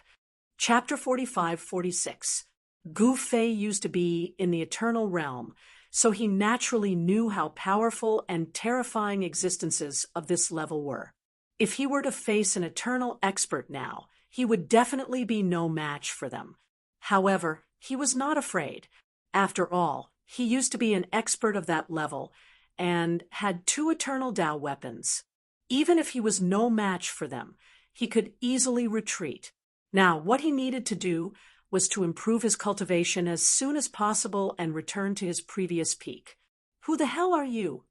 Chapter 45-46. Gu Fei used to be in the eternal realm, so he naturally knew how powerful and terrifying existences of this level were. If he were to face an eternal expert now, he would definitely be no match for them. However, he was not afraid. After all, he used to be an expert of that level and had 2 eternal Tao weapons. Even if he was no match for them, he could easily retreat. Now, what he needed to do was to improve his cultivation as soon as possible and return to his previous peak. "Who the hell are you?"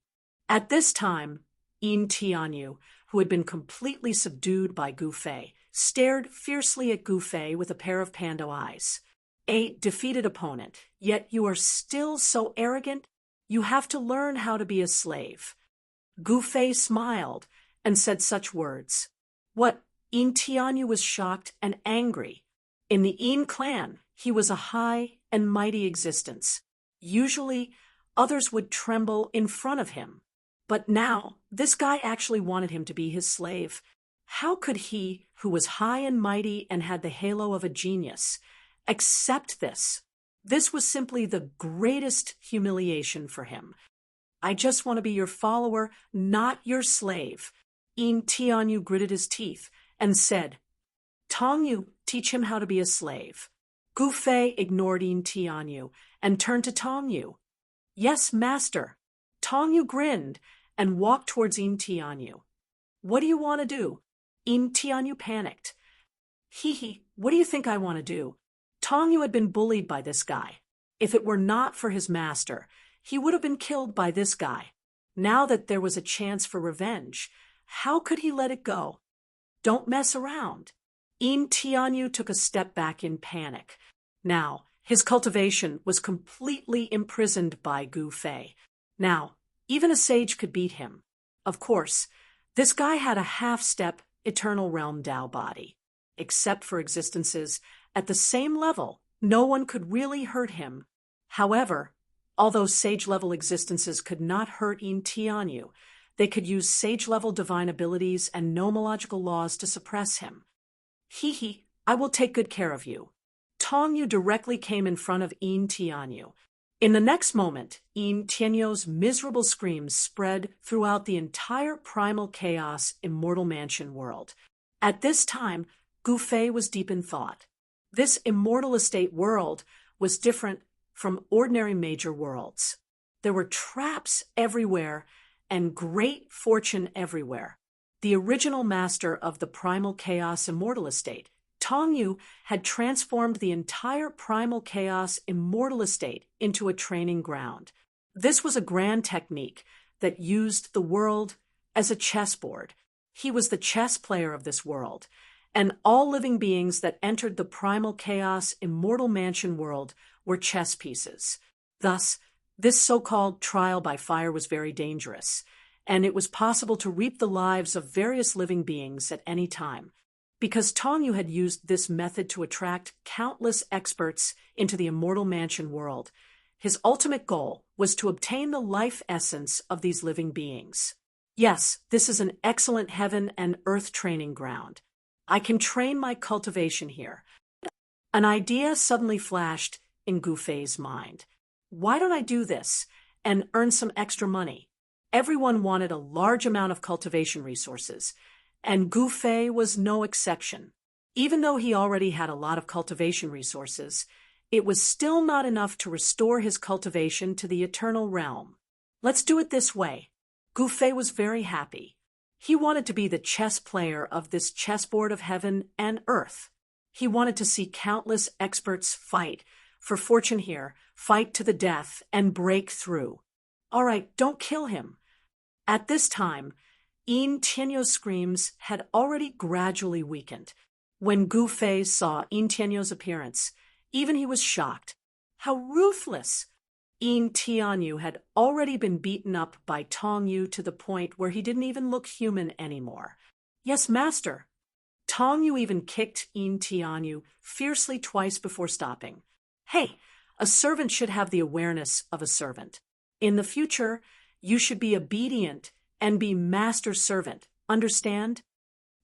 At this time, In Tianyu, who had been completely subdued by Gu Fei, stared fiercely at Gu Fei with a pair of panda eyes. "A defeated opponent, yet you are still so arrogant? You have to learn how to be a slave." Gu Fei smiled and said such words. What? In Tianyu was shocked and angry. In the Yin clan, he was a high and mighty existence. Usually, others would tremble in front of him. But now, this guy actually wanted him to be his slave. How could he, who was high and mighty and had the halo of a genius, accept this? This was simply the greatest humiliation for him. "I just want to be your follower, not your slave." In Tianyu gritted his teeth and said, "Tongyu, teach him how to be a slave." Gu Fei ignored In Tianyu and turned to Tongyu. "Yes, master." Tongyu grinned and walked towards In Tianyu. "What do you want to do?" In Tianyu panicked. "Hee, what do you think I want to do?" Tongyu had been bullied by this guy. If it were not for his master, he would have been killed by this guy. Now that there was a chance for revenge, how could he let it go? "Don't mess around." In Tianyu took a step back in panic. Now, his cultivation was completely imprisoned by Gu Fei. Now, even a sage could beat him. Of course, this guy had a half-step eternal realm Tao body. Except for existences at the same level, no one could really hurt him. However, although sage-level existences could not hurt In Tianyu, they could use sage-level divine abilities and nomological laws to suppress him. "Hee, I will take good care of you." Tongyu directly came in front of In Tianyu. In the next moment, In Tianyu's miserable screams spread throughout the entire primal chaos immortal mansion world. At this time, Gu Fei was deep in thought. This immortal estate world was different from ordinary major worlds. There were traps everywhere and great fortune everywhere. The original master of the primal chaos immortal estate, Tongyu, had transformed the entire primal chaos immortal estate into a training ground. This was a grand technique that used the world as a chessboard. He was the chess player of this world, and all living beings that entered the primal chaos immortal mansion world were chess pieces. Thus, this so-called trial by fire was very dangerous, and it was possible to reap the lives of various living beings at any time. Because Tong Yu had used this method to attract countless experts into the immortal mansion world, his ultimate goal was to obtain the life essence of these living beings. Yes, this is an excellent heaven and earth training ground. I can train my cultivation here. An idea suddenly flashed in Gu Fei's mind. Why don't I do this and earn some extra money? Everyone wanted a large amount of cultivation resources, and Gu Fei was no exception. Even though he already had a lot of cultivation resources, it was still not enough to restore his cultivation to the eternal realm. Let's do it this way. Gu Fei was very happy. He wanted to be the chess player of this chessboard of heaven and earth. He wanted to see countless experts fight for fortune here, fight to the death, and break through. All right, don't kill him. At this time, Yin Tianyou's screams had already gradually weakened. When Gu Fei saw Yin Tianyou's appearance, even he was shocked. How ruthless! Yin Tianyu had already been beaten up by Tong Yu to the point where he didn't even look human anymore. Yes, master. Tong Yu even kicked Yin Tianyu fiercely twice before stopping. Hey, a servant should have the awareness of a servant. In the future, you should be obedient and be master's servant. Understand?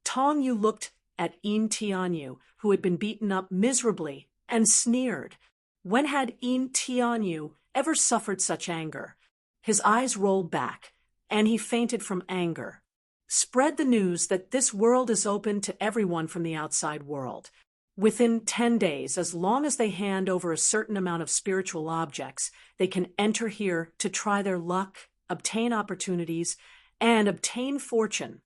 Tong Yu looked at Yin Tianyu, who had been beaten up miserably, and sneered. When had Yin Tianyu ever suffered such anger? His eyes rolled back, and he fainted from anger. Spread the news that this world is open to everyone from the outside world. Within 10 days, as long as they hand over a certain amount of spiritual objects, they can enter here to try their luck, obtain opportunities, and obtain fortune.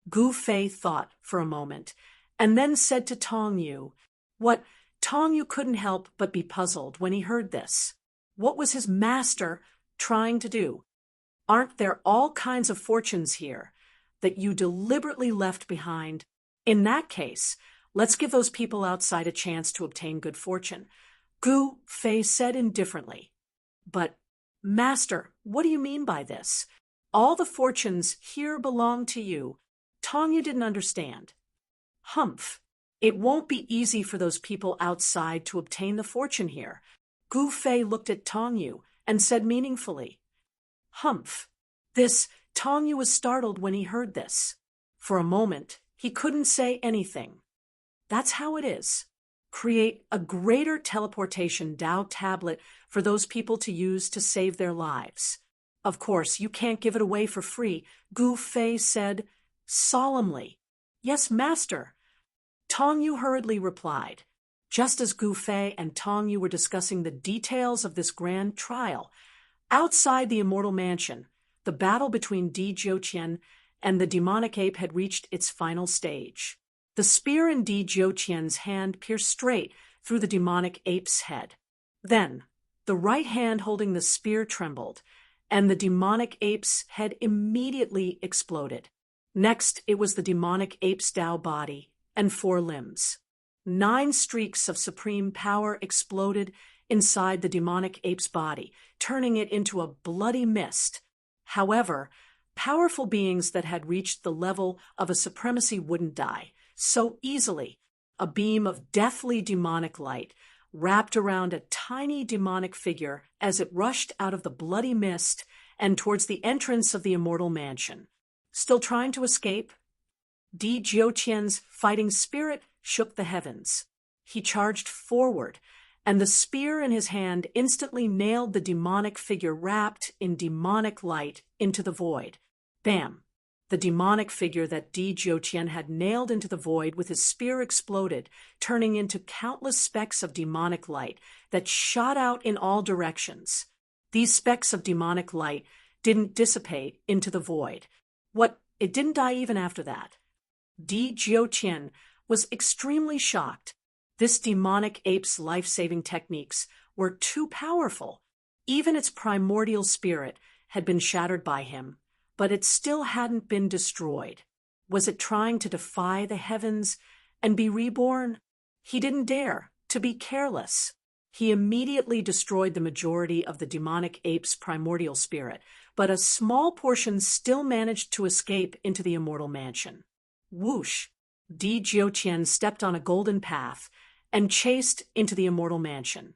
Gu Fei thought for a moment, and then said to Tong Yu, "What?" Tong Yu couldn't help but be puzzled when he heard this. What was his master trying to do? Aren't there all kinds of fortunes here that you deliberately left behind? In that case, let's give those people outside a chance to obtain good fortune, Gu Fei said indifferently. But, master, what do you mean by this? All the fortunes here belong to you. Tong Yu didn't understand. Humph. It won't be easy for those people outside to obtain the fortune here. Gu Fei looked at Tong Yu and said meaningfully. Humph. Tong Yu was startled when he heard this. For a moment, he couldn't say anything. That's how it is. Create a greater teleportation Tao tablet for those people to use to save their lives. Of course, you can't give it away for free, Gu Fei said solemnly. Yes, master. Tong Yu hurriedly replied. Just as Gu Fei and Tong Yu were discussing the details of this grand trial, outside the immortal mansion, the battle between Di Jiuqian and the demonic ape had reached its final stage. The spear in Di Jiuqian's hand pierced straight through the demonic ape's head. Then, the right hand holding the spear trembled, and the demonic ape's head immediately exploded. Next, it was the demonic ape's Tao body and 4 limbs. 9 streaks of supreme power exploded inside the demonic ape's body, turning it into a bloody mist. However, powerful beings that had reached the level of a supremacy wouldn't die so easily. A beam of deathly demonic light wrapped around a tiny demonic figure as it rushed out of the bloody mist and towards the entrance of the immortal mansion. Still trying to escape? Di Jiuqian's fighting spirit shook the heavens. He charged forward, and the spear in his hand instantly nailed the demonic figure wrapped in demonic light into the void. Bam! The demonic figure that Di Jiuqian had nailed into the void with his spear exploded, turning into countless specks of demonic light that shot out in all directions. These specks of demonic light didn't dissipate into the void. It didn't die even after that. Di Jiuqian was extremely shocked. This demonic ape's life-saving techniques were too powerful. Even its primordial spirit had been shattered by him, but it still hadn't been destroyed. Was it trying to defy the heavens and be reborn? He didn't dare to be careless. He immediately destroyed the majority of the demonic ape's primordial spirit, but a small portion still managed to escape into the immortal mansion. Whoosh! Di Jiuqian stepped on a golden path and chased into the immortal mansion.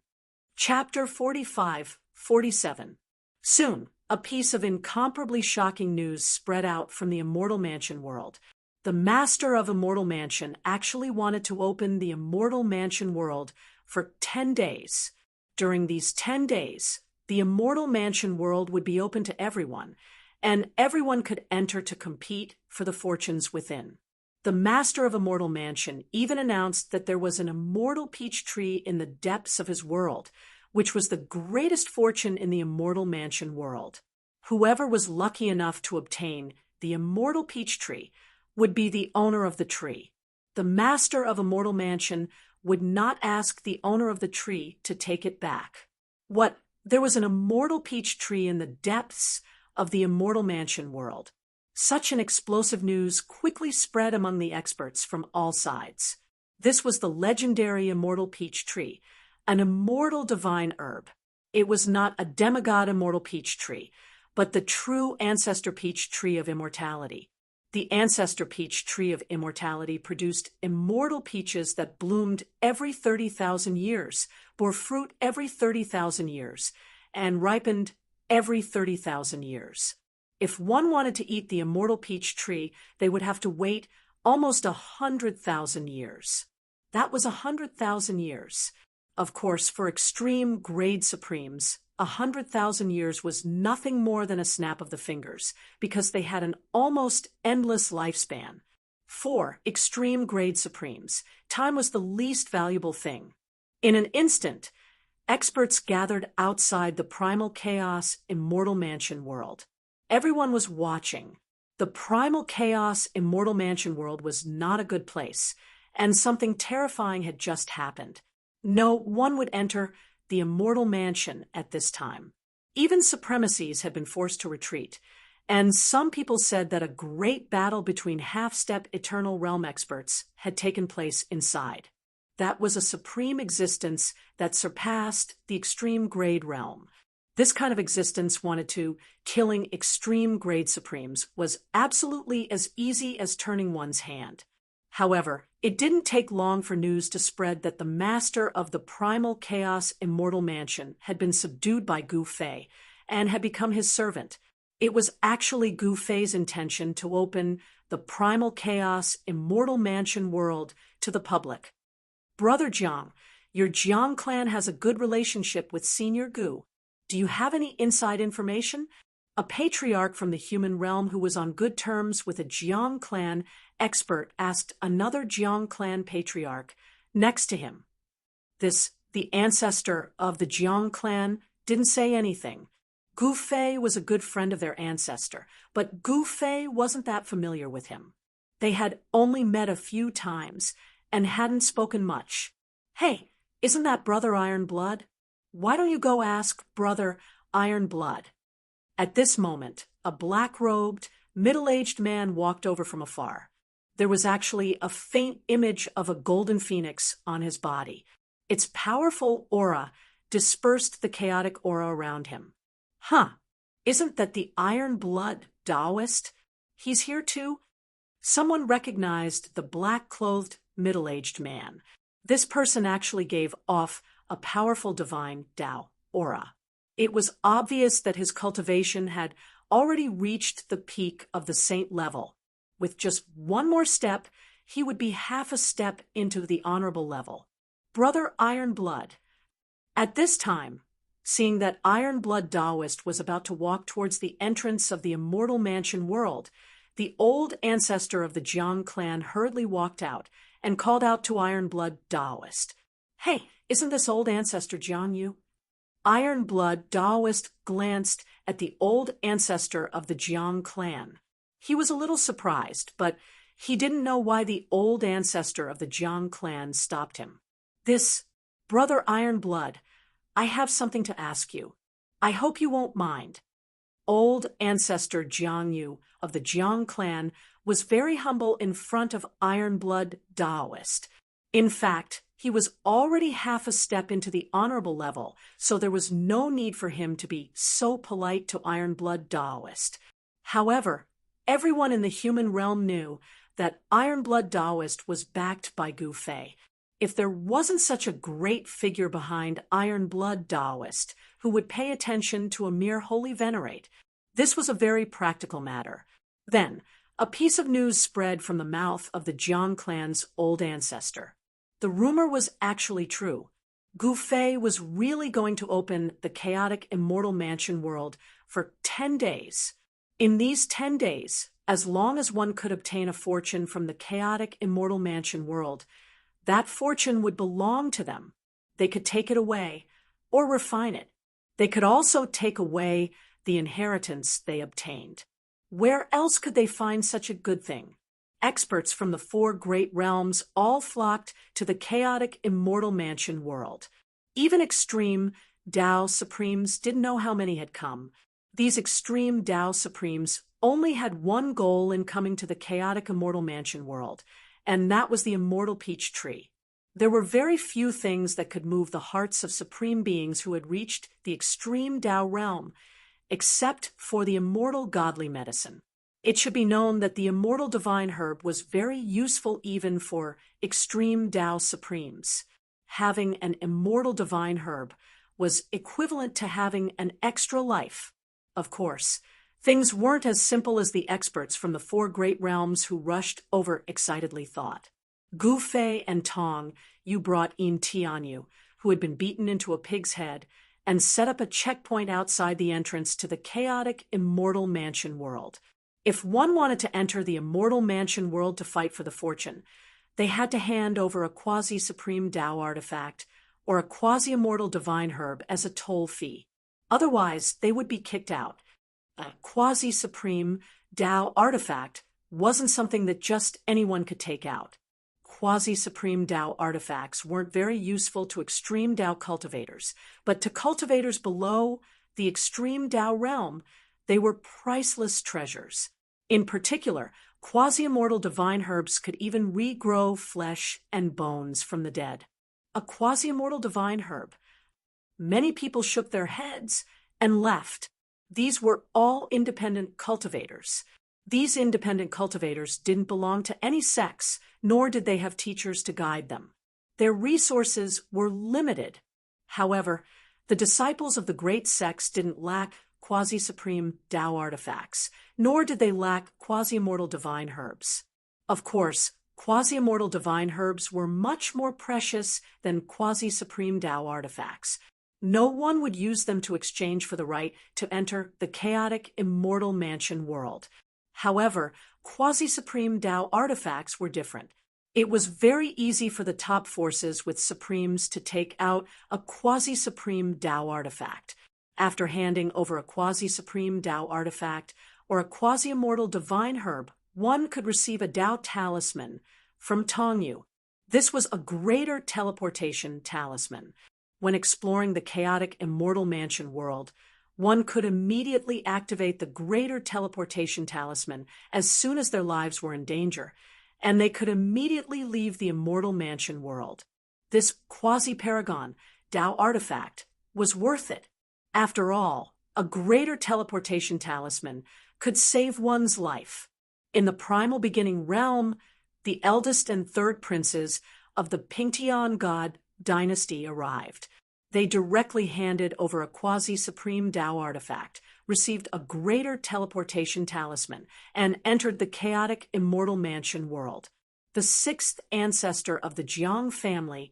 Chapter 45-47. Soon, a piece of incomparably shocking news spread out from the immortal mansion world. The master of Immortal Mansion actually wanted to open the Immortal Mansion world for 10 days. During these 10 days, the Immortal Mansion world would be open to everyone, and everyone could enter to compete for the fortunes within. The master of Immortal Mansion even announced that there was an immortal peach tree in the depths of his world, which was the greatest fortune in the Immortal Mansion world. Whoever was lucky enough to obtain the immortal peach tree would be the owner of the tree. The master of Immortal Mansion would not ask the owner of the tree to take it back. What? There was an immortal peach tree in the depths of the Immortal Mansion world. Such an explosive news quickly spread among the experts from all sides. This was the legendary immortal peach tree, an immortal divine herb. It was not a demigod immortal peach tree, but the true ancestor peach tree of immortality. The ancestor peach tree of immortality produced immortal peaches that bloomed every 30,000 years, bore fruit every 30,000 years, and ripened every 30,000 years. If one wanted to eat the immortal peach tree, they would have to wait almost 100,000 years. That was 100,000 years. Of course, for extreme grade supremes, 100,000 years was nothing more than a snap of the fingers, because they had an almost endless lifespan. For extreme grade supremes, time was the least valuable thing. In an instant, experts gathered outside the primal chaos Immortal Mansion world. Everyone was watching. The primal chaos Immortal Mansion world was not a good place, and something terrifying had just happened. No one would enter the Immortal Mansion at this time. Even supremacies had been forced to retreat, and some people said that a great battle between half-step Eternal Realm experts had taken place inside. That was a supreme existence that surpassed the extreme grade realm. This kind of existence wanted to killing extreme grade supremes was absolutely as easy as turning one's hand. However, it didn't take long for news to spread that the master of the primal chaos Immortal Mansion had been subdued by Gu Fei and had become his servant. It was actually Gu Fei's intention to open the primal chaos Immortal Mansion world to the public. Brother Jiang, your Jiang clan has a good relationship with Senior Gu. Do you have any inside information? A patriarch from the human realm who was on good terms with a Jiang clan expert asked another Jiang clan patriarch next to him. The ancestor of the Jiang clan, didn't say anything. Gu Fei was a good friend of their ancestor, but Gu Fei wasn't that familiar with him. They had only met a few times and hadn't spoken much. Hey, isn't that Brother Iron Blood? Why don't you go ask Brother Iron Blood? At this moment, a black-robed, middle-aged man walked over from afar. There was actually a faint image of a golden phoenix on his body. Its powerful aura dispersed the chaotic aura around him. Isn't that the Iron Blood Taoist? He's here too? Someone recognized the black-clothed, middle-aged man. This person actually gave off a powerful divine Tao aura. It was obvious that his cultivation had already reached the peak of the saint level. With just one more step, he would be half a step into the honorable level. Brother Iron Blood. At this time, seeing that Iron Blood Taoist was about to walk towards the entrance of the Immortal Mansion world, the old ancestor of the Jiang clan hurriedly walked out and called out to Iron Blood Taoist. Hey, isn't this old ancestor Jiang you? Iron Blood Taoist glanced at the old ancestor of the Jiang clan. He was a little surprised, but he didn't know why the old ancestor of the Jiang clan stopped him. Brother Iron Blood, I have something to ask you. I hope you won't mind. Old ancestor Jiang Yu of the Jiang clan was very humble in front of Ironblood Daoist. In fact, he was already half a step into the honorable level, so there was no need for him to be so polite to Ironblood Daoist. However, everyone in the human realm knew that Ironblood Daoist was backed by Gu Fei. If there wasn't such a great figure behind Ironblood Daoist who would pay attention to a mere holy venerate, this was a very practical matter. Then, a piece of news spread from the mouth of the Jiang clan's old ancestor. The rumor was actually true. Gu Fei was really going to open the chaotic immortal mansion world for 10 days. In these 10 days, as long as one could obtain a fortune from the chaotic immortal mansion world, that fortune would belong to them. They could take it away or refine it. They could also take away the inheritance they obtained. Where else could they find such a good thing? Experts from the 4 great realms all flocked to the chaotic immortal mansion world. Even extreme Tao Supremes didn't know how many had come. These extreme Tao Supremes only had one goal in coming to the chaotic immortal mansion world, and that was the immortal peach tree. There were very few things that could move the hearts of supreme beings who had reached the extreme Tao realm, except for the immortal godly medicine. It should be known that the immortal divine herb was very useful even for extreme Tao Supremes. Having an immortal divine herb was equivalent to having an extra life. Of course, things weren't as simple as the experts from the 4 great realms who rushed over excitedly thought. Gu Fei and Tong, you brought In Tianyu, who had been beaten into a pig's head, and set up a checkpoint outside the entrance to the chaotic immortal mansion world. If one wanted to enter the immortal mansion world to fight for the fortune, they had to hand over a quasi-supreme Tao artifact or a quasi-immortal divine herb as a toll fee. Otherwise, they would be kicked out. A quasi-supreme Tao artifact wasn't something that just anyone could take out. Quasi-supreme Tao artifacts weren't very useful to extreme Tao cultivators, but to cultivators below the extreme Tao realm, they were priceless treasures. In particular, quasi-immortal divine herbs could even regrow flesh and bones from the dead. A quasi-immortal divine herb. Many people shook their heads and left. These were all independent cultivators. These independent cultivators didn't belong to any sects, nor did they have teachers to guide them. Their resources were limited. However, the disciples of the great sects didn't lack quasi-supreme Tao artifacts, nor did they lack quasi-immortal divine herbs. Of course, quasi-immortal divine herbs were much more precious than quasi-supreme Tao artifacts. No one would use them to exchange for the right to enter the chaotic immortal mansion world. However, quasi-supreme Tao artifacts were different. It was very easy for the top forces with supremes to take out a quasi-supreme Tao artifact. After handing over a quasi-supreme Tao artifact or a quasi-immortal divine herb, one could receive a Tao talisman from Tongyu. This was a greater teleportation talisman. When exploring the chaotic immortal mansion world, one could immediately activate the greater teleportation talisman as soon as their lives were in danger, and they could immediately leave the immortal mansion world. This quasi-paragon Tao artifact was worth it. After all, a greater teleportation talisman could save one's life. In the primal beginning realm, the eldest and 3rd princes of the Pingtian god dynasty arrived. They directly handed over a quasi-supreme Tao artifact, received a greater teleportation talisman, and entered the chaotic immortal mansion world. The 6th ancestor of the Jiang family,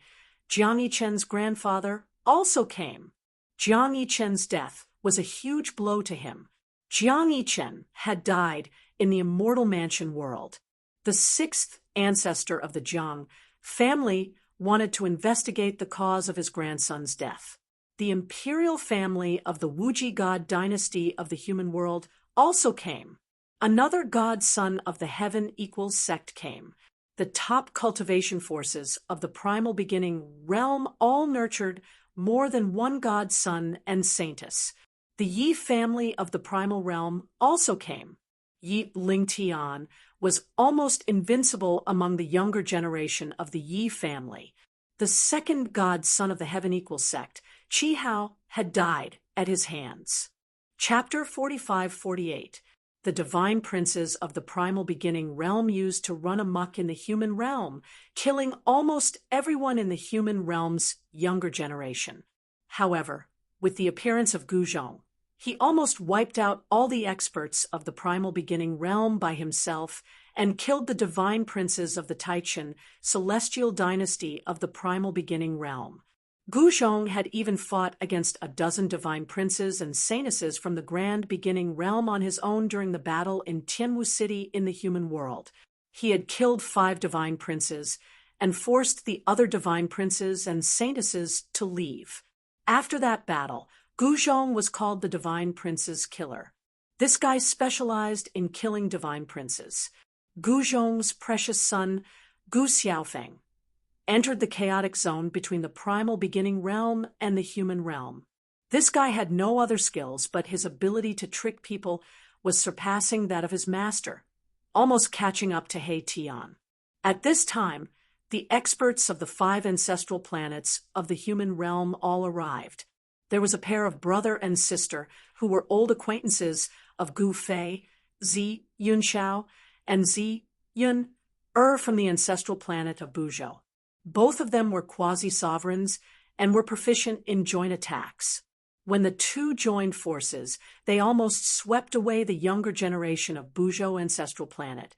Jiang Yichen's grandfather, also came. Jiang Yichen's death was a huge blow to him. Jiang Yichen had died in the immortal mansion world. The 6th ancestor of the Jiang family wanted to investigate the cause of his grandson's death. The imperial family of the Wuji god dynasty of the human world also came. Another godson of the heaven equals sect came. The top cultivation forces of the primal beginning realm all nurtured more than one godson and saintess. The Yi family of the primal realm also came. Yi Lingtian was almost invincible among the younger generation of the Yi family. The second godson of the Heaven Equal sect, Chi Hao, had died at his hands. Chapter 45-48. The divine princes of the primal beginning realm used to run amok in the human realm, killing almost everyone in the human realm's younger generation. However, with the appearance of Guzhong, he almost wiped out all the experts of the primal beginning realm by himself and killed the divine princes of the Taichen celestial dynasty of the primal beginning realm. Guzhong had even fought against a dozen divine princes and saintesses from the grand beginning realm on his own during the battle in Tianwu City in the human world. He had killed 5 divine princes and forced the other divine princes and saintesses to leave. After that battle, Guzhong was called the Divine Prince's Killer. This guy specialized in killing divine princes. Guzhong's precious son, Gu Xiaofeng, entered the chaotic zone between the primal beginning realm and the human realm. This guy had no other skills, but his ability to trick people was surpassing that of his master, almost catching up to He Tian. At this time, the experts of the 5 ancestral planets of the human realm all arrived. There was a pair of brother and sister who were old acquaintances of Gu Fei, Zi Yunxiao, and Zi Yun from the ancestral planet of Buzhou. Both of them were quasi-sovereigns and were proficient in joint attacks. When the two joined forces, they almost swept away the younger generation of Buzhou ancestral planet.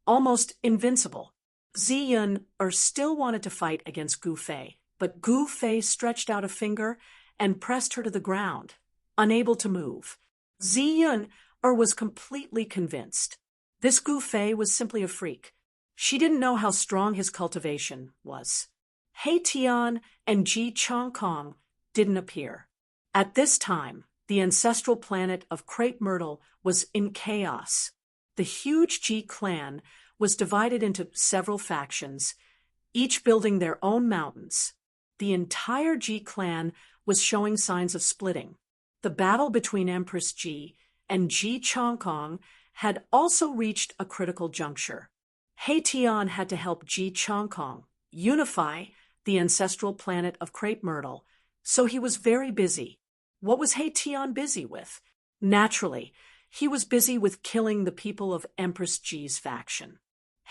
Almost invincible. Ziyun still wanted to fight against Gu Fei, but Gu Fei stretched out a finger and pressed her to the ground, unable to move. Ziyun was completely convinced. This Gu Fei was simply a freak. She didn't know how strong his cultivation was. He Tian and Ji Chongkong didn't appear. At this time, the ancestral planet of Crepe Myrtle was in chaos. The huge Ji clan was divided into several factions, each building their own mountains. The entire Ji clan was showing signs of splitting. The battle between Empress Ji and Ji Chongkong had also reached a critical juncture. He Tian had to help Ji Chongkong unify the ancestral planet of Crepe Myrtle, so he was very busy. What was He Tian busy with? Naturally, he was busy with killing the people of Empress Ji's faction.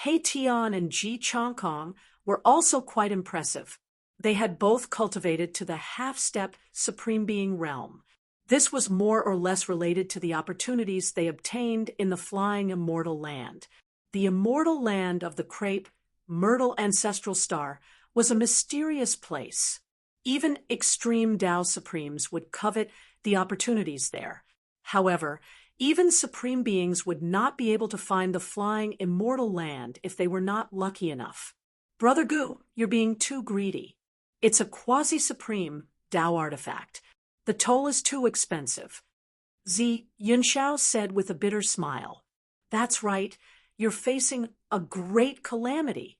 He Tian and Ji Chongkong were also quite impressive. They had both cultivated to the half-step Supreme Being realm. This was more or less related to the opportunities they obtained in the flying immortal land. The immortal land of the Crepe Myrtle ancestral star was a mysterious place. Even extreme Tao Supremes would covet the opportunities there. However, even Supreme Beings would not be able to find the flying immortal land if they were not lucky enough. Brother Gu, you're being too greedy. It's a quasi-supreme Tao artifact. The toll is too expensive. Zi Yunxiao said with a bitter smile. That's right, you're facing a great calamity.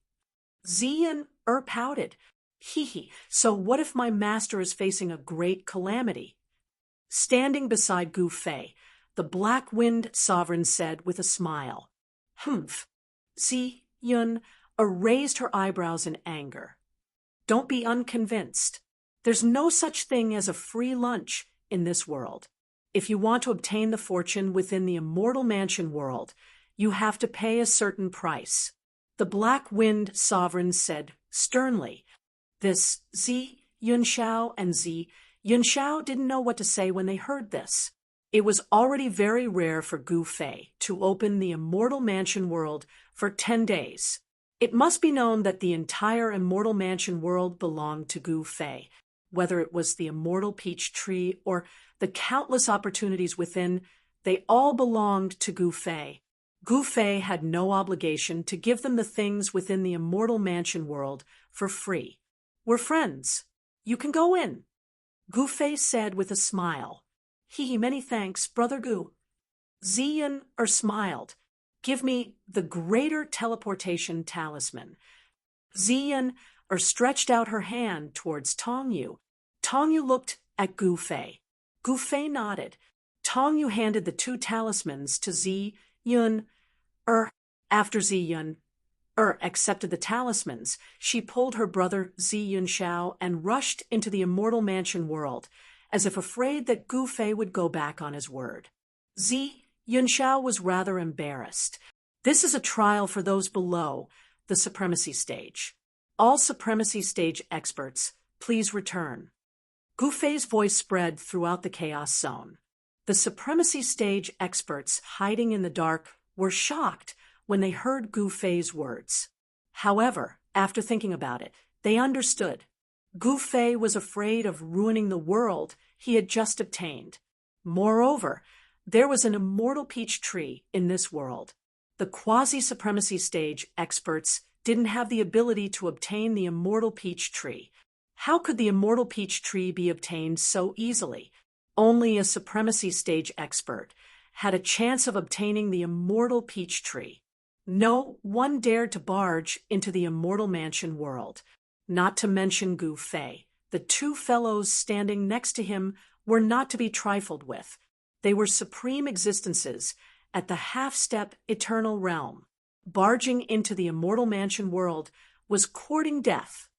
Ziyan pouted. Hee, so what if my master is facing a great calamity? Standing beside Gu Fei, the Black Wind Sovereign said with a smile. Humph. Zi Yun raised her eyebrows in anger. Don't be unconvinced. There's no such thing as a free lunch in this world. If you want to obtain the fortune within the immortal mansion world, you have to pay a certain price. The Black Wind Sovereign said sternly. This Zi Yunxiao and Zi Yunxiao didn't know what to say when they heard this. It was already very rare for Gu Fei to open the immortal mansion world for 10 days. It must be known that the entire immortal mansion world belonged to Gu Fei, whether it was the immortal peach tree or the countless opportunities within, they all belonged to Gu Fei. Gu Fei had no obligation to give them the things within the immortal mansion world for free. We're friends. You can go in. Gu Fei said with a smile. Many thanks, Brother Gu. Ziyan smiled. Give me the greater teleportation talisman. Ziyan stretched out her hand towards Tongyu. Tongyu looked at Gu Fei. Gu Fei nodded. Tongyu handed the 2 talismans to Zi Yun. After accepted the talismans, she pulled her brother Zi Yunxiao and rushed into the immortal mansion world, as if afraid that Gu Fei would go back on his word. Zi Yunxiao was rather embarrassed. This is a trial for those below the supremacy stage. All supremacy stage experts, please return. Gu Fei's voice spread throughout the chaos zone. The supremacy stage experts hiding in the dark were shocked when they heard Gu Fei's words. However, after thinking about it, they understood. Gu Fei was afraid of ruining the world he had just obtained. Moreover, there was an immortal peach tree in this world. The quasi-supremacy stage experts didn't have the ability to obtain the immortal peach tree. How could the immortal peach tree be obtained so easily? Only a supremacy stage expert had a chance of obtaining the immortal peach tree. No one dared to barge into the immortal mansion world, not to mention Gu Fei. The two fellows standing next to him were not to be trifled with. They were supreme existences at the half-step eternal realm. Barging into the immortal mansion world was courting death.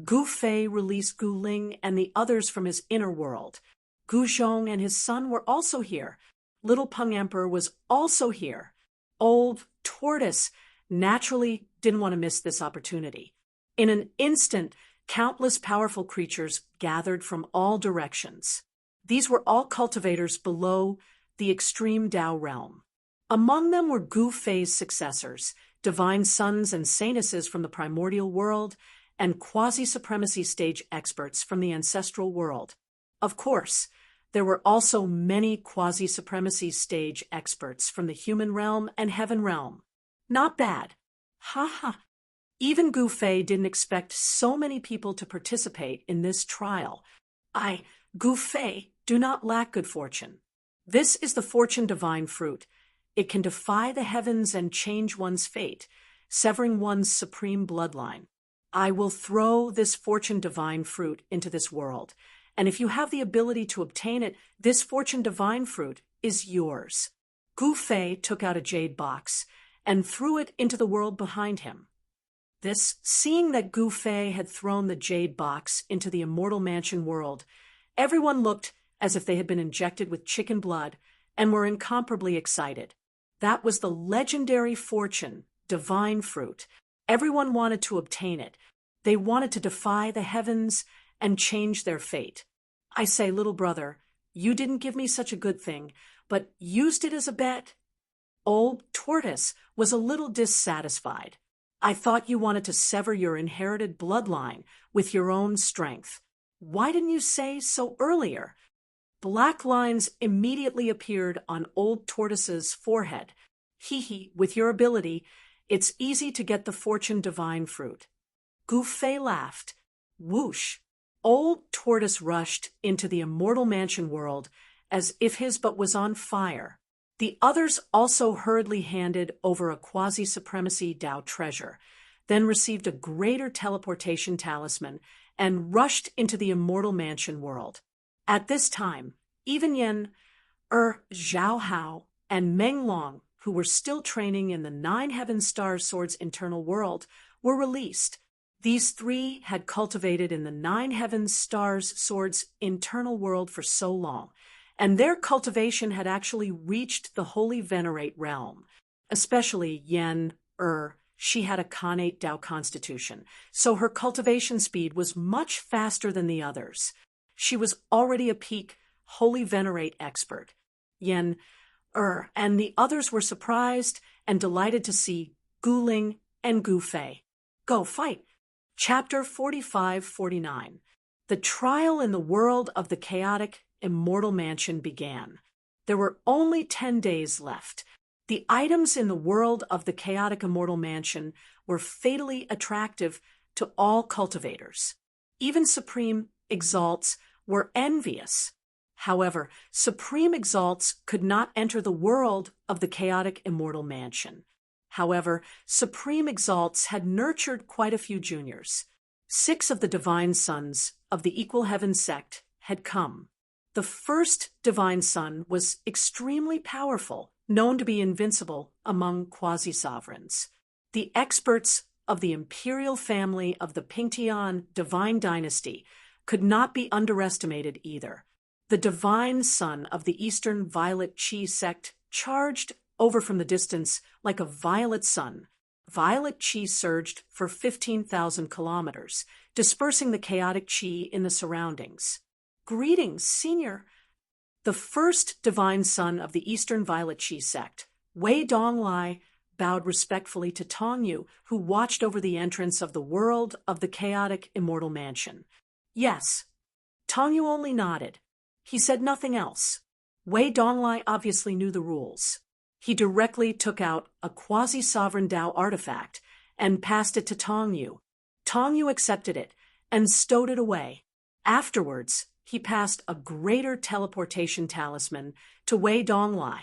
Gu Fei released Gu Ling and the others from his inner world. Gu Zhong and his son were also here. Little Peng Emperor was also here. Old Tortoise naturally didn't want to miss this opportunity. In an instant, countless powerful creatures gathered from all directions. These were all cultivators below the extreme Tao realm. Among them were Gu Fei's successors, divine sons and saintesses from the primordial world, and quasi-supremacy stage experts from the ancestral world. Of course, there were also many quasi-supremacy stage experts from the human realm and heaven realm. Not bad. Ha. Even Gu Fei didn't expect so many people to participate in this trial. Gu Fei, do not lack good fortune. This is the fortune divine fruit. It can defy the heavens and change one's fate, severing one's supreme bloodline. I will throw this fortune divine fruit into this world, and if you have the ability to obtain it, this fortune divine fruit is yours. Gu Fei took out a jade box and threw it into the world behind him. Seeing that Gu Fei had thrown the jade box into the immortal mansion world, everyone looked as if they had been injected with chicken blood and were incomparably excited. That was the legendary fortune, divine fruit. Everyone wanted to obtain it. They wanted to defy the heavens and change their fate. I say, little brother, you didn't give me such a good thing, but used it as a bet. Old Tortoise was a little dissatisfied. I thought you wanted to sever your inherited bloodline with your own strength. Why didn't you say so earlier? Black lines immediately appeared on Old Tortoise's forehead. With your ability, it's easy to get the fortune divine fruit. Gu Fei laughed. Whoosh! Old Tortoise rushed into the immortal mansion world as if his butt was on fire. The others also hurriedly handed over a quasi-supremacy Tao treasure, then received a greater teleportation talisman and rushed into the immortal mansion world. At this time, even Zhao Hao, and Meng Long, who were still training in the 9 Heaven Stars Sword's internal world, were released. These three had cultivated in the 9 Heaven Stars Sword's internal world for so long, and their cultivation had actually reached the Holy Venerate realm. Especially she had a Khanate Tao constitution, so her cultivation speed was much faster than the others. She was already a peak Holy Venerate expert. And the others were surprised and delighted to see Gu Ling and Gu Fei. Go fight! Chapter 45-49. The trial in the world of the chaotic immortal mansion began. There were only 10 days left. The items in the world of the chaotic immortal mansion were fatally attractive to all cultivators. Even supreme exalts were envious. However, supreme exalts could not enter the world of the chaotic immortal mansion. However, supreme exalts had nurtured quite a few juniors. 6 of the divine sons of the Equal Heaven sect had come. The first divine son was extremely powerful, known to be invincible among quasi-sovereigns. The experts of the imperial family of the Pingtian divine dynasty could not be underestimated either. The divine son of the Eastern Violet Chi sect charged over from the distance like a violet sun. Violet Chi surged for 15,000 kilometers, dispersing the chaotic Chi in the surroundings. Greetings, Senior. The first divine son of the Eastern Violet Chi sect, Wei Donglai, bowed respectfully to Tong Yu, who watched over the entrance of the world of the chaotic immortal mansion. Yes. Tong Yu only nodded. He said nothing else. Wei Donglai obviously knew the rules. He directly took out a quasi-sovereign Dao artifact and passed it to Tong Yu. Tong Yu accepted it and stowed it away. Afterwards, he passed a greater teleportation talisman to Wei Donglai.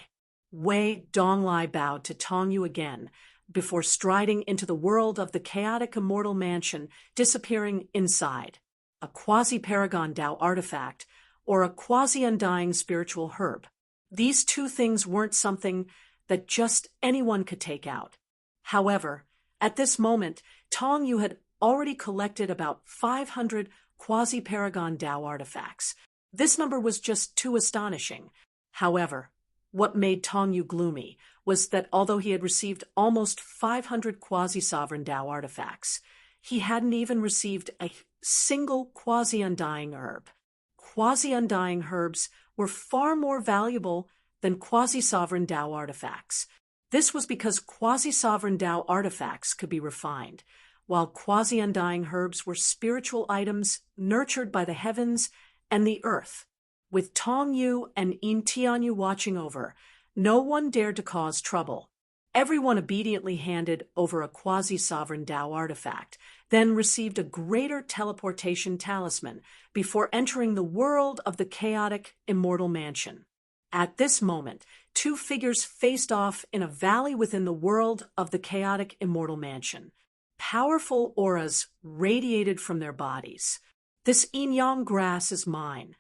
Wei Donglai bowed to Tong Yu again before striding into the world of the chaotic immortal mansion, disappearing inside. A quasi-paragon Dao artifact or a quasi-undying spiritual herb. These two things weren't something that just anyone could take out. However, at this moment, Tong Yu had already collected about 500 quasi-paragon Dao artifacts. This number was just too astonishing. However, what made Tong Yu gloomy was that although he had received almost 500 quasi-sovereign Dao artifacts, he hadn't even received a single quasi-undying herb. Quasi-undying herbs were far more valuable than quasi-sovereign Dao artifacts. This was because quasi-sovereign Dao artifacts could be refined, while quasi-undying herbs were spiritual items nurtured by the heavens and the earth. With Tong Yu and Yin Tianyu watching over, no one dared to cause trouble. Everyone obediently handed over a quasi-sovereign Dao artifact, then received a greater teleportation talisman before entering the world of the chaotic immortal mansion. At this moment, two figures faced off in a valley within the world of the chaotic immortal mansion. Powerful auras radiated from their bodies. This yin-yang grass is mine.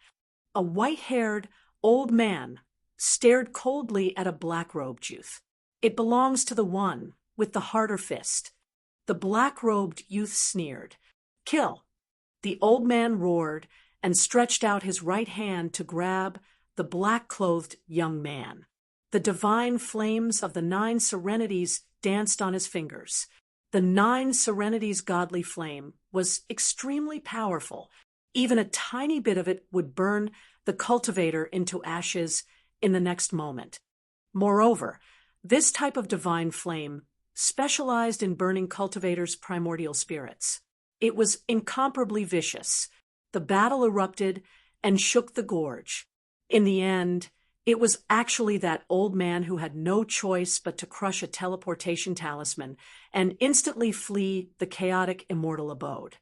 A white-haired old man stared coldly at a black-robed youth. It belongs to the one with the harder fist. The black-robed youth sneered. Kill! The old man roared and stretched out his right hand to grab the black-clothed young man. The divine flames of the 9 serenities danced on his fingers. The 9 serenities' godly flame was extremely powerful. Even a tiny bit of it would burn the cultivator into ashes in the next moment. Moreover, this type of divine flame specialized in burning cultivators' primordial spirits. It was incomparably vicious. The battle erupted and shook the gorge. In the end, it was actually that old man who had no choice but to crush a teleportation talisman and instantly flee the chaotic immortal abode.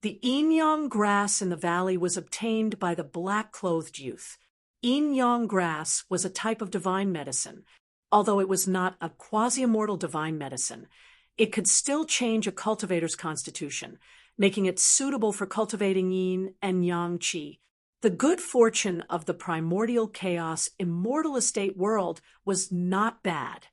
The yin-yang grass in the valley was obtained by the black-clothed youth. Yin-yang grass was a type of divine medicine. Although it was not a quasi-immortal divine medicine, it could still change a cultivator's constitution, making it suitable for cultivating yin and yang qi. The good fortune of the primordial chaos immortal estate world was not bad.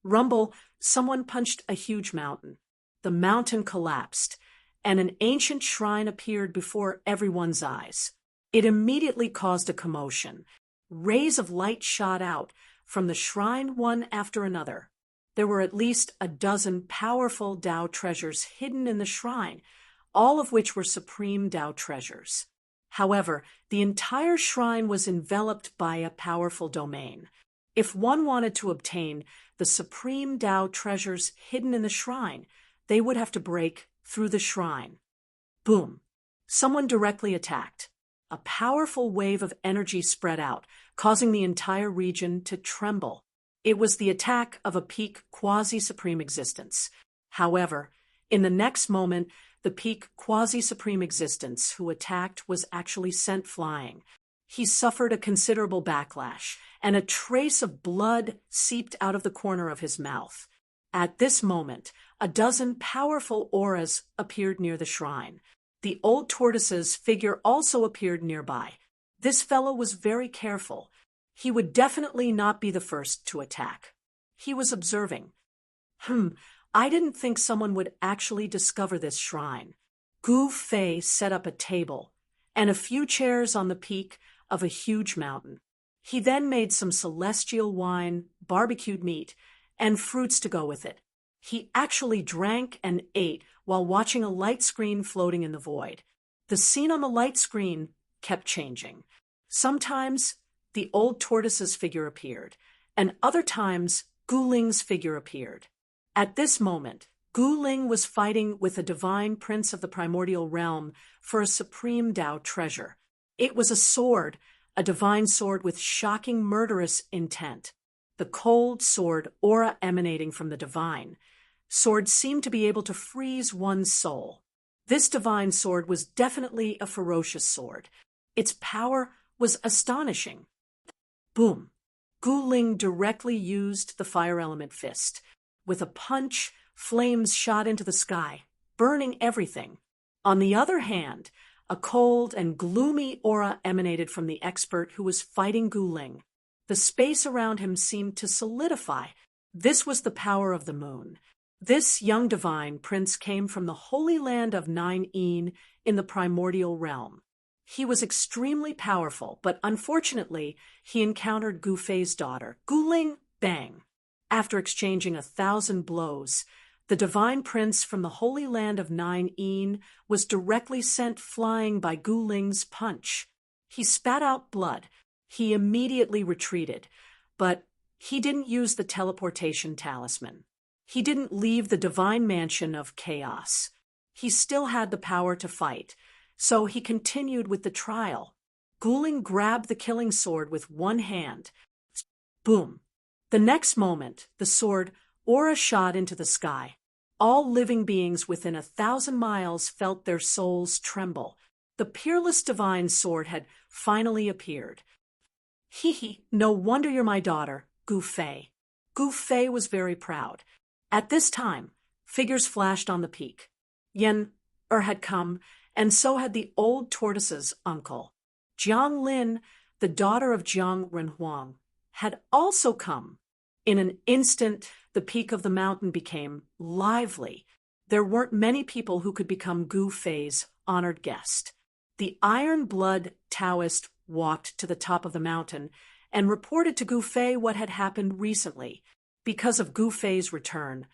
Rumble, someone punched a huge mountain. The mountain collapsed, and an ancient shrine appeared before everyone's eyes. It immediately caused a commotion. Rays of light shot out from the shrine one after another. There were at least a dozen powerful Dao treasures hidden in the shrine, all of which were supreme Dao treasures. However, the entire shrine was enveloped by a powerful domain. If one wanted to obtain the supreme Dao treasures hidden in the shrine, they would have to break through the shrine. Boom! Someone directly attacked. A powerful wave of energy spread out, causing the entire region to tremble. It was the attack of a peak quasi-supreme existence. However, in the next moment, the peak quasi-supreme existence who attacked was actually sent flying. He suffered a considerable backlash, and a trace of blood seeped out of the corner of his mouth. At this moment, a dozen powerful auras appeared near the shrine. The old tortoise's figure also appeared nearby. This fellow was very careful. He would definitely not be the first to attack. He was observing. I didn't think someone would actually discover this shrine. Gu Fei set up a table and a few chairs on the peak of a huge mountain. He then made some celestial wine, barbecued meat, and fruits to go with it. He actually drank and ate while watching a light screen floating in the void. The scene on the light screen kept changing. Sometimes the old tortoise's figure appeared, and other times Gu Ling's figure appeared. At this moment, Gu Ling was fighting with a divine prince of the primordial realm for a supreme Tao treasure. It was a sword, a divine sword with shocking murderous intent. The cold sword aura emanating from the divine sword seemed to be able to freeze one's soul. This divine sword was definitely a ferocious sword. Its power was astonishing. Boom! Gu Ling directly used the fire element fist. With a punch, flames shot into the sky, burning everything. On the other hand, a cold and gloomy aura emanated from the expert who was fighting Gu Ling. The space around him seemed to solidify. This was the power of the moon. This young divine prince came from the holy land of Nine Een in the primordial realm. He was extremely powerful, but unfortunately, he encountered Gu Fei's daughter. Gu Ling, bang! After exchanging 1,000 blows, the divine prince from the holy land of Nine Een was directly sent flying by Gu Ling's punch. He spat out blood. He immediately retreated, but he didn't use the teleportation talisman. He didn't leave the divine mansion of chaos. He still had the power to fight, so he continued with the trial. Gu Ling grabbed the killing sword with one hand. Boom! The next moment, the sword aura shot into the sky. All living beings within 1,000 miles felt their souls tremble. The peerless divine sword had finally appeared. Hee, no wonder you're my daughter, Gu Fei. Gu Fei was very proud. At this time, figures flashed on the peak. Yan had come, and so had the old tortoise's uncle. Jiang Lin, the daughter of Jiang Renhuang, had also come. In an instant, the peak of the mountain became lively. There weren't many people who could become Gu Fei's honored guest. The iron-blood Taoist walked to the top of the mountain and reported to Gu Fei what had happened recently. Because of Gu Fei's return,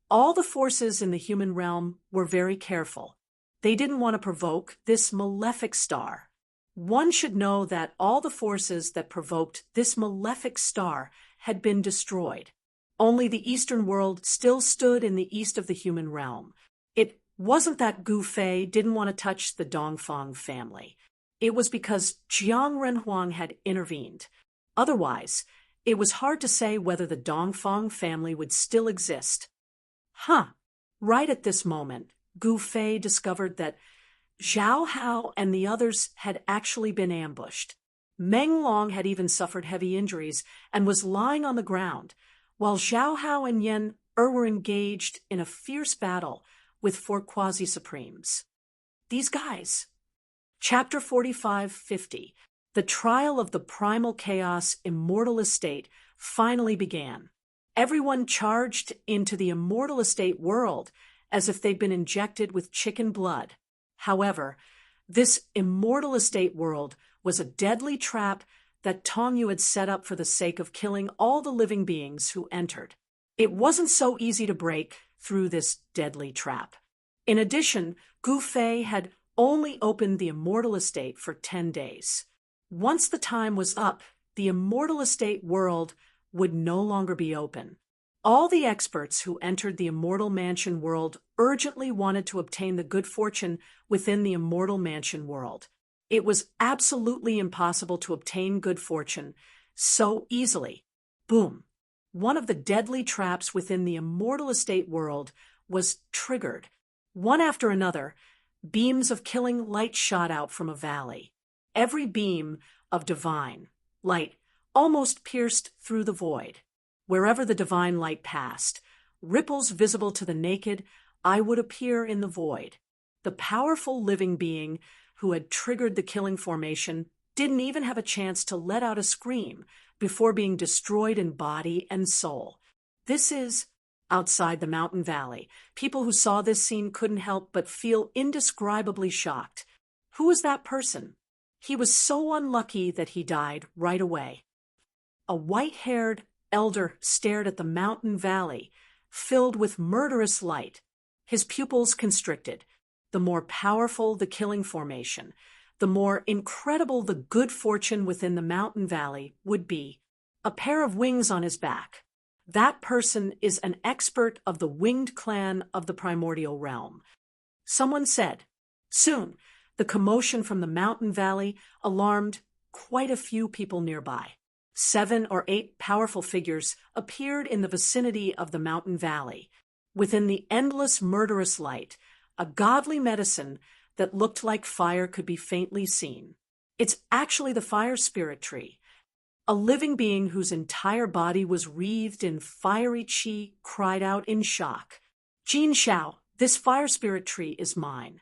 all the forces in the human realm were very careful. They didn't want to provoke this malefic star. One should know that all the forces that provoked this malefic star had been destroyed. Only the eastern world still stood in the east of the human realm. It wasn't that Gu Fei didn't want to touch the Dongfang family. It was because Jiang Renhuang had intervened. Otherwise, it was hard to say whether the Dongfang family would still exist. Right at this moment, Gu Fei discovered that Zhao Hao and the others had actually been ambushed. Meng Long had even suffered heavy injuries and was lying on the ground, while Zhao Hao and Yan were engaged in a fierce battle with 4 quasi-supremes. These guys. Chapter 45-50. The trial of the primal chaos immortal estate finally began. Everyone charged into the immortal estate world as if they'd been injected with chicken blood. However, this immortal estate world was a deadly trap that Tongyu had set up for the sake of killing all the living beings who entered. It wasn't so easy to break through this deadly trap. In addition, Gu Fei had only opened the immortal estate for 10 days. Once the time was up, the immortal estate world would no longer be open. All the experts who entered the immortal mansion world urgently wanted to obtain the good fortune within the immortal mansion world. It was absolutely impossible to obtain good fortune so easily. Boom! One of the deadly traps within the immortal estate world was triggered. One after another, beams of killing light shot out from a valley. Every beam of divine light almost pierced through the void. Wherever the divine light passed, ripples visible to the naked eye would appear in the void. The powerful living being who had triggered the killing formation didn't even have a chance to let out a scream before being destroyed in body and soul. This is outside the mountain valley. People who saw this scene couldn't help but feel indescribably shocked. Who was that person? He was so unlucky that he died right away. A white-haired elder stared at the mountain valley, filled with murderous light. His pupils constricted. The more powerful the killing formation, the more incredible the good fortune within the mountain valley would be. A pair of wings on his back. That person is an expert of the winged clan of the primordial realm. Someone said. Soon, the commotion from the mountain valley alarmed quite a few people nearby. 7 or 8 powerful figures appeared in the vicinity of the mountain valley. Within the endless murderous light, a godly medicine that looked like fire could be faintly seen. It's actually the fire spirit tree. A living being whose entire body was wreathed in fiery chi cried out in shock. Jin Xiao, this fire spirit tree is mine.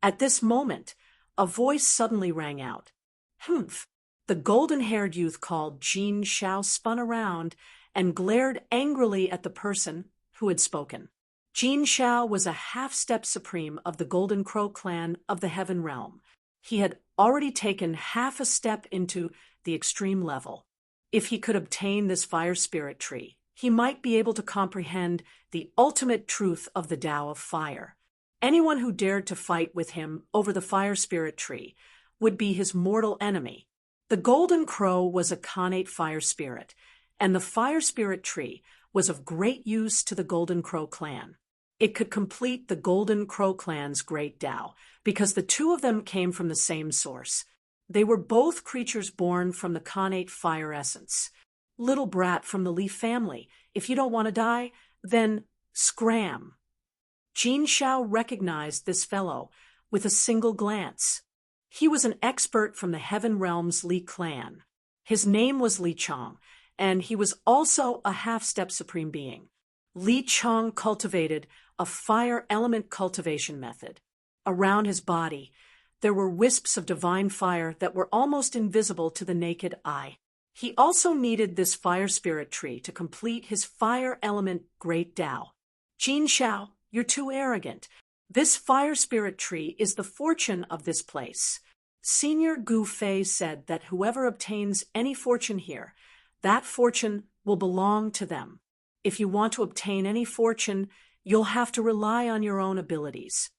At this moment, a voice suddenly rang out. Humph! The golden-haired youth called Jin Xiao spun around and glared angrily at the person who had spoken. Jin Xiao was a half-step supreme of the Golden Crow clan of the Heaven Realm. He had already taken half a step into the extreme level. If he could obtain this fire spirit tree, he might be able to comprehend the ultimate truth of the Tao of fire. Anyone who dared to fight with him over the fire spirit tree would be his mortal enemy. The Golden Crow was a Khanate fire spirit, and the fire spirit tree was of great use to the Golden Crow clan. It could complete the Golden Crow clan's great Tao, because the two of them came from the same source. They were both creatures born from the Khanate fire essence. Little brat from the Leaf family, if you don't want to die, then scram. Jin Xiao recognized this fellow with a single glance. He was an expert from the Heaven Realm's Li clan. His name was Li Chong, and he was also a half-step supreme being. Li Chong cultivated a fire element cultivation method. Around his body, there were wisps of divine fire that were almost invisible to the naked eye. He also needed this fire spirit tree to complete his fire element great Tao. Jin Xiao, you're too arrogant. This fire spirit tree is the fortune of this place. Senior Gu Fei said that whoever obtains any fortune here, that fortune will belong to them. If you want to obtain any fortune, you'll have to rely on your own abilities.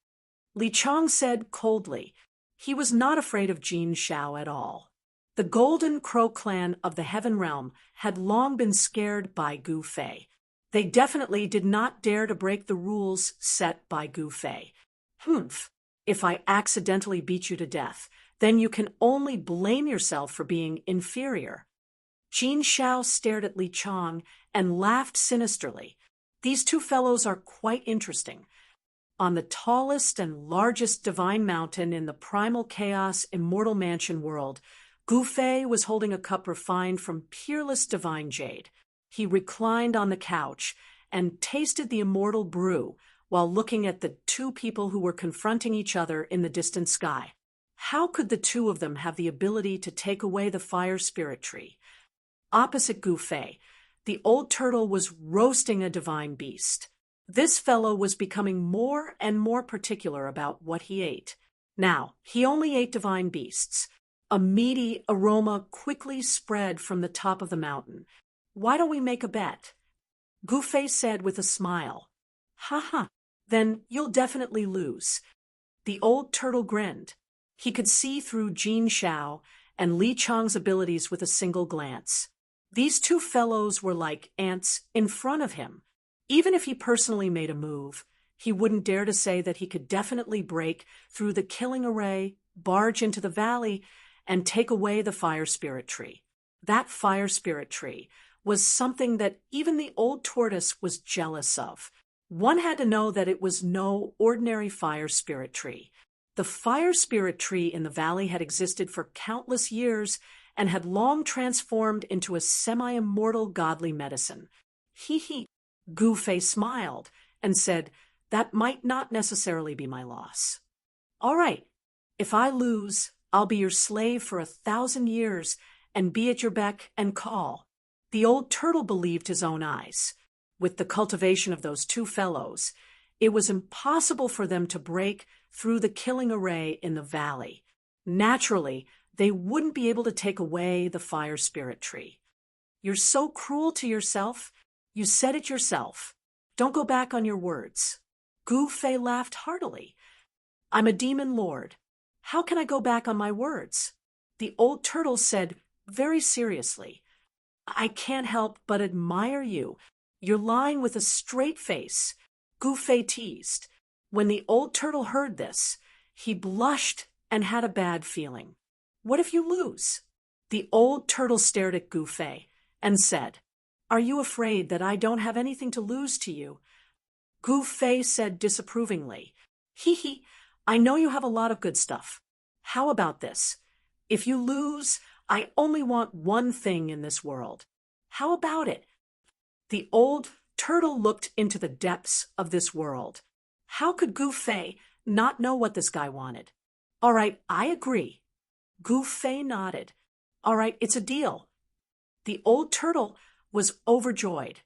Li Chong said coldly. He was not afraid of Jin Xiao at all. The Golden Crow clan of the Heaven Realm had long been scared by Gu Fei. They definitely did not dare to break the rules set by Gu Fei. Humph! If I accidentally beat you to death, then you can only blame yourself for being inferior. Jin Xiao stared at Li Chong and laughed sinisterly. These two fellows are quite interesting. On the tallest and largest divine mountain in the primal chaos immortal mansion world, Gu Fei was holding a cup refined from peerless divine jade. He reclined on the couch and tasted the immortal brew while looking at the two people who were confronting each other in the distant sky. How could the two of them have the ability to take away the fire spirit tree? Opposite Gu Fei, the old turtle was roasting a divine beast. This fellow was becoming more and more particular about what he ate. Now, he only ate divine beasts. A meaty aroma quickly spread from the top of the mountain. Why don't we make a bet? Gu Fei said with a smile. Ha ha, then you'll definitely lose. The old turtle grinned. He could see through Jin Xiao and Li Chong's abilities with a single glance. These two fellows were like ants in front of him. Even if he personally made a move, he wouldn't dare to say that he could definitely break through the killing array, barge into the valley, and take away the fire spirit tree. That fire spirit tree was something that even the old tortoise was jealous of. One had to know that it was no ordinary fire spirit tree. The fire spirit tree in the valley had existed for countless years and had long transformed into a semi-immortal godly medicine. He. Gu Fei smiled and said, that might not necessarily be my loss. All right, if I lose, I'll be your slave for 1,000 years and be at your beck and call. The old turtle believed his own eyes. with the cultivation of those two fellows, it was impossible for them to break through the killing array in the valley. Naturally, they wouldn't be able to take away the fire spirit tree. You're so cruel to yourself. You said it yourself. Don't go back on your words. Gu Fei laughed heartily. I'm a demon lord. How can I go back on my words? The old turtle said very seriously, I can't help but admire you. You're lying with a straight face. Gu Fei teased. When the old turtle heard this, he blushed and had a bad feeling. What if you lose? The old turtle stared at Gu Fei and said, Are you afraid that I don't have anything to lose to you? Gu Fei said disapprovingly, Hee hee, I know you have a lot of good stuff. How about this? If you lose, I only want one thing in this world. How about it? The old turtle looked into the depths of this world. How could Gu Fei not know what this guy wanted? All right, I agree. Gu Fei nodded. All right, it's a deal. The old turtle was overjoyed.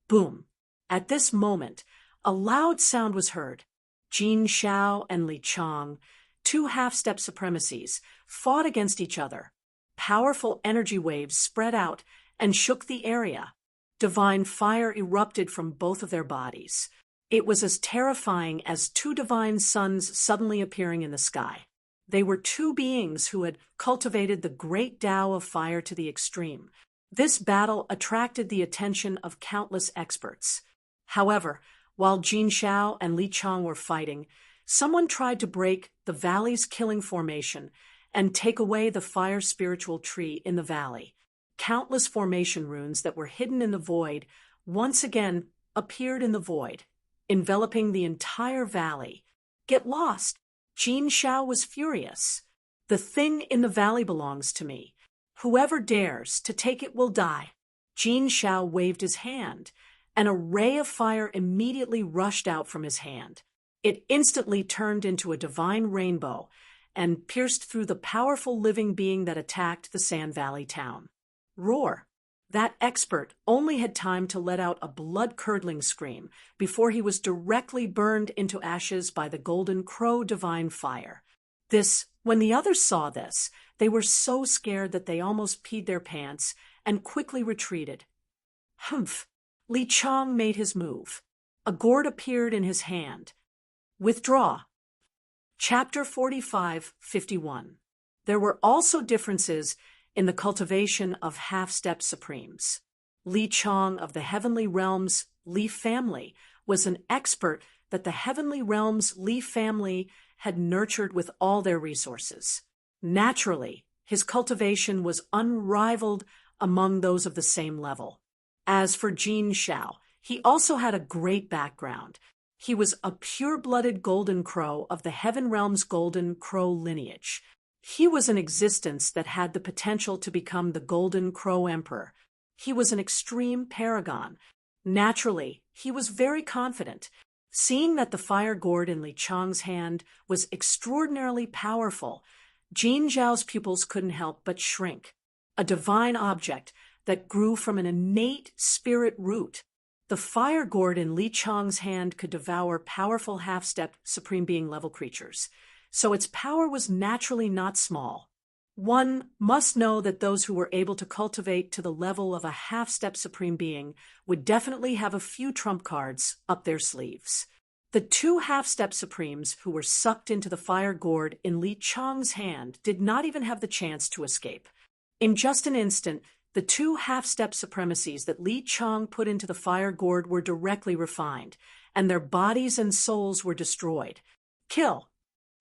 Boom. At this moment, a loud sound was heard. Jin Xiao and Li Chang, two half-step supremacies, fought against each other. Powerful energy waves spread out and shook the area. Divine fire erupted from both of their bodies. It was as terrifying as two divine suns suddenly appearing in the sky. They were two beings who had cultivated the great Tao of fire to the extreme. This battle attracted the attention of countless experts. However, while Jin Xiao and Li Chang were fighting, someone tried to break the valley's killing formation and take away the fire spiritual tree in the valley. Countless formation runes that were hidden in the void once again appeared in the void, enveloping the entire valley. Get lost! Jin Xiao was furious. The thing in the valley belongs to me. Whoever dares to take it will die. Jin Xiao waved his hand. An ray of fire immediately rushed out from his hand. It instantly turned into a divine rainbow and pierced through the powerful living being that attacked the Sand Valley town. Roar! That expert only had time to let out a blood-curdling scream before he was directly burned into ashes by the golden crow divine fire. When the others saw this, they were so scared that they almost peed their pants and quickly retreated. Humph! Li Chang made his move. A gourd appeared in his hand. Withdraw. Chapter 45-51. There were also differences in the cultivation of half-step supremes. Li Chang of the Heavenly Realms Li family was an expert that the Heavenly Realms Li family had nurtured with all their resources. Naturally, his cultivation was unrivaled among those of the same level. As for Jin Xiao, he also had a great background. He was a pure-blooded golden crow of the Heaven Realm's golden crow lineage. He was an existence that had the potential to become the Golden Crow Emperor. He was an extreme paragon. Naturally, he was very confident. Seeing that the fire gourd in Li Chang's hand was extraordinarily powerful, Jin Xiao's pupils couldn't help but shrink. A divine object that grew from an innate spirit root. The fire gourd in Li Chang's hand could devour powerful half-step Supreme Being level creatures, so its power was naturally not small. One must know that those who were able to cultivate to the level of a half-step Supreme Being would definitely have a few trump cards up their sleeves. The two half-step Supremes who were sucked into the fire gourd in Li Chang's hand did not even have the chance to escape. In just an instant, the two half-step supremacies that Li Chang put into the fire gourd were directly refined, and their bodies and souls were destroyed. Kill!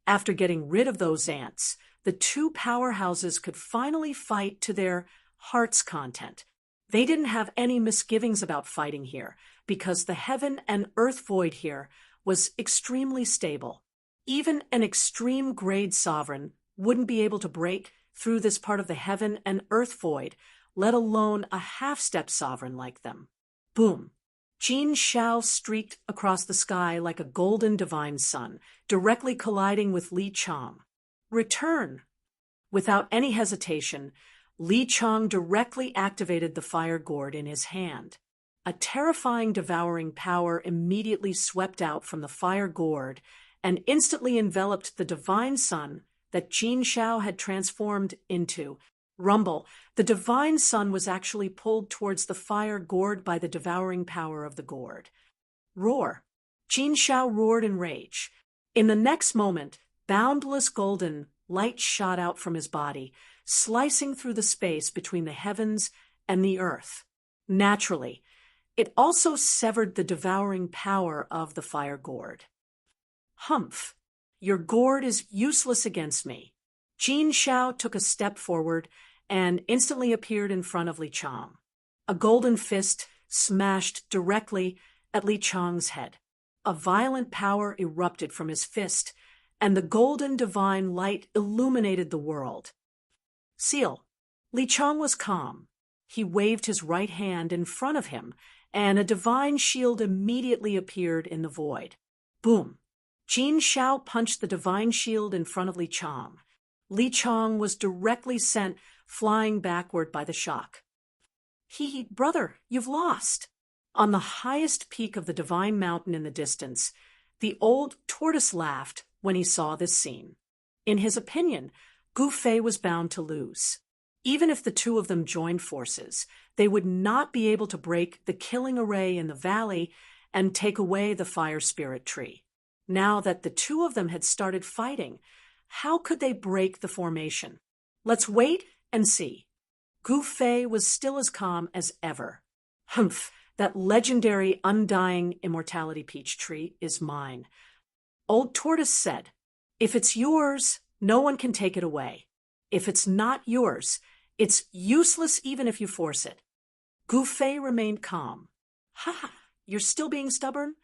After getting rid of those ants, the two powerhouses could finally fight to their heart's content. They didn't have any misgivings about fighting here, because the heaven and earth void here was extremely stable. Even an extreme grade sovereign wouldn't be able to break through this part of the heaven and earth void, let alone a half-step sovereign like them. Boom! Jin Xiao streaked across the sky like a golden divine sun, directly colliding with Li Chang. Return! Without any hesitation, Li Chang directly activated the fire gourd in his hand. a terrifying devouring power immediately swept out from the fire gourd and instantly enveloped the divine sun that Jin Shao had transformed into. Rumble, the divine sun was actually pulled towards the fire gourd by the devouring power of the gourd. Roar! Jin Shao roared in rage. In the next moment, boundless golden light shot out from his body, slicing through the space between the heavens and the earth. Naturally, it also severed the devouring power of the fire gourd. Humph! Your gourd is useless against me. Jin Shao took a step forward and instantly appeared in front of Li Chang. A golden fist smashed directly at Li Chang's head. A violent power erupted from his fist, and the golden divine light illuminated the world. Seal. Li Chang was calm. He waved his right hand in front of him, and a divine shield immediately appeared in the void. Boom! Jin Shao punched the divine shield in front of Li Chang. Li Chang was directly sent flying backward by the shock. Brother, you've lost. On the highest peak of the divine mountain in the distance, the old tortoise laughed when he saw this scene. In his opinion, Gu Fei was bound to lose. Even if the two of them joined forces, they would not be able to break the killing array in the valley and take away the fire spirit tree. Now that the two of them had started fighting, how could they break the formation? Let's wait and see. Gu Fei was still as calm as ever. Humph, that legendary undying immortality peach tree is mine. Old Tortoise said, if it's yours, no one can take it away. If it's not yours, it's useless even if you force it. Gu Fei remained calm. Ha! You're still being stubborn?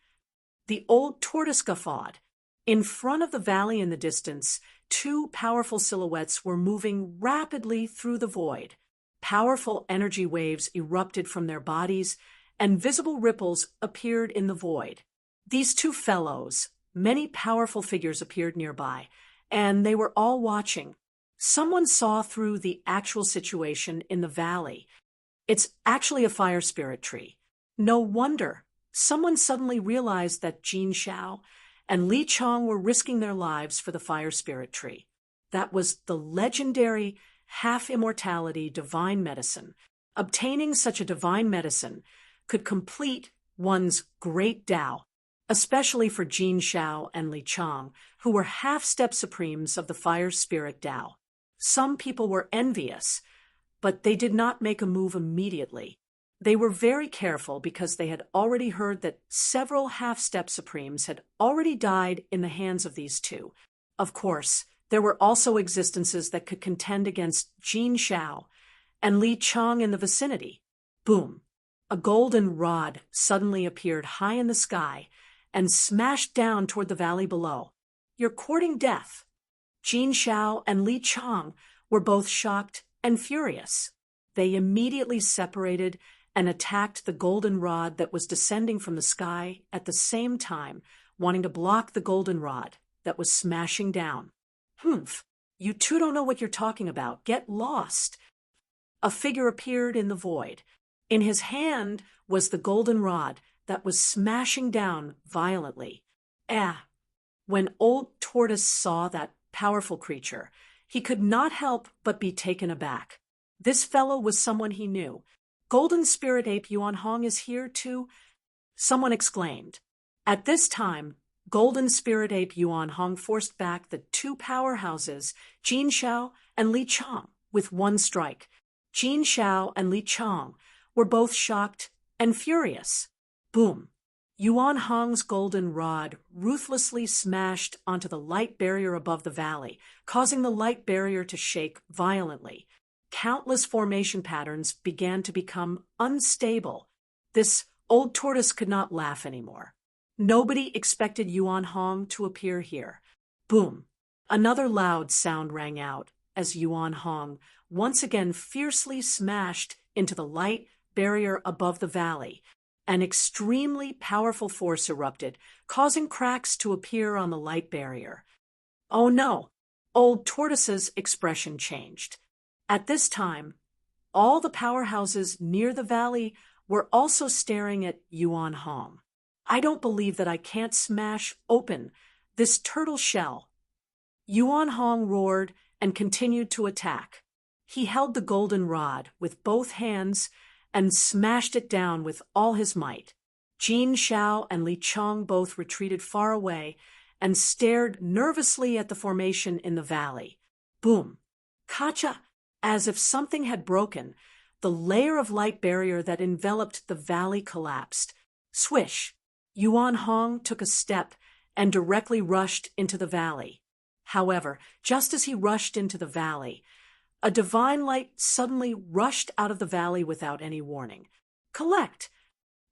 The old tortoise guffawed. In front of the valley in the distance, two powerful silhouettes were moving rapidly through the void. Powerful energy waves erupted from their bodies, and visible ripples appeared in the void. These two fellows, many powerful figures appeared nearby, and they were all watching. Someone saw through the actual situation in the valley. It's actually a fire spirit tree. No wonder. Someone suddenly realized that Jin Shao and Li Chang were risking their lives for the fire spirit tree. That was the legendary half-immortality divine medicine. Obtaining such a divine medicine could complete one's great Tao, especially for Jin Shao and Li Chang, who were half-step supremes of the fire spirit Tao. Some people were envious, but they did not make a move immediately. They were very careful because they had already heard that several half-step supremes had already died in the hands of these two. Of course, there were also existences that could contend against Jin Shao and Li Chang in the vicinity. Boom! A golden rod suddenly appeared high in the sky and smashed down toward the valley below. You're courting death. Jin Shao and Li Chang were both shocked and furious. They immediately separated and attacked the golden rod that was descending from the sky at the same time, wanting to block the golden rod that was smashing down. Humph, you two don't know what you're talking about. Get lost. A figure appeared in the void. In his hand was the golden rod that was smashing down violently. When old Tortoise saw that powerful creature, he could not help but be taken aback. This fellow was someone he knew. Golden Spirit Ape Yuan Hong is here too? Someone exclaimed. At this time, Golden Spirit Ape Yuan Hong forced back the two powerhouses, Jin Shao and Li Chang, with one strike. Jin Shao and Li Chang were both shocked and furious. Boom! Yuan Hong's golden rod ruthlessly smashed onto the light barrier above the valley, causing the light barrier to shake violently. Countless formation patterns began to become unstable. This old tortoise could not laugh anymore. Nobody expected Yuan Hong to appear here. Boom! Another loud sound rang out as Yuan Hong once again fiercely smashed into the light barrier above the valley. An extremely powerful force erupted, causing cracks to appear on the light barrier. Oh no! Old Tortoise's expression changed. At this time, all the powerhouses near the valley were also staring at Yuan Hong. I don't believe that I can't smash open this turtle shell. Yuan Hong roared and continued to attack. He held the golden rod with both hands and smashed it down with all his might. Jin Xiao and Li Chong both retreated far away and stared nervously at the formation in the valley. Boom! Kacha! As if something had broken, the layer of light barrier that enveloped the valley collapsed. Swish! Yuan Hong took a step and directly rushed into the valley. However, just as he rushed into the valley, a divine light suddenly rushed out of the valley without any warning. Collect!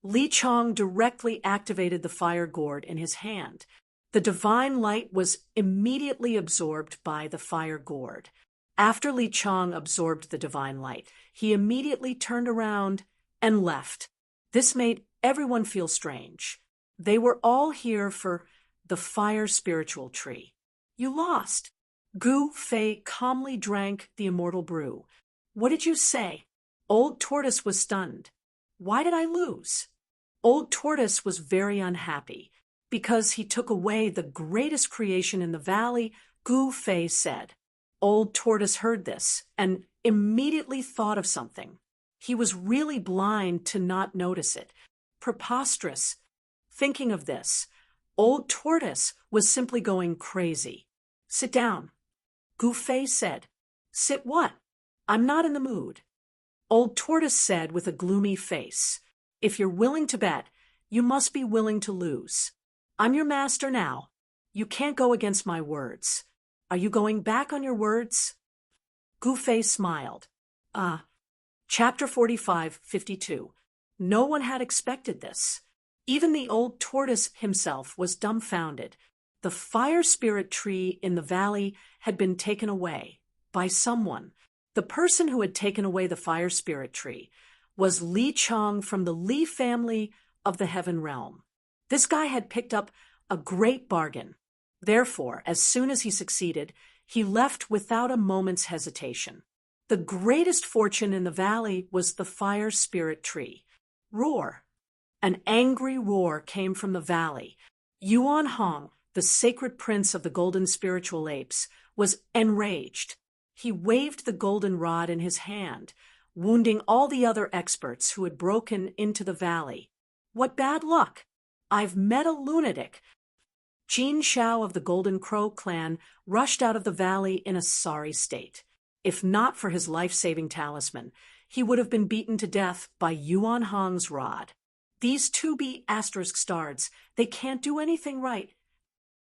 Li Chong directly activated the fire gourd in his hand. The divine light was immediately absorbed by the fire gourd. After Li Chong absorbed the divine light, he immediately turned around and left. This made everyone feel strange. They were all here for the fire spiritual tree. You lost. Gu Fei calmly drank the immortal brew. What did you say? Old Tortoise was stunned. Why did I lose? Old Tortoise was very unhappy because he took away the greatest creation in the valley, Gu Fei said. Old Tortoise heard this and immediately thought of something. He was really blind to not notice it. Preposterous. Thinking of this, Old Tortoise was simply going crazy. Sit down. Gu Fei said. Sit what? I'm not in the mood. Old Tortoise said with a gloomy face. If you're willing to bet, you must be willing to lose. I'm your master now. You can't go against my words. Are you going back on your words? Gu Fei smiled. Chapter 45:52. No one had expected this. Even the old tortoise himself was dumbfounded. The fire spirit tree in the valley had been taken away by someone. The person who had taken away the fire spirit tree was Li Chong from the Li family of the Heaven Realm. This guy had picked up a great bargain. Therefore, as soon as he succeeded, he left without a moment's hesitation. The greatest fortune in the valley was the fire spirit tree. Roar! An angry roar came from the valley. Yuan Hong, the sacred prince of the golden spiritual apes, was enraged. He waved the golden rod in his hand, wounding all the other experts who had broken into the valley. What bad luck! I've met a lunatic. Jin Xiao of the Golden Crow clan rushed out of the valley in a sorry state. If not for his life-saving talisman, he would have been beaten to death by Yuan Hong's rod. These 2B asterisk stars, they can't do anything right.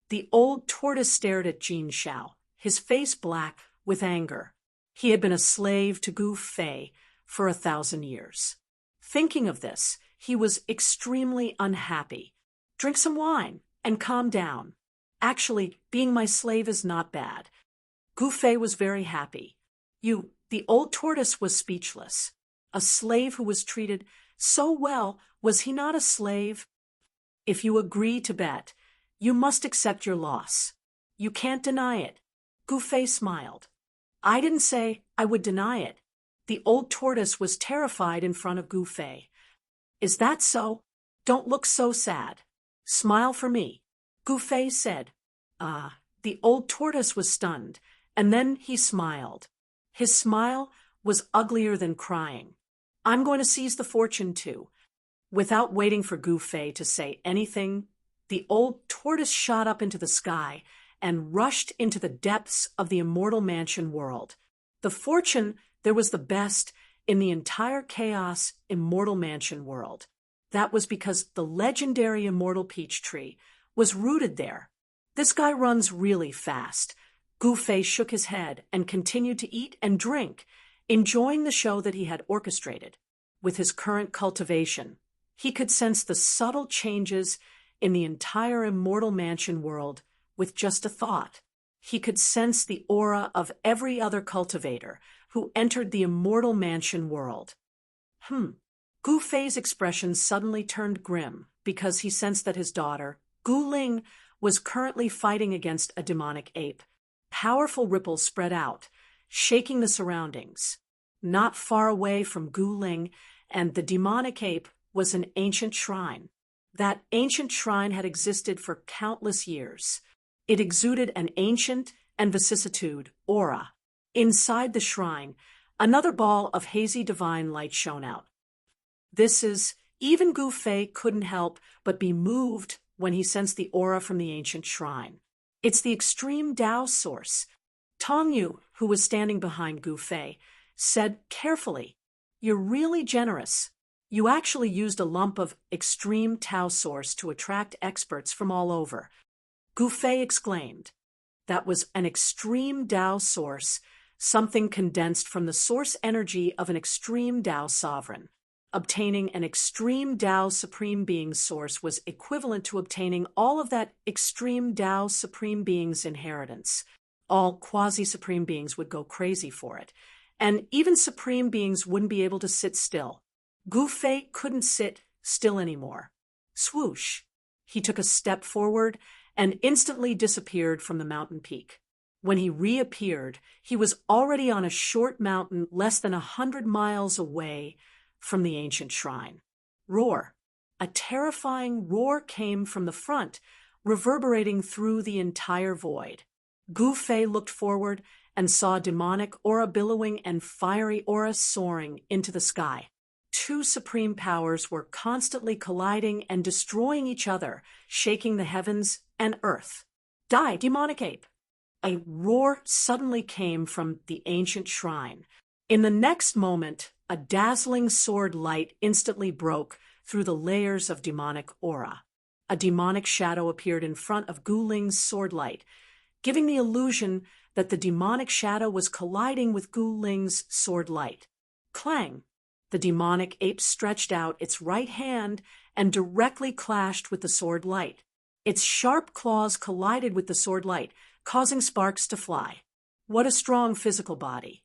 The old tortoise stared at Jin Xiao, his face black with anger. He had been a slave to Gu Fei for 1,000 years. Thinking of this, he was extremely unhappy. Drink some wine and calm down. Actually, being my slave is not bad. Gu Fei was very happy. The old tortoise was speechless. A slave who was treated so well, was he not a slave? If you agree to bet, you must accept your loss. You can't deny it. Gu Fei smiled. I didn't say I would deny it. The old tortoise was terrified in front of Gu Fei. Is that so? Don't look so sad. Smile for me. Gu Fei said. The old tortoise was stunned, and then he smiled. His smile was uglier than crying. I'm going to seize the fortune too. Without waiting for Gu Fei to say anything, the old tortoise shot up into the sky and rushed into the depths of the immortal mansion world. The fortune there was the best in the entire chaos immortal mansion world. That was because the legendary immortal peach tree was rooted there. This guy runs really fast. Gu Fei shook his head and continued to eat and drink, enjoying the show that he had orchestrated. With his current cultivation, he could sense the subtle changes in the entire immortal mansion world with just a thought. He could sense the aura of every other cultivator who entered the immortal mansion world. Gu Fei's expression suddenly turned grim because he sensed that his daughter, Gu Ling, was currently fighting against a demonic ape. Powerful ripples spread out, shaking the surroundings. Not far away from Gu Ling, and the demonic ape was an ancient shrine. That ancient shrine had existed for countless years. It exuded an ancient and vicissitude aura. Inside the shrine, another ball of hazy divine light shone out. Even Gu Fei couldn't help but be moved when he sensed the aura from the ancient shrine. It's the extreme Tao source. Tong Yu, who was standing behind Gu Fei, said carefully, "You're really generous. You actually used a lump of extreme Tao source to attract experts from all over." Gu Fei exclaimed, "That was an extreme Tao source, something condensed from the source energy of an extreme Tao sovereign. Obtaining an extreme Tao Supreme Being source was equivalent to obtaining all of that extreme Tao Supreme Being's inheritance. All quasi-Supreme Beings would go crazy for it, and even Supreme Beings wouldn't be able to sit still." Gu Fei couldn't sit still anymore. Swoosh! He took a step forward and instantly disappeared from the mountain peak. When he reappeared, he was already on a short mountain less than 100 miles away from the ancient shrine. Roar! A terrifying roar came from the front, reverberating through the entire void. Gu Fei looked forward and saw demonic aura billowing and fiery aura soaring into the sky. Two supreme powers were constantly colliding and destroying each other, shaking the heavens and earth. "Die, demonic ape!" A roar suddenly came from the ancient shrine. In the next moment, a dazzling sword light instantly broke through the layers of demonic aura. A demonic shadow appeared in front of Gu Ling's sword light, giving the illusion that the demonic shadow was colliding with Gu Ling's sword light. Clang! The demonic ape stretched out its right hand and directly clashed with the sword light. Its sharp claws collided with the sword light, causing sparks to fly. What a strong physical body!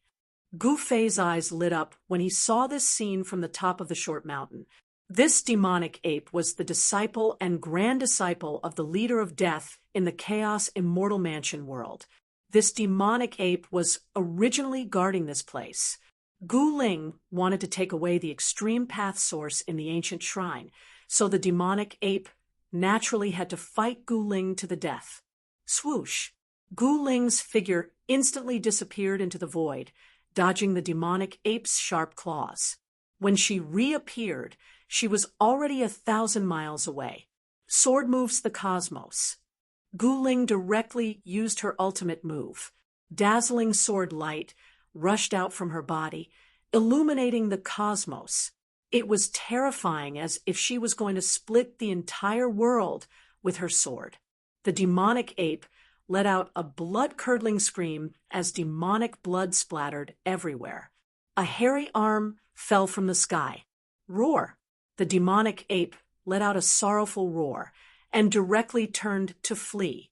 Gu Fei's eyes lit up when he saw this scene from the top of the short mountain. This demonic ape was the disciple and grand disciple of the leader of death in the Chaos Immortal Mansion world. This demonic ape was originally guarding this place. Gu Ling wanted to take away the extreme path source in the ancient shrine, so the demonic ape naturally had to fight Gu Ling to the death. Swoosh! Gu Ling's figure instantly disappeared into the void, dodging the demonic ape's sharp claws. When she reappeared, she was already 1,000 miles away. Sword moves the cosmos. Gu Ling directly used her ultimate move. Dazzling sword light rushed out from her body, illuminating the cosmos. It was terrifying, as if she was going to split the entire world with her sword. The demonic ape let out a blood-curdling scream as demonic blood splattered everywhere. A hairy arm fell from the sky. Roar! The demonic ape let out a sorrowful roar and directly turned to flee.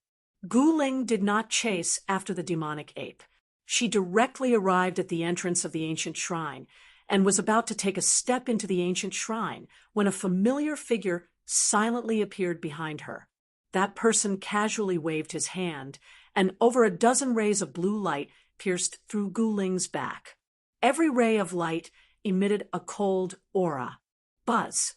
Gu Ling did not chase after the demonic ape. She directly arrived at the entrance of the ancient shrine and was about to take a step into the ancient shrine when a familiar figure silently appeared behind her. That person casually waved his hand, and over a dozen rays of blue light pierced through Gu Ling's back. Every ray of light emitted a cold aura. Buzz!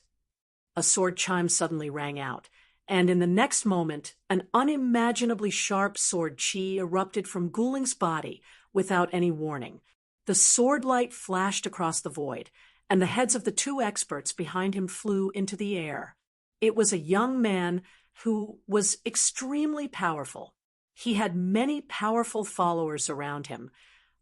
A sword chime suddenly rang out, and in the next moment, an unimaginably sharp sword chi erupted from Gu Ling's body without any warning. The sword light flashed across the void, and the heads of the two experts behind him flew into the air. It was a young man who was extremely powerful. He had many powerful followers around him,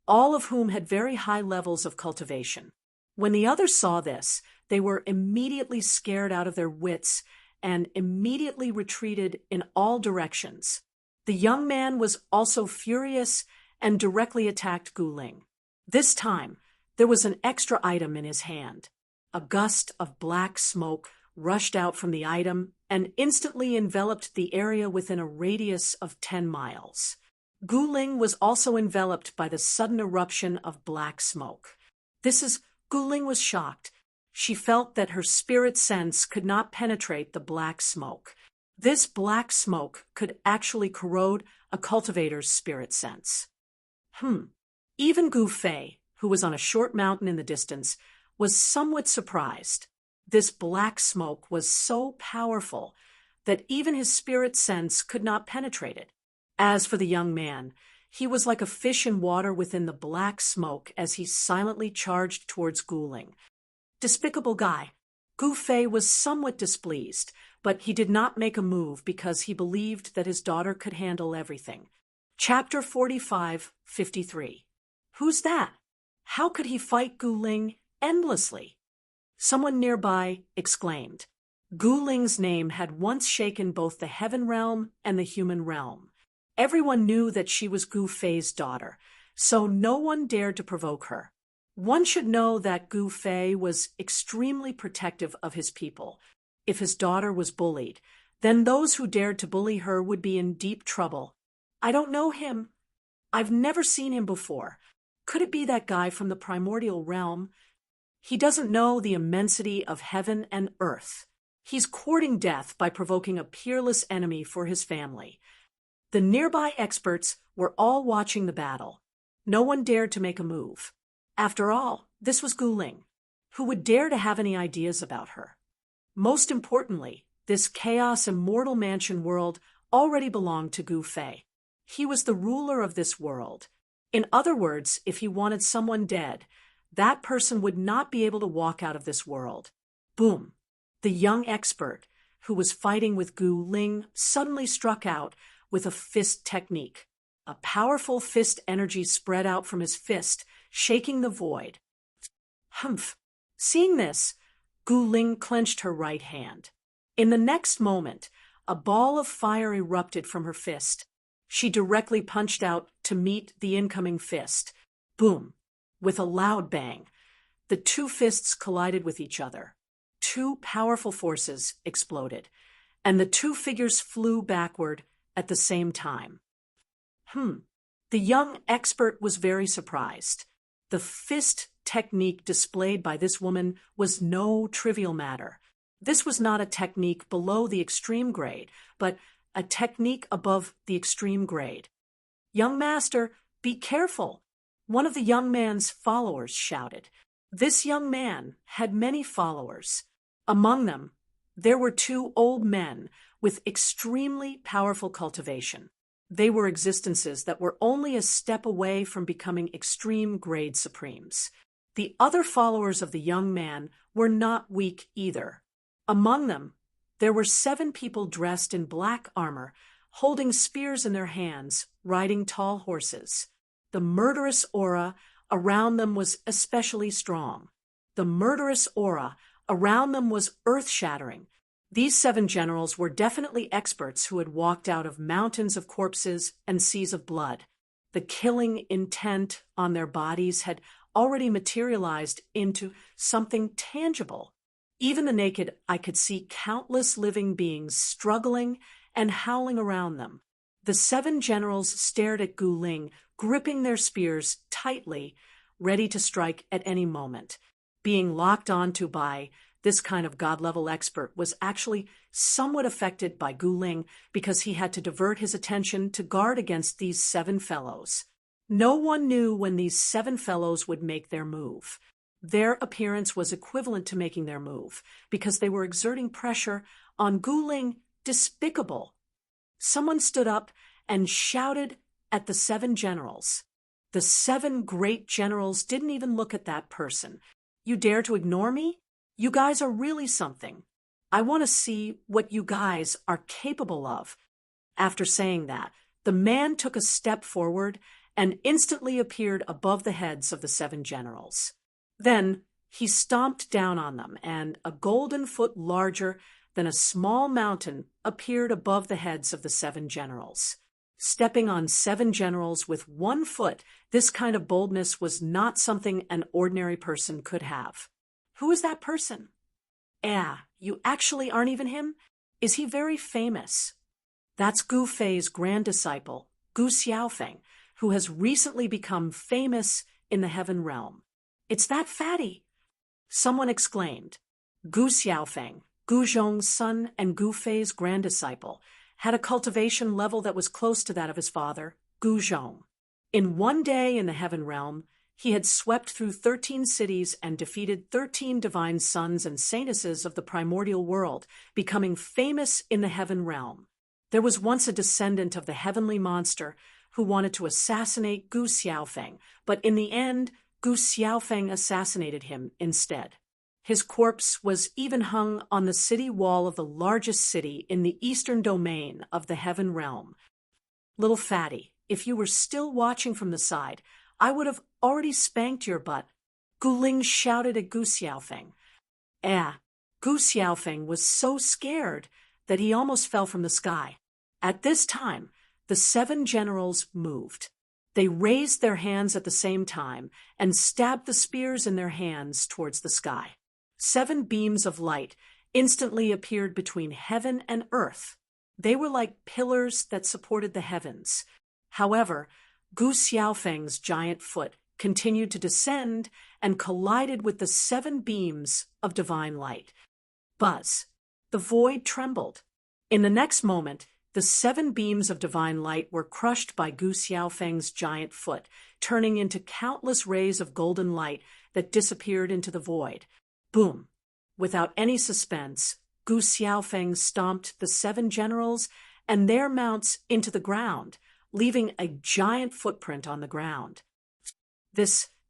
all of whom had very high levels of cultivation. When the others saw this, they were immediately scared out of their wits and immediately retreated in all directions. The young man was also furious and directly attacked Gu Ling. This time, there was an extra item in his hand. A gust of black smoke rushed out from the item and instantly enveloped the area within a radius of 10 miles. Gu Ling was also enveloped by the sudden eruption of black smoke. Gu Ling was shocked. She felt that her spirit sense could not penetrate the black smoke. This black smoke could actually corrode a cultivator's spirit sense. Even Gu Fei, who was on a short mountain in the distance, was somewhat surprised. This black smoke was so powerful that even his spirit sense could not penetrate it. As for the young man, he was like a fish in water within the black smoke as he silently charged towards Gu Ling. Despicable guy. Gu Fei was somewhat displeased, but he did not make a move because he believed that his daughter could handle everything. Chapter 45:53. Who's that? How could he fight Gu Ling endlessly? Someone nearby exclaimed. Gu Ling's name had once shaken both the heaven realm and the human realm. Everyone knew that she was Gu Fei's daughter, so no one dared to provoke her. One should know that Gu Fei was extremely protective of his people. If his daughter was bullied, then those who dared to bully her would be in deep trouble. I don't know him. I've never seen him before. Could it be that guy from the primordial realm? He doesn't know the immensity of heaven and earth. He's courting death by provoking a peerless enemy for his family. The nearby experts were all watching the battle. No one dared to make a move. After all, this was Gu Ling. Who would dare to have any ideas about her? Most importantly, this chaos immortal mansion world already belonged to Gu Fei. He was the ruler of this world. In other words, if he wanted someone dead, that person would not be able to walk out of this world. Boom! The young expert, who was fighting with Gu Ling, suddenly struck out with a fist technique. A powerful fist energy spread out from his fist, shaking the void. Humph! Seeing this, Gu Ling clenched her right hand. In the next moment, a ball of fire erupted from her fist. She directly punched out to meet the incoming fist. Boom! With a loud bang, the two fists collided with each other. Two powerful forces exploded, and the two figures flew backward at the same time. The young expert was very surprised. The fist technique displayed by this woman was no trivial matter. This was not a technique below the extreme grade, but a technique above the extreme grade. Young master, be careful! One of the young man's followers shouted. This young man had many followers. Among them, there were two old men with extremely powerful cultivation. They were existences that were only a step away from becoming extreme grade supremes. The other followers of the young man were not weak either. Among them, there were 7 people dressed in black armor, holding spears in their hands, riding tall horses. The murderous aura around them was especially strong. The murderous aura around them was earth-shattering. These 7 generals were definitely experts who had walked out of mountains of corpses and seas of blood. The killing intent on their bodies had already materialized into something tangible. Even the naked eye could see countless living beings struggling and howling around them. The 7 generals stared at Gu Ling, gripping their spears tightly, ready to strike at any moment. Being locked onto by this kind of god-level expert was actually somewhat affected by Gu Ling because he had to divert his attention to guard against these 7 fellows. No one knew when these 7 fellows would make their move. Their appearance was equivalent to making their move because they were exerting pressure on Gu Ling. Despicable! Someone stood up and shouted at the 7 generals. The 7 great generals didn't even look at that person. You dare to ignore me? You guys are really something. I want to see what you guys are capable of. After saying that, the man took a step forward and instantly appeared above the heads of the 7 generals. Then he stomped down on them, and a golden foot larger than a small mountain appeared above the heads of the 7 generals. Stepping on 7 generals with 1 foot, this kind of boldness was not something an ordinary person could have. Who is that person? You actually aren't even him? Is he very famous? That's Gu Fei's grand disciple, Gu Xiaofeng, who has recently become famous in the heaven realm. It's that fatty! Someone exclaimed. Gu Xiaofeng, Gu Zhong's son and Gu Fei's grand disciple, had a cultivation level that was close to that of his father, Gu Zhong. In one day in the heaven realm, He had swept through 13 cities and defeated 13 divine sons and saintesses of the primordial world, becoming famous in the heaven realm. There was once a descendant of the heavenly monster who wanted to assassinate Gu Xiaofeng, but in the end, Gu Xiaofeng assassinated him instead. His corpse was even hung on the city wall of the largest city in the eastern domain of the heaven realm. Little fatty, if you were still watching from the side, I would have already spanked your butt. Gu Ling shouted at Gu Xiaofeng. Gu Xiaofeng was so scared that he almost fell from the sky. At this time, the 7 generals moved. They raised their hands at the same time and stabbed the spears in their hands towards the sky. 7 beams of light instantly appeared between heaven and earth. They were like pillars that supported the heavens. However, Gu Xiaofeng's giant foot continued to descend and collided with the 7 beams of divine light. Buzz! The void trembled. In the next moment, the 7 beams of divine light were crushed by Gu Xiaofeng's giant foot, turning into countless rays of golden light that disappeared into the void. Boom! Without any suspense, Gu Xiaofeng stomped the 7 generals and their mounts into the ground, leaving a giant footprint on the ground.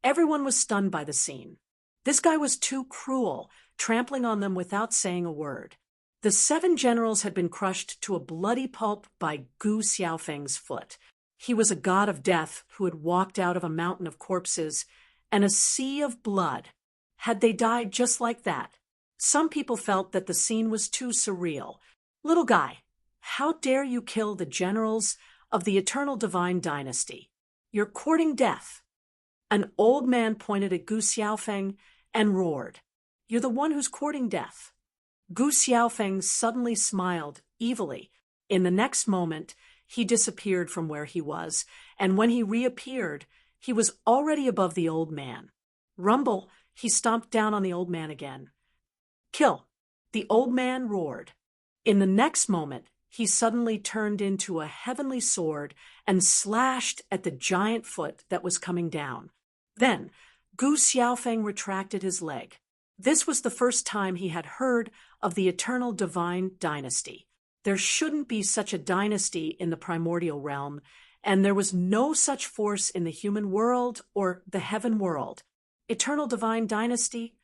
Everyone was stunned by the scene. This guy was too cruel, trampling on them without saying a word. The 7 generals had been crushed to a bloody pulp by Gu Xiaofeng's foot. He was a god of death who had walked out of a mountain of corpses and a sea of blood. Had they died just like that? Some people felt that the scene was too surreal. Little guy, how dare you kill the generals of the eternal divine dynasty? You're courting death. An old man pointed at Gu Xiaofeng and roared, "You're the one who's courting death." Gu Xiaofeng suddenly smiled evilly. In the next moment, he disappeared from where he was, and when he reappeared, he was already above the old man. Rumble, he stomped down on the old man again. "Kill!" the old man roared. In the next moment, he suddenly turned into a heavenly sword and slashed at the giant foot that was coming down. Then, Gu Xiaofeng retracted his leg. This was the first time he had heard of the eternal divine dynasty. There shouldn't be such a dynasty in the primordial realm, and there was no such force in the human world or the heaven world. Eternal divine dynasty?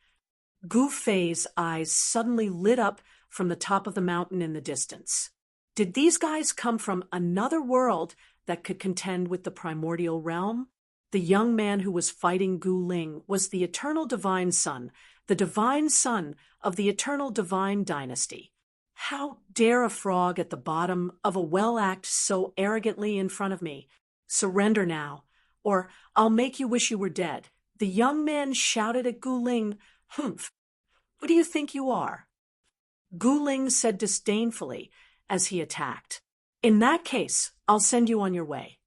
Gu Fei's eyes suddenly lit up from the top of the mountain in the distance. Did these guys come from another world that could contend with the primordial realm? The young man who was fighting Gu Ling was the eternal divine son, the divine son of the eternal divine dynasty. How dare a frog at the bottom of a well act so arrogantly in front of me? Surrender now, or I'll make you wish you were dead. The young man shouted at Gu Ling. "Humph! Who do you think you are?" Gu Ling said disdainfully as he attacked. "In that case, I'll send you on your way."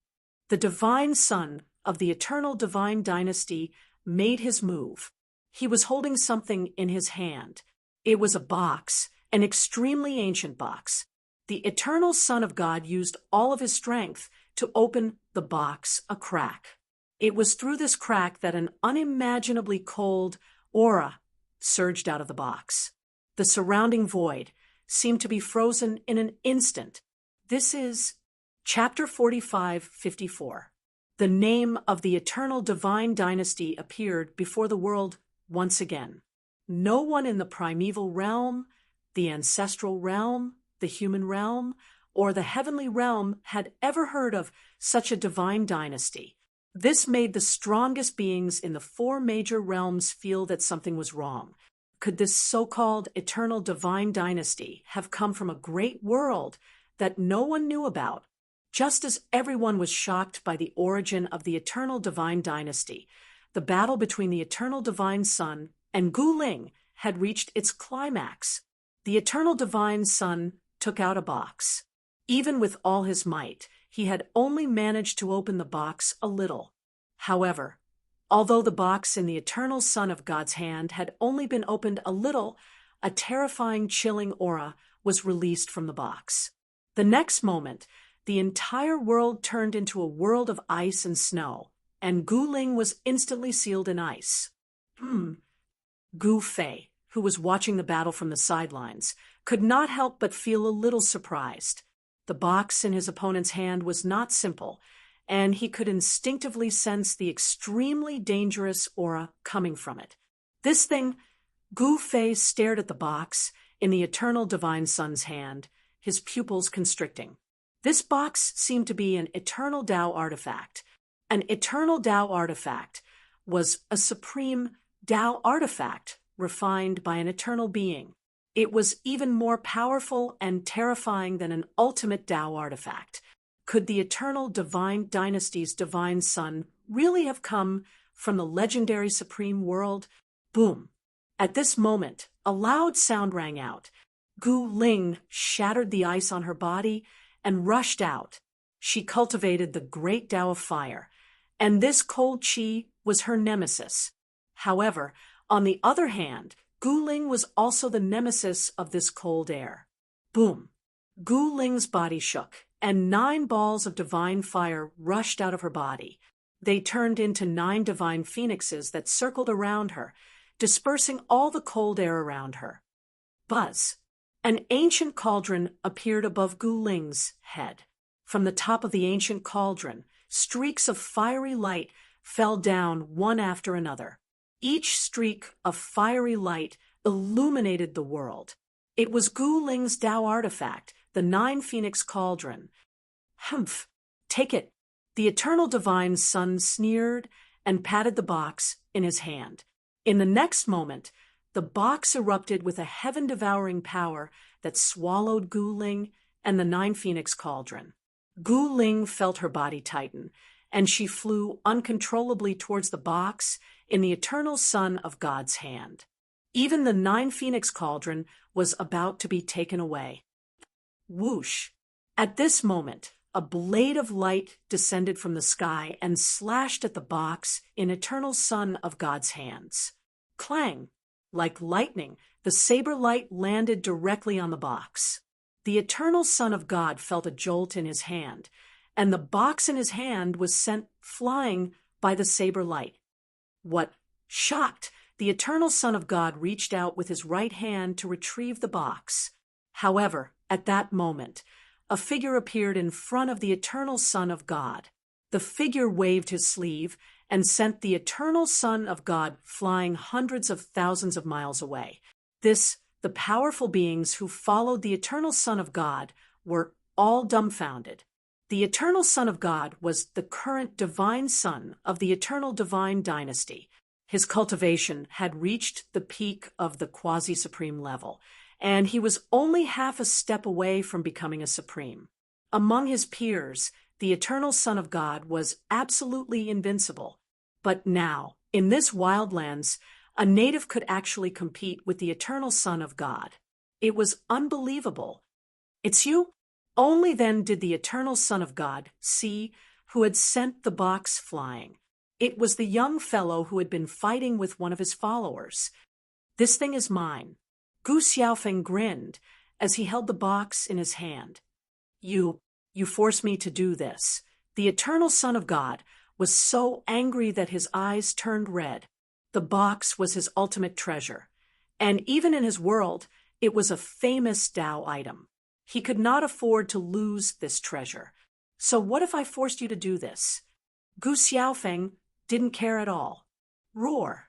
The divine son of the eternal divine dynasty made his move. He was holding something in his hand. It was a box, an extremely ancient box. The eternal Son of God used all of his strength to open the box a crack. It was through this crack that an unimaginably cold aura surged out of the box. The surrounding void seemed to be frozen in an instant. This is Chapter 45:54. The name of the eternal divine dynasty appeared before the world once again. No one in the primeval realm, the ancestral realm, the human realm, or the heavenly realm had ever heard of such a divine dynasty. This made the strongest beings in the 4 major realms feel that something was wrong. Could this so-called eternal divine dynasty have come from a great world that no one knew about? Just as everyone was shocked by the origin of the eternal divine dynasty, the battle between the eternal divine son and Gu Ling had reached its climax. The eternal divine son took out a box. Even with all his might, he had only managed to open the box a little. However, although the box in the eternal Son of God's hand had only been opened a little, a terrifying, chilling aura was released from the box. The next moment, the entire world turned into a world of ice and snow. and Gu Ling was instantly sealed in ice. Gu Fei, who was watching the battle from the sidelines, could not help but feel a little surprised. The box in his opponent's hand was not simple, and he could instinctively sense the extremely dangerous aura coming from it. This thing, Gu Fei stared at the box in the eternal divine sun's hand, his pupils constricting. This box seemed to be an eternal Tao artifact. An eternal Tao artifact was a supreme Tao artifact refined by an eternal being. It was even more powerful and terrifying than an ultimate Tao artifact. Could the eternal divine dynasty's divine sun really have come from the legendary supreme world? Boom! At this moment, a loud sound rang out. Gu Ling shattered the ice on her body and rushed out. She cultivated the great Tao of fire, and this cold qi was her nemesis. However, on the other hand, Gu Ling was also the nemesis of this cold air. Boom! Gu Ling's body shook, and 9 balls of divine fire rushed out of her body. They turned into 9 divine phoenixes that circled around her, dispersing all the cold air around her. Buzz! An ancient cauldron appeared above Gu Ling's head. From the top of the ancient cauldron, streaks of fiery light fell down one after another. Each streak of fiery light illuminated the world. It was Gu Ling's Tao artifact, the 9 Phoenix Cauldron. Humph! Take it! The eternal divine sun sneered and patted the box in his hand. In the next moment, the box erupted with a heaven-devouring power that swallowed Gu Ling and the 9 Phoenix Cauldron. Gu Ling felt her body tighten, and she flew uncontrollably towards the box in the eternal sun of God's hand. Even the 9 Phoenix Cauldron was about to be taken away. Whoosh! At this moment, a blade of light descended from the sky and slashed at the box in eternal sun of God's hands. Clang! Like lightning, the saber light landed directly on the box. The eternal Son of God felt a jolt in his hand, and the box in his hand was sent flying by the saber light. What? Shocked, the eternal Son of God reached out with his right hand to retrieve the box. However, at that moment, a figure appeared in front of the eternal Son of God. The figure waved his sleeve and sent the eternal Son of God flying hundreds of thousands of miles away. The powerful beings who followed the eternal Son of God were all dumbfounded. The eternal Son of God was the current divine son of the eternal divine dynasty. His cultivation had reached the peak of the quasi-supreme level, and he was only half a step away from becoming a supreme. Among his peers, the eternal Son of God was absolutely invincible. But now, in this wildlands, a native could actually compete with the eternal Son of God. It was unbelievable. It's you? Only then did the eternal Son of God see who had sent the box flying. It was the young fellow who had been fighting with one of his followers. This thing is mine. Gu Xiaofeng grinned as he held the box in his hand. You forced me to do this. The eternal Son of God was so angry that his eyes turned red. The box was his ultimate treasure, and even in his world, it was a famous Tao item. He could not afford to lose this treasure. So what if I forced you to do this? Gu Xiaofeng didn't care at all. Roar!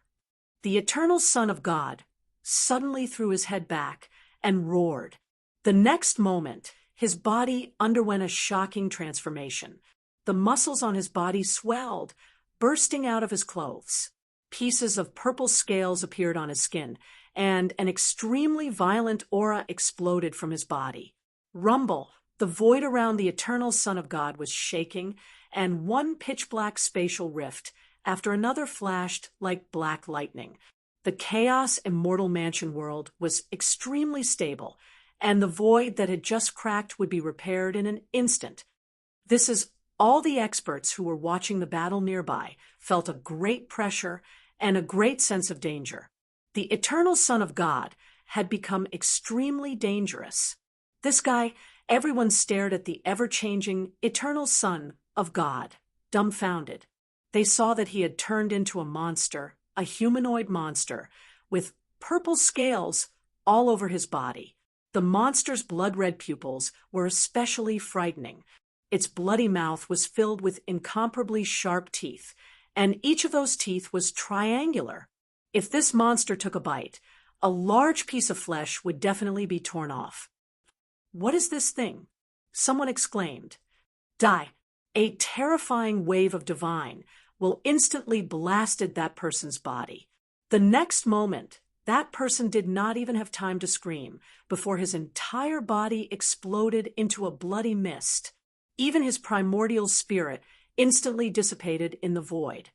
The eternal Son of God suddenly threw his head back and roared. The next moment, his body underwent a shocking transformation. The muscles on his body swelled, bursting out of his clothes. Pieces of purple scales appeared on his skin, and an extremely violent aura exploded from his body. Rumble! The void around the eternal Son of God was shaking, and one pitch-black spatial rift after another flashed like black lightning. The chaos immortal mansion world was extremely stable, and the void that had just cracked would be repaired in an instant. This is all the experts who were watching the battle nearby felt a great pressure and a great sense of danger. The eternal Son of God had become extremely dangerous. This guy, everyone stared at the ever-changing eternal Son of God, dumbfounded. They saw that he had turned into a monster, a humanoid monster, with purple scales all over his body. The monster's blood-red pupils were especially frightening. Its bloody mouth was filled with incomparably sharp teeth, and each of those teeth was triangular. If this monster took a bite, a large piece of flesh would definitely be torn off. "What is this thing?" someone exclaimed. "Die." A terrifying wave of divine will instantly blasted that person's body. The next moment, that person did not even have time to scream before his entire body exploded into a bloody mist. Even his primordial spirit instantly dissipated in the void.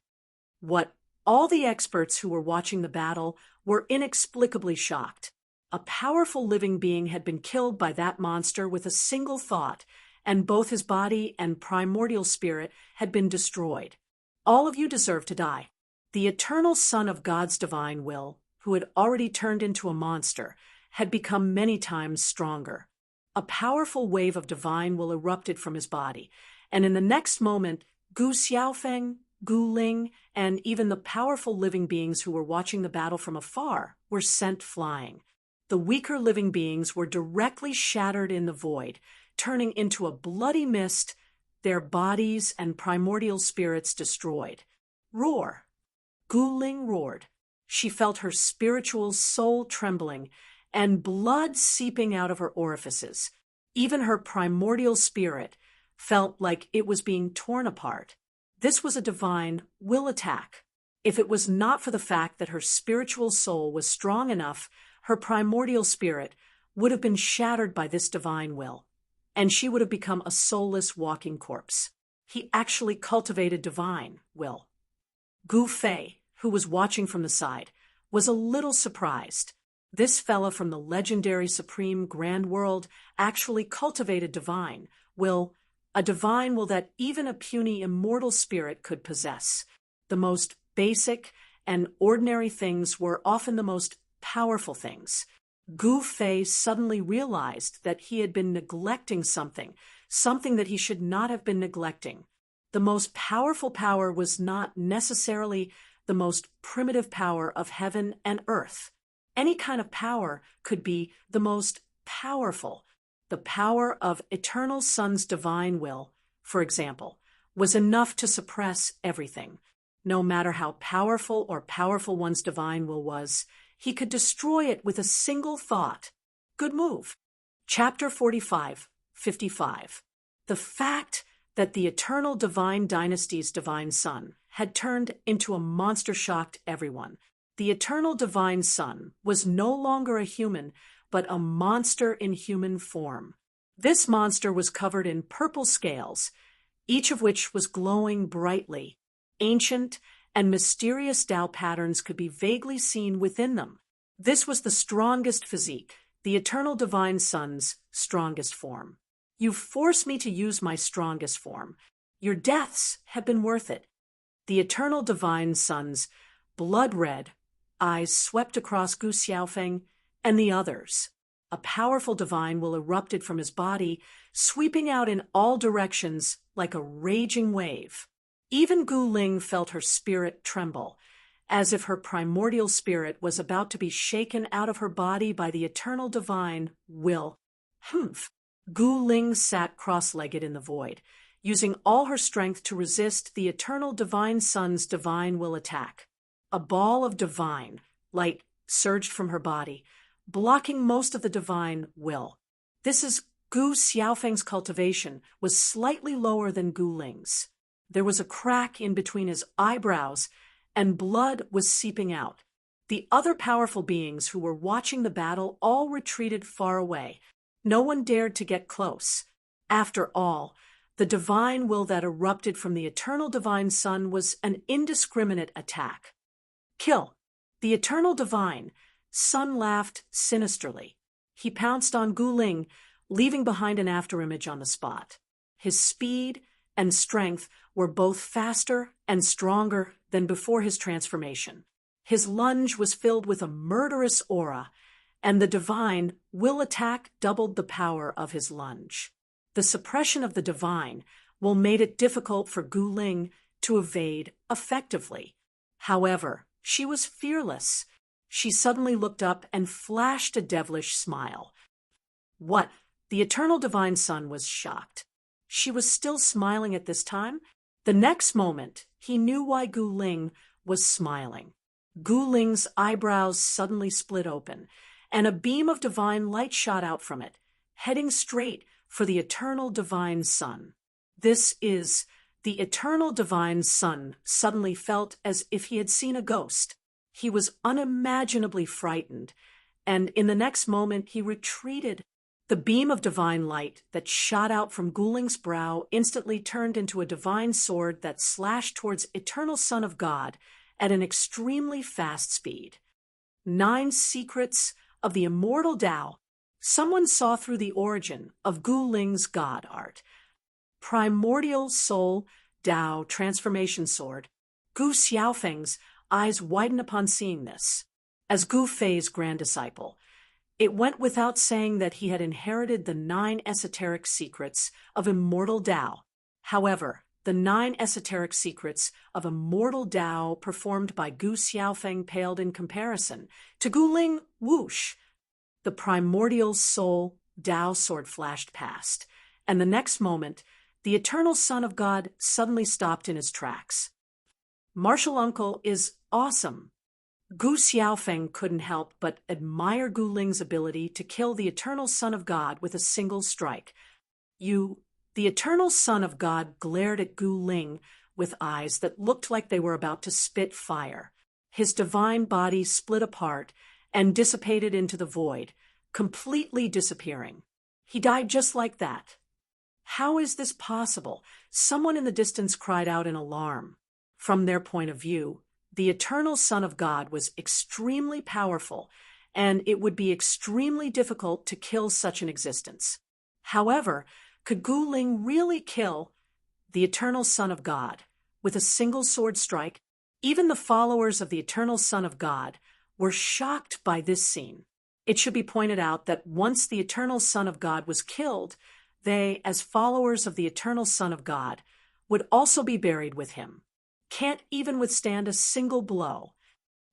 What all the experts who were watching the battle were inexplicably shocked. A powerful living being had been killed by that monster with a single thought, and both his body and primordial spirit had been destroyed. All of you deserve to die. The eternal Son of God's divine will, who had already turned into a monster, had become many times stronger. A powerful wave of divine will erupted from his body, and in the next moment, Gu Xiaofeng, Gu Ling, and even the powerful living beings who were watching the battle from afar were sent flying. The weaker living beings were directly shattered in the void, turning into a bloody mist, their bodies and primordial spirits destroyed. Roar! Gu Ling roared. She felt her spiritual soul trembling and blood seeping out of her orifices. Even her primordial spirit felt like it was being torn apart. This was a divine will attack. If it was not for the fact that her spiritual soul was strong enough, her primordial spirit would have been shattered by this divine will, and she would have become a soulless walking corpse. He actually cultivated divine will. Gu Fei, who was watching from the side, was a little surprised. This fella from the legendary Supreme Grand World actually cultivated divine will, a divine will that even a puny immortal spirit could possess. The most basic and ordinary things were often the most powerful things. Gu Fei suddenly realized that he had been neglecting something that he should not have been neglecting. The most powerful power was not necessarily the most primitive power of heaven and earth. Any kind of power could be the most powerful. The power of Eternal Son's divine will, for example, was enough to suppress everything. No matter how powerful or powerful one's divine will was, he could destroy it with a single thought. Good move. Chapter 45, 55. The fact that the eternal divine dynasty's divine son had turned into a monster shocked everyone. The eternal divine son was no longer a human, but a monster in human form. This monster was covered in purple scales, each of which was glowing brightly. Ancient and mysterious Tao patterns could be vaguely seen within them. This was the strongest physique, the eternal divine son's strongest form. You force me to use my strongest form. Your deaths have been worth it. The eternal divine son's blood-red eyes swept across Gu Xiaofeng and the others. A powerful divine will erupted from his body, sweeping out in all directions like a raging wave. Even Gu Ling felt her spirit tremble, as if her primordial spirit was about to be shaken out of her body by the eternal divine will. Humph! Gu Ling sat cross-legged in the void, using all her strength to resist the eternal divine son's divine will attack. A ball of divine light surged from her body, blocking most of the divine will. This is Gu Xiaofeng's cultivation was slightly lower than Gu Ling's. There was a crack in between his eyebrows, and blood was seeping out. The other powerful beings who were watching the battle all retreated far away. No one dared to get close. After all, the divine will that erupted from the eternal divine son was an indiscriminate attack. Kill! The eternal divine son laughed sinisterly. He pounced on Gu Ling, leaving behind an afterimage on the spot. His speed and strength were both faster and stronger than before his transformation. His lunge was filled with a murderous aura, and the divine will attack doubled the power of his lunge. The suppression of the divine will made it difficult for Gu Ling to evade effectively. However, she was fearless. She suddenly looked up and flashed a devilish smile. What? The eternal divine son was shocked. She was still smiling at this time? The next moment, he knew why Gu Ling was smiling. Gu Ling's eyebrows suddenly split open, and a beam of divine light shot out from it, heading straight for the eternal divine son. This is the eternal divine son suddenly felt as if he had seen a ghost. He was unimaginably frightened, and in the next moment he retreated. The beam of divine light that shot out from Gu Ling's brow instantly turned into a divine sword that slashed towards Eternal Son of God at an extremely fast speed. 9 secrets of the immortal Tao. Someone saw through the origin of Gu Ling's God art. Primordial Soul Tao Transformation Sword. Gu Xiaofeng's eyes widened upon seeing this. As Gu Fei's grand disciple, it went without saying that he had inherited the 9 esoteric secrets of immortal Tao. However, the 9 esoteric secrets of immortal Tao performed by Gu Xiaofeng paled in comparison to Gu Ling whoosh. The primordial soul Tao sword flashed past, and the next moment, the eternal Son of God suddenly stopped in his tracks. Martial Uncle is awesome. Gu Xiaofeng couldn't help but admire Gu Ling's ability to kill the eternal Son of God with a single strike. The eternal Son of God glared at Gu Ling with eyes that looked like they were about to spit fire. His divine body split apart and dissipated into the void, completely disappearing. He died just like that. How is this possible? Someone in the distance cried out in alarm. From their point of view, the eternal Son of God was extremely powerful, and it would be extremely difficult to kill such an existence. However, could Gu Ling really kill the eternal Son of God with a single sword strike? Even the followers of the eternal Son of God were shocked by this scene. It should be pointed out that once the eternal Son of God was killed, they, as followers of the eternal Son of God, would also be buried with him. Can't even withstand a single blow.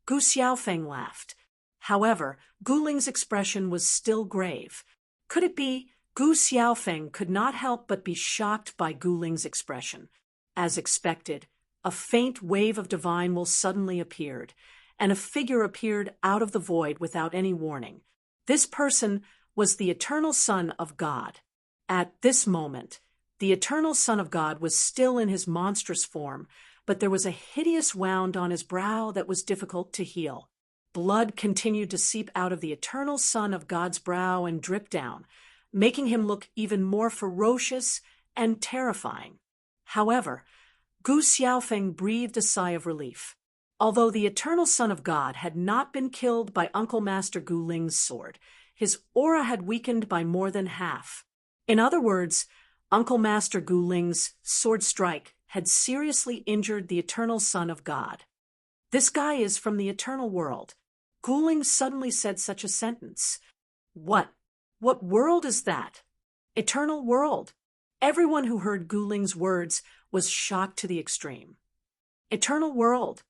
Gu Xiaofeng laughed. However, Gu Ling's expression was still grave. Could it be Gu Xiaofeng could not help but be shocked by Gu Ling's expression? As expected, a faint wave of divine will suddenly appeared, and a figure appeared out of the void without any warning. This person was the eternal Son of God. At this moment, the eternal Son of God was still in his monstrous form, but there was a hideous wound on his brow that was difficult to heal. Blood continued to seep out of the eternal Son of God's brow and drip down, making him look even more ferocious and terrifying. However, Gu Xiaofeng breathed a sigh of relief. Although the eternal Son of God had not been killed by Uncle Master Gu Ling's sword, his aura had weakened by more than half. In other words, Uncle Master Gu Ling's sword strike had seriously injured the eternal Son of God. This guy is from the eternal world. Gu Ling suddenly said such a sentence. What world is that? Eternal world. Everyone who heard Gu Ling's words was shocked to the extreme. Eternal world.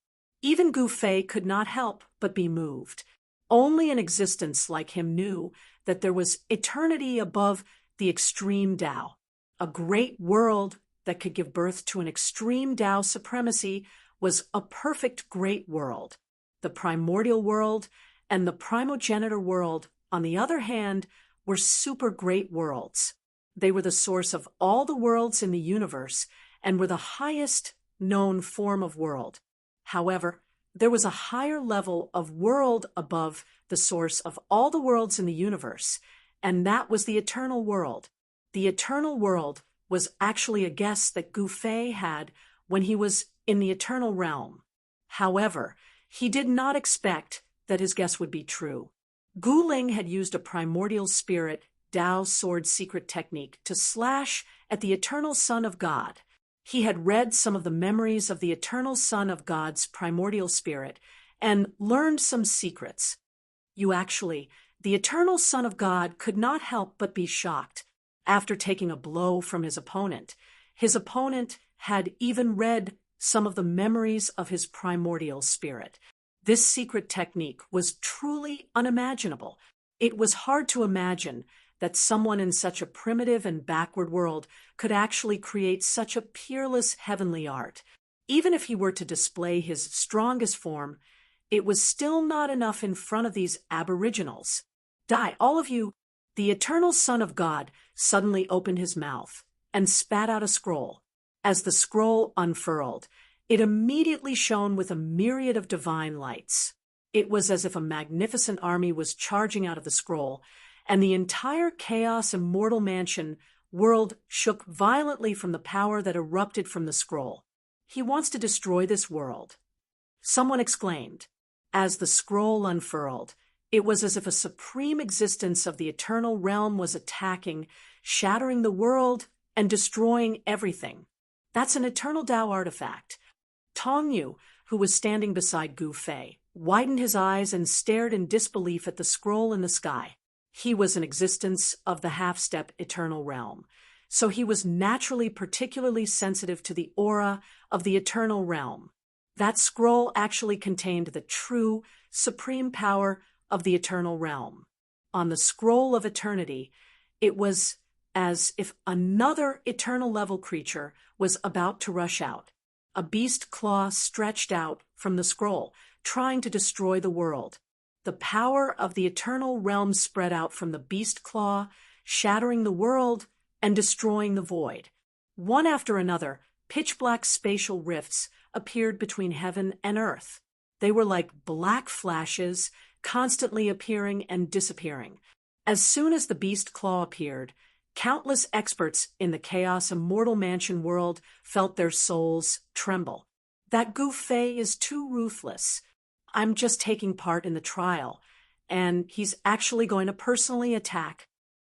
Even Gu Fei could not help but be moved. Only an existence like him knew that there was eternity above the extreme Tao. A great world that could give birth to an extreme Tao supremacy was a perfect great world. The primordial world and the primogenitor world, on the other hand, were super great worlds. They were the source of all the worlds in the universe and were the highest known form of world. However, there was a higher level of world above the source of all the worlds in the universe, and that was the eternal world. The eternal world was actually a guess that Gu Fei had when he was in the eternal realm. However, he did not expect that his guess would be true. Gu Ling had used a primordial spirit Tao sword secret technique to slash at the eternal Son of God. He had read some of the memories of the eternal Son of God's primordial spirit and learned some secrets. The eternal Son of God could not help but be shocked. After taking a blow from his opponent had even read some of the memories of his primordial spirit. This secret technique was truly unimaginable. It was hard to imagine that someone in such a primitive and backward world could actually create such a peerless heavenly art. Even if he were to display his strongest form, it was still not enough in front of these aboriginals. Die, all of you! The eternal Son of God suddenly opened his mouth and spat out a scroll. As the scroll unfurled, it immediately shone with a myriad of divine lights. It was as if a magnificent army was charging out of the scroll, and the entire chaos immortal mansion world shook violently from the power that erupted from the scroll. He wants to destroy this world, someone exclaimed. As the scroll unfurled, it was as if a supreme existence of the eternal realm was attacking, shattering the world, and destroying everything. That's an eternal Tao artifact. Tong Yu, who was standing beside Gu Fei, widened his eyes and stared in disbelief at the scroll in the sky. He was an existence of the half-step eternal realm, so he was naturally particularly sensitive to the aura of the eternal realm. That scroll actually contained the true, supreme power of the eternal realm. On the scroll of eternity, it was as if another eternal-level creature was about to rush out. A beast claw stretched out from the scroll, trying to destroy the world. The power of the eternal realm spread out from the beast claw, shattering the world and destroying the void. One after another, pitch-black spatial rifts appeared between heaven and earth. They were like black flashes, constantly appearing and disappearing. As soon as the beast claw appeared, countless experts in the chaos immortal mansion world felt their souls tremble. That Gu Fei is too ruthless. I'm just taking part in the trial, and he's actually going to personally attack.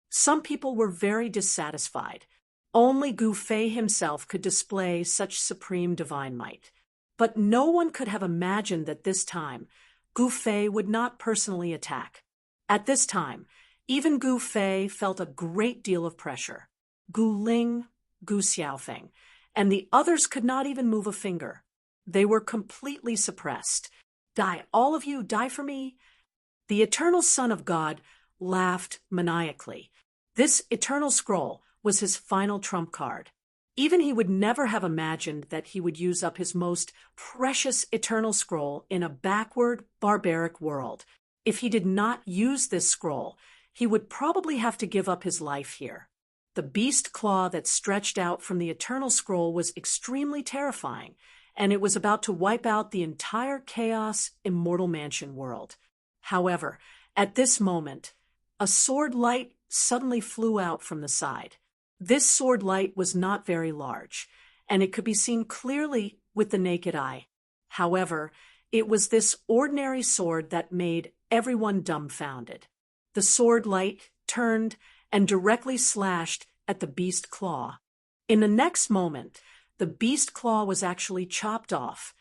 Some people were very dissatisfied. Only Gu Fei himself could display such supreme divine might. But no one could have imagined that this time, Gu Fei would not personally attack. At this time, even Gu Fei felt a great deal of pressure. Gu Ling, Gu Xiaofeng, and the others could not even move a finger. They were completely suppressed. Die, all of you, die for me. The eternal Son of God laughed maniacally. This eternal scroll was his final trump card. Even he would never have imagined that he would use up his most precious eternal scroll in a backward, barbaric world. If he did not use this scroll, he would probably have to give up his life here. The beast claw that stretched out from the eternal scroll was extremely terrifying, and it was about to wipe out the entire chaos immortal mansion world. However, at this moment, a sword light suddenly flew out from the side. This sword light was not very large, and it could be seen clearly with the naked eye. However, it was this ordinary sword that made everyone dumbfounded. The sword light turned and directly slashed at the beast claw. In the next moment, the beast claw was actually chopped off,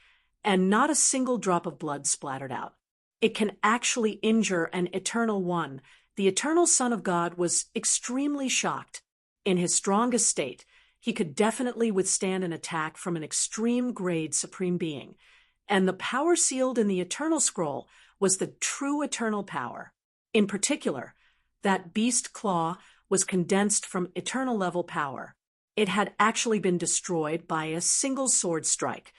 and not a single drop of blood splattered out. It can actually injure an eternal one. The eternal Son of God was extremely shocked. In his strongest state, he could definitely withstand an attack from an extreme-grade supreme being, and the power sealed in the eternal scroll was the true eternal power. In particular, that beast claw was condensed from eternal-level power. It had actually been destroyed by a single sword strike.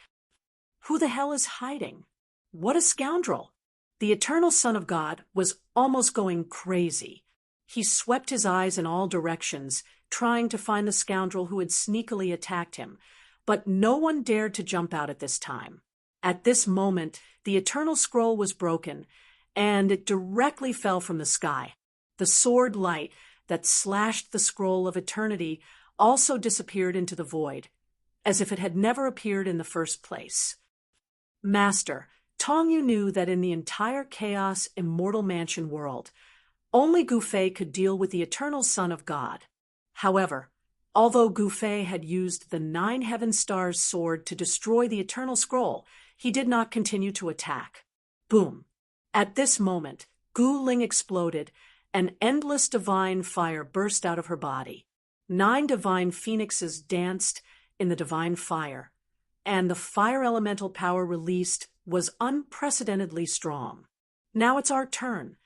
Who the hell is hiding? What a scoundrel! The eternal Son of God was almost going crazy. He swept his eyes in all directions, trying to find the scoundrel who had sneakily attacked him, but no one dared to jump out at this time. At this moment, the eternal scroll was broken, and it directly fell from the sky. The sword light that slashed the scroll of eternity also disappeared into the void, as if it had never appeared in the first place. Master, Tong Yu knew that in the entire chaos immortal mansion world, only Gu Fei could deal with the eternal Son of God. However, although Gu Fei had used the 9 heaven stars sword to destroy the eternal scroll, he did not continue to attack. Boom! At this moment, Gu Ling exploded, and endless divine fire burst out of her body. 9 divine phoenixes danced in the divine fire. and the fire elemental power released was unprecedentedly strong. Now it's our turn.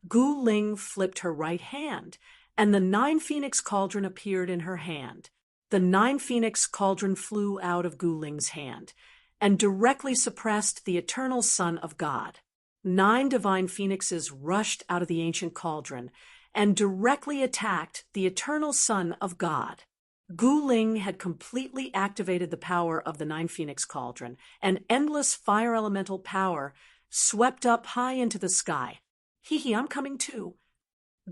Gu Ling flipped her right hand, and the 9-phoenix cauldron appeared in her hand. The 9-phoenix cauldron flew out of Gu Ling's hand and directly suppressed the eternal Son of God. 9 divine phoenixes rushed out of the ancient cauldron and directly attacked the eternal Son of God. Gu Ling had completely activated the power of the 9-phoenix cauldron, and endless fire elemental power swept up high into the sky. Hee, I'm coming too.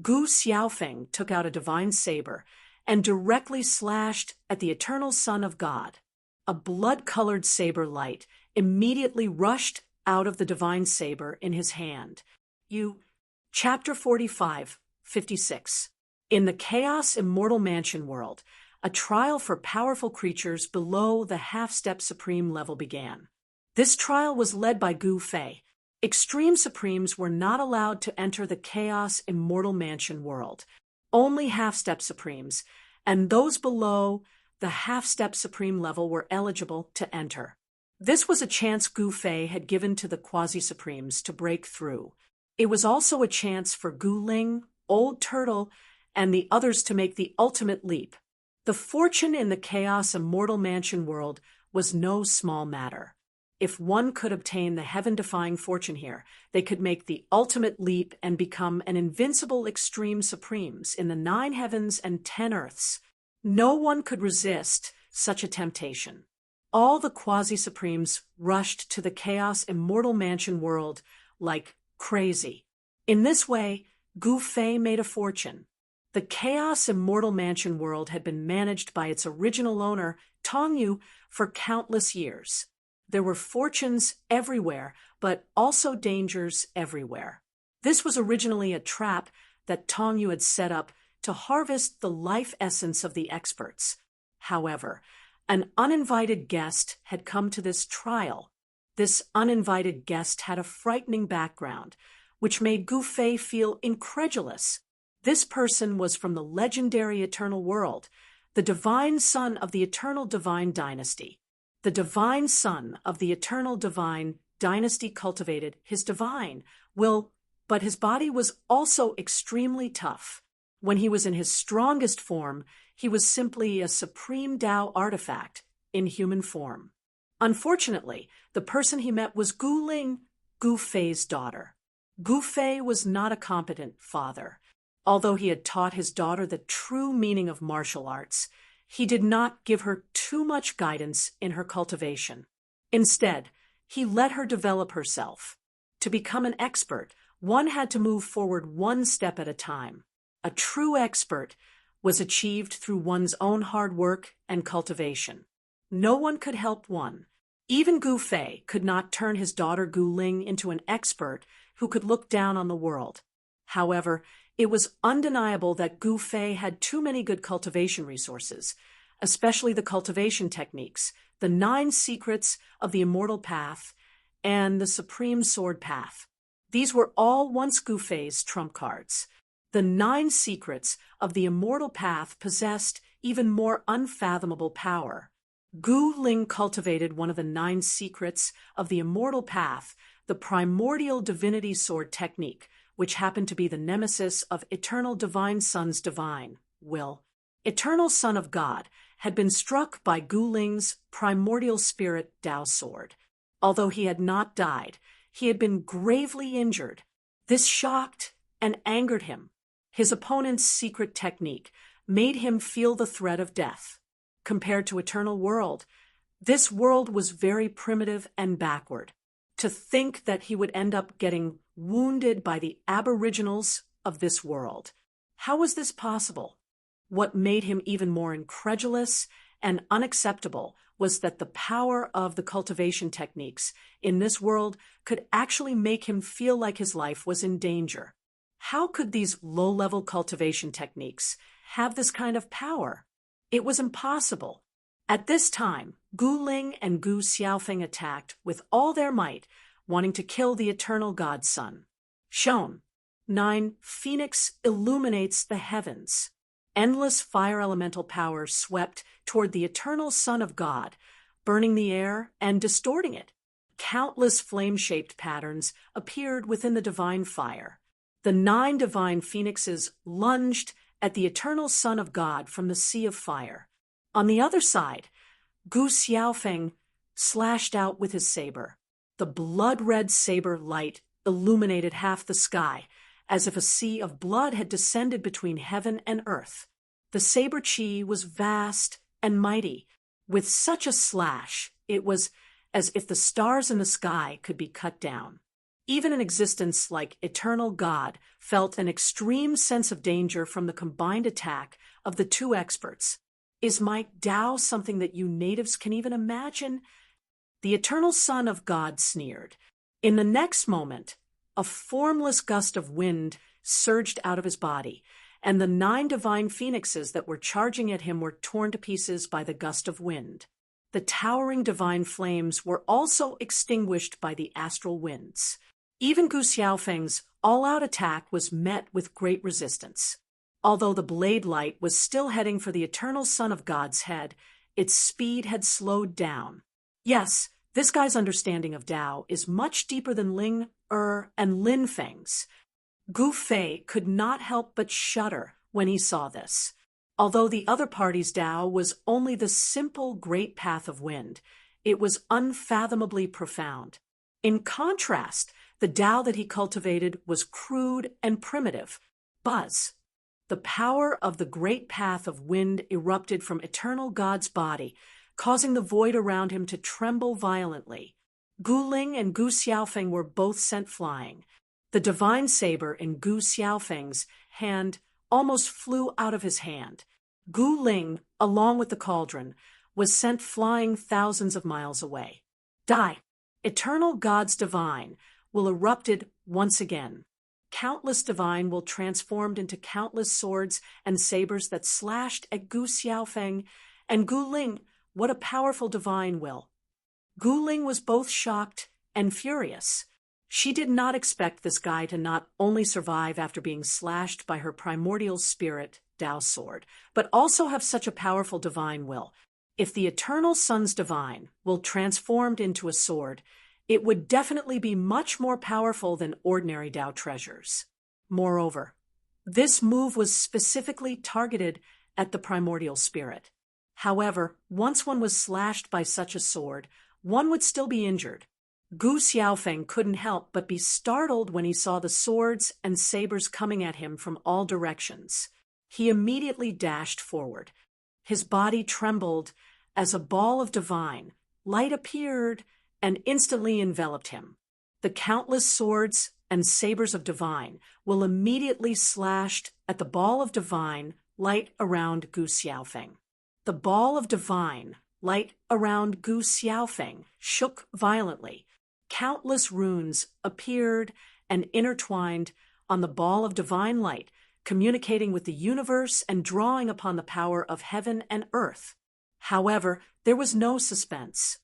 Gu Xiaofeng took out a divine saber and directly slashed at the eternal Son of God. A blood-colored saber light immediately rushed out of the divine saber in his hand. Chapter 45, 56. In the Chaos Immortal Mansion world, a trial for powerful creatures below the half-step supreme level began. This trial was led by Gu Fei. Extreme Supremes were not allowed to enter the Chaos Immortal Mansion world. Only half-step Supremes, and those below the half-step Supreme level were eligible to enter. This was a chance Gu Fei had given to the Quasi-Supremes to break through. It was also a chance for Gu Ling, Old Turtle, and the others to make the ultimate leap. The fortune in the Chaos Immortal Mansion world was no small matter. If one could obtain the heaven-defying fortune here, they could make the ultimate leap and become an invincible Extreme Supremes in the 9 heavens and 10 earths. No one could resist such a temptation. All the Quasi-Supremes rushed to the Chaos Immortal Mansion world like crazy. In this way, Gu Fei made a fortune. The Chaos Immortal Mansion world had been managed by its original owner, Tongyu, for countless years. There were fortunes everywhere, but also dangers everywhere. This was originally a trap that Tongyu had set up to harvest the life essence of the experts. However, an uninvited guest had come to this trial. This uninvited guest had a frightening background, which made Gu Fei feel incredulous. This person was from the legendary Eternal World, the divine son of the Eternal Divine Dynasty. The divine son of the Eternal Divine Dynasty cultivated his divine will, but his body was also extremely tough. When he was in his strongest form, he was simply a supreme Tao artifact in human form. Unfortunately, the person he met was Gu Ling, Gu Fei's daughter. Gu Fei was not a competent father. Although he had taught his daughter the true meaning of martial arts, he did not give her too much guidance in her cultivation. Instead, he let her develop herself. To become an expert, one had to move forward one step at a time. A true expert was achieved through one's own hard work and cultivation. No one could help one. Even Gu Fei could not turn his daughter Gu Ling into an expert who could look down on the world. However, it was undeniable that Gu Fei had too many good cultivation resources, especially the cultivation techniques, the 9 secrets of the Immortal Path, and the Supreme Sword Path. These were all once Gu Fei's trump cards. The 9 secrets of the Immortal Path possessed even more unfathomable power. Gu Ling cultivated one of the 9 secrets of the Immortal Path, the Primordial Divinity Sword technique, which happened to be the nemesis of Eternal Divine Son's divine will. Eternal Son of God had been struck by Gu Ling's primordial spirit Tao sword. Although he had not died, he had been gravely injured. This shocked and angered him. His opponent's secret technique made him feel the threat of death. Compared to Eternal World, this world was very primitive and backward. To think that he would end up getting wounded by the aboriginals of this world. How was this possible? What made him even more incredulous and unacceptable was that the power of the cultivation techniques in this world could actually make him feel like his life was in danger. How could these low-level cultivation techniques have this kind of power? It was impossible. At this time, Gu Ling and Gu Xiaofeng attacked with all their might, wanting to kill the eternal godson. Shown. 9. Phoenix illuminates the heavens. Endless fire elemental power swept toward the eternal Son of God, burning the air and distorting it. Countless flame-shaped patterns appeared within the divine fire. The 9 divine phoenixes lunged at the eternal Son of God from the sea of fire. On the other side, Gu Xiaofeng slashed out with his saber. The blood-red saber light illuminated half the sky, as if a sea of blood had descended between heaven and earth. The saber chi was vast and mighty. With such a slash, it was as if the stars in the sky could be cut down. Even an existence like eternal God felt an extreme sense of danger from the combined attack of the 2 experts. Is my Tao something that you natives can even imagine? The eternal Son of God sneered. In the next moment, a formless gust of wind surged out of his body, and the 9 divine phoenixes that were charging at him were torn to pieces by the gust of wind. The towering divine flames were also extinguished by the astral winds. Even Gu Xiaofeng's all-out attack was met with great resistance. Although the blade light was still heading for the eternal Son of God's head, its speed had slowed down. Yes, this guy's understanding of Tao is much deeper than Ling, and Lin Feng's. Gu Fei could not help but shudder when he saw this. Although the other party's Tao was only the simple great path of wind, it was unfathomably profound. In contrast, the Tao that he cultivated was crude and primitive. Buzz. The power of the great path of wind erupted from eternal God's body, causing the void around him to tremble violently. Gu Ling and Gu Xiaofeng were both sent flying. The divine saber in Gu Xiaofeng's hand almost flew out of his hand. Gu Ling, along with the cauldron, was sent flying thousands of miles away. Die! Eternal God's divine will erupted once again. Countless divine will transformed into countless swords and sabers that slashed at Gu Xiaofeng and Gu Ling. What a powerful divine will! Gu Ling was both shocked and furious. She did not expect this guy to not only survive after being slashed by her primordial spirit, Tao sword, but also have such a powerful divine will. If the eternal Son's divine will transformed into a sword, it would definitely be much more powerful than ordinary Tao treasures. Moreover, this move was specifically targeted at the primordial spirit. However, once one was slashed by such a sword, one would still be injured. Gu Xiaofeng couldn't help but be startled when he saw the swords and sabers coming at him from all directions. He immediately dashed forward. His body trembled as a ball of divine light appeared and instantly enveloped him. The countless swords and sabers of divine will immediately slashed at the ball of divine light around Gu Xiaofeng. The ball of divine light around Gu Xiaofeng shook violently. Countless runes appeared and intertwined on the ball of divine light, communicating with the universe and drawing upon the power of heaven and earth. However, there was no suspense.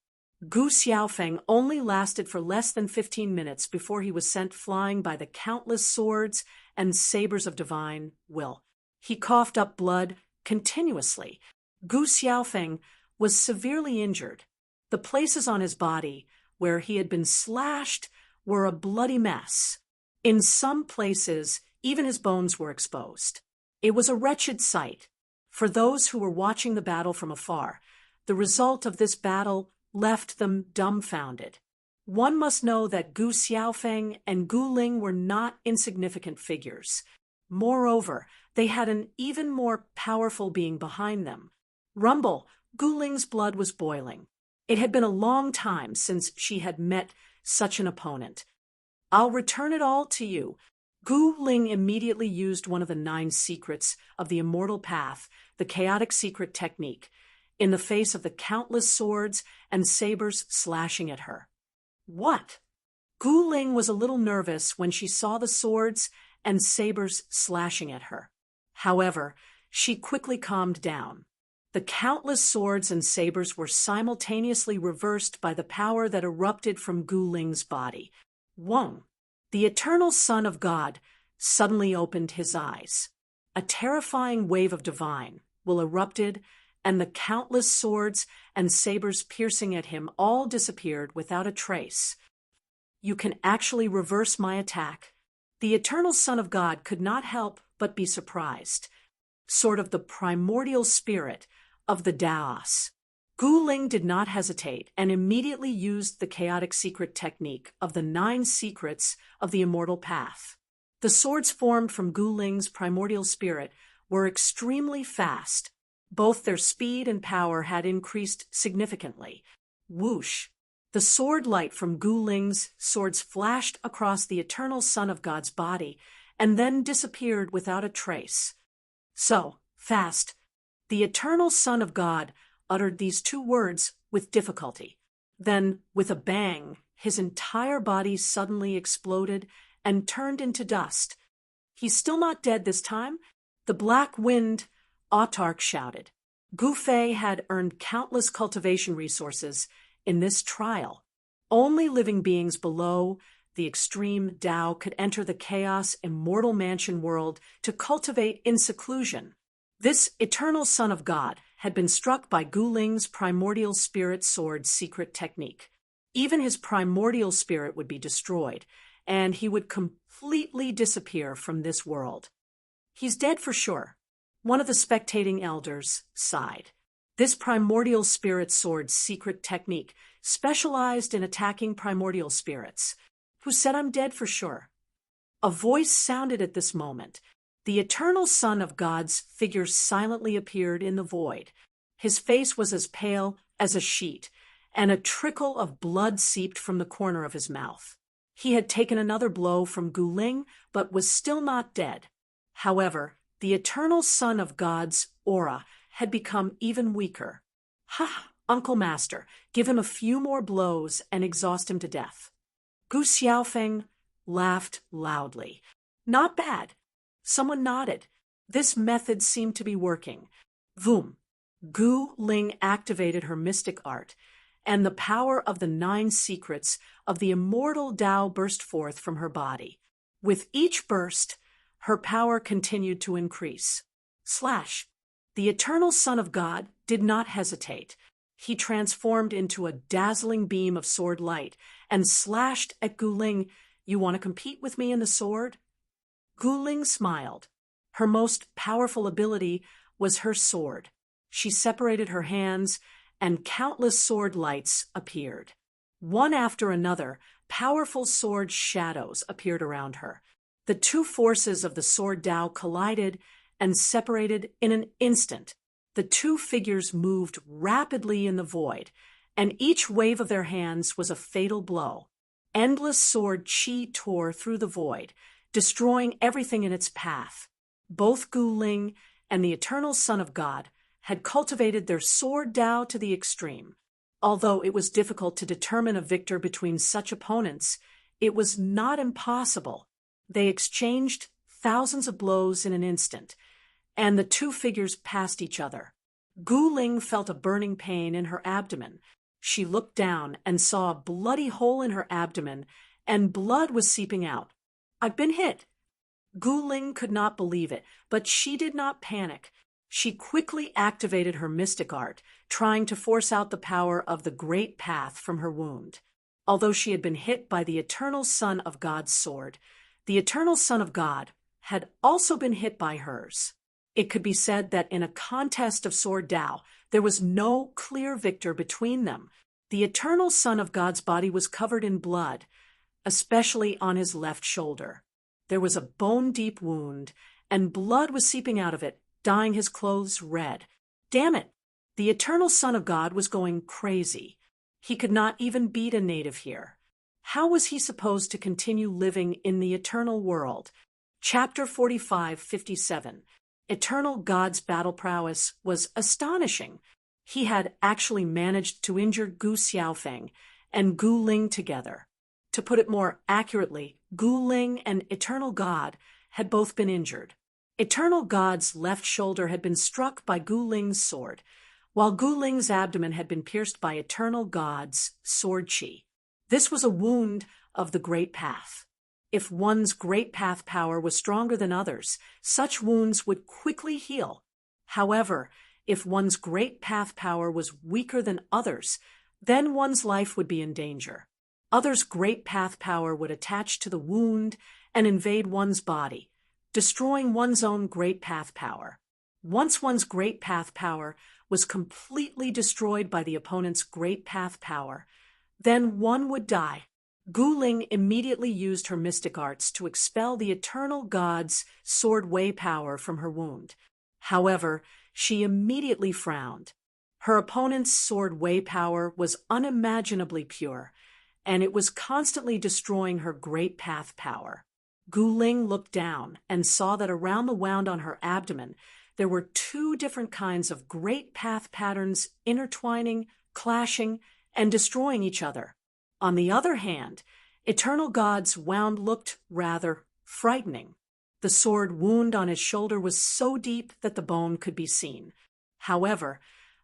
Gu Xiaofeng only lasted for less than 15 minutes before he was sent flying by the countless swords and sabers of divine will. He coughed up blood continuously. Gu Xiaofeng was severely injured. The places on his body where he had been slashed were a bloody mess. In some places, even his bones were exposed. It was a wretched sight. For those who were watching the battle from afar, the result of this battle left them dumbfounded. One must know that Gu Xiaofeng and Gu Ling were not insignificant figures. Moreover, they had an even more powerful being behind them. Rumble, Gu Ling's blood was boiling. It had been a long time since she had met such an opponent. I'll return it all to you. Gu Ling immediately used one of the 9 secrets of the immortal path, the chaotic secret technique, in the face of the countless swords and sabers slashing at her. What? Gu Ling was a little nervous when she saw the swords and sabers slashing at her. However, she quickly calmed down. The countless swords and sabers were simultaneously reversed by the power that erupted from Gu Ling's body. Wong, the eternal Son of God, suddenly opened his eyes. A terrifying wave of divine will erupted and the countless swords and sabers piercing at him all disappeared without a trace. "You can actually reverse my attack." The eternal Son of God could not help but be surprised. Sort of the primordial spirit of the Daos. Gu Ling did not hesitate and immediately used the chaotic secret technique of the 9 secrets of the immortal path. The swords formed from Gu Ling's primordial spirit were extremely fast. Both their speed and power had increased significantly. Whoosh! The sword light from Gu Ling's swords flashed across the eternal Son of God's body and then disappeared without a trace. So fast. The eternal Son of God uttered these 2 words with difficulty. Then, with a bang, his entire body suddenly exploded and turned into dust. "He's still not dead this time?" The Black Wind autarch shouted. Gu Fei had earned countless cultivation resources in this trial. Only living beings below the extreme Tao could enter the chaos immortal mansion world to cultivate in seclusion. This eternal Son of God had been struck by Gu Ling's primordial spirit sword secret technique. Even his primordial spirit would be destroyed, and he would completely disappear from this world. "He's dead for sure," one of the spectating elders sighed. This primordial spirit sword secret technique specialized in attacking primordial spirits. "Who said I'm dead for sure?" A voice sounded at this moment. The eternal Son of God's figure silently appeared in the void. His face was as pale as a sheet, and a trickle of blood seeped from the corner of his mouth. He had taken another blow from Gu Ling, but was still not dead. However, the eternal Son of God's aura had become even weaker. "Ha, Uncle Master, give him a few more blows and exhaust him to death." Gu Xiaofeng laughed loudly. "Not bad." Someone nodded. This method seemed to be working. Voom! Gu Ling activated her mystic art, and the power of the 9 secrets of the immortal Tao burst forth from her body. With each burst, her power continued to increase. Slash! The eternal Son of God did not hesitate. He transformed into a dazzling beam of sword light and slashed at Gu Ling. "You want to compete with me in the sword?" Gu Ling smiled. Her most powerful ability was her sword. She separated her hands, and countless sword lights appeared. One after another, powerful sword shadows appeared around her. The 2 forces of the sword Tao collided and separated in an instant. The 2 figures moved rapidly in the void, and each wave of their hands was a fatal blow. Endless sword chi tore through the void, destroying everything in its path. Both Gu Ling and the eternal Son of God had cultivated their sword Tao to the extreme. Although it was difficult to determine a victor between such opponents, it was not impossible. They exchanged thousands of blows in an instant, and the 2 figures passed each other. Gu Ling felt a burning pain in her abdomen. She looked down and saw a bloody hole in her abdomen, and blood was seeping out. "I've been hit." Gu Ling could not believe it, but she did not panic. She quickly activated her mystic art, trying to force out the power of the great path from her wound. Although she had been hit by the eternal Son of God's sword, the eternal Son of God had also been hit by hers. It could be said that in a contest of sword Tao, there was no clear victor between them. The eternal Son of God's body was covered in blood, especially on his left shoulder. There was a bone-deep wound, and blood was seeping out of it, dyeing his clothes red. Damn it! The eternal Son of God was going crazy. He could not even beat a native here. How was he supposed to continue living in the eternal world? Chapter 45-57. Eternal God's battle prowess was astonishing. He had actually managed to injure Gu Xiaofeng and Gu Ling together. To put it more accurately, Gu Ling and Eternal God had both been injured. Eternal God's left shoulder had been struck by Gu Ling's sword, while Gu Ling's abdomen had been pierced by Eternal God's sword chi. This was a wound of the Great Path. If one's Great Path power was stronger than others, such wounds would quickly heal. However, if one's great path power was weaker than others, then one's life would be in danger. Others' great path power would attach to the wound and invade one's body, destroying one's own great path power. Once one's great path power was completely destroyed by the opponent's great path power, then one would die. Gu Ling immediately used her mystic arts to expel the eternal god's sword Wei power from her wound. However, she immediately frowned. Her opponent's sword Wei power was unimaginably pure, and it was constantly destroying her great path power. Gu Ling looked down and saw that around the wound on her abdomen there were two different kinds of great path patterns intertwining, clashing, and destroying each other. On the other hand, Eternal God's wound looked rather frightening. The sword wound on his shoulder was so deep that the bone could be seen. However,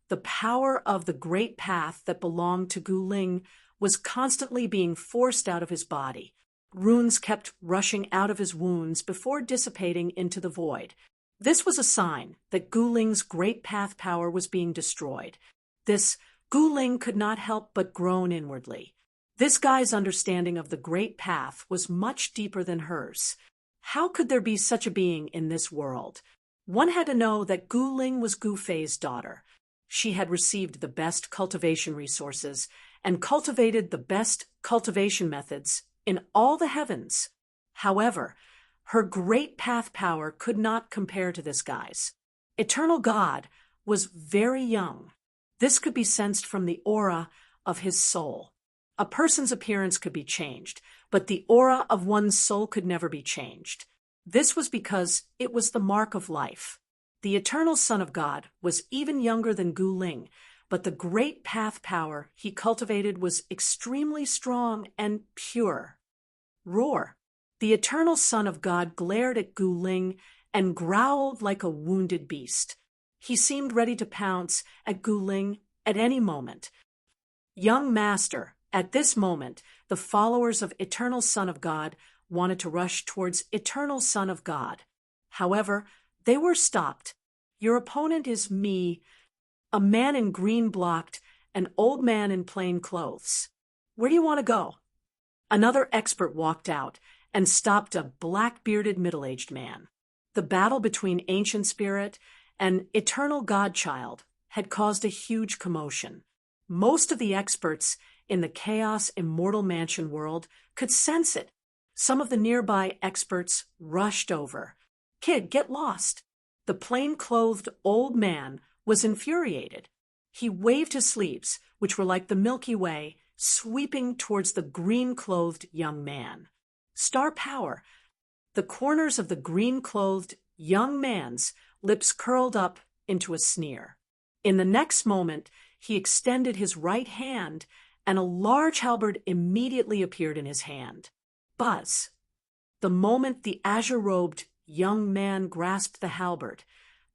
the power of the great path that belonged to Gu Ling was constantly being forced out of his body. Runes kept rushing out of his wounds before dissipating into the void. This was a sign that Gu Ling's great path power was being destroyed. This Gu Ling could not help but groan inwardly. This guy's understanding of the great path was much deeper than hers. How could there be such a being in this world? One had to know that Gu Ling was Gu Fei's daughter. She had received the best cultivation resources and cultivated the best cultivation methods in all the heavens. However, her great path power could not compare to this guy's. Eternal God was very young. This could be sensed from the aura of his soul. A person's appearance could be changed, but the aura of one's soul could never be changed. This was because it was the mark of life. The eternal Son of God was even younger than Gu Ling, but the great path power he cultivated was extremely strong and pure. Roar! The eternal Son of God glared at Gu Ling and growled like a wounded beast. He seemed ready to pounce at Gu Ling at any moment. Young Master, at this moment, the followers of Eternal Son of God wanted to rush towards Eternal Son of God. However, they were stopped. Your opponent is me, a man in green blocked, an old man in plain clothes. Where do you want to go? Another expert walked out and stopped a black-bearded middle-aged man. The battle between Ancient Spirit and Eternal Godchild had caused a huge commotion. Most of the experts in the Chaos Immortal Mansion world could sense it. Some of the nearby experts rushed over. Kid, get lost. The plain-clothed old man was infuriated. He waved his sleeves, which were like the Milky Way, sweeping towards the green-clothed young man. Star power. The corners of the green-clothed young man's lips curled up into a sneer. In the next moment, he extended his right hand, and a large halberd immediately appeared in his hand. Buzz. The moment the azure-robed young man grasped the halberd,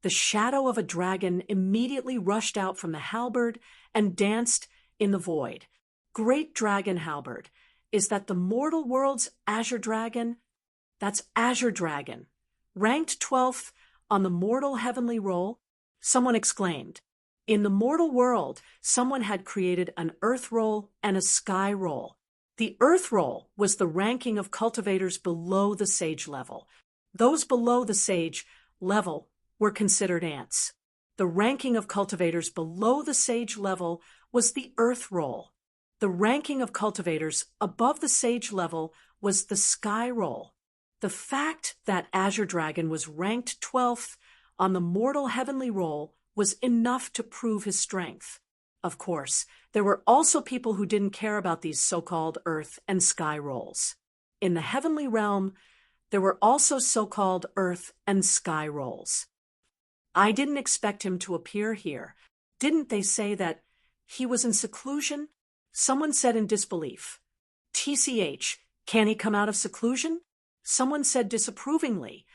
the shadow of a dragon immediately rushed out from the halberd and danced in the void. Great Dragon Halberd. Is that the mortal world's Azure Dragon? That's Azure Dragon. Ranked 12th on the mortal heavenly roll? Someone exclaimed. In the mortal world, someone had created an earth roll and a sky roll. The earth roll was the ranking of cultivators below the sage level. Those below the sage level were considered ants. The ranking of cultivators below the sage level was the earth roll. The ranking of cultivators above the sage level was the sky roll. The fact that Azure Dragon was ranked 12th on the mortal heavenly roll was enough to prove his strength. Of course, there were also people who didn't care about these so-called earth and sky rolls. In the heavenly realm, there were also so-called earth and sky rolls. I didn't expect him to appear here. Didn't they say that he was in seclusion? Someone said in disbelief. TCH, can he come out of seclusion? Someone said disapprovingly.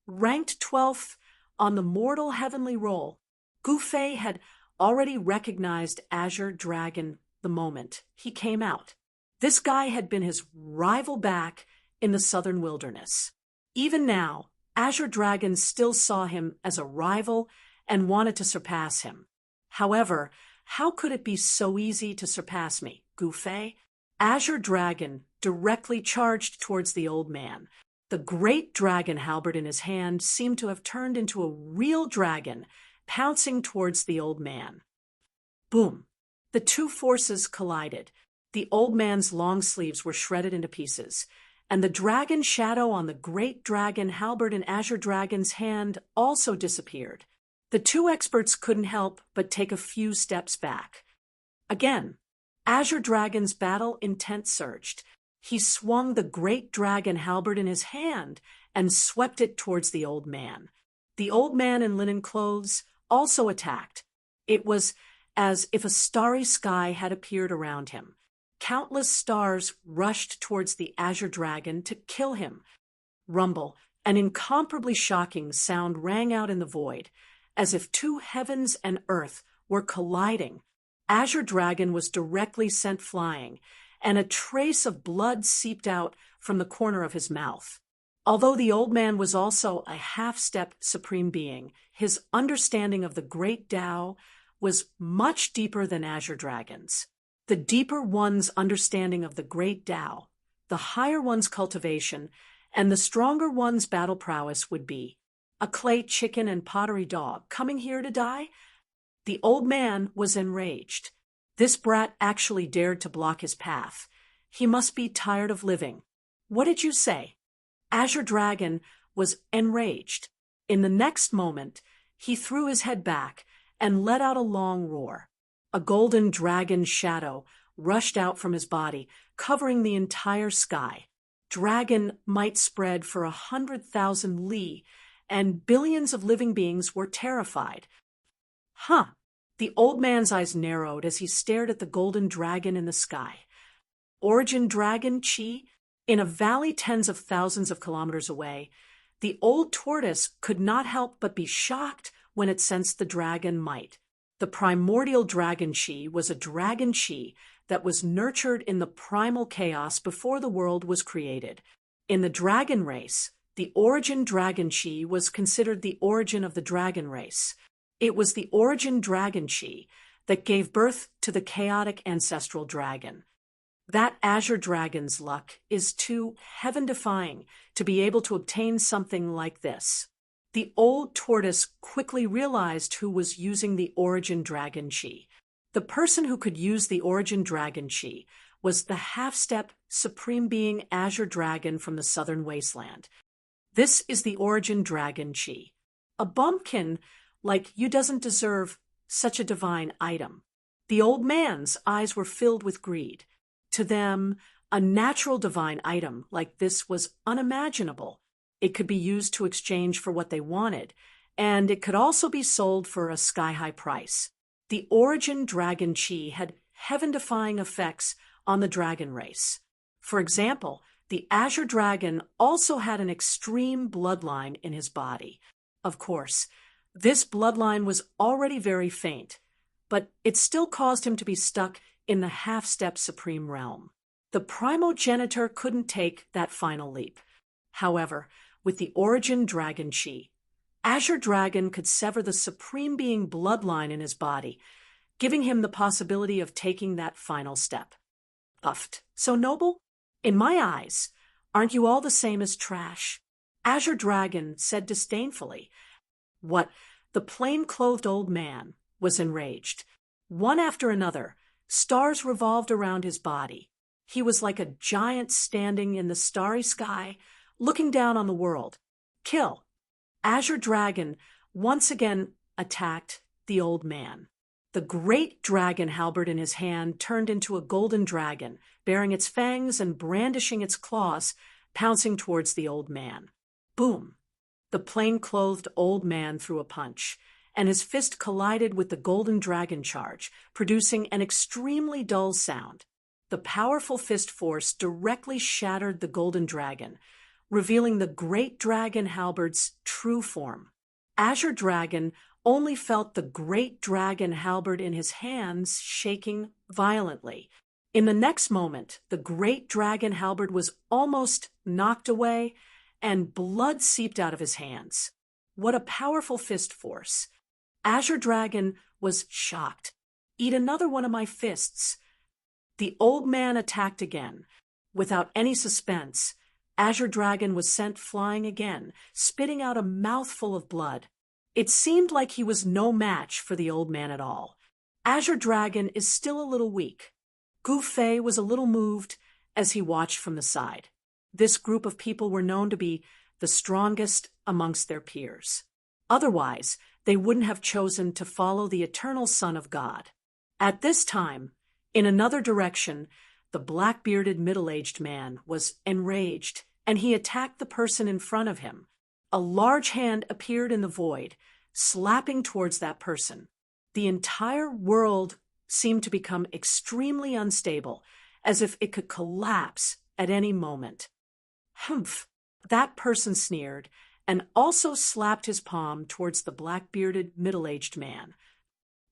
Ranked 12th on the mortal heavenly roll, Gu Fei had already recognized Azure Dragon the moment he came out. This guy had been his rival back in the southern wilderness. Even now, Azure Dragon still saw him as a rival and wanted to surpass him. However, how could it be so easy to surpass me, Gufei? Azure Dragon directly charged towards the old man. The great dragon halberd in his hand seemed to have turned into a real dragon, pouncing towards the old man. Boom! The two forces collided. The old man's long sleeves were shredded into pieces, and the dragon shadow on the great dragon halberd in Azure Dragon's hand also disappeared. The two experts couldn't help but take a few steps back. Again, Azure Dragon's battle intent surged. He swung the great dragon halberd in his hand and swept it towards the old man. The old man in linen clothes also attacked. It was as if a starry sky had appeared around him. Countless stars rushed towards the Azure Dragon to kill him. Rumble, an incomparably shocking sound rang out in the void, as if two heavens and earth were colliding. Azure Dragon was directly sent flying, and a trace of blood seeped out from the corner of his mouth. Although the old man was also a half-step supreme being, his understanding of the great Tao was much deeper than Azure Dragon's. The deeper one's understanding of the great Tao, the higher one's cultivation, and the stronger one's battle prowess would be. A clay chicken and pottery dog coming here to die? The old man was enraged. This brat actually dared to block his path. He must be tired of living. What did you say? Azure Dragon was enraged. In the next moment, he threw his head back and let out a long roar. A golden dragon shadow rushed out from his body, covering the entire sky. Dragon might spread for 100,000 li, and billions of living beings were terrified. Huh! The old man's eyes narrowed as he stared at the golden dragon in the sky. Origin Dragon Chi? In a valley tens of thousands of kilometers away, the old tortoise could not help but be shocked when it sensed the dragon might. The primordial dragon chi was a dragon chi that was nurtured in the primal chaos before the world was created. In the dragon race, the origin dragon chi was considered the origin of the dragon race. It was the origin dragon chi that gave birth to the chaotic ancestral dragon. That Azure Dragon's luck is too heaven-defying to be able to obtain something like this. The old tortoise quickly realized who was using the origin dragon chi. The person who could use the origin dragon chi was the half-step supreme being Azure Dragon from the southern wasteland. This is the origin dragon chi. A bumpkin like you doesn't deserve such a divine item. The old man's eyes were filled with greed. To them, a natural divine item like this was unimaginable. It could be used to exchange for what they wanted, and it could also be sold for a sky-high price. The origin dragon chi had heaven-defying effects on the dragon race. For example, the Azure Dragon also had an extreme bloodline in his body. Of course, this bloodline was already very faint, but it still caused him to be stuck in the half-step supreme realm. The primogenitor couldn't take that final leap. However, with the origin dragon chi, Azure Dragon could sever the supreme being bloodline in his body, giving him the possibility of taking that final step. Uffed. So noble? In my eyes, aren't you all the same as trash? Azure Dragon said disdainfully. What? The plain-clothed old man was enraged. One after another, stars revolved around his body. He was like a giant standing in the starry sky, looking down on the world. Kill. Azure Dragon once again attacked the old man. The great dragon halberd in his hand turned into a golden dragon, baring its fangs and brandishing its claws, pouncing towards the old man. Boom! The plain-clothed old man threw a punch, and his fist collided with the golden dragon charge, producing an extremely dull sound. The powerful fist force directly shattered the golden dragon, revealing the great dragon halberd's true form. Azure Dragon only felt the great dragon halberd in his hands shaking violently. In the next moment, the great dragon halberd was almost knocked away, and blood seeped out of his hands. What a powerful fist force! Azure Dragon was shocked. "Eat another one of my fists." The old man attacked again. Without any suspense, Azure Dragon was sent flying again, spitting out a mouthful of blood. It seemed like he was no match for the old man at all. Azure Dragon is still a little weak. Gu Fei was a little moved as he watched from the side. This group of people were known to be the strongest amongst their peers. Otherwise, they wouldn't have chosen to follow the eternal Son of God. At this time, in another direction, the black-bearded middle-aged man was enraged, and he attacked the person in front of him. A large hand appeared in the void, slapping towards that person. The entire world seemed to become extremely unstable, as if it could collapse at any moment. "Humph," that person sneered, and also slapped his palm towards the black-bearded middle-aged man.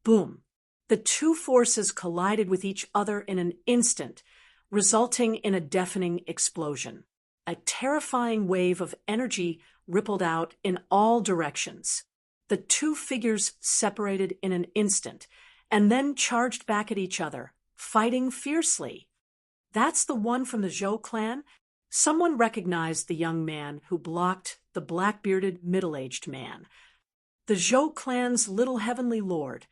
Boom! The two forces collided with each other in an instant, resulting in a deafening explosion. A terrifying wave of energy rippled out in all directions. The two figures separated in an instant, and then charged back at each other, fighting fiercely. "That's the one from the Zhou clan?" Someone recognized the young man who blocked the black-bearded middle-aged man. "The Zhou clan's little heavenly lord,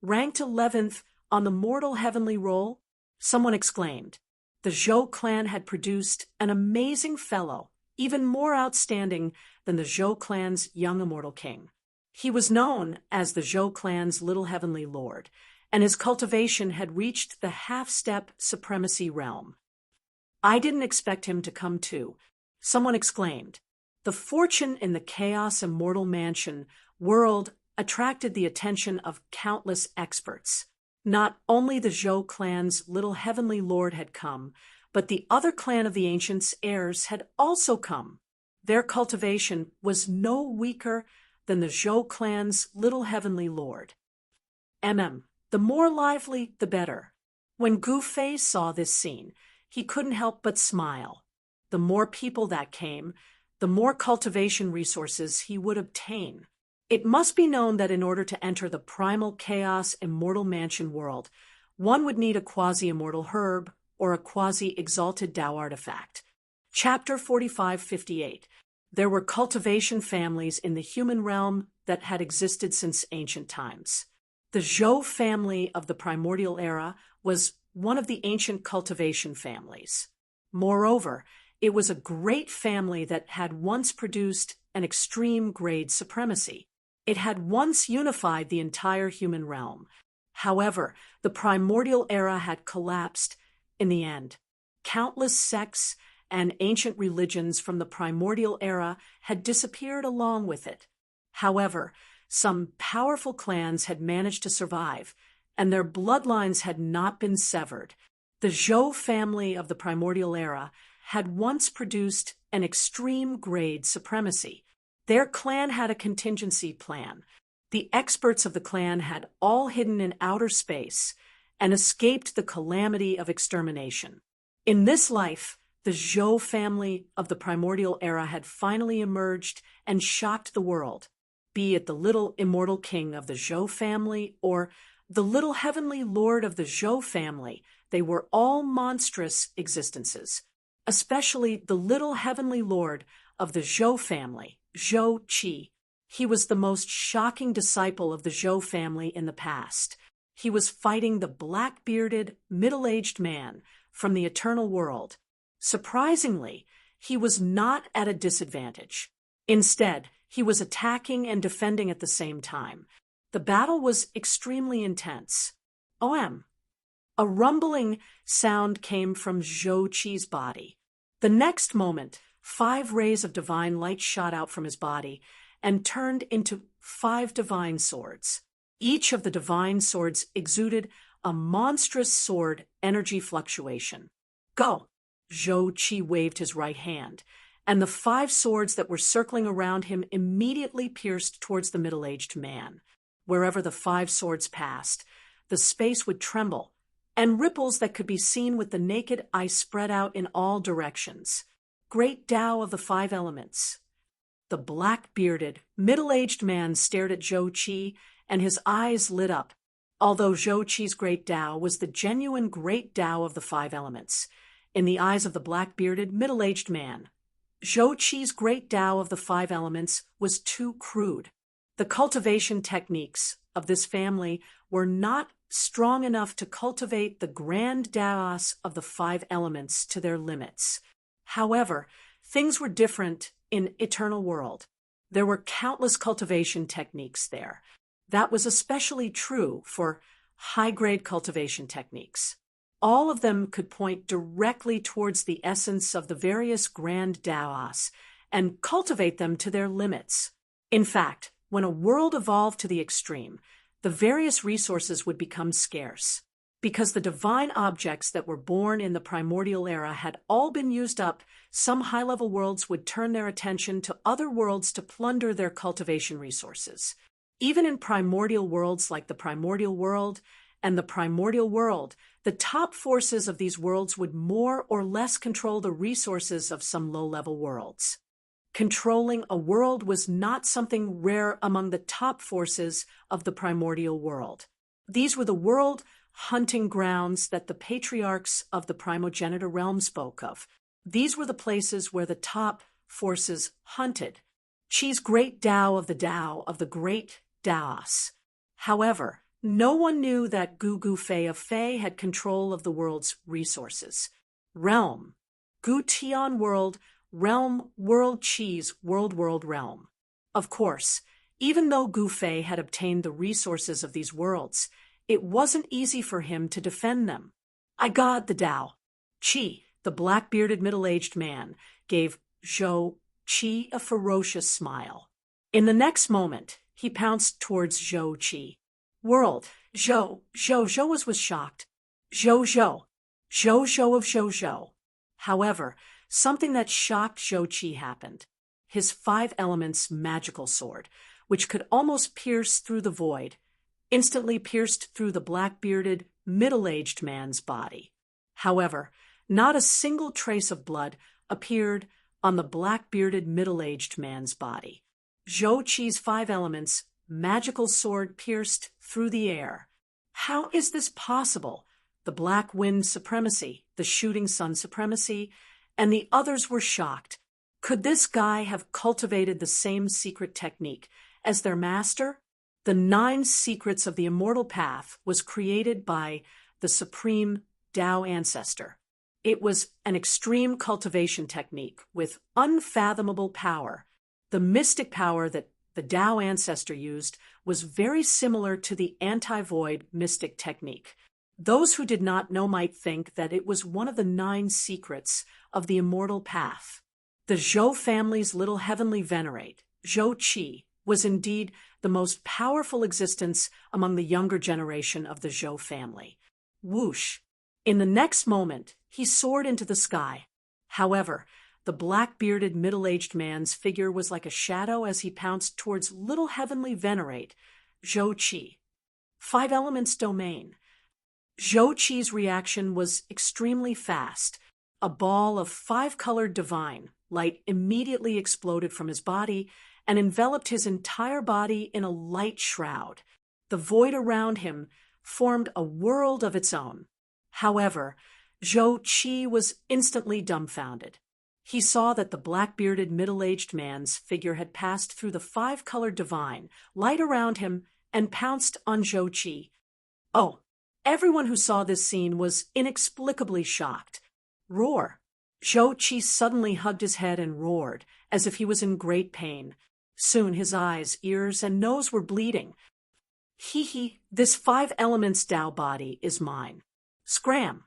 ranked 11th on the mortal heavenly roll," someone exclaimed. The Zhou clan had produced an amazing fellow, even more outstanding than the Zhou clan's young immortal king. He was known as the Zhou clan's little heavenly lord, and his cultivation had reached the half-step supremacy realm. "I didn't expect him to come too," someone exclaimed. The fortune in the Chaos Immortal Mansion world attracted the attention of countless experts. Not only the Zhou clan's little heavenly lord had come, but the other clan of the ancients' heirs had also come. Their cultivation was no weaker than the Zhou clan's little heavenly lord. The more lively, the better. When Gu Fei saw this scene, he couldn't help but smile. The more people that came, the more cultivation resources he would obtain. It must be known that in order to enter the primal chaos immortal mansion world, one would need a quasi-immortal herb or a quasi-exalted Tao artifact. Chapter 4558. There were cultivation families in the human realm that had existed since ancient times. The Zhou family of the primordial era was one of the ancient cultivation families. Moreover, it was a great family that had once produced an extreme grade supremacy. It had once unified the entire human realm. However, the primordial era had collapsed in the end. Countless sects and ancient religions from the primordial era had disappeared along with it. However, some powerful clans had managed to survive, and their bloodlines had not been severed. The Zhou family of the primordial era had once produced an extreme grade supremacy. Their clan had a contingency plan. The experts of the clan had all hidden in outer space and escaped the calamity of extermination. In this life, the Zhou family of the primordial era had finally emerged and shocked the world, be it the little immortal king of the Zhou family or the little heavenly lord of the Zhou family. They were all monstrous existences, especially the little heavenly lord of the Zhou family, Zhou Qi. He was the most shocking disciple of the Zhou family in the past. He was fighting the black-bearded, middle-aged man from the eternal world. Surprisingly, he was not at a disadvantage. Instead, he was attacking and defending at the same time. The battle was extremely intense. A rumbling sound came from Zhou Qi's body. The next moment, 5 rays of divine light shot out from his body and turned into 5 divine swords. Each of the divine swords exuded a monstrous sword energy fluctuation. "Go!" Zhou Qi waved his right hand, and the 5 swords that were circling around him immediately pierced towards the middle-aged man. Wherever the 5 swords passed, the space would tremble, and ripples that could be seen with the naked eye spread out in all directions. Great Tao of the 5 elements. The black-bearded, middle-aged man stared at Zhou Qi and his eyes lit up. Although Zhou Qi's great Tao was the genuine great Tao of the five elements, in the eyes of the black-bearded, middle-aged man, Zhou Qi's great Tao of the five elements was too crude. The cultivation techniques of this family were not strong enough to cultivate the grand Taos of the five elements to their limits. However, things were different in Eternal World. There were countless cultivation techniques there. That was especially true for high-grade cultivation techniques. All of them could point directly towards the essence of the various grand Taos and cultivate them to their limits. In fact, when a world evolved to the extreme, the various resources would become scarce. Because the divine objects that were born in the primordial era had all been used up, some high-level worlds would turn their attention to other worlds to plunder their cultivation resources. Even in primordial worlds like the primordial world and the primordial world, the top forces of these worlds would more or less control the resources of some low-level worlds. Controlling a world was not something rare among the top forces of the primordial world. These were the world hunting grounds that the patriarchs of the primogenitor realm spoke of. These were the places where the top forces hunted. Qi's great Tao of the great Taos. However, no one knew that Gu Fei of Fei had control of the world's resources. Realm. Gu Tian world, realm, world Qi's world realm. Of course, even though Gu Fei had obtained the resources of these worlds, it wasn't easy for him to defend them. I got the Tao. Qi, the black-bearded middle-aged man, gave Zhou Qi a ferocious smile. In the next moment, he pounced towards Zhou Qi. World, Zhou was shocked. Zhou of Zhou. However, something that shocked Zhou Qi happened. His five elements magical sword, which could almost pierce through the void, instantly pierced through the black-bearded, middle-aged man's body. However, not a single trace of blood appeared on the black-bearded, middle-aged man's body. Zhou Qi's five elements magical sword pierced through the air. How is this possible? The black wind supremacy, the shooting sun supremacy, and the others were shocked. Could this guy have cultivated the same secret technique as their master? The 9 secrets of the immortal path was created by the supreme Tao ancestor. It was an extreme cultivation technique with unfathomable power. The mystic power that the Tao ancestor used was very similar to the anti-void mystic technique. Those who did not know might think that it was one of the 9 secrets of the immortal path. The Zhou family's little heavenly venerate, Zhou Qi, was indeed the most powerful existence among the younger generation of the Zhou family. Whoosh! In the next moment, he soared into the sky. However, the black-bearded middle-aged man's figure was like a shadow as he pounced towards little heavenly venerate, Zhou Qi. 5 elements domain. Zhou Qi's reaction was extremely fast. A ball of 5-colored divine light immediately exploded from his body and enveloped his entire body in a light shroud. The void around him formed a world of its own. However, Zhou Qi was instantly dumbfounded. He saw that the black-bearded middle-aged man's figure had passed through the 5-colored divine light around him and pounced on Zhou Qi. Oh! Everyone who saw this scene was inexplicably shocked. Roar! Zhou Qi suddenly hugged his head and roared, as if he was in great pain. Soon his eyes, ears, and nose were bleeding. This 5 elements Tao body is mine. Scram!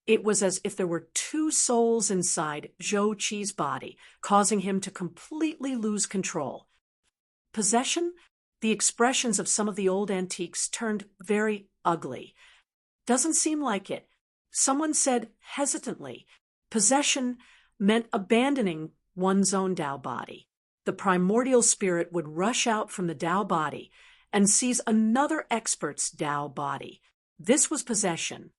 It was as if there were 2 souls inside Zhou Qi's body, causing him to completely lose control. Possession? The expressions of some of the old antiques turned very ugly. Doesn't seem like it. Someone said hesitantly, possession meant abandoning one's own Tao body. The primordial spirit would rush out from the Tao body and seize another expert's Tao body. This was possession.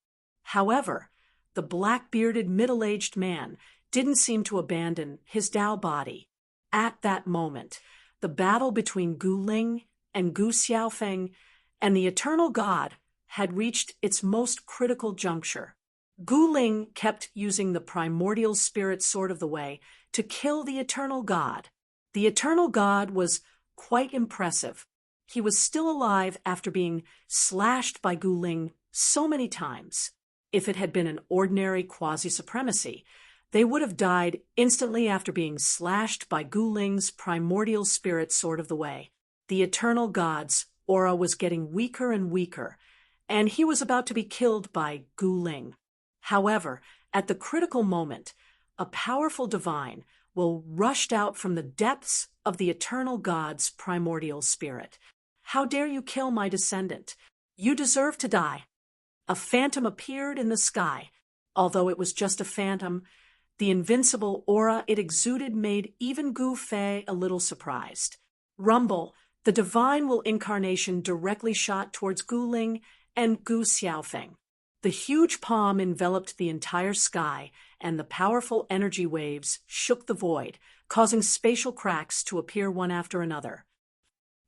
However, the black-bearded middle-aged man didn't seem to abandon his Tao body. At that moment, the battle between Gu Ling and Gu Xiaofeng, and the eternal God had reached its most critical juncture. Gu Ling kept using the primordial spirit sword of the way to kill the eternal God. The eternal God was quite impressive. He was still alive after being slashed by Gu Ling so many times. If it had been an ordinary quasi-supremacy, they would have died instantly after being slashed by Gu Ling's primordial spirit sword of the way. The eternal God's aura was getting weaker and weaker, and he was about to be killed by Gu Ling. However, at the critical moment, a powerful divine will rushed out from the depths of the eternal God's primordial spirit. "How dare you kill my descendant? You deserve to die." A phantom appeared in the sky. Although it was just a phantom, the invincible aura it exuded made even Gu Fei a little surprised. Rumble, the divine will incarnation, directly shot towards Gu Ling and Gu Xiaofeng. The huge palm enveloped the entire sky, and the powerful energy waves shook the void, causing spatial cracks to appear one after another.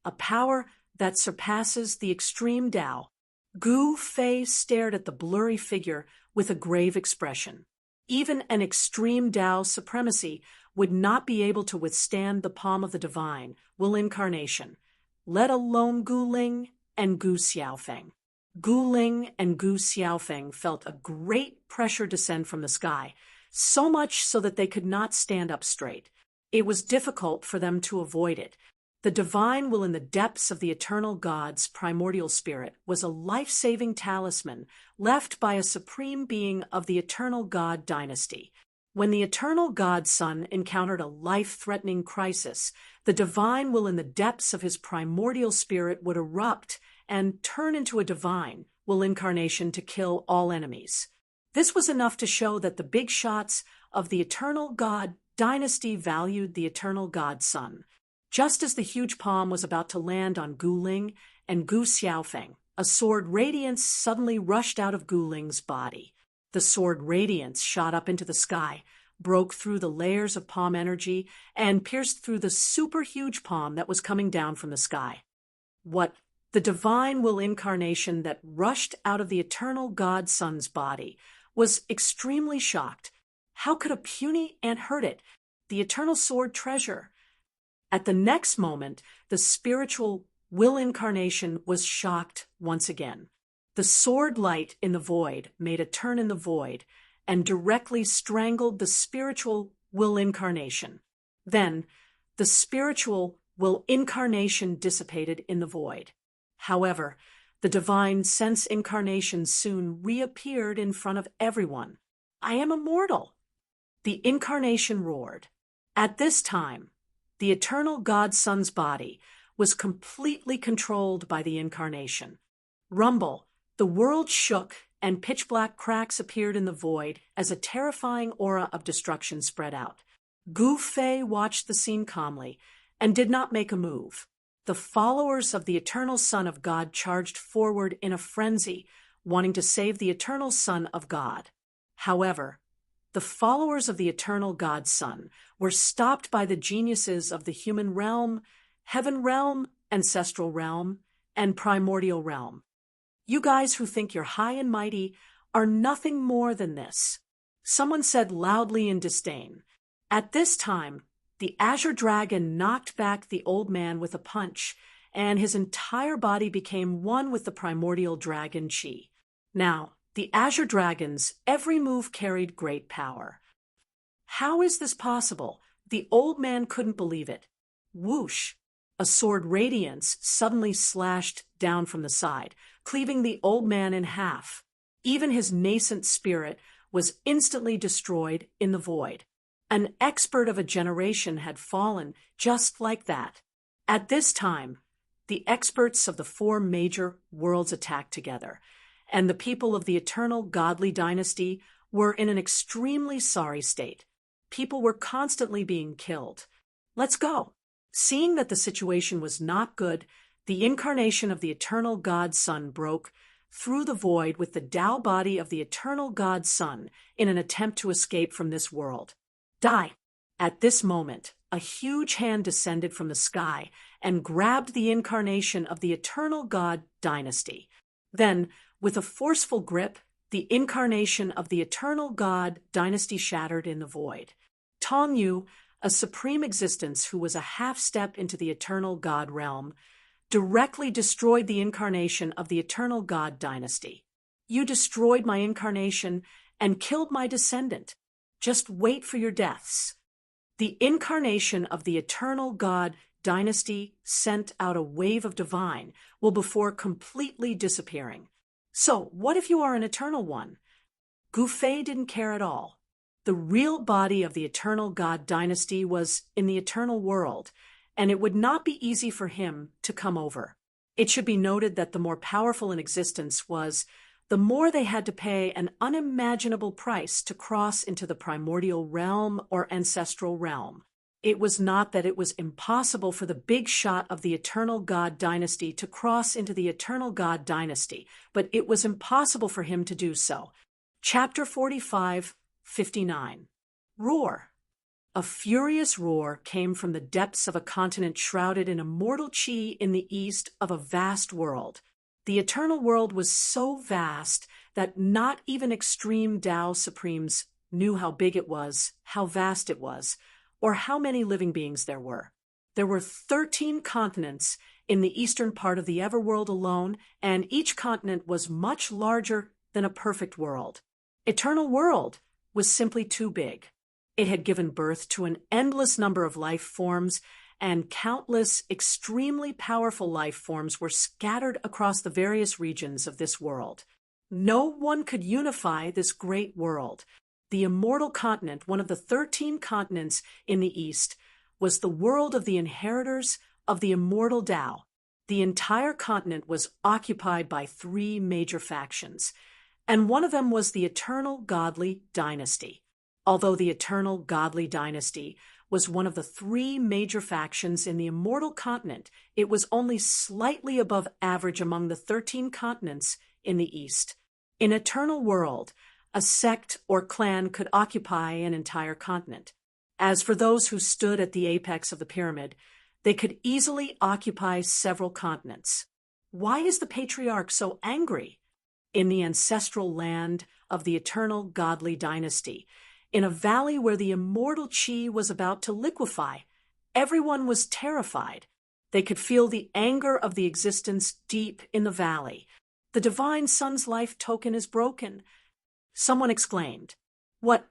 A power that surpasses the extreme Tao. Gu Fei stared at the blurry figure with a grave expression. Even an extreme Tao supremacy would not be able to withstand the palm of the divine will incarnation, let alone Gu Ling and Gu Xiaofeng. Gu Ling and Gu Xiaofeng felt a great pressure descend from the sky, so much so that they could not stand up straight. It was difficult for them to avoid it. The divine will in the depths of the eternal God's primordial spirit was a life-saving talisman left by a supreme being of the eternal God dynasty. When the eternal God's son encountered a life-threatening crisis, the divine will in the depths of his primordial spirit would erupt and turn into a divine will incarnation to kill all enemies. This was enough to show that the big shots of the eternal God dynasty valued the eternal God's son. Just as the huge palm was about to land on Gu Ling and Gu Xiaofeng, a sword radiance suddenly rushed out of Gu Ling's body. The sword radiance shot up into the sky, broke through the layers of palm energy, and pierced through the super huge palm that was coming down from the sky. What the divine will incarnation that rushed out of the eternal God son's body was extremely shocked. How could a puny ant hurt it? The eternal sword treasure. At the next moment, the spiritual will incarnation was shocked once again. The sword light in the void made a turn in the void and directly strangled the spiritual will incarnation. Then, the spiritual will incarnation dissipated in the void. However, the divine sense incarnation soon reappeared in front of everyone. "I am immortal!" The incarnation roared. At this time, the eternal God Son's body was completely controlled by the incarnation. Rumble, the world shook and pitch-black cracks appeared in the void as a terrifying aura of destruction spread out. Gu Fei watched the scene calmly and did not make a move. The followers of the eternal Son of God charged forward in a frenzy, wanting to save the eternal Son of God. However, the followers of the eternal God Son were stopped by the geniuses of the human realm, heaven realm, ancestral realm, and primordial realm. "You guys who think you're high and mighty are nothing more than this," someone said loudly in disdain. At this time, the azure dragon knocked back the old man with a punch, and his entire body became one with the primordial dragon chi. Now, the azure dragon's every move carried great power. How is this possible? The old man couldn't believe it. Whoosh! A sword radiance suddenly slashed down from the side, cleaving the old man in half. Even his nascent spirit was instantly destroyed in the void. An expert of a generation had fallen just like that. At this time, the experts of the 4 major worlds attacked together, and the people of the eternal godly dynasty were in an extremely sorry state. People were constantly being killed. "Let's go." Seeing that the situation was not good, the incarnation of the eternal God Son broke through the void with the Tao body of the eternal God Son in an attempt to escape from this world. "Die!" At this moment, a huge hand descended from the sky and grabbed the incarnation of the eternal god dynasty. Then, with a forceful grip, the incarnation of the eternal god dynasty shattered in the void. Tong Yu, a supreme existence who was a half-step into the eternal god realm, directly destroyed the incarnation of the eternal god dynasty. You destroyed my incarnation and killed my descendant. Just wait for your deaths. The incarnation of the eternal god dynasty sent out a wave of divine will before completely disappearing. So, what if you are an eternal one? Gu Fei didn't care at all. The real body of the eternal god dynasty was in the eternal world, and it would not be easy for him to come over. It should be noted that the more powerful an existence was, the more they had to pay an unimaginable price to cross into the primordial realm or ancestral realm. It was not that it was impossible for the big shot of the eternal god dynasty to cross into the eternal god dynasty, but it was impossible for him to do so. Chapter 45:59. Roar. A furious roar came from the depths of a continent shrouded in immortal chi in the east of a vast world. The eternal world was so vast that not even extreme Tao Supremes knew how big it was, how vast it was, or how many living beings there were. There were 13 continents in the eastern part of the Everworld alone, and each continent was much larger than a perfect world. Eternal world was simply too big. It had given birth to an endless number of life forms, and countless extremely powerful life forms were scattered across the various regions of this world. No one could unify this great world. The immortal continent, one of the 13 continents in the east, was the world of the inheritors of the immortal Tao. The entire continent was occupied by 3 major factions, and one of them was the eternal godly dynasty. Although the eternal godly dynasty was one of the 3 major factions in the immortal continent, it was only slightly above average among the 13 continents in the east. In eternal world, a sect or clan could occupy an entire continent. As for those who stood at the apex of the pyramid, they could easily occupy several continents. Why is the patriarch so angry? In the ancestral land of the eternal godly dynasty, in a valley where the immortal chi was about to liquefy, everyone was terrified. They could feel the anger of the existence deep in the valley. The divine sun's life token is broken. Someone exclaimed. What?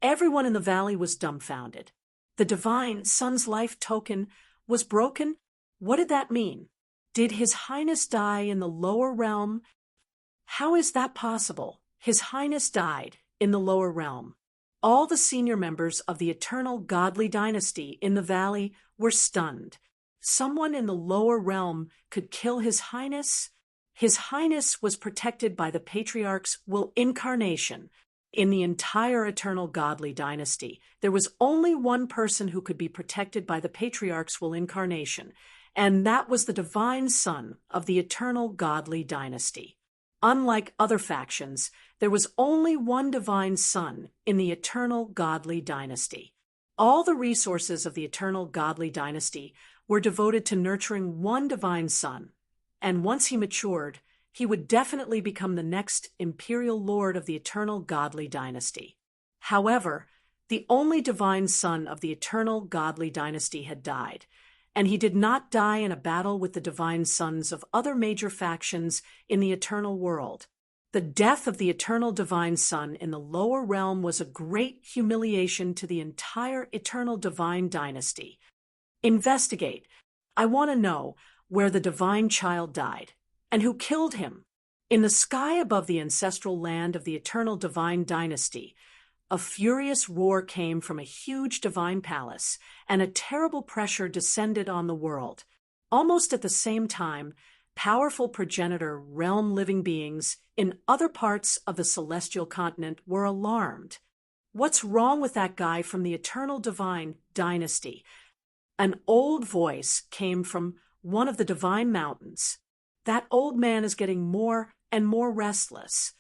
Everyone in the valley was dumbfounded. The divine sun's life token was broken? What did that mean? Did His Highness die in the lower realm? How is that possible? His Highness died in the lower realm. All the senior members of the eternal godly dynasty in the valley were stunned. Someone in the lower realm could kill His Highness? His Highness was protected by the patriarch's will incarnation. In the entire eternal godly dynasty, there was only one person who could be protected by the patriarch's will incarnation, and that was the divine son of the eternal godly dynasty. Unlike other factions, there was only one divine son in the eternal godly dynasty. All the resources of the eternal godly dynasty were devoted to nurturing one divine son, and once he matured, he would definitely become the next imperial lord of the eternal godly dynasty. However, the only divine son of the eternal godly dynasty had died, and he did not die in a battle with the divine sons of other major factions in the eternal world. The death of the eternal divine son in the lower realm was a great humiliation to the entire eternal divine dynasty. Investigate. I want to know where the divine child died, and who killed him. In the sky above the ancestral land of the eternal divine dynasty, a furious roar came from a huge divine palace, and a terrible pressure descended on the world. Almost at the same time, powerful progenitor realm living beings in other parts of the celestial continent were alarmed. What's wrong with that guy from the eternal divine dynasty? An old voice came from one of the divine mountains. That old man is getting more and more restless.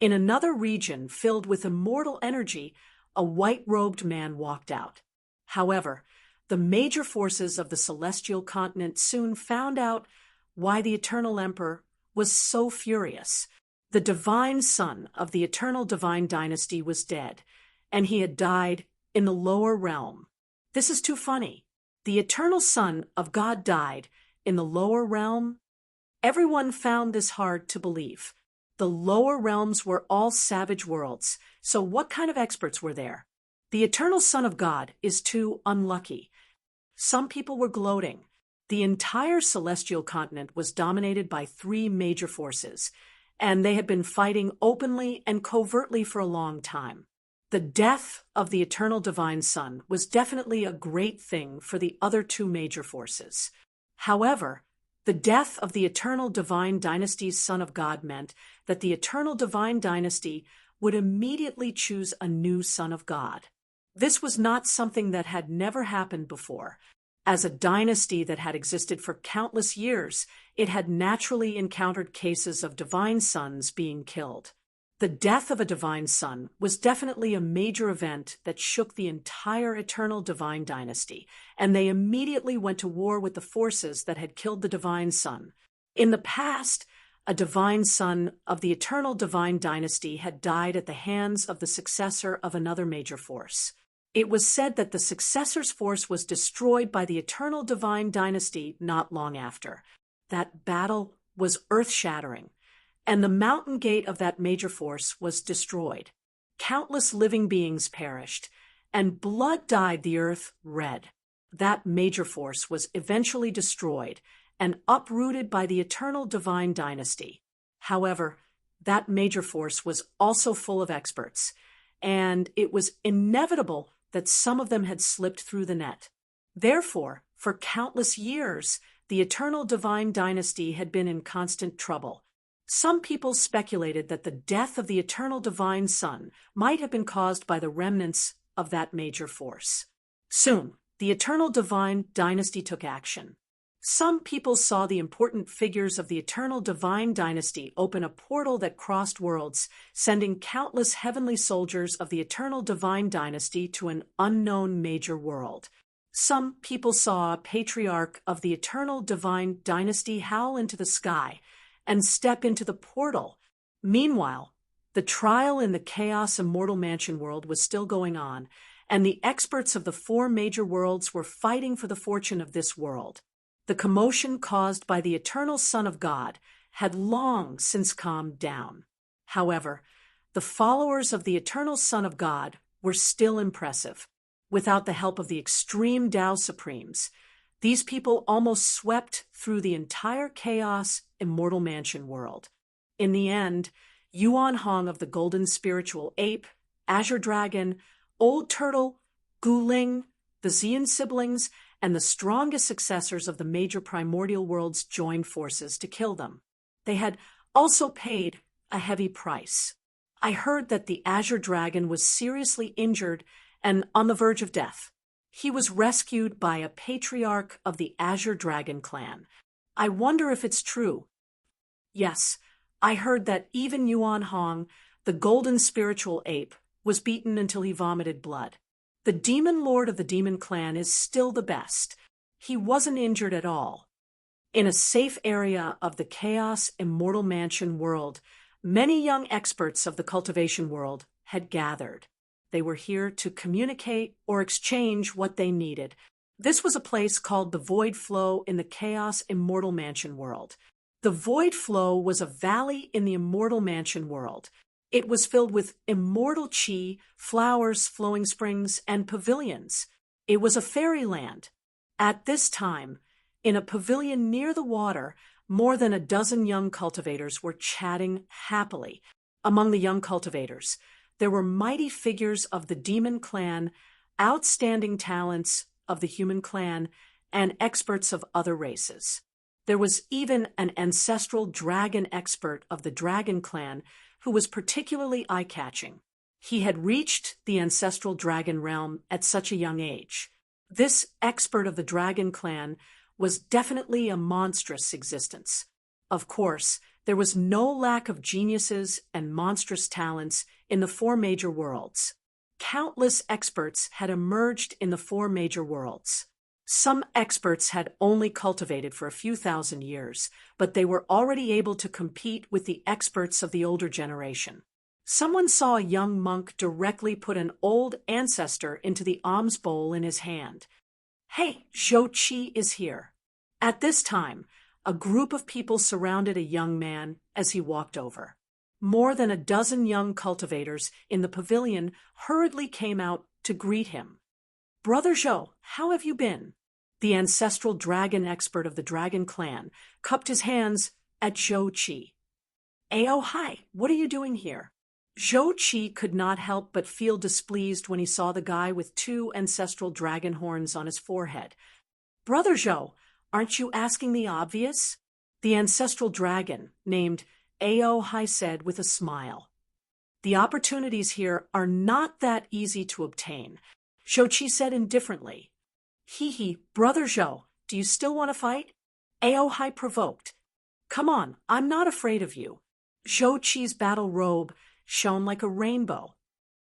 In another region filled with immortal energy, a white-robed man walked out. However, The major forces of the celestial continent soon found out why the Eternal Emperor was so furious. The divine son of the Eternal Divine Dynasty was dead, and he had died in the lower realm. This is too funny. The Eternal Son of God died in the lower realm? Everyone found this hard to believe. The lower realms were all savage worlds, so what kind of experts were there? The Eternal Son of God is too unlucky. Some people were gloating. The entire celestial continent was dominated by three major forces, and they had been fighting openly and covertly for a long time. The death of the Eternal Divine Son was definitely a great thing for the other two major forces. However, the death of the Eternal Divine Dynasty's Son of God meant that the Eternal Divine Dynasty would immediately choose a new Son of God. This was not something that had never happened before. As a dynasty that had existed for countless years, it had naturally encountered cases of divine sons being killed. The death of a divine son was definitely a major event that shook the entire Eternal Divine Dynasty, and they immediately went to war with the forces that had killed the divine son. In the past, a divine son of the Eternal Divine Dynasty had died at the hands of the successor of another major force. It was said that the successor's force was destroyed by the Eternal Divine Dynasty not long after. That battle was earth-shattering, and the mountain gate of that major force was destroyed. Countless living beings perished, and blood dyed the earth red. That major force was eventually destroyed and uprooted by the Eternal Divine Dynasty. However, that major force was also full of experts, and it was inevitable that some of them had slipped through the net. Therefore, for countless years, the Eternal Divine Dynasty had been in constant trouble. Some people speculated that the death of the Eternal Divine Son might have been caused by the remnants of that major force. Soon, the Eternal Divine Dynasty took action. Some people saw the important figures of the Eternal Divine Dynasty open a portal that crossed worlds, sending countless heavenly soldiers of the Eternal Divine Dynasty to an unknown major world. Some people saw a patriarch of the Eternal Divine Dynasty howl into the sky and step into the portal. Meanwhile, the trial in the Chaos Immortal Mansion world was still going on, and the experts of the four major worlds were fighting for the fortune of this world. The commotion caused by the Eternal Son of God had long since calmed down. However, the followers of the Eternal Son of God were still impressive. Without the help of the extreme Tao Supremes, these people almost swept through the entire Chaos Immortal Mansion world. In the end, Yuan Hong of the Golden Spiritual Ape, Azure Dragon, Old Turtle, Guling, the Xian siblings, and the strongest successors of the major primordial worlds joined forces to kill them. They had also paid a heavy price. I heard that the Azure Dragon was seriously injured and on the verge of death. He was rescued by a patriarch of the Azure Dragon clan. I wonder if it's true. Yes, I heard that even Yuan Hong, the Golden Spiritual Ape, was beaten until he vomited blood. The Demon Lord of the Demon Clan is still the best. He wasn't injured at all. In a safe area of the Chaos Immortal Mansion world, many young experts of the cultivation world had gathered. They were here to communicate or exchange what they needed. This was a place called the Void Flow in the Chaos Immortal Mansion world. The Void Flow was a valley in the Immortal Mansion world. It was filled with immortal chi, flowers, flowing springs, and pavilions. It was a fairyland. At this time, in a pavilion near the water, more than a dozen young cultivators were chatting happily. Among the young cultivators, there were mighty figures of the demon clan, outstanding talents of the human clan, and experts of other races. There was even an ancestral dragon expert of the dragon clan who was particularly eye-catching. He had reached the ancestral dragon realm at such a young age. This expert of the dragon clan was definitely a monstrous existence. Of course, there was no lack of geniuses and monstrous talents in the four major worlds. Countless experts had emerged in the four major worlds. Some experts had only cultivated for a few thousand years, but they were already able to compete with the experts of the older generation. Someone saw a young monk directly put an old ancestor into the alms bowl in his hand. "Hey, Zhou Qi is here." At this time, a group of people surrounded a young man as he walked over. More than a dozen young cultivators in the pavilion hurriedly came out to greet him. "Brother Zhou, how have you been?" The ancestral dragon expert of the dragon clan cupped his hands at Zhou Qi. "Ao, hi, what are you doing here?" Zhou Qi could not help but feel displeased when he saw the guy with two ancestral dragon horns on his forehead. "Brother Zhou, aren't you asking the obvious?" The ancestral dragon, named Ao Hai, said with a smile. "The opportunities here are not that easy to obtain," Zhou Qi said indifferently. "Hee, Brother Zhou, do you still want to fight?" Ao Hai provoked. "Come on, I'm not afraid of you." Zhou Qi's battle robe shone like a rainbow.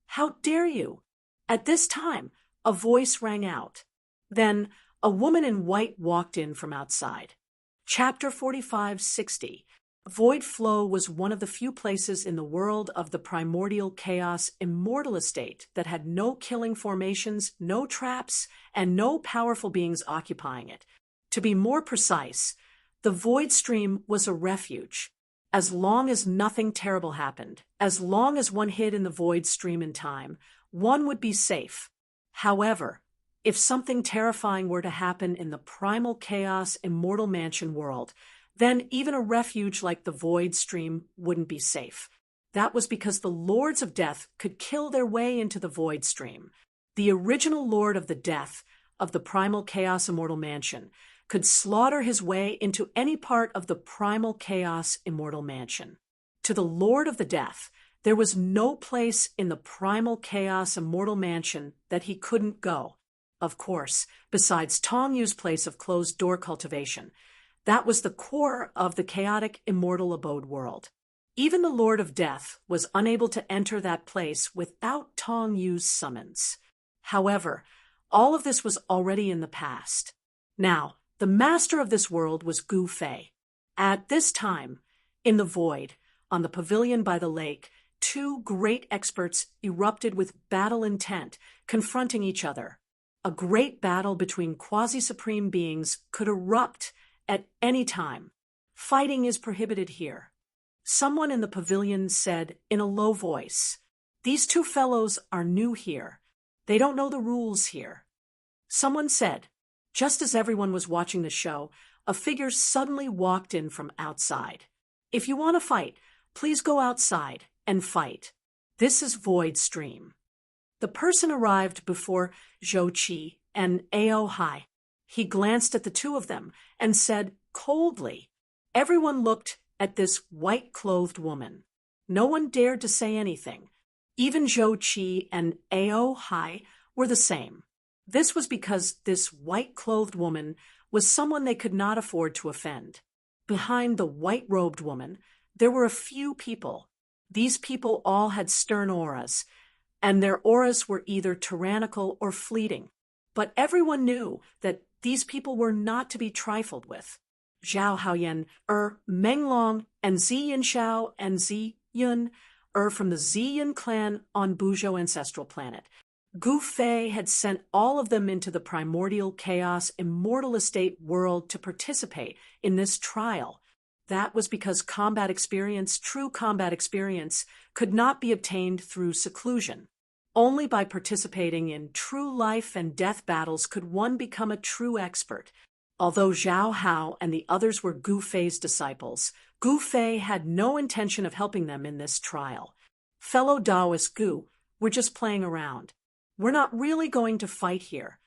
"How dare you?" At this time, a voice rang out. Then, a woman in white walked in from outside. Chapter 4560. Void Flow was one of the few places in the world of the primordial chaos immortal estate that had no killing formations, no traps, and no powerful beings occupying it. To be more precise, the void stream was a refuge. As long as nothing terrible happened, as long as one hid in the void stream in time, one would be safe. However, if something terrifying were to happen in the primal chaos immortal mansion world, then even a refuge like the void stream wouldn't be safe. That was because the lords of death could kill their way into the void stream. The original lord of the death of the primal chaos immortal mansion could slaughter his way into any part of the primal chaos immortal mansion. To the lord of the death, there was no place in the primal chaos immortal mansion that he couldn't go. Of course, besides Tong Yu's place of closed-door cultivation. That was the core of the chaotic immortal abode world. Even the Lord of Death was unable to enter that place without Tong Yu's summons. However, all of this was already in the past. Now, the master of this world was Gu Fei. At this time, in the void, on the pavilion by the lake, two great experts erupted with battle intent, confronting each other. A great battle between quasi-supreme beings could erupt at any time. Fighting is prohibited here. Someone in the pavilion said in a low voice, "These two fellows are new here. They don't know the rules here." Someone said, just as everyone was watching the show, a figure suddenly walked in from outside. "If you want to fight, please go outside and fight. This is Void Stream." The person arrived before Zhou Qi and Ao Hai. He glanced at the two of them and said coldly. Everyone looked at this white-clothed woman. No one dared to say anything. Even Zhou Qi and Ao Hai were the same. This was because this white-clothed woman was someone they could not afford to offend. Behind the white-robed woman, there were a few people. These people all had stern auras, and their auras were either tyrannical or fleeting. But everyone knew that these people were not to be trifled with. Zhao Haoyan, Meng Long, and Zi Yinshao and Zi Yun from the Zi Yun clan on Buzhou ancestral planet. Gu Fei had sent all of them into the primordial chaos immortal estate world to participate in this trial. That was because combat experience, true combat experience, could not be obtained through seclusion. Only by participating in true life and death battles could one become a true expert. Although Zhao Hao and the others were Gu Fei's disciples, Gu Fei had no intention of helping them in this trial. "Fellow Taoist Gu, we're just playing around. We're not really going to fight here."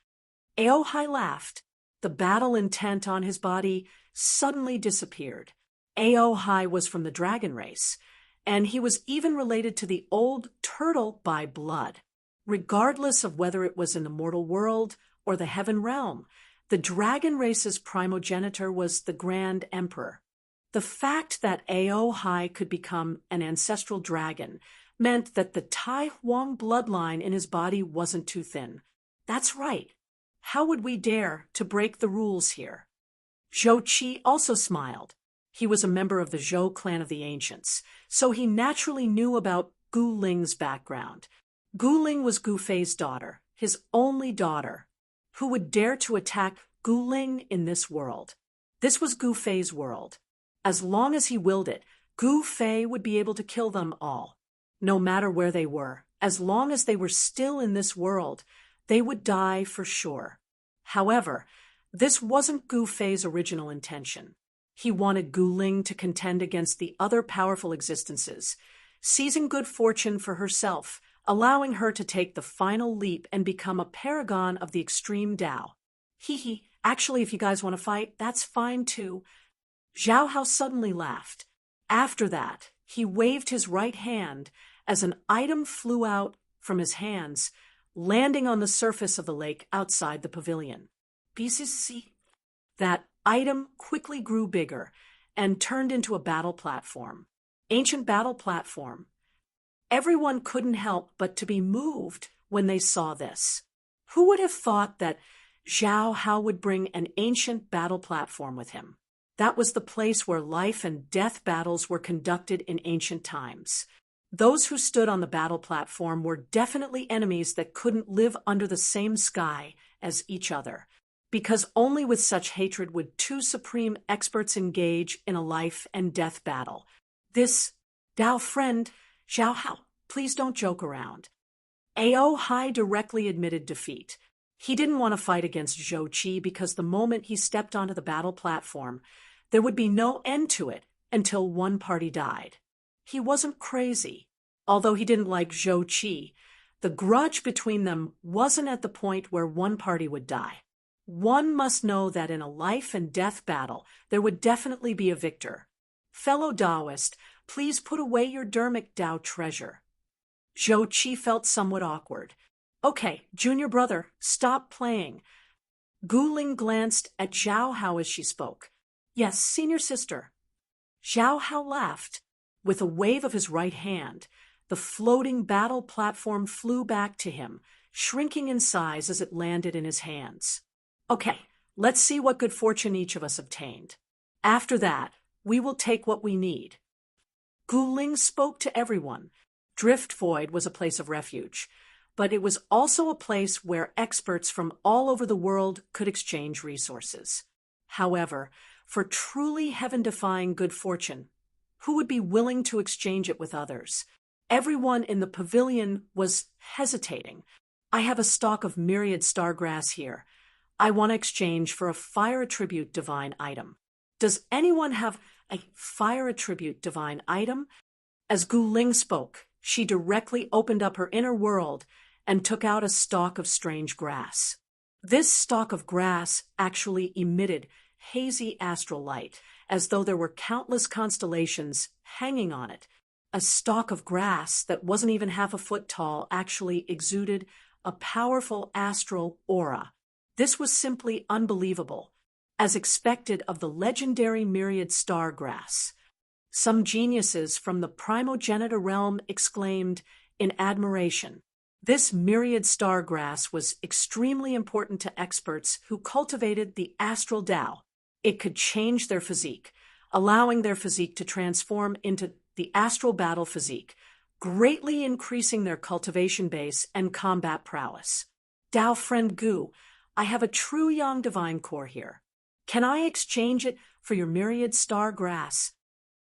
Ao Hai laughed. The battle intent on his body suddenly disappeared. Ao Hai was from the dragon race, and he was even related to the old turtle by blood. Regardless of whether it was in the mortal world or the heaven realm, the dragon race's primogenitor was the Grand Emperor. The fact that Ao Hai could become an ancestral dragon meant that the Tai Huang bloodline in his body wasn't too thin. That's right. How would we dare to break the rules here? Zhou Qi also smiled. He was a member of the Zhou clan of the ancients, so he naturally knew about Gu Ling's background. Gu Ling was Gu Fei's daughter, his only daughter. Who would dare to attack Gu Ling in this world? This was Gu Fei's world. As long as he willed it, Gu Fei would be able to kill them all. No matter where they were, as long as they were still in this world, they would die for sure. However, this wasn't Gu Fei's original intention. He wanted Gu Ling to contend against the other powerful existences, seizing good fortune for herself, allowing her to take the final leap and become a paragon of the extreme Tao. Actually, if you guys want to fight, that's fine too. Zhao Hao suddenly laughed. After that, he waved his right hand as an item flew out from his hands, landing on the surface of the lake outside the pavilion. That item quickly grew bigger and turned into a battle platform. Ancient battle platform. Everyone couldn't help but to be moved when they saw this. Who would have thought that Zhao Hao would bring an ancient battle platform with him? That was the place where life and death battles were conducted in ancient times. Those who stood on the battle platform were definitely enemies that couldn't live under the same sky as each other, because only with such hatred would two supreme experts engage in a life and death battle. This, Dao friend, Zhao Hao, please don't joke around. Ao Hai directly admitted defeat. He didn't want to fight against Zhou Qi because the moment he stepped onto the battle platform, there would be no end to it until one party died. He wasn't crazy. Although he didn't like Zhou Qi, the grudge between them wasn't at the point where one party would die. One must know that in a life and death battle, there would definitely be a victor. Fellow Taoist, please put away your dermic Tao treasure. Zhou Qi felt somewhat awkward. Okay, junior brother, stop playing. Gu Ling glanced at Zhao Hao as she spoke. Yes, senior sister. Zhao Hao laughed. With a wave of his right hand, the floating battle platform flew back to him, shrinking in size as it landed in his hands. Okay, let's see what good fortune each of us obtained. After that, we will take what we need. Gu Ling spoke to everyone. Drift Void was a place of refuge, but it was also a place where experts from all over the world could exchange resources. However, for truly heaven-defying good fortune, who would be willing to exchange it with others? Everyone in the pavilion was hesitating. I have a stalk of myriad stargrass here. I want to exchange for a fire attribute divine item. Does anyone have a fire attribute divine item? As Gu Ling spoke, she directly opened up her inner world and took out a stalk of strange grass. This stalk of grass actually emitted hazy astral light, as though there were countless constellations hanging on it. A stalk of grass that wasn't even half a foot tall actually exuded a powerful astral aura. This was simply unbelievable, as expected of the legendary myriad star grass. Some geniuses from the primogenitor realm exclaimed in admiration. This myriad star grass was extremely important to experts who cultivated the astral Tao. It could change their physique, allowing their physique to transform into the astral battle physique, greatly increasing their cultivation base and combat prowess. Tao friend Gu, I have a true Yang divine core here. Can I exchange it for your myriad star grass?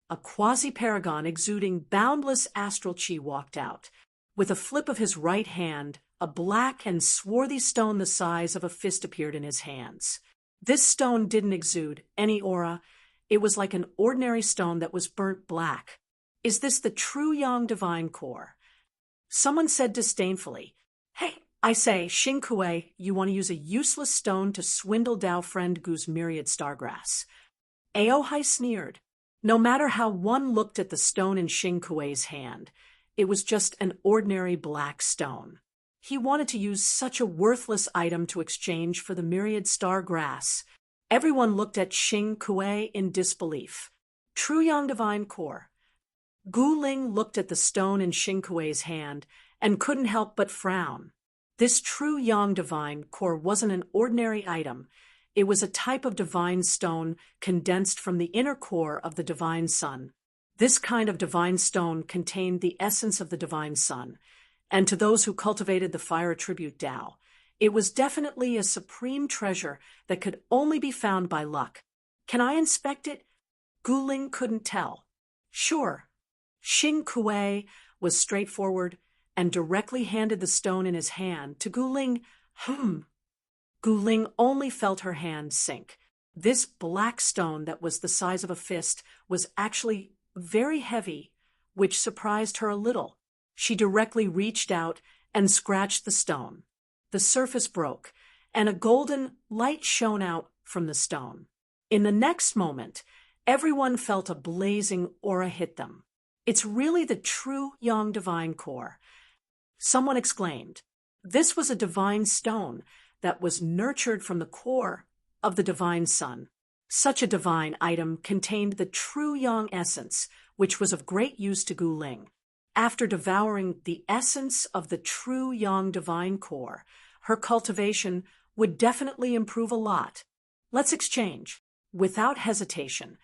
A quasi-paragon exuding boundless astral chi walked out. With a flip of his right hand, a black and swarthy stone the size of a fist appeared in his hands. This stone didn't exude any aura. It was like an ordinary stone that was burnt black. Is this the true Yang divine core? Someone said disdainfully, Hey, I say, Xing Kuei, you want to use a useless stone to swindle Tao friend Gu's myriad stargrass. Aohai sneered. No matter how one looked at the stone in Xing Kuei's hand, it was just an ordinary black stone. He wanted to use such a worthless item to exchange for the myriad star grass. Everyone looked at Xing Kuei in disbelief. True Yang divine core. Gu Ling looked at the stone in Xing Kuei's hand and couldn't help but frown. This true yang divine core wasn't an ordinary item. It was a type of divine stone condensed from the inner core of the divine sun. This kind of divine stone contained the essence of the divine sun, and to those who cultivated the fire attribute Tao, it was definitely a supreme treasure that could only be found by luck. Can I inspect it? Guling couldn't tell. Sure. Xing Kuei was straightforward and directly handed the stone in his hand to Guling. Guling only felt her hand sink. This black stone that was the size of a fist was actually very heavy, which surprised her a little. She directly reached out and scratched the stone. The surface broke, and a golden light shone out from the stone. In the next moment, everyone felt a blazing aura hit them. It's really the true yang divine core. Someone exclaimed. This was a divine stone that was nurtured from the core of the divine sun. Such a divine item contained the true yang essence, which was of great use to Guling. After devouring the essence of the true yang divine core, her cultivation would definitely improve a lot. Let's exchange. Without hesitation,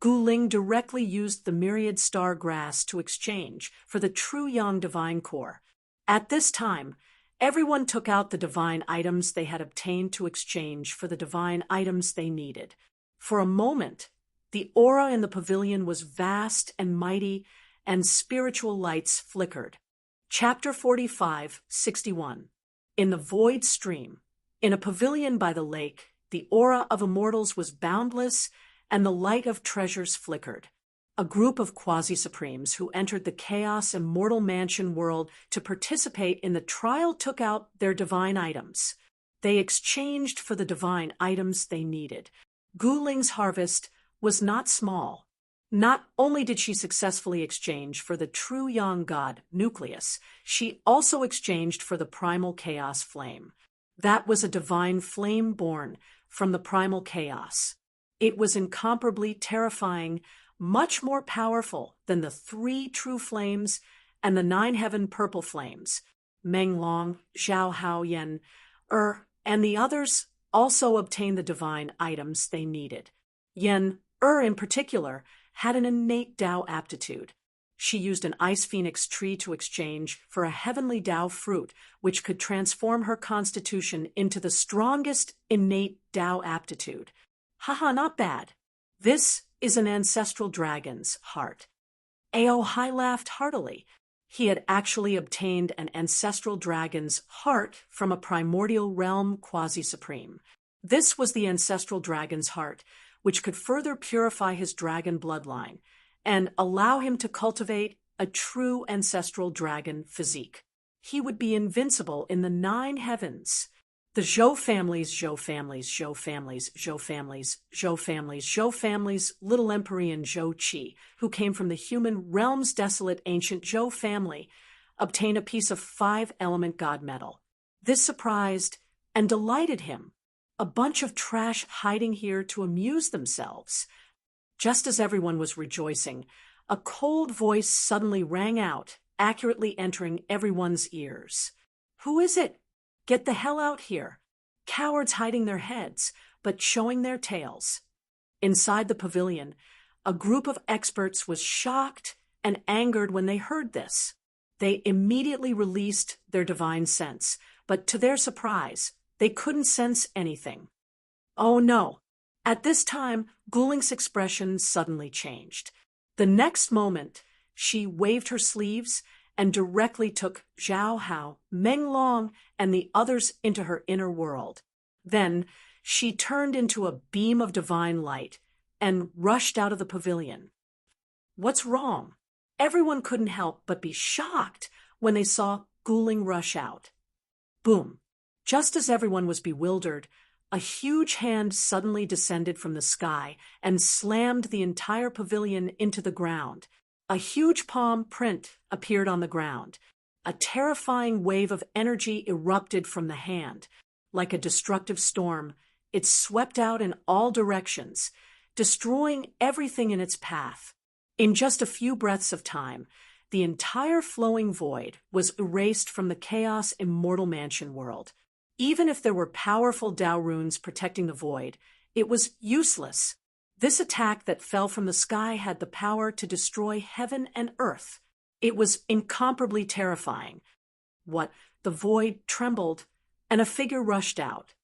Guling directly used the myriad star grass to exchange for the true yang divine core. At this time, everyone took out the divine items they had obtained to exchange for the divine items they needed. For a moment, the aura in the pavilion was vast and mighty, and spiritual lights flickered. Chapter 45, 61. In the void stream, in a pavilion by the lake, the aura of immortals was boundless, and the light of treasures flickered. A group of quasi-supremes who entered the chaos immortal mansion world to participate in the trial took out their divine items. They exchanged for the divine items they needed. Guling's harvest was not small. Not only did she successfully exchange for the true yang god, Nucleus, she also exchanged for the primal chaos flame. That was a divine flame born from the primal chaos. It was incomparably terrifying, much more powerful than the 3 true flames and the 9 heaven purple flames. Meng Long, Zhao Hao Yen, and the others also obtained the divine items they needed. Yen, in particular, had an innate Tao aptitude. She used an ice phoenix tree to exchange for a heavenly Tao fruit, which could transform her constitution into the strongest innate Tao aptitude. Haha, not bad. This is an ancestral dragon's heart. Ao Hai laughed heartily. He had actually obtained an ancestral dragon's heart from a primordial realm quasi-supreme. This was the ancestral dragon's heart, which could further purify his dragon bloodline and allow him to cultivate a true ancestral dragon physique. He would be invincible in the 9 heavens. The Zhou families, Zhou families, Zhou families, Zhou families, Zhou families, Zhou families, Little Empyrean Zhou Qi, who came from the human realm's desolate ancient Zhou family, obtained a piece of 5-element god metal. This surprised and delighted him. A bunch of trash hiding here to amuse themselves. Just as everyone was rejoicing, a cold voice suddenly rang out, accurately entering everyone's ears. Who is it? Get the hell out here. Cowards hiding their heads, but showing their tails. Inside the pavilion, a group of experts was shocked and angered when they heard this. They immediately released their divine sense, but to their surprise, they couldn't sense anything. Oh no. At this time, Guling's expression suddenly changed. The next moment, she waved her sleeves and directly took Zhao Hao, Meng Long, and the others into her inner world. Then she turned into a beam of divine light and rushed out of the pavilion. What's wrong? Everyone couldn't help but be shocked when they saw Guling rush out. Boom! Just as everyone was bewildered, a huge hand suddenly descended from the sky and slammed the entire pavilion into the ground. A huge palm print appeared on the ground. A terrifying wave of energy erupted from the hand. Like a destructive storm, it swept out in all directions, destroying everything in its path. In just a few breaths of time, the entire flowing void was erased from the Chaos Immortal Mansion world. Even if there were powerful Dao runes protecting the void, it was useless. This attack that fell from the sky had the power to destroy heaven and earth. It was incomparably terrifying. The void trembled, and a figure rushed out.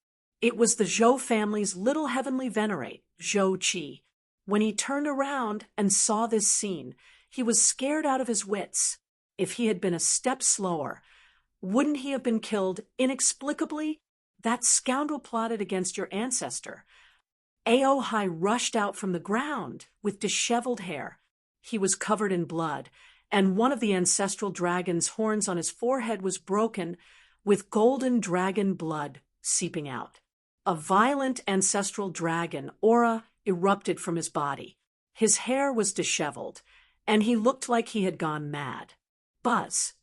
It was the Zhou family's little heavenly venerate, Zhou Qi. When he turned around and saw this scene, he was scared out of his wits. If he had been a step slower, wouldn't he have been killed inexplicably? That scoundrel plotted against your ancestor. Aohai rushed out from the ground with disheveled hair. He was covered in blood, and one of the ancestral dragon's horns on his forehead was broken, with golden dragon blood seeping out. A violent ancestral dragon aura erupted from his body. His hair was disheveled, and he looked like he had gone mad. Buzz.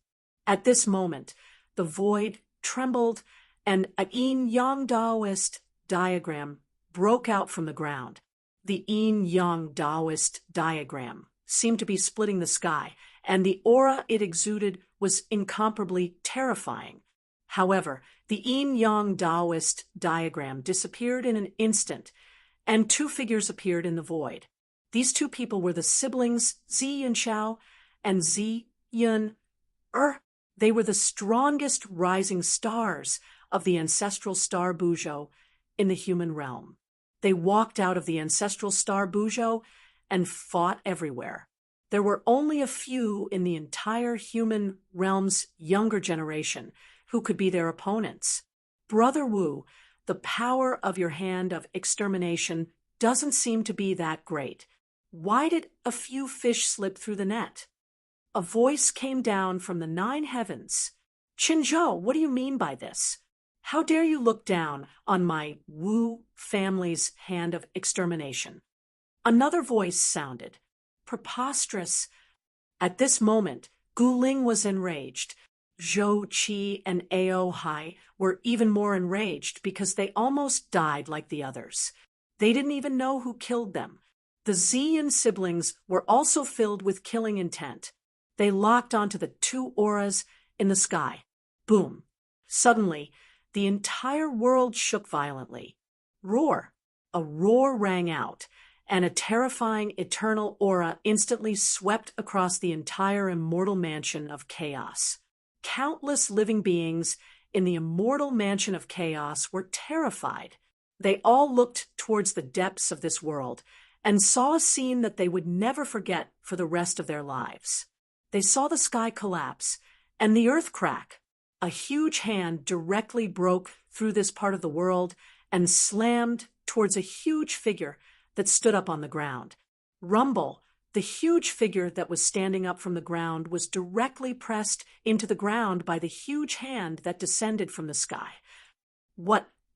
At this moment, the void trembled, and a yin-yang Taoist diagram broke out from the ground. The yin-yang Taoist diagram seemed to be splitting the sky, and the aura it exuded was incomparably terrifying. However, the yin-yang Taoist diagram disappeared in an instant, and two figures appeared in the void. These two people were the siblings Zi Yunxiao and Zi Yun-er. They were the strongest rising stars of the ancestral star Buzhou in the human realm. They walked out of the ancestral star Buzhou and fought everywhere. There were only a few in the entire human realm's younger generation who could be their opponents. Brother Wu, the power of your hand of extermination doesn't seem to be that great. Why did a few fish slip through the net? A voice came down from the 9 heavens. Qinzhou, what do you mean by this? How dare you look down on my Wu family's hand of extermination? Another voice sounded. Preposterous. At this moment, Guling was enraged. Zhou Qi and Aohai were even more enraged because they almost died like the others. They didn't even know who killed them. The Ziyan siblings were also filled with killing intent. They locked onto the 2 auras in the sky. Boom. Suddenly, the entire world shook violently. Roar. A roar rang out, and a terrifying eternal aura instantly swept across the entire immortal mansion of chaos. Countless living beings in the immortal mansion of chaos were terrified. They all looked towards the depths of this world and saw a scene that they would never forget for the rest of their lives. They saw the sky collapse and the earth crack. A huge hand directly broke through this part of the world and slammed towards a huge figure that stood up on the ground. Rumble, the huge figure that was standing up from the ground, was directly pressed into the ground by the huge hand that descended from the sky.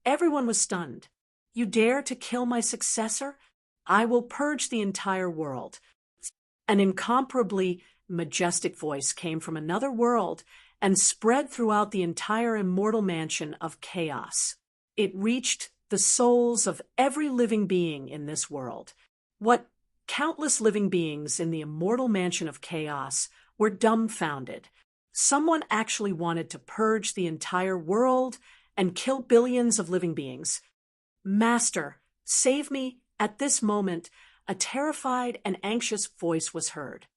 Everyone was stunned. You dare to kill my successor? I will purge the entire world. An incomparably majestic voice came from another world and spread throughout the entire immortal mansion of chaos. It reached the souls of every living being in this world. Countless living beings in the immortal mansion of chaos were dumbfounded. Someone actually wanted to purge the entire world and kill billions of living beings. Master, save me. At this moment, a terrified and anxious voice was heard.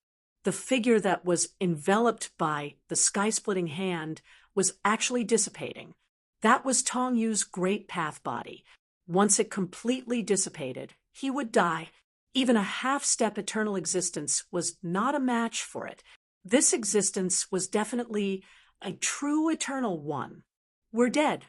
The figure that was enveloped by the sky-splitting hand was actually dissipating. That was Tong Yu's great path body. Once it completely dissipated, he would die. Even a half-step eternal existence was not a match for it. This existence was definitely a true eternal one. We're dead.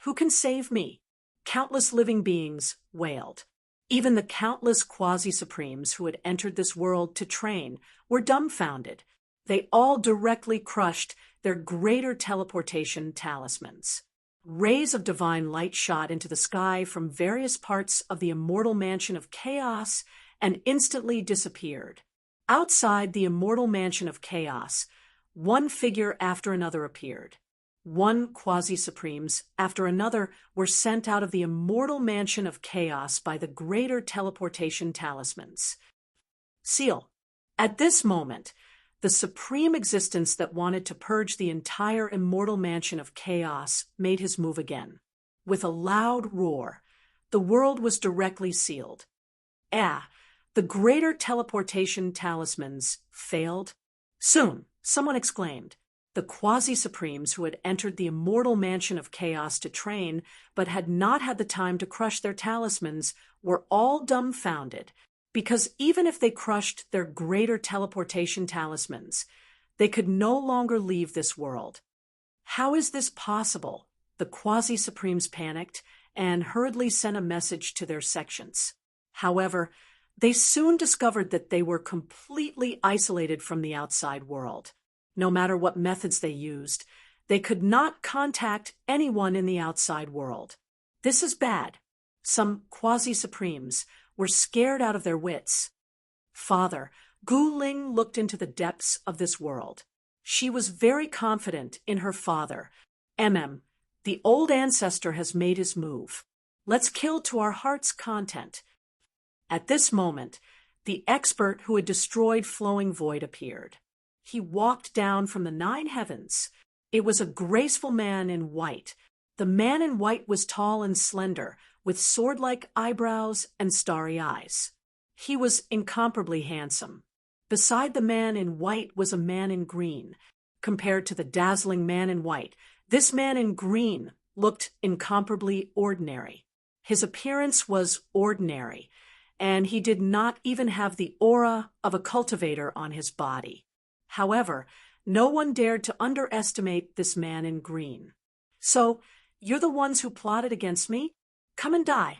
Who can save me? Countless living beings wailed. Even the countless quasi-supremes who had entered this world to train were dumbfounded. They all directly crushed their greater teleportation talismans. Rays of divine light shot into the sky from various parts of the immortal mansion of chaos and instantly disappeared. Outside the immortal mansion of chaos, one figure after another appeared. One quasi-supremes after another were sent out of the immortal mansion of chaos by the greater teleportation talismans. Seal. At this moment, The supreme existence that wanted to purge the entire immortal mansion of chaos made his move again. With a loud roar, the world was directly sealed. The greater teleportation talismans failed. Soon, someone exclaimed. The quasi-supremes who had entered the immortal mansion of chaos to train, but had not had the time to crush their talismans, were all dumbfounded, because even if they crushed their greater teleportation talismans, they could no longer leave this world. How is this possible? The quasi-supremes panicked and hurriedly sent a message to their sections. However, they soon discovered that they were completely isolated from the outside world. No matter what methods they used, they could not contact anyone in the outside world. This is bad. Some quasi-supremes were scared out of their wits. Father, Gu Ling looked into the depths of this world. She was very confident in her father. The old ancestor has made his move. Let's kill to our heart's content. At this moment, the expert who had destroyed Flowing Void appeared. He walked down from the 9 heavens. It was a graceful man in white. The man in white was tall and slender, with sword-like eyebrows and starry eyes. He was incomparably handsome. Beside the man in white was a man in green. Compared to the dazzling man in white, this man in green looked incomparably ordinary. His appearance was ordinary, and he did not even have the aura of a cultivator on his body. However, no one dared to underestimate this man in green. So, you're the ones who plotted against me? Come and die.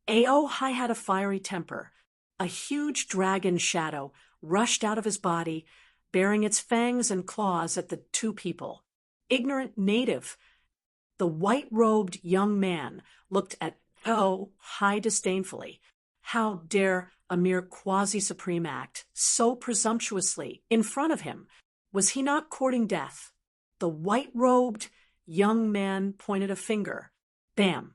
Aohai had a fiery temper. A huge dragon shadow rushed out of his body, bearing its fangs and claws at the 2 people. Ignorant native. The white-robed young man looked at Aohai disdainfully. How dare a mere quasi-supreme act so presumptuously in front of him? Was he not courting death? The white-robed young man pointed a finger. Bam!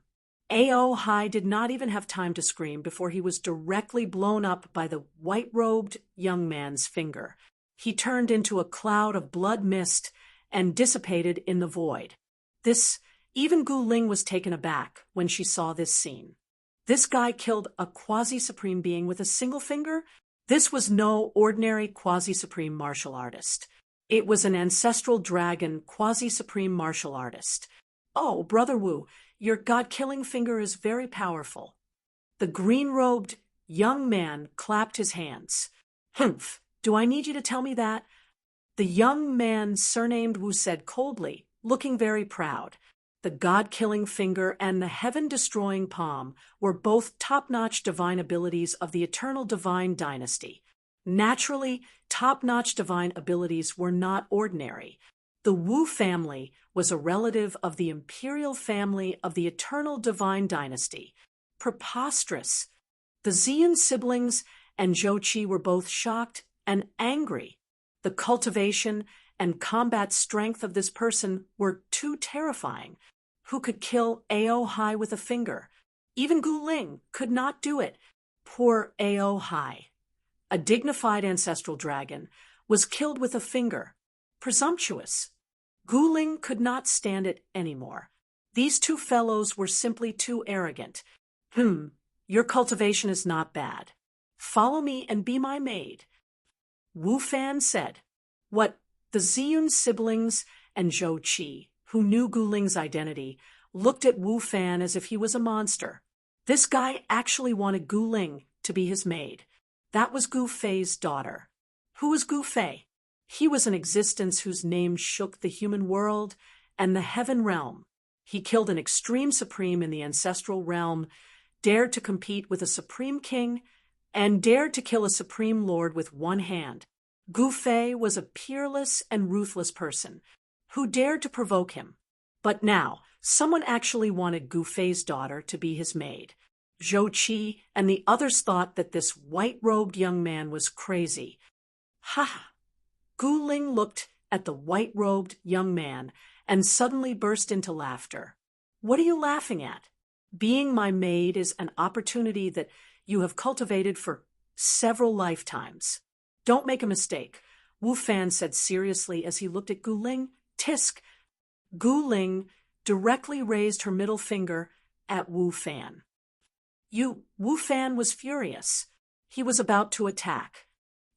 Aohai did not even have time to scream before he was directly blown up by the white-robed young man's finger. He turned into a cloud of blood mist and dissipated in the void. Even Gu Ling was taken aback when she saw this scene. This guy killed a quasi-supreme being with a single finger? This was no ordinary quasi-supreme martial artist. It was an ancestral dragon quasi-supreme martial artist. Oh, Brother Wu, your god-killing finger is very powerful. The green-robed young man clapped his hands. Humph, do I need you to tell me that? The young man surnamed Wu said coldly, looking very proud. The god-killing finger and the heaven-destroying palm were both top-notch divine abilities of the eternal divine dynasty. Naturally, top-notch divine abilities were not ordinary. The Wu family was a relative of the imperial family of the eternal divine dynasty. Preposterous. The Ziyun siblings and Zhou Qi were both shocked and angry. The cultivation and combat strength of this person were too terrifying. Who could kill Aohai with a finger? Even Gu Ling could not do it. Poor Aohai. A dignified ancestral dragon was killed with a finger. Presumptuous. Gu Ling could not stand it anymore. These 2 fellows were simply too arrogant. Your cultivation is not bad. Follow me and be my maid. Wu Fan said. What? The Ziyun siblings and Zhou Qi, who knew Gu Ling's identity, looked at Wu Fan as if he was a monster. This guy actually wanted Gu Ling to be his maid. That was Gu Fei's daughter. Who was Gu Fei? He was an existence whose name shook the human world and the heaven realm. He killed an extreme supreme in the ancestral realm, dared to compete with a supreme king, and dared to kill a supreme lord with one hand. Gu Fei was a peerless and ruthless person who dared to provoke him. But now, someone actually wanted Gu Fei's daughter to be his maid. Zhou Qi and the others thought that this white-robed young man was crazy. Ha! Gu Ling looked at the white-robed young man and suddenly burst into laughter. What are you laughing at? Being my maid is an opportunity that you have cultivated for several lifetimes. Don't make a mistake. Wu Fan said seriously as he looked at Gu Ling. Tisk! Gu Ling directly raised her middle finger at Wu Fan. Wu Fan was furious. He was about to attack.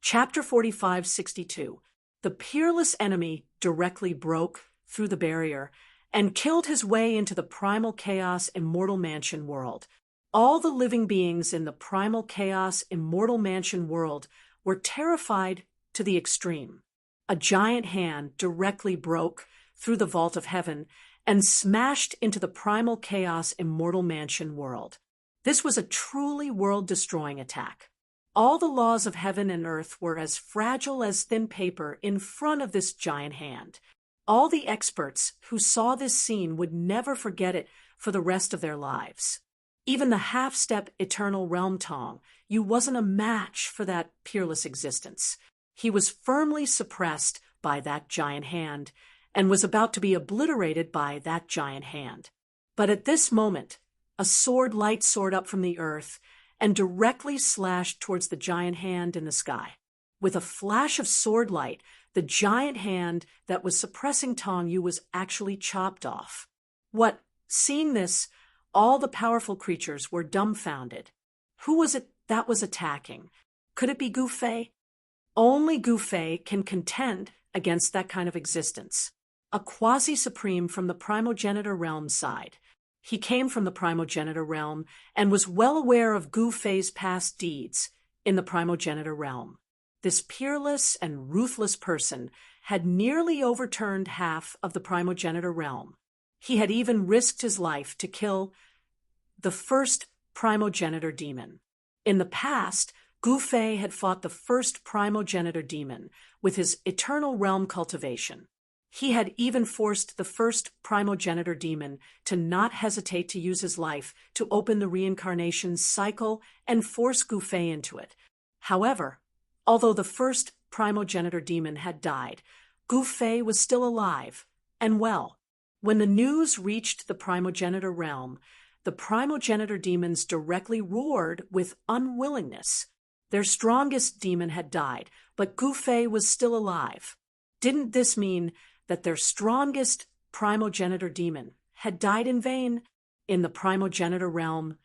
Chapter 45-62. The peerless enemy directly broke through the barrier and killed his way into the primal chaos immortal mansion world. All the living beings in the primal chaos immortal mansion world were terrified to the extreme. A giant hand directly broke through the vault of heaven and smashed into the primal chaos immortal mansion world. This was a truly world-destroying attack. All the laws of heaven and earth were as fragile as thin paper in front of this giant hand. All the experts who saw this scene would never forget it for the rest of their lives. Even the half-step eternal realm Tong, you wasn't a match for that peerless existence. He was firmly suppressed by that giant hand and was about to be obliterated by that giant hand. But at this moment, a sword light soared up from the earth and directly slashed towards the giant hand in the sky. With a flash of sword light, the giant hand that was suppressing Tong Yu was actually chopped off. Seeing this, all the powerful creatures were dumbfounded. Who was it that was attacking? Could it be Gu Fei? Only Gu Fei can contend against that kind of existence. A quasi-supreme from the primogenitor realm side. He came from the primogenitor realm and was well aware of Gu Fei's past deeds in the primogenitor realm. This peerless and ruthless person had nearly overturned half of the primogenitor realm. He had even risked his life to kill the first primogenitor demon. In the past, Gu Fei had fought the first primogenitor demon with his eternal realm cultivation. He had even forced the first primogenitor demon to not hesitate to use his life to open the reincarnation cycle and force Gu Fei into it. However, although the first primogenitor demon had died, Gu Fei was still alive and well. When the news reached the primogenitor realm, the primogenitor demons directly roared with unwillingness. Their strongest demon had died, but Gu Fei was still alive. Didn't this mean that their strongest primogenitor demon had died in vain? In the primogenitor realm,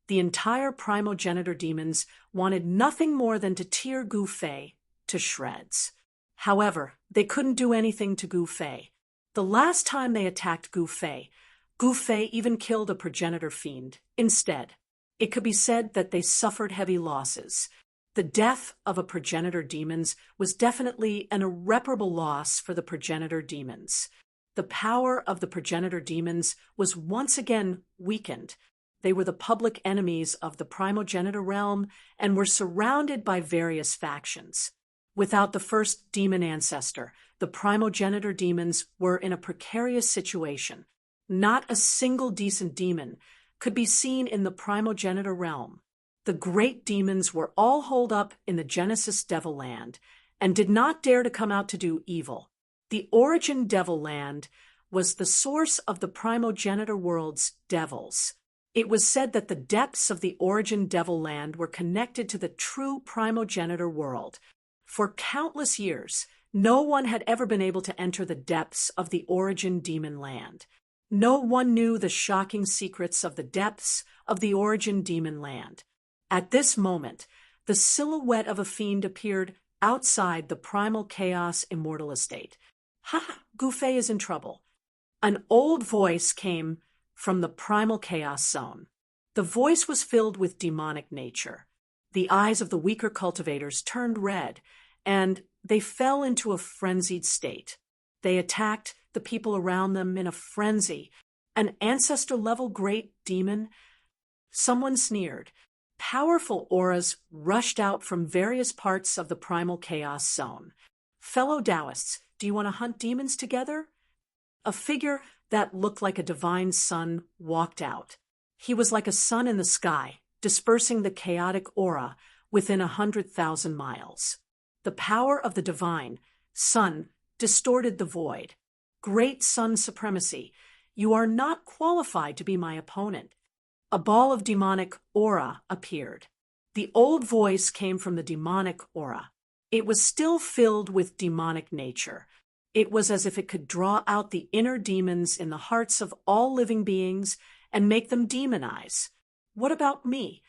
the entire primogenitor demons wanted nothing more than to tear Gu Fei to shreds. However, they couldn't do anything to Gu Fei. The last time they attacked Gu Fei even killed a progenitor fiend instead. It could be said that they suffered heavy losses. The death of a progenitor demons was definitely an irreparable loss for the progenitor demons. The power of the progenitor demons was once again weakened. They were the public enemies of the primogenitor realm and were surrounded by various factions. Without the first demon ancestor, the primogenitor demons were in a precarious situation. Not a single decent demon could be seen in the primogenitor realm. The great demons were all holed up in the Genesis Devil Land and did not dare to come out to do evil. The Origin Devil Land was the source of the primogenitor world's devils. It was said that the depths of the Origin Devil Land were connected to the true primogenitor world. For countless years, no one had ever been able to enter the depths of the Origin Demon Land. No one knew the shocking secrets of the depths of the Origin Demon Land. At this moment, the silhouette of a fiend appeared outside the primal chaos immortal estate. Ha! Gu Fei is in trouble. An old voice came from the primal chaos zone. The voice was filled with demonic nature. The eyes of the weaker cultivators turned red, and they fell into a frenzied state. They attacked the people around them in a frenzy. An ancestor-level great demon? Someone sneered. Powerful auras rushed out from various parts of the primal chaos zone. Fellow Taoists, do you want to hunt demons together? A figure that looked like a divine sun walked out. He was like a sun in the sky, dispersing the chaotic aura within 100,000 miles. The power of the divine sun distorted the void. Great sun supremacy, you are not qualified to be my opponent. A ball of demonic aura appeared. The old voice came from the demonic aura. It was still filled with demonic nature. It was as if it could draw out the inner demons in the hearts of all living beings and make them demonize. What about me?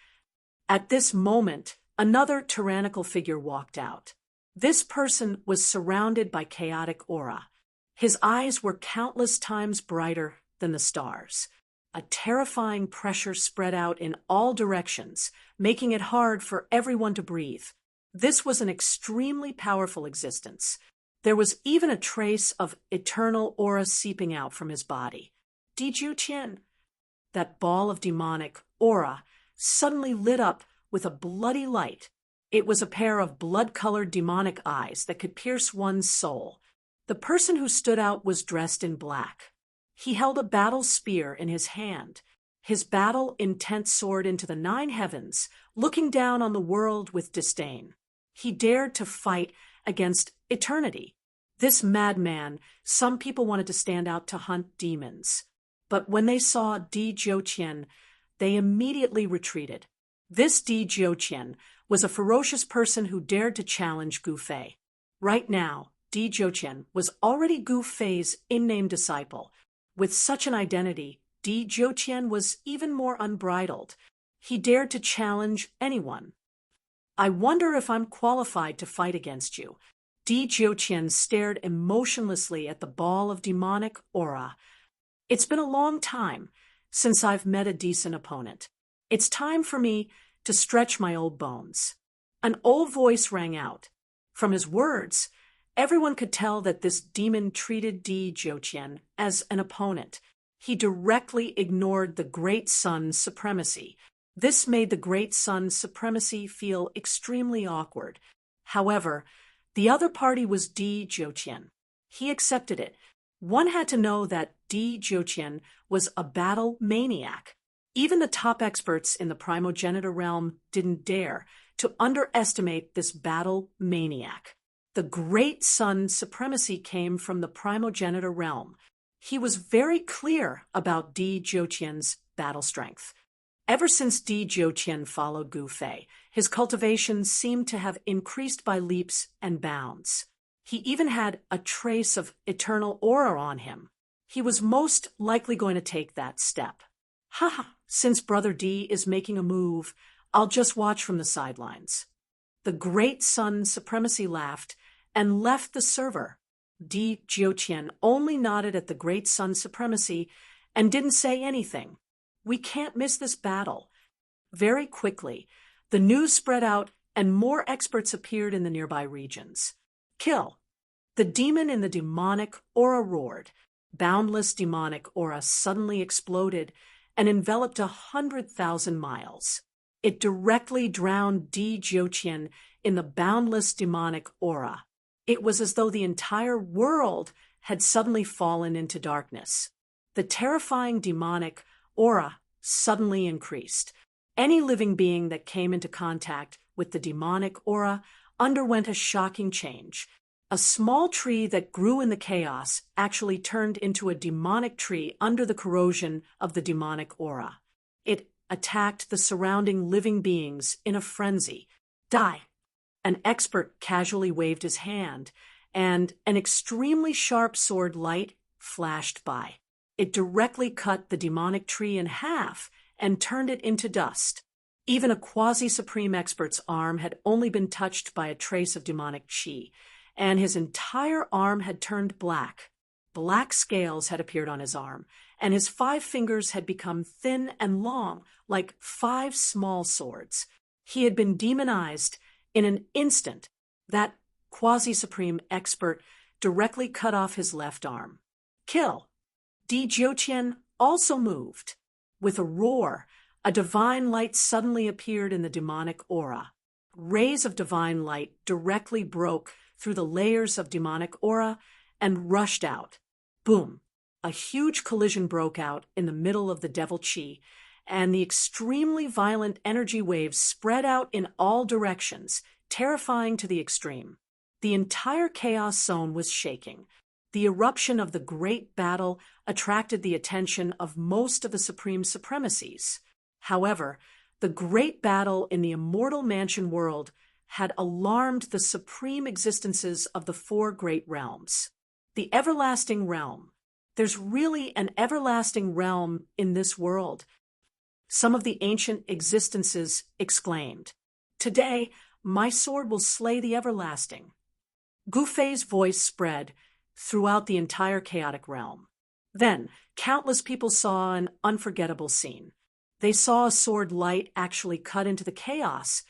At this moment, another tyrannical figure walked out. This person was surrounded by chaotic aura. His eyes were countless times brighter than the stars. A terrifying pressure spread out in all directions, making it hard for everyone to breathe. This was an extremely powerful existence. There was even a trace of eternal aura seeping out from his body. Di Qian, that ball of demonic aura, suddenly lit up with a bloody light. It was a pair of blood-colored demonic eyes that could pierce one's soul. The person who stood out was dressed in black. He held a battle spear in his hand, his battle-intent sword into the 9 heavens, looking down on the world with disdain. He dared to fight against eternity. This madman, some people wanted to stand out to hunt demons. But when they saw Di Qian, they immediately retreated. This Di Qian was a ferocious person who dared to challenge Gu Fei. Right now, Di Qian was already Gu Fei's in-name disciple. With such an identity, Di Qian was even more unbridled. He dared to challenge anyone. I wonder if I'm qualified to fight against you. Di Qian stared emotionlessly at the ball of demonic aura. It's been a long time since I've met a decent opponent. It's time for me to stretch my old bones. An old voice rang out. From his words, everyone could tell that this demon treated Di Qian as an opponent. He directly ignored the Great Sun's supremacy. This made the Great Sun's supremacy feel extremely awkward. However, the other party was Di Qian. He accepted it. One had to know that Di Qian was a battle maniac. Even the top experts in the primogenitor realm didn't dare to underestimate this battle maniac. The Great Sun's supremacy came from the primogenitor realm. He was very clear about Di Qian's battle strength. Ever since Di Qian followed Gu Fei, his cultivation seemed to have increased by leaps and bounds. He even had a trace of eternal aura on him. He was most likely going to take that step. Haha, since Brother Di is making a move, I'll just watch from the sidelines. The Great Sun's supremacy laughed and left the server. Di Qian only nodded at the Great Sun's supremacy and didn't say anything. We can't miss this battle. Very quickly, the news spread out and more experts appeared in the nearby regions. Kill. The demon in the demonic aura roared. Boundless demonic aura suddenly exploded and enveloped 100,000 miles. It directly drowned Di Qian in the boundless demonic aura. It was as though the entire world had suddenly fallen into darkness. The terrifying demonic aura suddenly increased. Any living being that came into contact with the demonic aura underwent a shocking change. A small tree that grew in the chaos actually turned into a demonic tree under the corrosion of the demonic aura. It attacked the surrounding living beings in a frenzy. Die! An expert casually waved his hand, and an extremely sharp sword light flashed by. It directly cut the demonic tree in half and turned it into dust. Even a quasi-supreme expert's arm had only been touched by a trace of demonic chi, and his entire arm had turned black. Black scales had appeared on his arm, and his 5 fingers had become thin and long, like 5 small swords. He had been demonized in an instant. That quasi-supreme expert directly cut off his left arm. Kill. Di Qian also moved. With a roar, a divine light suddenly appeared in the demonic aura. Rays of divine light directly broke through the layers of demonic aura and rushed out. Boom! A huge collision broke out in the middle of the devil chi, and the extremely violent energy waves spread out in all directions, terrifying to the extreme. The entire chaos zone was shaking. The eruption of the great battle attracted the attention of most of the supreme supremacies. However, the great battle in the immortal mansion world had alarmed the supreme existences of the four great realms. The everlasting realm. There's really an everlasting realm in this world, some of the ancient existences exclaimed. Today, my sword will slay the everlasting. Gu Fei's voice spread throughout the entire chaotic realm. Then, countless people saw an unforgettable scene. They saw a sword light actually cut into the chaos,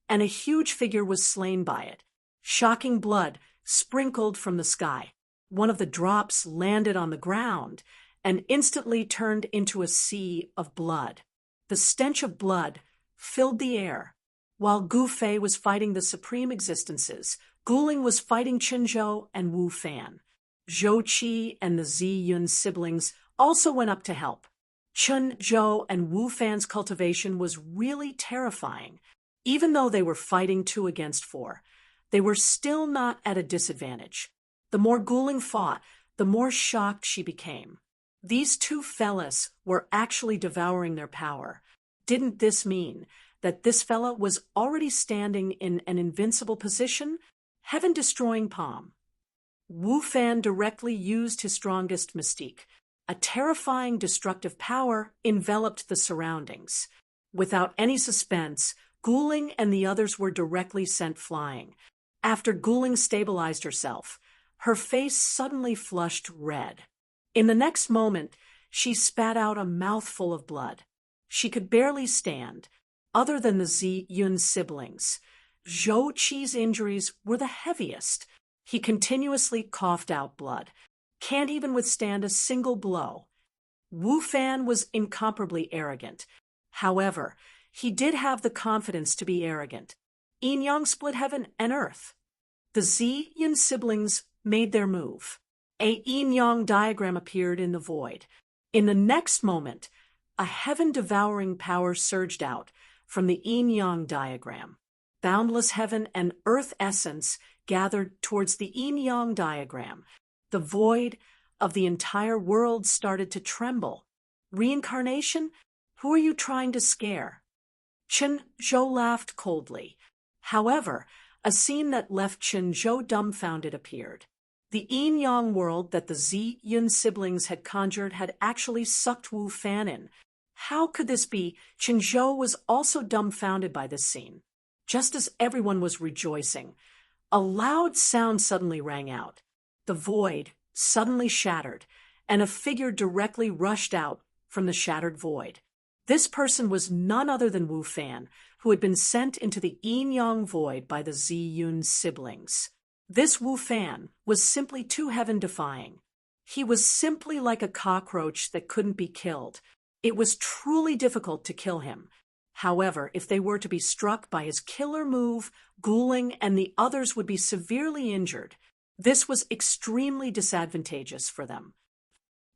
and a huge figure was slain by it. Shocking blood sprinkled from the sky. One of the drops landed on the ground and instantly turned into a sea of blood. The stench of blood filled the air. While Gu Fei was fighting the supreme existences, Guling was fighting Qinzhou and Wu Fan. Zhou Qi and the Zi Yun siblings also went up to help. Chun Zhou and Wu Fan's cultivation was really terrifying. Even though they were fighting 2 against 4, they were still not at a disadvantage. The more Guling fought, the more shocked she became. These 2 fellas were actually devouring their power. Didn't this mean that this fella was already standing in an invincible position? Heaven-destroying palm. Wu Fan directly used his strongest mystique. A terrifying destructive power enveloped the surroundings. Without any suspense, Guling and the others were directly sent flying. After Guling stabilized herself, her face suddenly flushed red. In the next moment, she spat out a mouthful of blood. She could barely stand. Other than the Zi Yun siblings, Zhou Qi's injuries were the heaviest. He continuously coughed out blood. Can't even withstand a single blow. Wu Fan was incomparably arrogant. However, he did have the confidence to be arrogant. Yin Yang split heaven and earth. The Zi Yun siblings made their move. A yin-yang diagram appeared in the void. In the next moment, a heaven-devouring power surged out from the yin-yang diagram. Boundless heaven and earth essence gathered towards the yin-yang diagram. The void of the entire world started to tremble. Reincarnation? Who are you trying to scare? Chen Zhou laughed coldly. However, a scene that left Chen Zhou dumbfounded appeared. The yin-yang world that the Zi Yun siblings had conjured had actually sucked Wu Fan in. How could this be? Chen Zhou was also dumbfounded by this scene. Just as everyone was rejoicing, a loud sound suddenly rang out. The void suddenly shattered, and a figure directly rushed out from the shattered void. This person was none other than Wu Fan, who had been sent into the yin-yang void by the Zi Yun siblings. This Wu Fan was simply too heaven-defying. He was simply like a cockroach that couldn't be killed. It was truly difficult to kill him. However, if they were to be struck by his killer move, Guling and the others would be severely injured. This was extremely disadvantageous for them.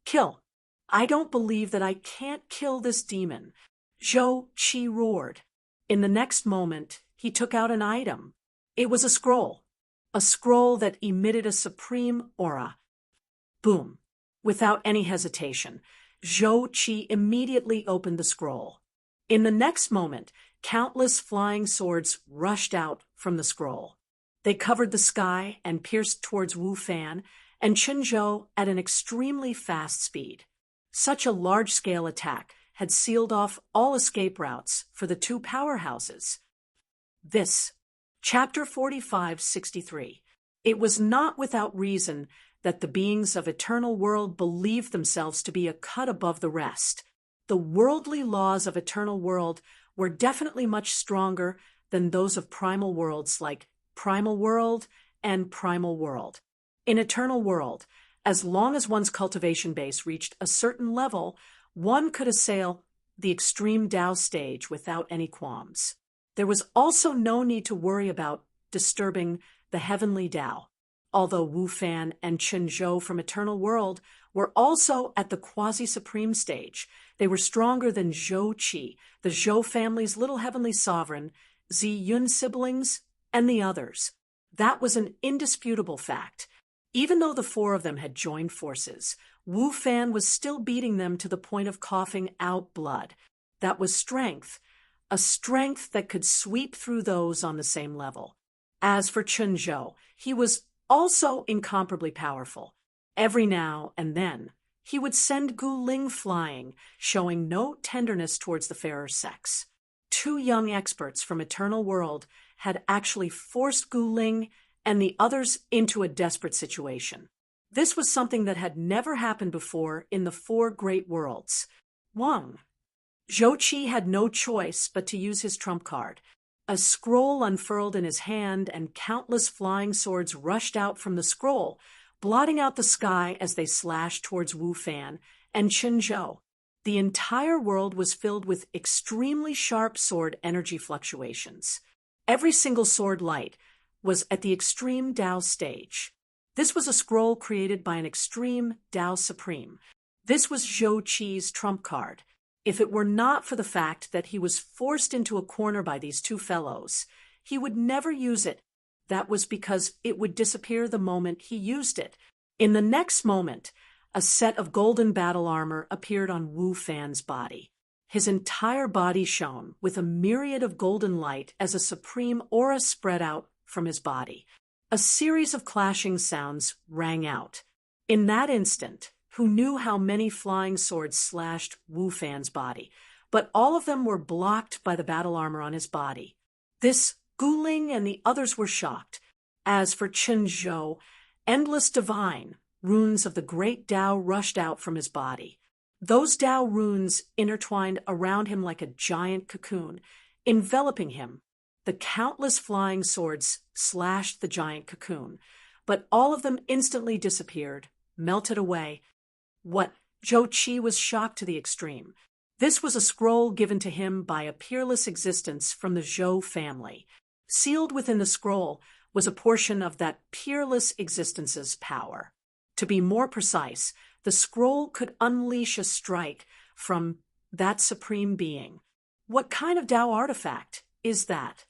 Kill. I don't believe that I can't kill this demon. Zhou Qi roared. In the next moment, he took out an item. It was a scroll that emitted a supreme aura. Boom. Without any hesitation, Zhou Qi immediately opened the scroll. In the next moment, countless flying swords rushed out from the scroll. They covered the sky and pierced towards Wu Fan and Qinzhou at an extremely fast speed. Such a large-scale attack had sealed off all escape routes for the 2 powerhouses. This, Chapter 45-63. It was not without reason that the beings of Eternal World believed themselves to be a cut above the rest. The worldly laws of Eternal World were definitely much stronger than those of primal worlds like Primal World and Primal World. In Eternal World, as long as one's cultivation base reached a certain level, one could assail the extreme Tao stage without any qualms. There was also no need to worry about disturbing the heavenly Tao. Although Wu Fan and Qinzhou from Eternal World were also at the quasi-supreme stage, they were stronger than Zhou Qi, the Zhou family's little heavenly sovereign, Zi Yun siblings, and the others. That was an indisputable fact. Even though the 4 of them had joined forces, Wu Fan was still beating them to the point of coughing out blood. That was strength, a strength that could sweep through those on the same level. As for Chunzhou, he was also incomparably powerful. Every now and then, he would send Gu Ling flying, showing no tenderness towards the fairer sex. Two young experts from Eternal World had actually forced Gu Ling and the others into a desperate situation. This was something that had never happened before in the four great worlds. Wang. Zhou Qi had no choice but to use his trump card. A scroll unfurled in his hand, and countless flying swords rushed out from the scroll, blotting out the sky as they slashed towards Wu Fan and Chunzhou. The entire world was filled with extremely sharp sword energy fluctuations. Every single sword light was at the extreme Dao stage. This was a scroll created by an extreme Dao Supreme. This was Zhou Qi's trump card. If it were not for the fact that he was forced into a corner by these two fellows, he would never use it. That was because it would disappear the moment he used it. In the next moment, a set of golden battle armor appeared on Wu Fan's body. His entire body shone with a myriad of golden light as a supreme aura spread out from his body. A series of clashing sounds rang out. In that instant, who knew how many flying swords slashed Wu Fan's body, but all of them were blocked by the battle armor on his body. This Gu Ling and the others were shocked. As for Chunzhou, endless divine runes of the great Dao rushed out from his body. Those Dao runes intertwined around him like a giant cocoon, enveloping him. The countless flying swords slashed the giant cocoon, but all of them instantly disappeared, melted away. What? Zhou Qi was shocked to the extreme. This was a scroll given to him by a peerless existence from the Zhou family. Sealed within the scroll was a portion of that peerless existence's power. To be more precise, the scroll could unleash a strike from that supreme being. What kind of Dao artifact is that?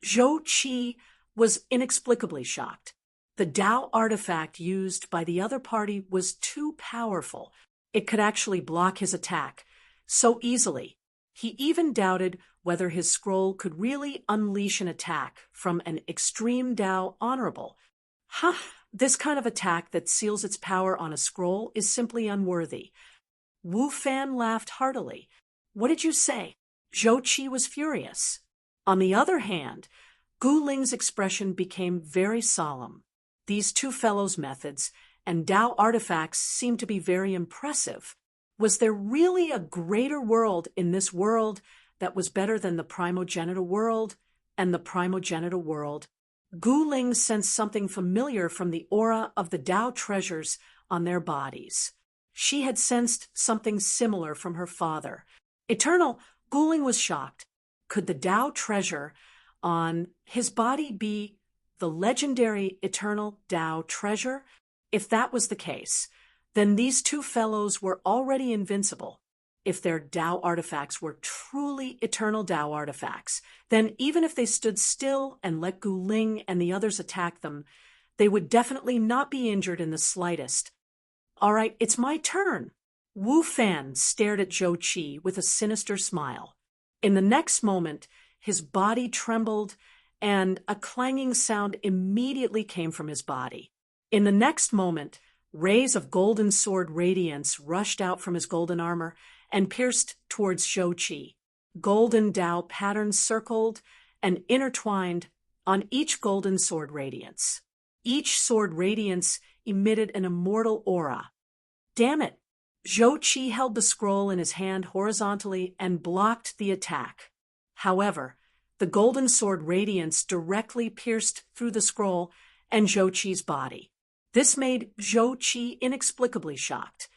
Zhou Qi was inexplicably shocked. The Dao artifact used by the other party was too powerful. It could actually block his attack so easily. He even doubted whether his scroll could really unleash an attack from an extreme Dao honorable. This kind of attack that seals its power on a scroll is simply unworthy. Wu Fan laughed heartily. What did you say? Zhou Qi was furious. On the other hand, Gu Ling's expression became very solemn. These two fellows' methods and Dao artifacts seemed to be very impressive. Was there really a greater world in this world that was better than the primogenital world and the primogenital world? Gu Ling sensed something familiar from the aura of the Dao treasures on their bodies. She had sensed something similar from her father. Eternal, Gu Ling was shocked. Could the Dao treasure on his body be the legendary eternal Dao treasure? If that was the case, then these two fellows were already invincible. If their Dao artifacts were truly eternal Dao artifacts, then even if they stood still and let Gu Ling and the others attack them, they would definitely not be injured in the slightest. All right, it's my turn. Wu Fan stared at Zhou Qi with a sinister smile. In the next moment, his body trembled and a clanging sound immediately came from his body. In the next moment, rays of golden sword radiance rushed out from his golden armor and pierced towards Zhou Qi. Golden Dao patterns circled and intertwined on each golden sword radiance. Each sword radiance emitted an immortal aura. Damn it! Zhou Qi held the scroll in his hand horizontally and blocked the attack. However, the golden sword radiance directly pierced through the scroll and Zhou Qi's body. This made Zhou Qi inexplicably shocked.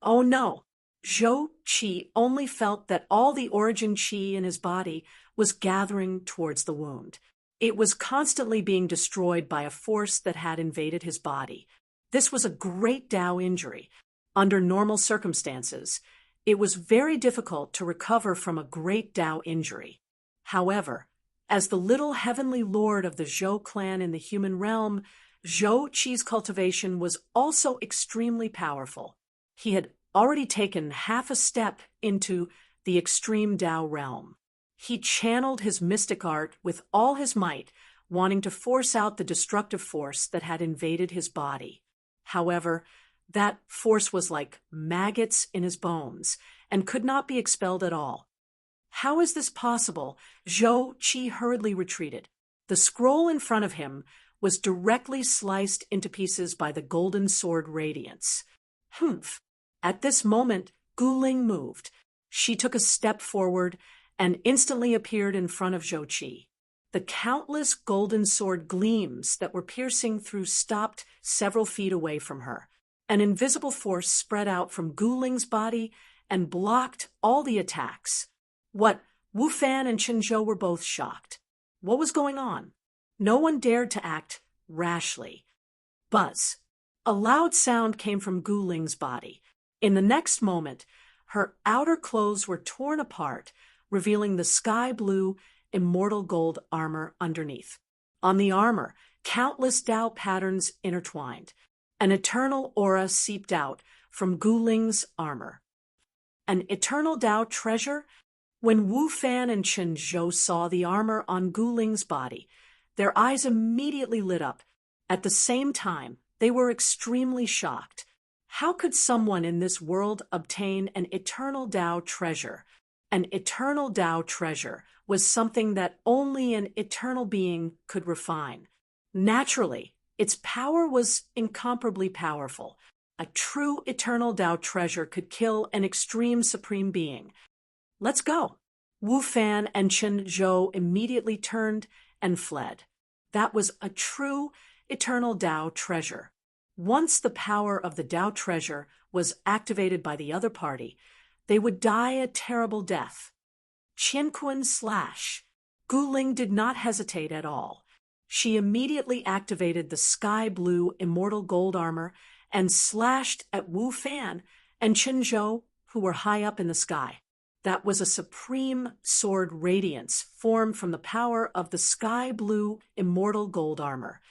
Oh no! Zhou Qi only felt that all the origin qi in his body was gathering towards the wound. It was constantly being destroyed by a force that had invaded his body. This was a great Dao injury. Under normal circumstances, it was very difficult to recover from a great Dao injury. However, as the little heavenly lord of the Zhou clan in the human realm, Zhou Qi's cultivation was also extremely powerful. He had already taken half a step into the extreme Dao realm. He channeled his mystic art with all his might, wanting to force out the destructive force that had invaded his body. However, that force was like maggots in his bones and could not be expelled at all. How is this possible? Zhou Qi hurriedly retreated. The scroll in front of him was directly sliced into pieces by the golden sword radiance. Humph! At this moment, Guling moved. She took a step forward and instantly appeared in front of Zhou Qi. The countless golden sword gleams that were piercing through stopped several feet away from her. An invisible force spread out from Guling's body and blocked all the attacks. Wu Fan and Chen Zhou were both shocked. What was going on? No one dared to act rashly. Buzz. A loud sound came from Guling's body. In the next moment, her outer clothes were torn apart, revealing the sky-blue, immortal gold armor underneath. On the armor, countless Tao patterns intertwined. An eternal aura seeped out from Guling's armor. An eternal Tao treasure? When Wu Fan and Chen Zhou saw the armor on Guling's body, their eyes immediately lit up. At the same time, they were extremely shocked. How could someone in this world obtain an eternal Tao treasure? An eternal Tao treasure was something that only an eternal being could refine. Naturally, its power was incomparably powerful. A true eternal Tao treasure could kill an extreme supreme being. Let's go. Wu Fan and Chen Zhou immediately turned and fled. That was a true eternal Tao treasure. Once the power of the Tao treasure was activated by the other party, they would die a terrible death. Qianquan slash. Guling did not hesitate at all. She immediately activated the sky-blue immortal gold armor and slashed at Wu Fan and Chen Zhou, who were high up in the sky. That was a supreme sword radiance formed from the power of the sky-blue immortal gold armor.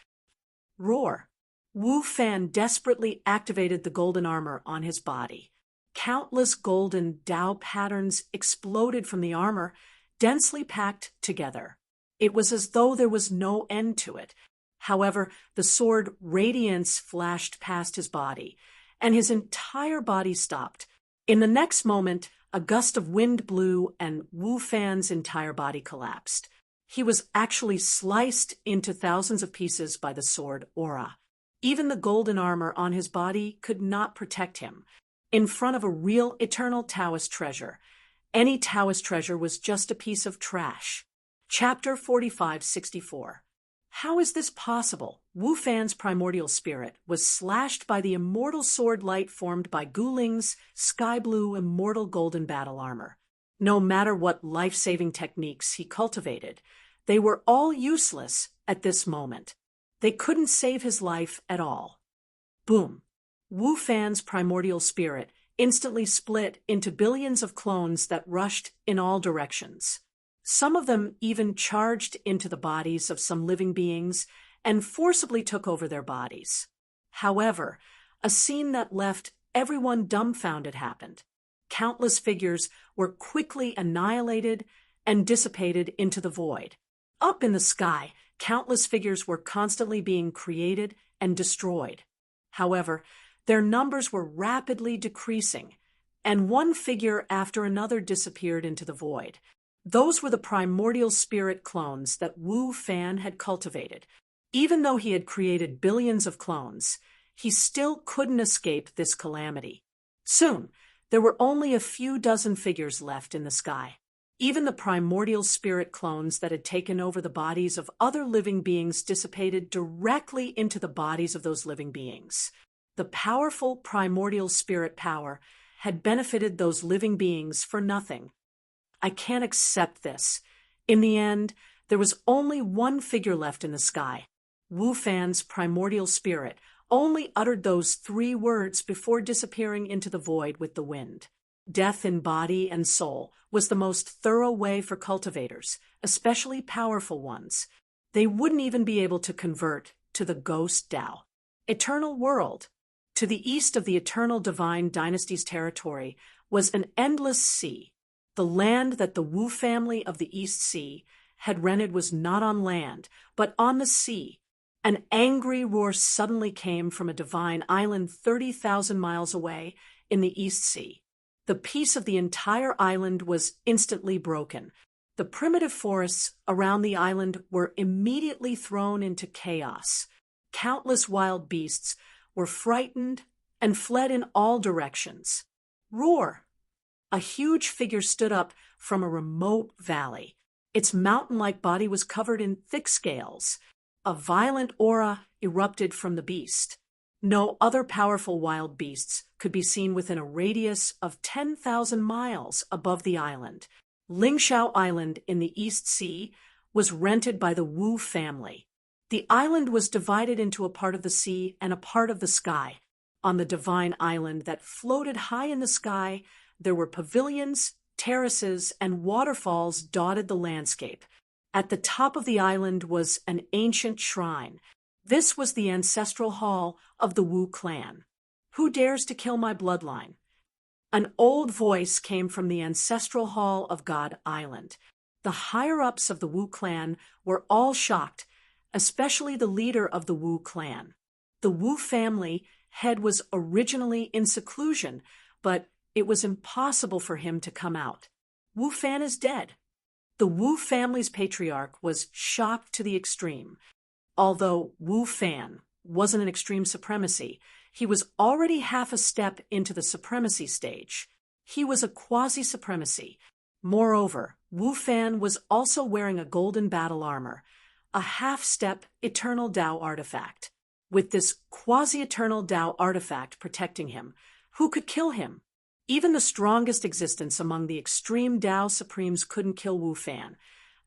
Roar. Wu Fan desperately activated the golden armor on his body. Countless golden Tao patterns exploded from the armor, densely packed together. It was as though there was no end to it. However, the sword radiance flashed past his body, and his entire body stopped. In the next moment, a gust of wind blew, and Wu Fan's entire body collapsed. He was actually sliced into thousands of pieces by the sword aura. Even the golden armor on his body could not protect him. In front of a real eternal Taoist treasure, any Taoist treasure was just a piece of trash. Chapter 4564. How is this possible? Wu Fan's primordial spirit was slashed by the immortal sword light formed by Guling's sky-blue immortal golden battle armor. No matter what life-saving techniques he cultivated, they were all useless at this moment. They couldn't save his life at all. Boom. Wu Fan's primordial spirit instantly split into billions of clones that rushed in all directions. Some of them even charged into the bodies of some living beings and forcibly took over their bodies. However, a scene that left everyone dumbfounded happened. Countless figures were quickly annihilated and dissipated into the void. Up in the sky, countless figures were constantly being created and destroyed. However, their numbers were rapidly decreasing, and one figure after another disappeared into the void. Those were the primordial spirit clones that Wu Fan had cultivated. Even though he had created billions of clones, he still couldn't escape this calamity. Soon, there were only a few dozen figures left in the sky. Even the primordial spirit clones that had taken over the bodies of other living beings dissipated directly into the bodies of those living beings. The powerful primordial spirit power had benefited those living beings for nothing. I can't accept this. In the end, there was only one figure left in the sky. Wu Fan's primordial spirit only uttered those 3 words before disappearing into the void with the wind. Death in body and soul was the most thorough way for cultivators, especially powerful ones. They wouldn't even be able to convert to the ghost Tao. Eternal world. To the east of the eternal divine dynasty's territory was an endless sea. The land that the Wu family of the East Sea had rented was not on land, but on the sea. An angry roar suddenly came from a divine island 30,000 miles away in the East Sea. The peace of the entire island was instantly broken. The primitive forests around the island were immediately thrown into chaos. Countless wild beasts were frightened and fled in all directions. Roar! A huge figure stood up from a remote valley. Its mountain-like body was covered in thick scales. A violent aura erupted from the beast. No other powerful wild beasts could be seen within a radius of 10,000 miles above the island. Lingshao Island in the East Sea was rented by the Wu family. The island was divided into a part of the sea and a part of the sky. On the divine island that floated high in the sky, there were pavilions, terraces, and waterfalls dotted the landscape. At the top of the island was an ancient shrine. This was the ancestral hall of the Wu clan. Who dares to kill my bloodline? An old voice came from the ancestral hall of God Island. The higher-ups of the Wu clan were all shocked, especially the leader of the Wu clan. The Wu family head was originally in seclusion, but it was impossible for him to come out. Wu Fan is dead. The Wu family's patriarch was shocked to the extreme. Although Wu Fan wasn't an extreme supremacy, he was already half a step into the supremacy stage. He was a quasi-supremacy. Moreover, Wu Fan was also wearing a golden battle armor, a half-step eternal Tao artifact. With this quasi-eternal Tao artifact protecting him, who could kill him? Even the strongest existence among the extreme Tao Supremes couldn't kill Wu Fan,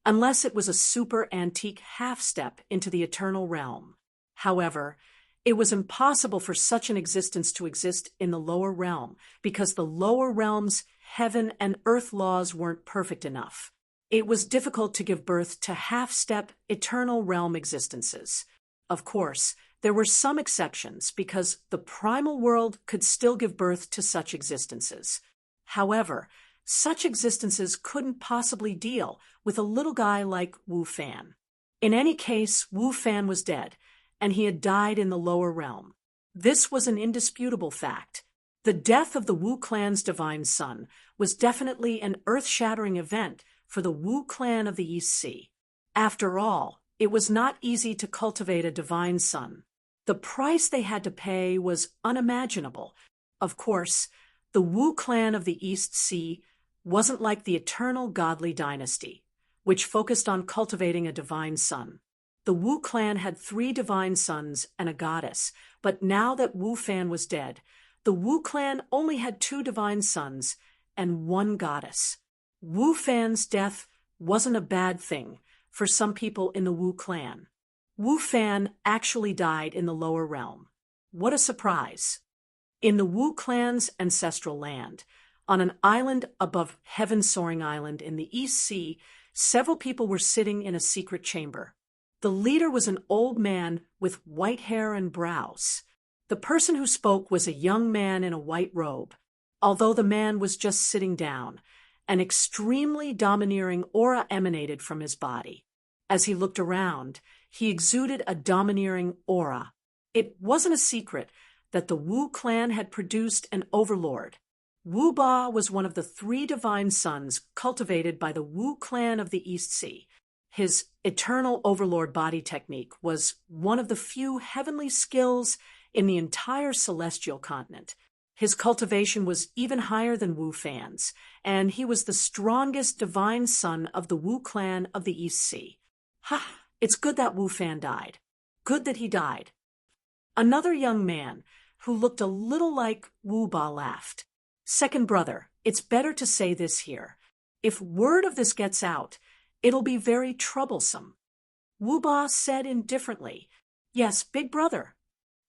unless it was a super antique half-step into the eternal realm. However, it was impossible for such an existence to exist in the lower realm, because the lower realm's heaven and earth laws weren't perfect enough. It was difficult to give birth to half-step eternal realm existences. Of course, there were some exceptions because the primal world could still give birth to such existences. However, such existences couldn't possibly deal with a little guy like Wu Fan. In any case, Wu Fan was dead, and he had died in the lower realm. This was an indisputable fact. The death of the Wu clan's divine son was definitely an earth-shattering event for the Wu clan of the East Sea. After all, it was not easy to cultivate a divine son. The price they had to pay was unimaginable. Of course, the Wu clan of the East Sea wasn't like the eternal godly dynasty, which focused on cultivating a divine son. The Wu clan had 3 divine sons and a goddess, but now that Wu Fan was dead, the Wu clan only had 2 divine sons and 1 goddess. Wu Fan's death wasn't a bad thing for some people in the Wu clan. Wu Fan actually died in the lower realm. What a surprise! In the Wu clan's ancestral land, on an island above Heaven Soaring Island in the East Sea, several people were sitting in a secret chamber. The leader was an old man with white hair and brows. The person who spoke was a young man in a white robe. Although the man was just sitting down, an extremely domineering aura emanated from his body. As he looked around, he exuded a domineering aura. It wasn't a secret that the Wu clan had produced an overlord. Wu Ba was one of the 3 divine sons cultivated by the Wu clan of the East Sea. His eternal overlord body technique was one of the few heavenly skills in the entire celestial continent. His cultivation was even higher than Wu Fan's, and he was the strongest divine son of the Wu clan of the East Sea. Ha! It's good that Wu Fan died. Good that he died. Another young man, who looked a little like Wu Ba, laughed. Second brother, it's better to say this here. If word of this gets out, it'll be very troublesome. Wu Ba said indifferently, Yes, big brother.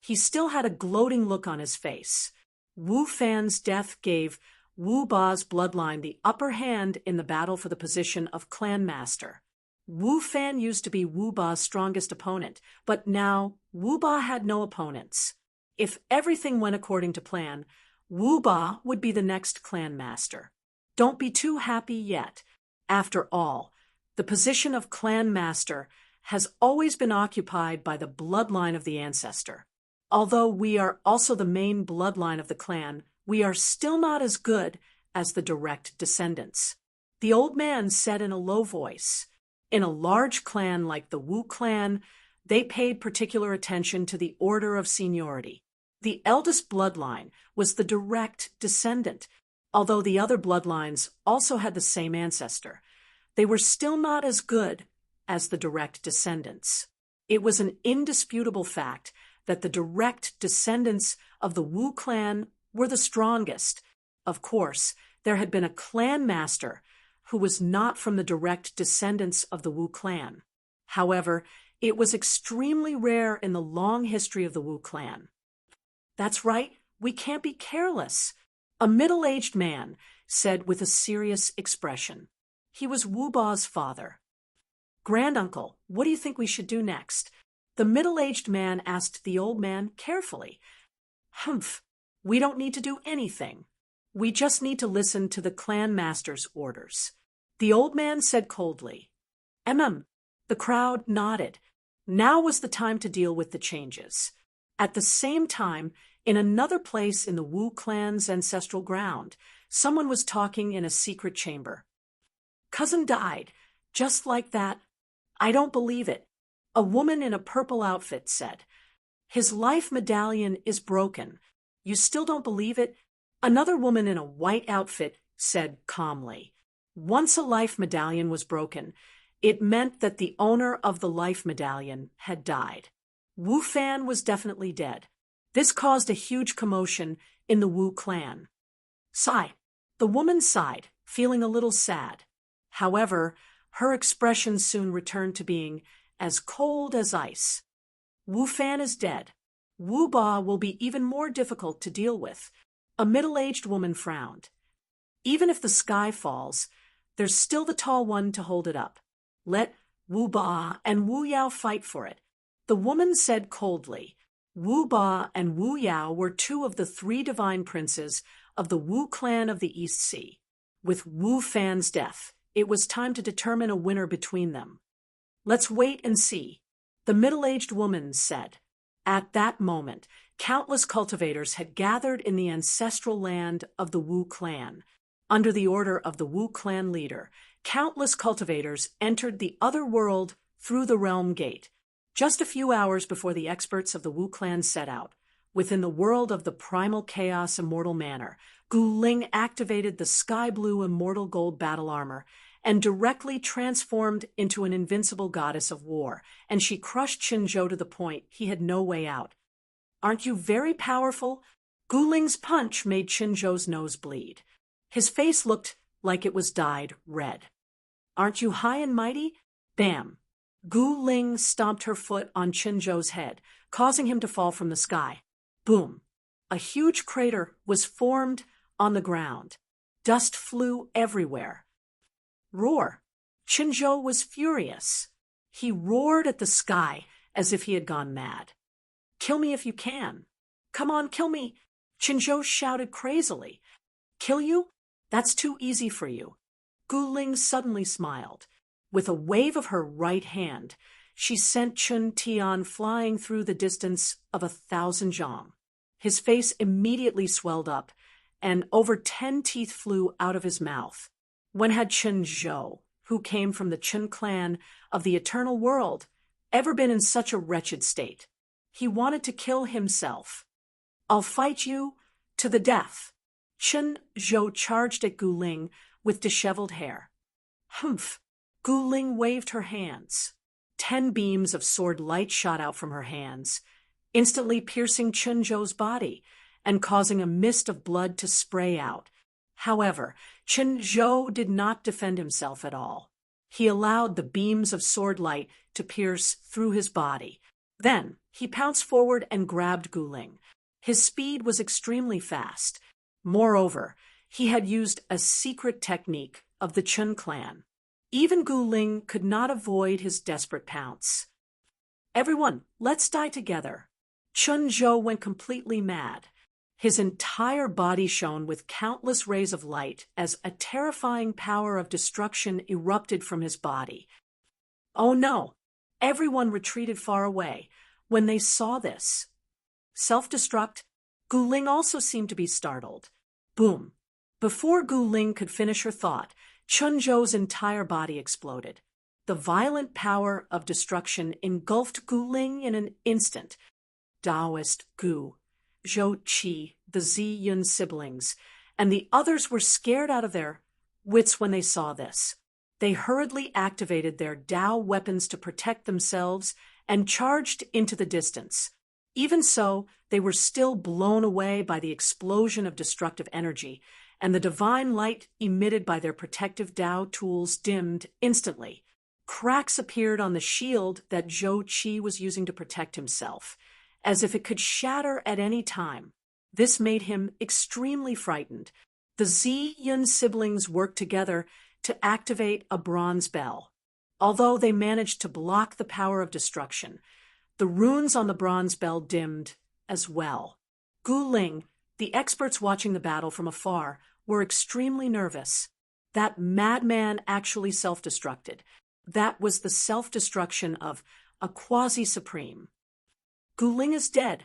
He still had a gloating look on his face. Wu Fan's death gave Wu Ba's bloodline the upper hand in the battle for the position of clan master. Wu Fan used to be Wu Ba's strongest opponent, but now Wu Ba had no opponents. If everything went according to plan, Wu Ba would be the next clan master. Don't be too happy yet. After all, the position of clan master has always been occupied by the bloodline of the ancestor. Although we are also the main bloodline of the clan, we are still not as good as the direct descendants. The old man said in a low voice. In a large clan like the Wu clan, they paid particular attention to the order of seniority. The eldest bloodline was the direct descendant, although the other bloodlines also had the same ancestor. They were still not as good as the direct descendants. It was an indisputable fact that the direct descendants of the Wu clan were the strongest. Of course, there had been a clan master who was not from the direct descendants of the Wu clan. However, it was extremely rare in the long history of the Wu clan. That's right, we can't be careless, a middle-aged man said with a serious expression. He was Wu Ba's father. Granduncle, what do you think we should do next? The middle-aged man asked the old man carefully. Humph, we don't need to do anything. We just need to listen to the clan master's orders. The old man said coldly. The crowd nodded. Now was the time to deal with the changes. At the same time, in another place in the Wu clan's ancestral ground, someone was talking in a secret chamber. Cousin died, just like that. I don't believe it. A woman in a purple outfit said. His life medallion is broken. You still don't believe it? Another woman in a white outfit said calmly. Once a life medallion was broken, it meant that the owner of the life medallion had died. Wu Fan was definitely dead. This caused a huge commotion in the Wu clan. Sigh. The woman sighed, feeling a little sad. However, her expression soon returned to being as cold as ice. Wu Fan is dead. Wu Ba will be even more difficult to deal with. A middle-aged woman frowned. Even if the sky falls, there's still the tall one to hold it up. Let Wu Ba and Wu Yao fight for it. The woman said coldly. Wu Ba and Wu Yao were two of the three divine princes of the Wu clan of the East Sea. With Wu Fan's death, it was time to determine a winner between them. Let's wait and see, the middle-aged woman said. At that moment, countless cultivators had gathered in the ancestral land of the Wu clan. Under the order of the Wu clan leader, countless cultivators entered the other world through the realm gate. Just a few hours before the experts of the Wu clan set out, within the world of the primal chaos immortal manor, Gu Ling activated the sky blue immortal gold battle armor and directly transformed into an invincible goddess of war, and she crushed Qinzhou to the point he had no way out. Aren't you very powerful? Gu Ling's punch made Qinzhou's nose bleed. His face looked like it was dyed red. Aren't you high and mighty? Bam! Gu Ling stomped her foot on Qinzhou's head, causing him to fall from the sky. Boom! A huge crater was formed on the ground. Dust flew everywhere. Roar! Qinzhou was furious. He roared at the sky as if he had gone mad. Kill me if you can. Come on, kill me! Qinzhou shouted crazily. Kill you? That's too easy for you. Gu Ling suddenly smiled. With a wave of her right hand, she sent Chun Tian flying through the distance of 1,000 zhang. His face immediately swelled up, and over 10 teeth flew out of his mouth. When had Qinzhou, who came from the Chun clan of the eternal world, ever been in such a wretched state? He wanted to kill himself. I'll fight you to the death. Qinzhou charged at Gu Ling with disheveled hair. Humph! Gu Ling waved her hands. 10 beams of sword light shot out from her hands, instantly piercing Qinzhou's body and causing a mist of blood to spray out. However, Qinzhou did not defend himself at all. He allowed the beams of sword light to pierce through his body. Then he pounced forward and grabbed Gu Ling. His speed was extremely fast. Moreover, he had used a secret technique of the Chun clan. Even Gu Ling could not avoid his desperate pounce. Everyone, let's die together. Qinzhou went completely mad. His entire body shone with countless rays of light as a terrifying power of destruction erupted from his body. Oh no! Everyone retreated far away when they saw this. Self-destruct? Gu Ling also seemed to be startled. Boom! Before Gu Ling could finish her thought, Chun Zhou's entire body exploded. The violent power of destruction engulfed Gu Ling in an instant. Taoist Gu, Zhou Qi, the Zi Yun siblings, and the others were scared out of their wits when they saw this. They hurriedly activated their Dao weapons to protect themselves and charged into the distance. Even so, they were still blown away by the explosion of destructive energy, and the divine light emitted by their protective Dao tools dimmed instantly. Cracks appeared on the shield that Zhou Qi was using to protect himself, as if it could shatter at any time. This made him extremely frightened. The Zi Yun siblings worked together to activate a bronze bell. Although they managed to block the power of destruction, the runes on the bronze bell dimmed as well. Gu Ling, the experts watching the battle from afar, were extremely nervous. That madman actually self-destructed. That was the self-destruction of a quasi-supreme. Gu Ling is dead.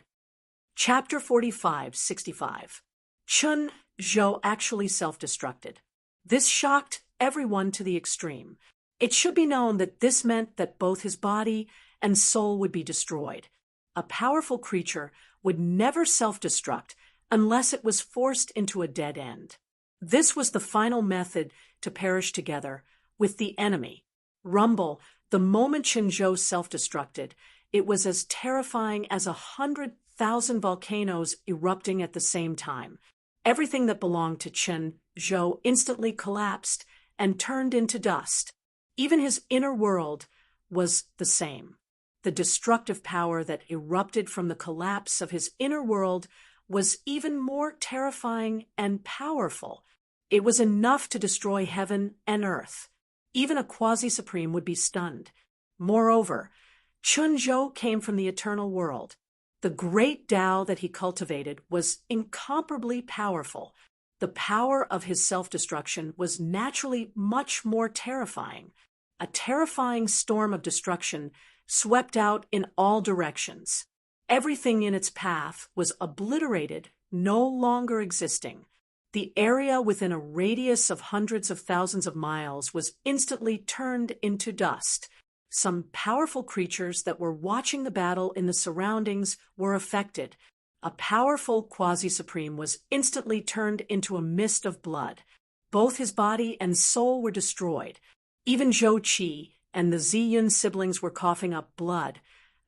Chapter 45-65. Chun Zhou actually self-destructed. This shocked everyone to the extreme. It should be known that this meant that both his body and soul would be destroyed. A powerful creature would never self-destruct unless it was forced into a dead end. This was the final method to perish together with the enemy. Rumble, the moment Chun Zhou self-destructed, it was as terrifying as 100,000 volcanoes erupting at the same time. Everything that belonged to Chun Zhou instantly collapsed and turned into dust. Even his inner world was the same. The destructive power that erupted from the collapse of his inner world was even more terrifying and powerful. It was enough to destroy heaven and earth. Even a quasi-supreme would be stunned. Moreover, Chun Zhou came from the eternal world. The great Tao that he cultivated was incomparably powerful. The power of his self-destruction was naturally much more terrifying. A terrifying storm of destruction swept out in all directions. Everything in its path was obliterated, no longer existing. The area within a radius of hundreds of thousands of miles was instantly turned into dust. Some powerful creatures that were watching the battle in the surroundings were affected. A powerful quasi-supreme was instantly turned into a mist of blood. Both his body and soul were destroyed. Even Zhou Qi and the Zi Yun siblings were coughing up blood,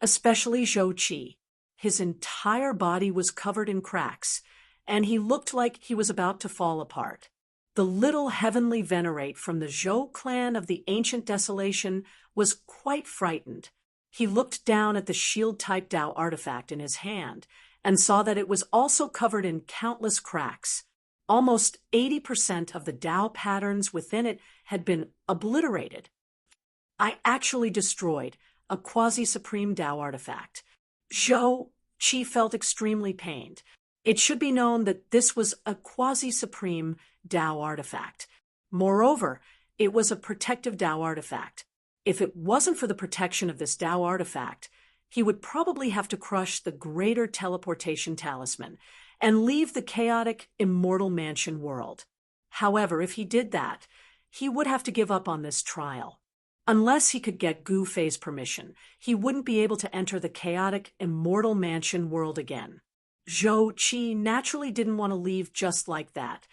especially Zhou Qi. His entire body was covered in cracks, and he looked like he was about to fall apart. The little heavenly venerate from the Zhou clan of the ancient desolation was quite frightened. He looked down at the shield-type Dao artifact in his hand and saw that it was also covered in countless cracks. Almost 80% of the Dao patterns within it had been obliterated. I actually destroyed a quasi-supreme Dao artifact. Zhou Qi felt extremely pained. It should be known that this was a quasi-supreme Dao artifact. Moreover, it was a protective Dao artifact. If it wasn't for the protection of this Dao artifact, he would probably have to crush the greater teleportation talisman and leave the chaotic, immortal mansion world. However, if he did that, he would have to give up on this trial. Unless he could get Gu Fei's permission, he wouldn't be able to enter the chaotic, immortal mansion world again. Zhou Qi naturally didn't want to leave just like that.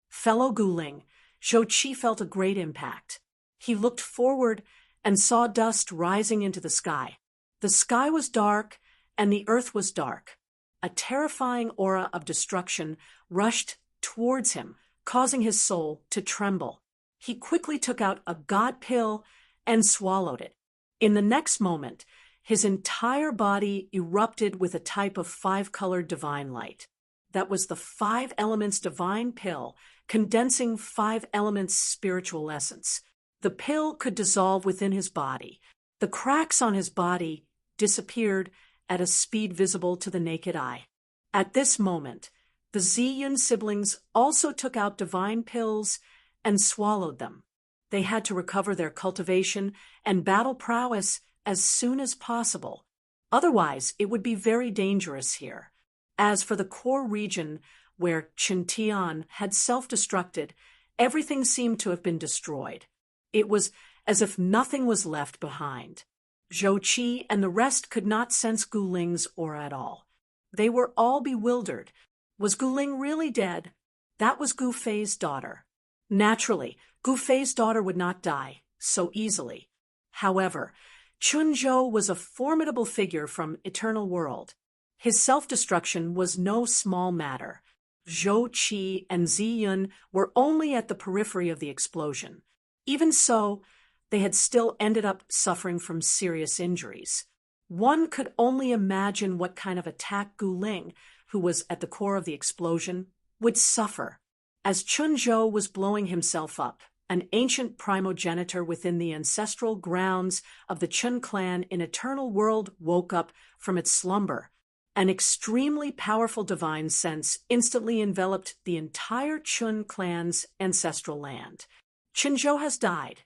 Fellow Gu Ling, Zhou Qi felt a great impact. He looked forward and saw dust rising into the sky. The sky was dark and the earth was dark. A terrifying aura of destruction rushed towards him, causing his soul to tremble. He quickly took out a god pill and swallowed it. In the next moment, his entire body erupted with a type of five-colored divine light. That was the 5 elements divine pill, condensing 5 elements spiritual essence. The pill could dissolve within his body. The cracks on his body disappeared at a speed visible to the naked eye. At this moment, the Ziyun siblings also took out divine pills and swallowed them. They had to recover their cultivation and battle prowess as soon as possible. Otherwise, it would be very dangerous here. As for the core region where Qintian had self-destructed, everything seemed to have been destroyed. It was as if nothing was left behind. Zhou Qi and the rest could not sense Guling's aura at all. They were all bewildered. Was Guling really dead? That was Gu Fei's daughter. Naturally, Gu Fei's daughter would not die so easily. However, Chunzhou was a formidable figure from Eternal World. His self-destruction was no small matter. Zhou Qi and Ziyun were only at the periphery of the explosion. Even so, they had still ended up suffering from serious injuries. One could only imagine what kind of attack Guling, who was at the core of the explosion, would suffer. As Chunzhou was blowing himself up, an ancient primogenitor within the ancestral grounds of the Chun clan in Eternal World woke up from its slumber. An extremely powerful divine sense instantly enveloped the entire Chun clan's ancestral land. Chunzhou has died.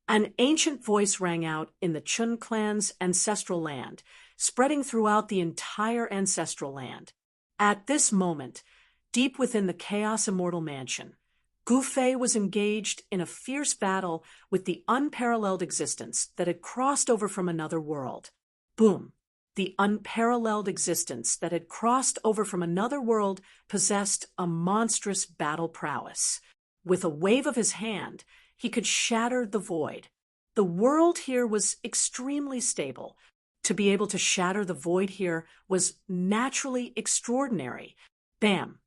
An ancient voice rang out in the Chun clan's ancestral land, spreading throughout the entire ancestral land. At this moment, deep within the Chaos Immortal Mansion, Gu Fei was engaged in a fierce battle with the unparalleled existence that had crossed over from another world. Boom! The unparalleled existence that had crossed over from another world possessed a monstrous battle prowess. With a wave of his hand, he could shatter the void. The world here was extremely stable. To be able to shatter the void here was naturally extraordinary. Bam!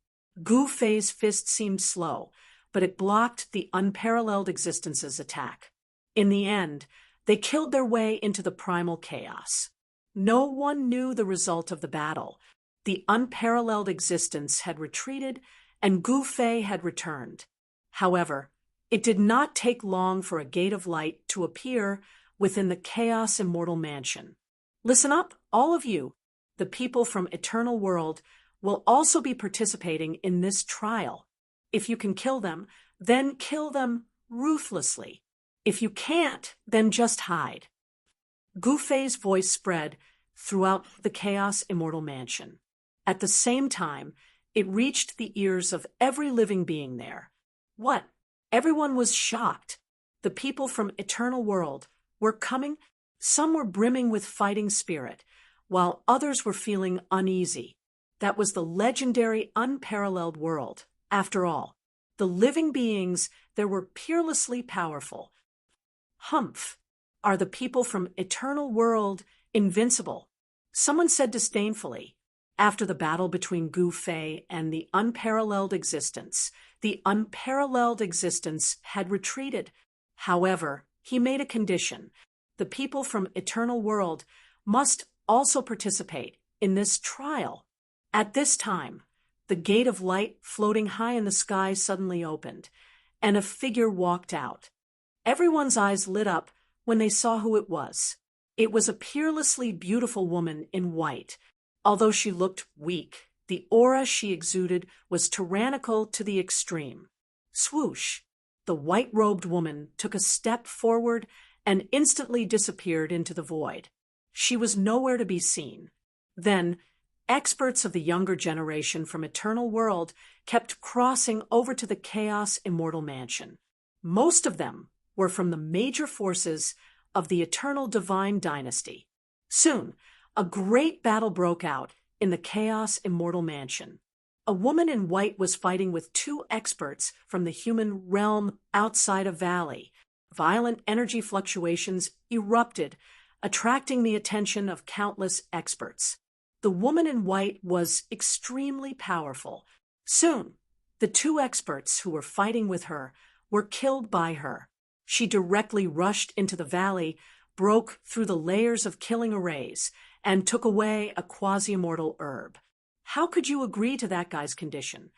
Gu Fei's fist seemed slow, but it blocked the unparalleled existence's attack. In the end, they killed their way into the primal chaos. No one knew the result of the battle. The unparalleled existence had retreated, and Gu Fei had returned. However, it did not take long for a gate of light to appear within the Chaos Immortal Mansion. Listen up, all of you. The people from Eternal World will also be participating in this trial. If you can kill them, then kill them ruthlessly. If you can't, then just hide. Gu Fei's voice spread throughout the Chaos Immortal Mansion. At the same time, it reached the ears of every living being there. What? Everyone was shocked. The people from Eternal World were coming. Some were brimming with fighting spirit, while others were feeling uneasy. That was the legendary, unparalleled world. After all, the living beings there were peerlessly powerful. Humph! Are the people from Eternal World invincible? Someone said disdainfully. After the battle between Gu Fei and the unparalleled existence had retreated. However, he made a condition. The people from Eternal World must also participate in this trial. At this time, the gate of light floating high in the sky suddenly opened, and a figure walked out. Everyone's eyes lit up when they saw who it was. It was a peerlessly beautiful woman in white. Although she looked weak, the aura she exuded was tyrannical to the extreme. Swoosh! The white-robed woman took a step forward and instantly disappeared into the void. She was nowhere to be seen. Then, experts of the younger generation from Eternal World kept crossing over to the Chaos Immortal Mansion. Most of them were from the major forces of the Eternal Divine Dynasty. Soon, a great battle broke out in the Chaos Immortal Mansion. A woman in white was fighting with two experts from the human realm outside a valley. Violent energy fluctuations erupted, attracting the attention of countless experts. The woman in white was extremely powerful. Soon, the two experts who were fighting with her were killed by her. She directly rushed into the valley, broke through the layers of killing arrays, and took away a quasi-immortal herb. How could you agree to that guy's condition?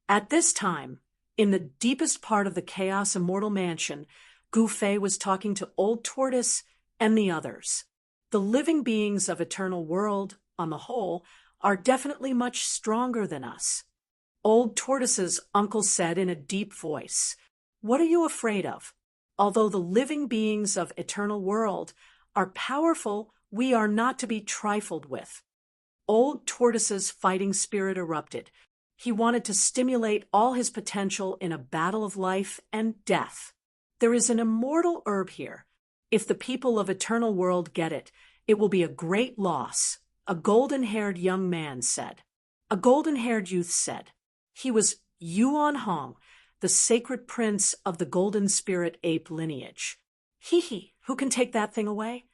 At this time, in the deepest part of the Chaos Immortal Mansion, Gu Fei was talking to Old Tortoise and the others. The living beings of Eternal World, on the whole, are definitely much stronger than us. Old Tortoise's uncle said in a deep voice, "What are you afraid of? Although the living beings of eternal world are powerful, we are not to be trifled with." Old Tortoise's fighting spirit erupted. He wanted to stimulate all his potential in a battle of life and death. There is an immortal herb here. If the people of eternal world get it, it will be a great loss, a golden-haired young man said. A golden-haired youth said. He was Yuan Hong, the sacred prince of the golden spirit ape lineage. Hee, who can take that thing away?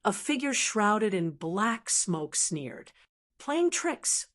A figure shrouded in black smoke sneered. Playing tricks.